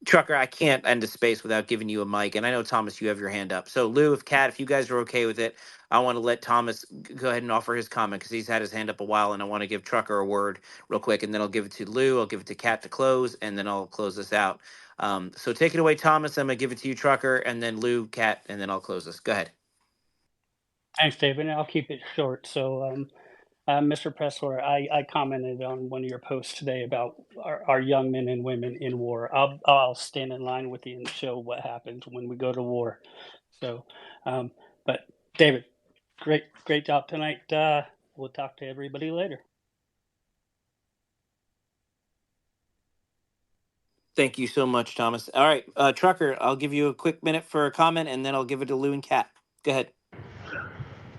Trucker, I can't end a space without giving you a mic. And I know, Thomas, you have your hand up. So, Lou, if you guys are okay with it, I want to let Thomas go ahead and offer his comment, because he's had his hand up a while, and I want to give Trucker a word real quick, and then I'll give it to Lou, I'll give it to Kat to close, and then I'll close this out. So take it away, Thomas. I'm going to give it to you, Trucker, and then Lou, Kat, and then I'll close this. Go ahead. Thanks, David. I'll keep it short. So, Mr. Pressler, I commented on one of your posts today about our young men and women in war. I'll stand in line with you and show what happens when we go to war. So, but David, great job tonight. We'll talk to everybody later. Thank you so much, Thomas. All right, Trucker, I'll give you a quick minute for a comment, and then I'll give it to Lou and Kat. Go ahead.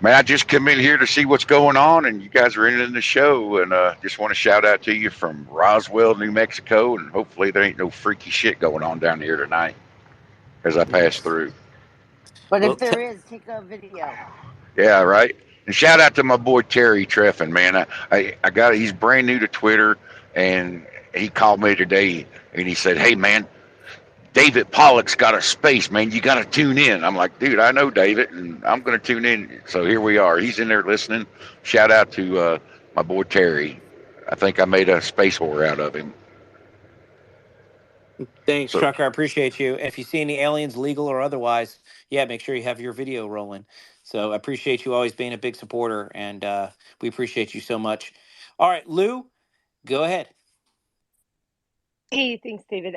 Man, I just come in here to see what's going on, and you guys are in the show, and just want to shout out to you from Roswell, New Mexico, and hopefully there ain't no freaky shit going on down here tonight as I pass through. But Well, if there is, take a video. Yeah, right. And shout out to my boy Terry Treffin, man. I got he's brand new to Twitter, and he called me today and he said, "Hey, man, David Pollock's got a space, man. You got to tune in." I'm like, "Dude, I know David, and I'm going to tune in." So here we are. He's in there listening. Shout out to my boy Terry. I think I made a space whore out of him. Thanks, So Trucker. I appreciate you. If you see any aliens, legal or otherwise, yeah, make sure you have your video rolling. So I appreciate you always being a big supporter, and we appreciate you so much. All right, Lou, go ahead. Hey, thanks, David.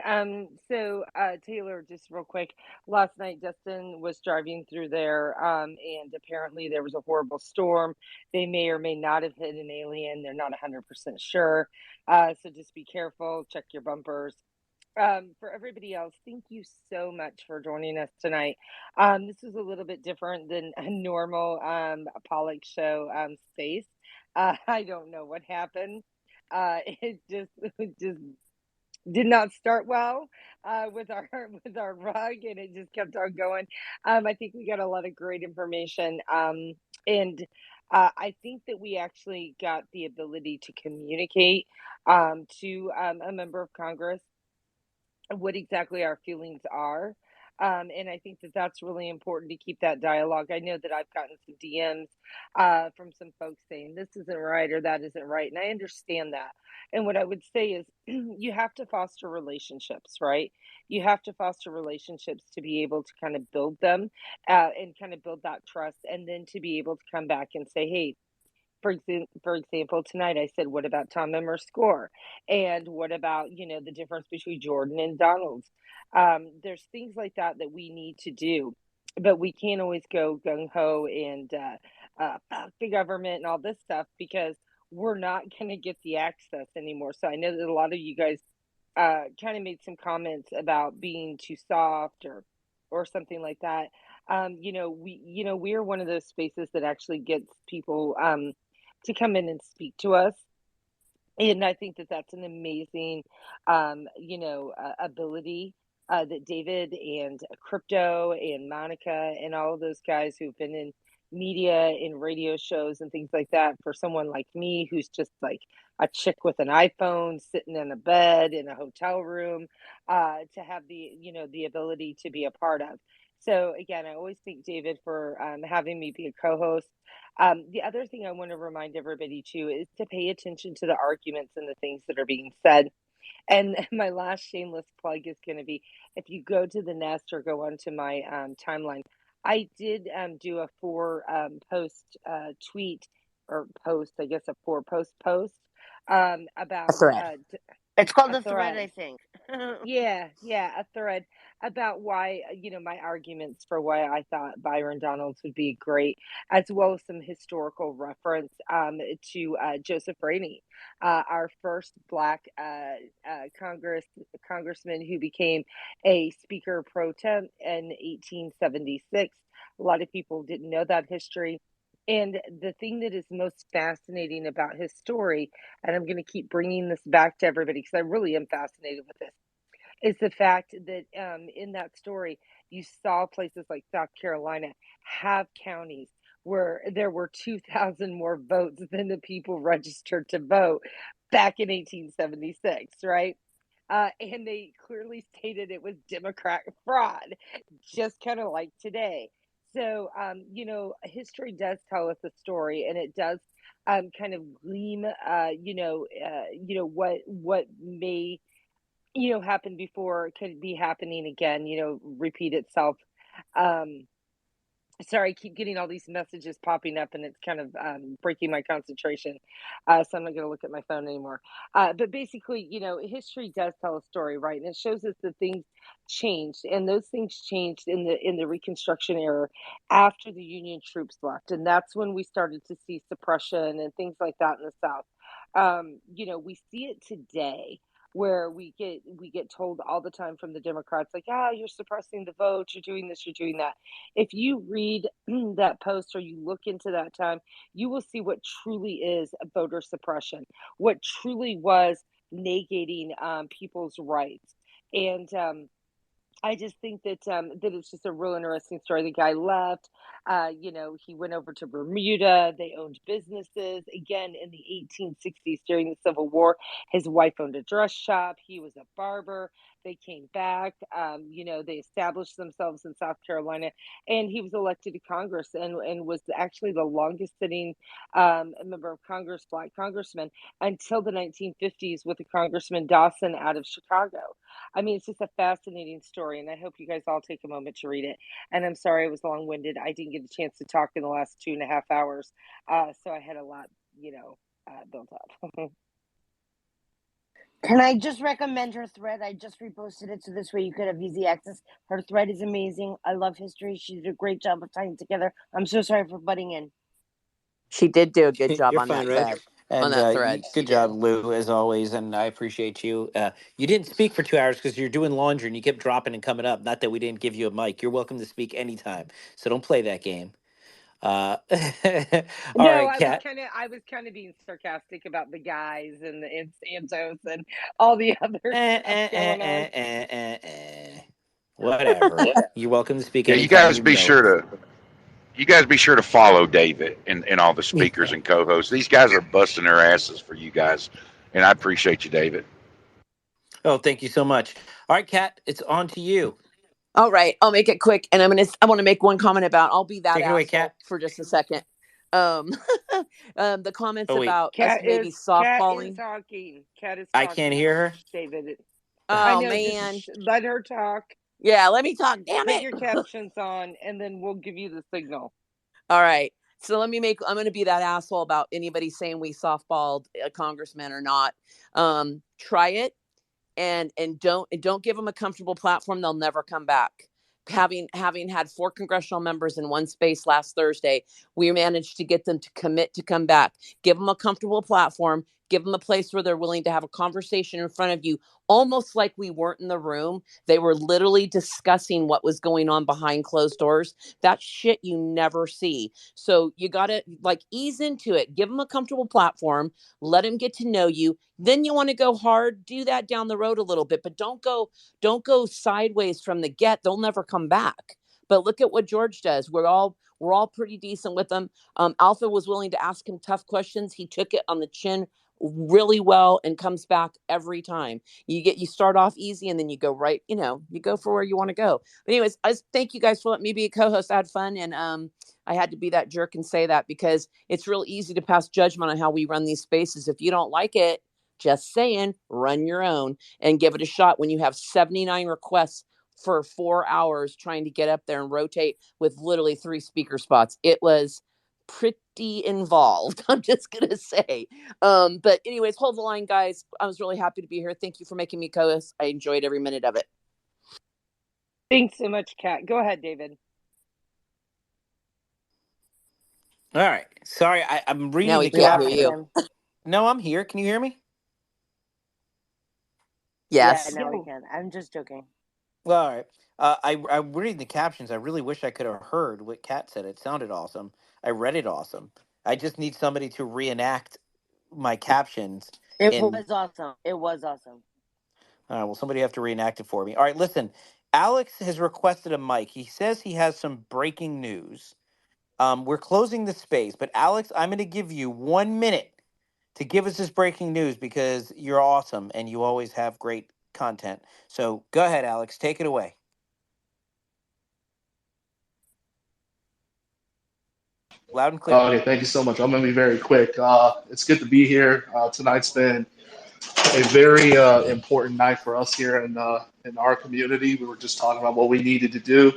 So Taylor, just real quick, last night Dustin was driving through there, and apparently there was a horrible storm. They may or may not have hit an alien. They're not 100% sure. So just be careful, check your bumpers. For everybody else, thank you so much for joining us tonight. This is a little bit different than a normal Pollock show space. I don't know what happened. It just did not start well with our rug, and it just kept on going. I think we got a lot of great information, and I think that we actually got the ability to communicate to a member of Congress what exactly our feelings are. And I think that that's really important to keep that dialogue. I know that I've gotten some DMs from some folks saying this isn't right or that isn't right. And I understand that. And what I would say is you have to foster relationships, right? You have to foster relationships to be able to kind of build them and kind of build that trust. And then to be able to come back and say, hey, for example, tonight I said, what about Tom Emmer's score? And what about, the difference between Jordan and Donald's? There's things like that that we need to do, but we can't always go gung ho and fuck the government and all this stuff because we're not going to get the access anymore. So I know that a lot of you guys kind of made some comments about being too soft or something like that. We're one of those spaces that actually gets people to come in and speak to us. And I think that that's an amazing, ability that David and Crypto and Monica and all of those guys who've been in media, in radio shows and things like that, for someone like me who's just like a chick with an iPhone sitting in a bed in a hotel room, to have the ability to be a part of. So again, I always thank David for having me be a co-host. The other thing I want to remind everybody too is to pay attention to the arguments and the things that are being said. And my last shameless plug is going to be if you go to the Nest or go onto my timeline, I did do a 4 post tweet or post, I guess a 4 post A about thread. It's called a a thread, I thread. think. Yeah, a thread about why, my arguments for why I thought Byron Donalds would be great, as well as some historical reference to Joseph Rainey, our first Black congressman who became a Speaker pro tem in 1876. A lot of people didn't know that history. And the thing that is most fascinating about his story, and I'm going to keep bringing this back to everybody because I really am fascinated with this, is the fact that in that story, you saw places like South Carolina have counties where there were 2,000 more votes than the people registered to vote back in 1876, right? And they clearly stated it was Democrat fraud, just kind of like today. So, history does tell us a story, and it does kind of gleam, what may happened before could be happening again, repeat itself. Um, Sorry, I keep getting all these messages popping up and it's kind of breaking my concentration. So I'm not going to look at my phone anymore. But basically, history does tell a story, right? And it shows us that things changed, and those things changed in the Reconstruction era after the Union troops left. And that's when we started to see suppression and things like that in the South. We see it today where we get told all the time from the Democrats, like, you're suppressing the vote, you're doing this, you're doing that. If you read that post or you look into that time, you will see what truly is voter suppression, what truly was negating people's rights. And I just think that that it's just a real interesting story. The guy left. He went over to Bermuda. They owned businesses again in the 1860s during the Civil War. His wife owned a dress shop. He was a barber. They came back. They established themselves in South Carolina, and he was elected to Congress and was actually the longest sitting member of Congress, Black congressman, until the 1950s with the Congressman Dawson out of Chicago. I mean, it's just a fascinating story, and I hope you guys all take a moment to read it. And I'm sorry I was long-winded. I didn't get a chance to talk in the last 2.5 hours, so I had a lot, built up. Can I just recommend her thread? I just reposted it, so this way you could have easy access. Her thread is amazing. I love history. She did a great job of tying it together. I'm so sorry for butting in. She did do a good job You're on fine, that Red. thread. And good job, Lou, as always. And I appreciate you. You didn't speak for 2 hours because you're doing laundry and you kept dropping and coming up. Not that we didn't give you a mic. You're welcome to speak anytime. So don't play that game. All No, right, Kat. I was kind of being sarcastic about the guys and Santos and all the other stuff going on. Whatever. You're welcome to speak Yeah, anytime. You know. you guys be sure to follow David and all the speakers and co-hosts. These guys are busting their asses for you guys, and I appreciate you, David. Oh, thank you so much. All right, Kat, it's on to you. All right, I'll make it quick, and I want to make one comment about. I'll be that Take it away, asshole Kat. for just a second. The comments about us Kat maybe is softballing. talking. Kat is talking. I can't hear her. David. Oh, I know, man. just let her talk. Yeah, let me talk. Damn Put it. your captions on, and then we'll give you the signal. All right. So I'm going to be that asshole about anybody saying we softballed a congressman or not. Try it and don't give them a comfortable platform. They'll never come back. Having had 4 congressional members in one space last Thursday, we managed to get them to commit to come back. Give them a comfortable platform. Give them a place where they're willing to have a conversation in front of you, almost like we weren't in the room. They were literally discussing what was going on behind closed doors. That shit you never see. So you got to ease into it. Give them a comfortable platform. Let them get to know you. Then you want to go hard, do that down the road a little bit, but don't go sideways from the get. They'll never come back. But look at what George does. We're all pretty decent with them. Alpha was willing to ask him tough questions. He took it on the chin really well and comes back every time. You start off easy and then you go right, you go for where you want to go. But anyways, I thank you guys for letting me be a co-host. I had fun, and I had to be that jerk and say that because it's real easy to pass judgment on how we run these spaces. If you don't like it, just saying, run your own and give it a shot when you have 79 requests for 4 hours trying to get up there and rotate with literally 3 speaker spots. It was pretty involved, I'm just gonna say. But anyways, hold the line, guys. I was really happy to be here. Thank you for making me co-host. I enjoyed every minute of it. Thanks so much, Kat. Go ahead, David. All right. Sorry, I'm reading Now the we can't hear caption. you. No, I'm here. Can you hear me? Yes. Yeah, no, we can. I'm just joking. Well, all right. I'm reading the captions. I really wish I could have heard what Kat said. It sounded awesome. I read it awesome. I just need somebody to reenact my captions. It was awesome. It was awesome. Well, somebody have to reenact it for me. All right, listen. Alex has requested a mic. He says he has some breaking news. We're closing the space, but Alex, I'm going to give you 1 minute to give us this breaking news because you're awesome and you always have great content. So go ahead, Alex. Take it away. Loud and clear. Okay, thank you so much. I'm going to be very quick. It's good to be here. Tonight's been a very important night for us here in our community. We were just talking about what we needed to do.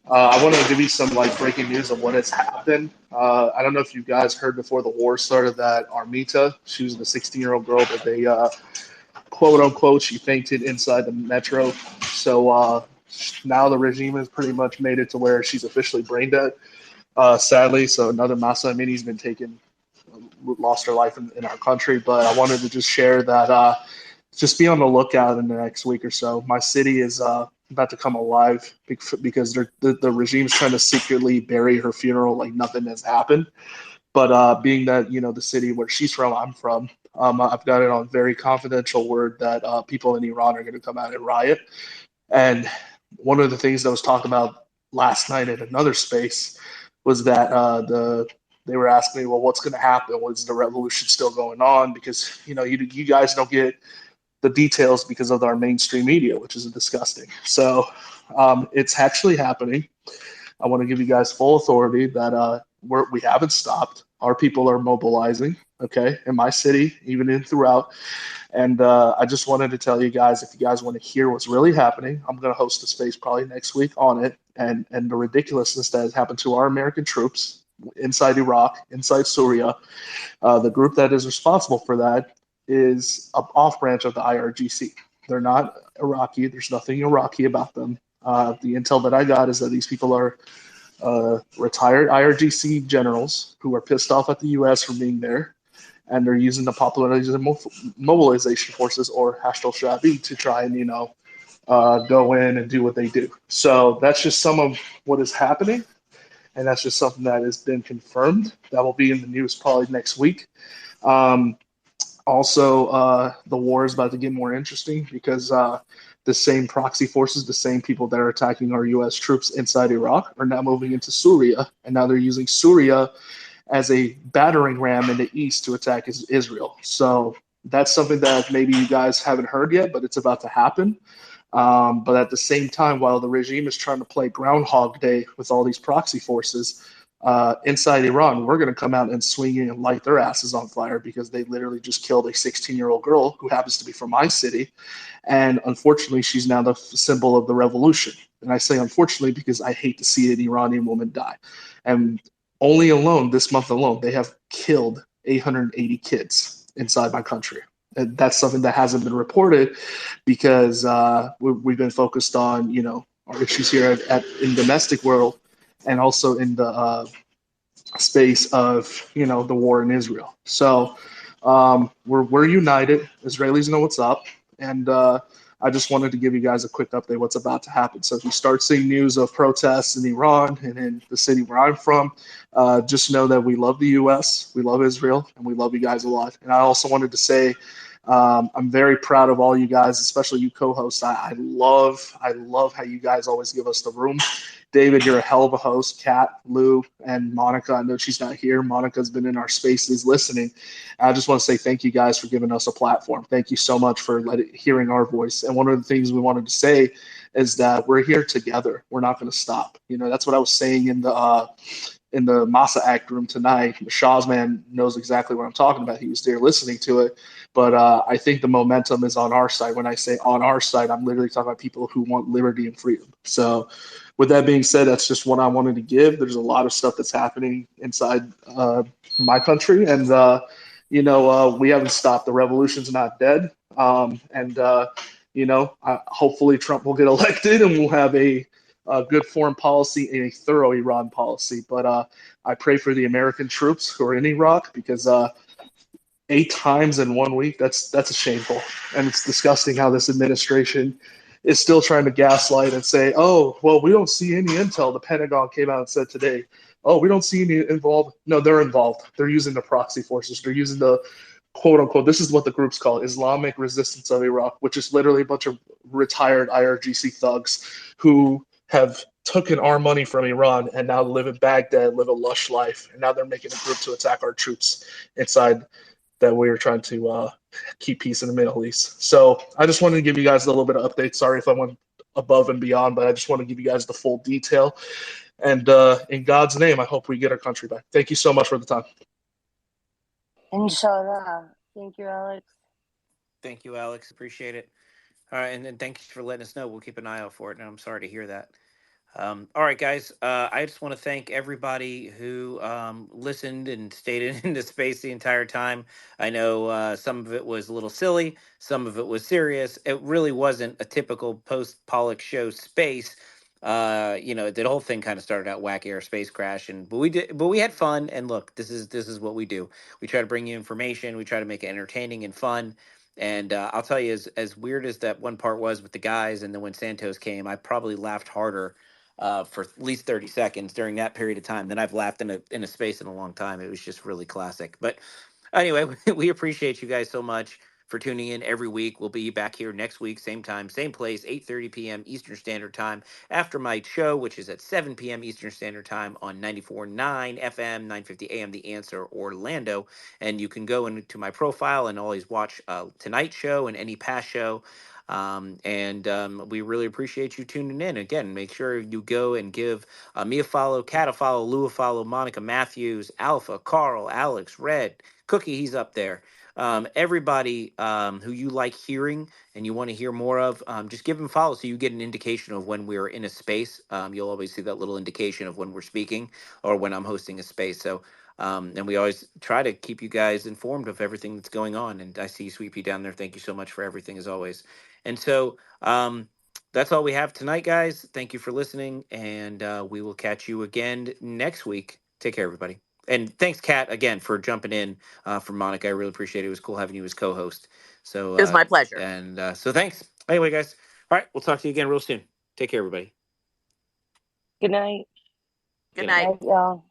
I want to give you some breaking news of what has happened. I don't know if you guys heard before the war started that Armita, she was the 16-year-old girl that they quote unquote she fainted inside the metro. So now the regime has pretty much made it to where she's officially brain dead. Sadly, so another Mahsa Amini's been lost her life in our country. But I wanted to just share that just be on the lookout in the next week or so. My city is about to come alive because the regime's trying to secretly bury her funeral like nothing has happened. But being that, the city where she's from, I'm from, I've got it on very confidential word that people in Iran are going to come out and riot. And one of the things that was talked about last night in another space was that they were asking me, well, what's going to happen? Was the revolution still going on? Because you guys don't get the details because of our mainstream media, which is disgusting. So it's actually happening. I want to give you guys full authority that we haven't stopped. Our people are mobilizing, okay, in my city, even in throughout. And I just wanted to tell you guys, if you guys want to hear what's really happening, I'm going to host a space probably next week on it, and the ridiculousness that has happened to our American troops inside Iraq, inside Syria. The group that is responsible for that is an off branch of the IRGC. They're not Iraqi. There's nothing Iraqi about them. The intel that I got is that these people are retired IRGC generals who are pissed off at the U.S. for being there, and they're using the Popular Mobilization Forces, or Hashd al-Shaabi, to try and go in and do what they do. So that's just some of what is happening, and that's just something that has been confirmed. That will be in the news probably next week. Also, the war is about to get more interesting because the same proxy forces, the same people that are attacking our U.S. troops inside Iraq, are now moving into Syria, and now they're using Syria as a battering ram in the east to attack Israel. So that's something that maybe you guys haven't heard yet, but it's about to happen. But at the same time, while the regime is trying to play Groundhog Day with all these proxy forces, inside Iran, we're going to come out and swing in and light their asses on fire because they literally just killed a 16-year-old girl who happens to be from my city. And unfortunately, she's now the symbol of the revolution. And I say unfortunately because I hate to see an Iranian woman die. And only alone, this month alone, they have killed 880 kids inside my country. And that's something that hasn't been reported because we've been focused on, our issues here in domestic world, and also in the space of, the war in Israel. So we're united. Israelis know what's up. And I just wanted to give you guys a quick update what's about to happen. So if you start seeing news of protests in Iran and in the city where I'm from, just know that we love the U.S., we love Israel, and we love you guys a lot. And I also wanted to say I'm very proud of all you guys, especially you co-hosts. I love how you guys always give us the room. David, you're a hell of a host. Kat, Lou, and Monica. I know she's not here. Monica's been in our spaces listening. I just want to say thank you guys for giving us a platform. Thank you so much for hearing our voice. And one of the things we wanted to say is that we're here together. We're not going to stop. That's what I was saying in the Massa Act room tonight. Shaw's man knows exactly what I'm talking about. He was there listening to it. But I think the momentum is on our side. When I say on our side, I'm literally talking about people who want liberty and freedom. So with that being said, that's just what I wanted to give. There's a lot of stuff that's happening inside my country. And, we haven't stopped. The revolution's not dead. Hopefully Trump will get elected and we'll have a good foreign policy and a thorough Iran policy. But I pray for the American troops who are in Iraq because 8 times in 1 week, that's shameful. And it's disgusting how this administration is still trying to gaslight and say, oh, well, we don't see any intel. The Pentagon came out and said today, oh, we don't see any involved. No, they're involved. They're using the proxy forces. They're using the quote unquote, this is what the group's called, Islamic Resistance of Iraq, which is literally a bunch of retired IRGC thugs who have taken our money from Iran and now live in Baghdad, live a lush life. And now they're making a group to attack our troops inside that we are trying to keep peace in the Middle East. So I just wanted to give you guys a little bit of update. Sorry if I went above and beyond, but I just want to give you guys the full detail. And in God's name, I hope we get our country back. Thank you so much for the time. Inshallah. Thank you, Alex. Thank you, Alex. Appreciate it. All right, and thanks for letting us know. We'll keep an eye out for it, and I'm sorry to hear that. All right, guys. I just want to thank everybody who listened and stayed in the space the entire time. I know some of it was a little silly, some of it was serious. It really wasn't a typical post-Pollock show space. The whole thing kind of started out wacky air space crash, but we had fun. And look, this is what we do. We try to bring you information. We try to make it entertaining and fun. And I'll tell you, as weird as that one part was with the guys, and then when Santos came, I probably laughed harder for at least 30 seconds during that period of time than I've laughed in a space in a long time. It was just really classic. But anyway, we appreciate you guys so much for tuning in every week. We'll be back here next week, same time, same place, 8:30 p.m. Eastern Standard Time after my show, which is at 7 p.m. Eastern Standard Time on 94.9 FM, 950 AM, The Answer, Orlando. And you can go into my profile and always watch tonight's show and any past show. We really appreciate you tuning in. Again, make sure you go and give me a follow, Kat a follow, Lou a follow, Monica Matthews, Alpha, Carl, Alex, Red, Cookie, he's up there. Everybody who you like hearing and you want to hear more of, just give them follow so you get an indication of when we're in a space. You'll always see that little indication of when we're speaking or when I'm hosting a space. So, and we always try to keep you guys informed of everything that's going on. And I see Sweet Pea down there. Thank you so much for everything as always. And so that's all we have tonight, guys. Thank you for listening. And we will catch you again next week. Take care, everybody. And thanks, Kat, again, for jumping in for Monica. I really appreciate it. It was cool having you as co-host. So It was my pleasure. So thanks. Anyway, guys. All right, we'll talk to you again real soon. Take care, everybody. Good night. Good night, y'all.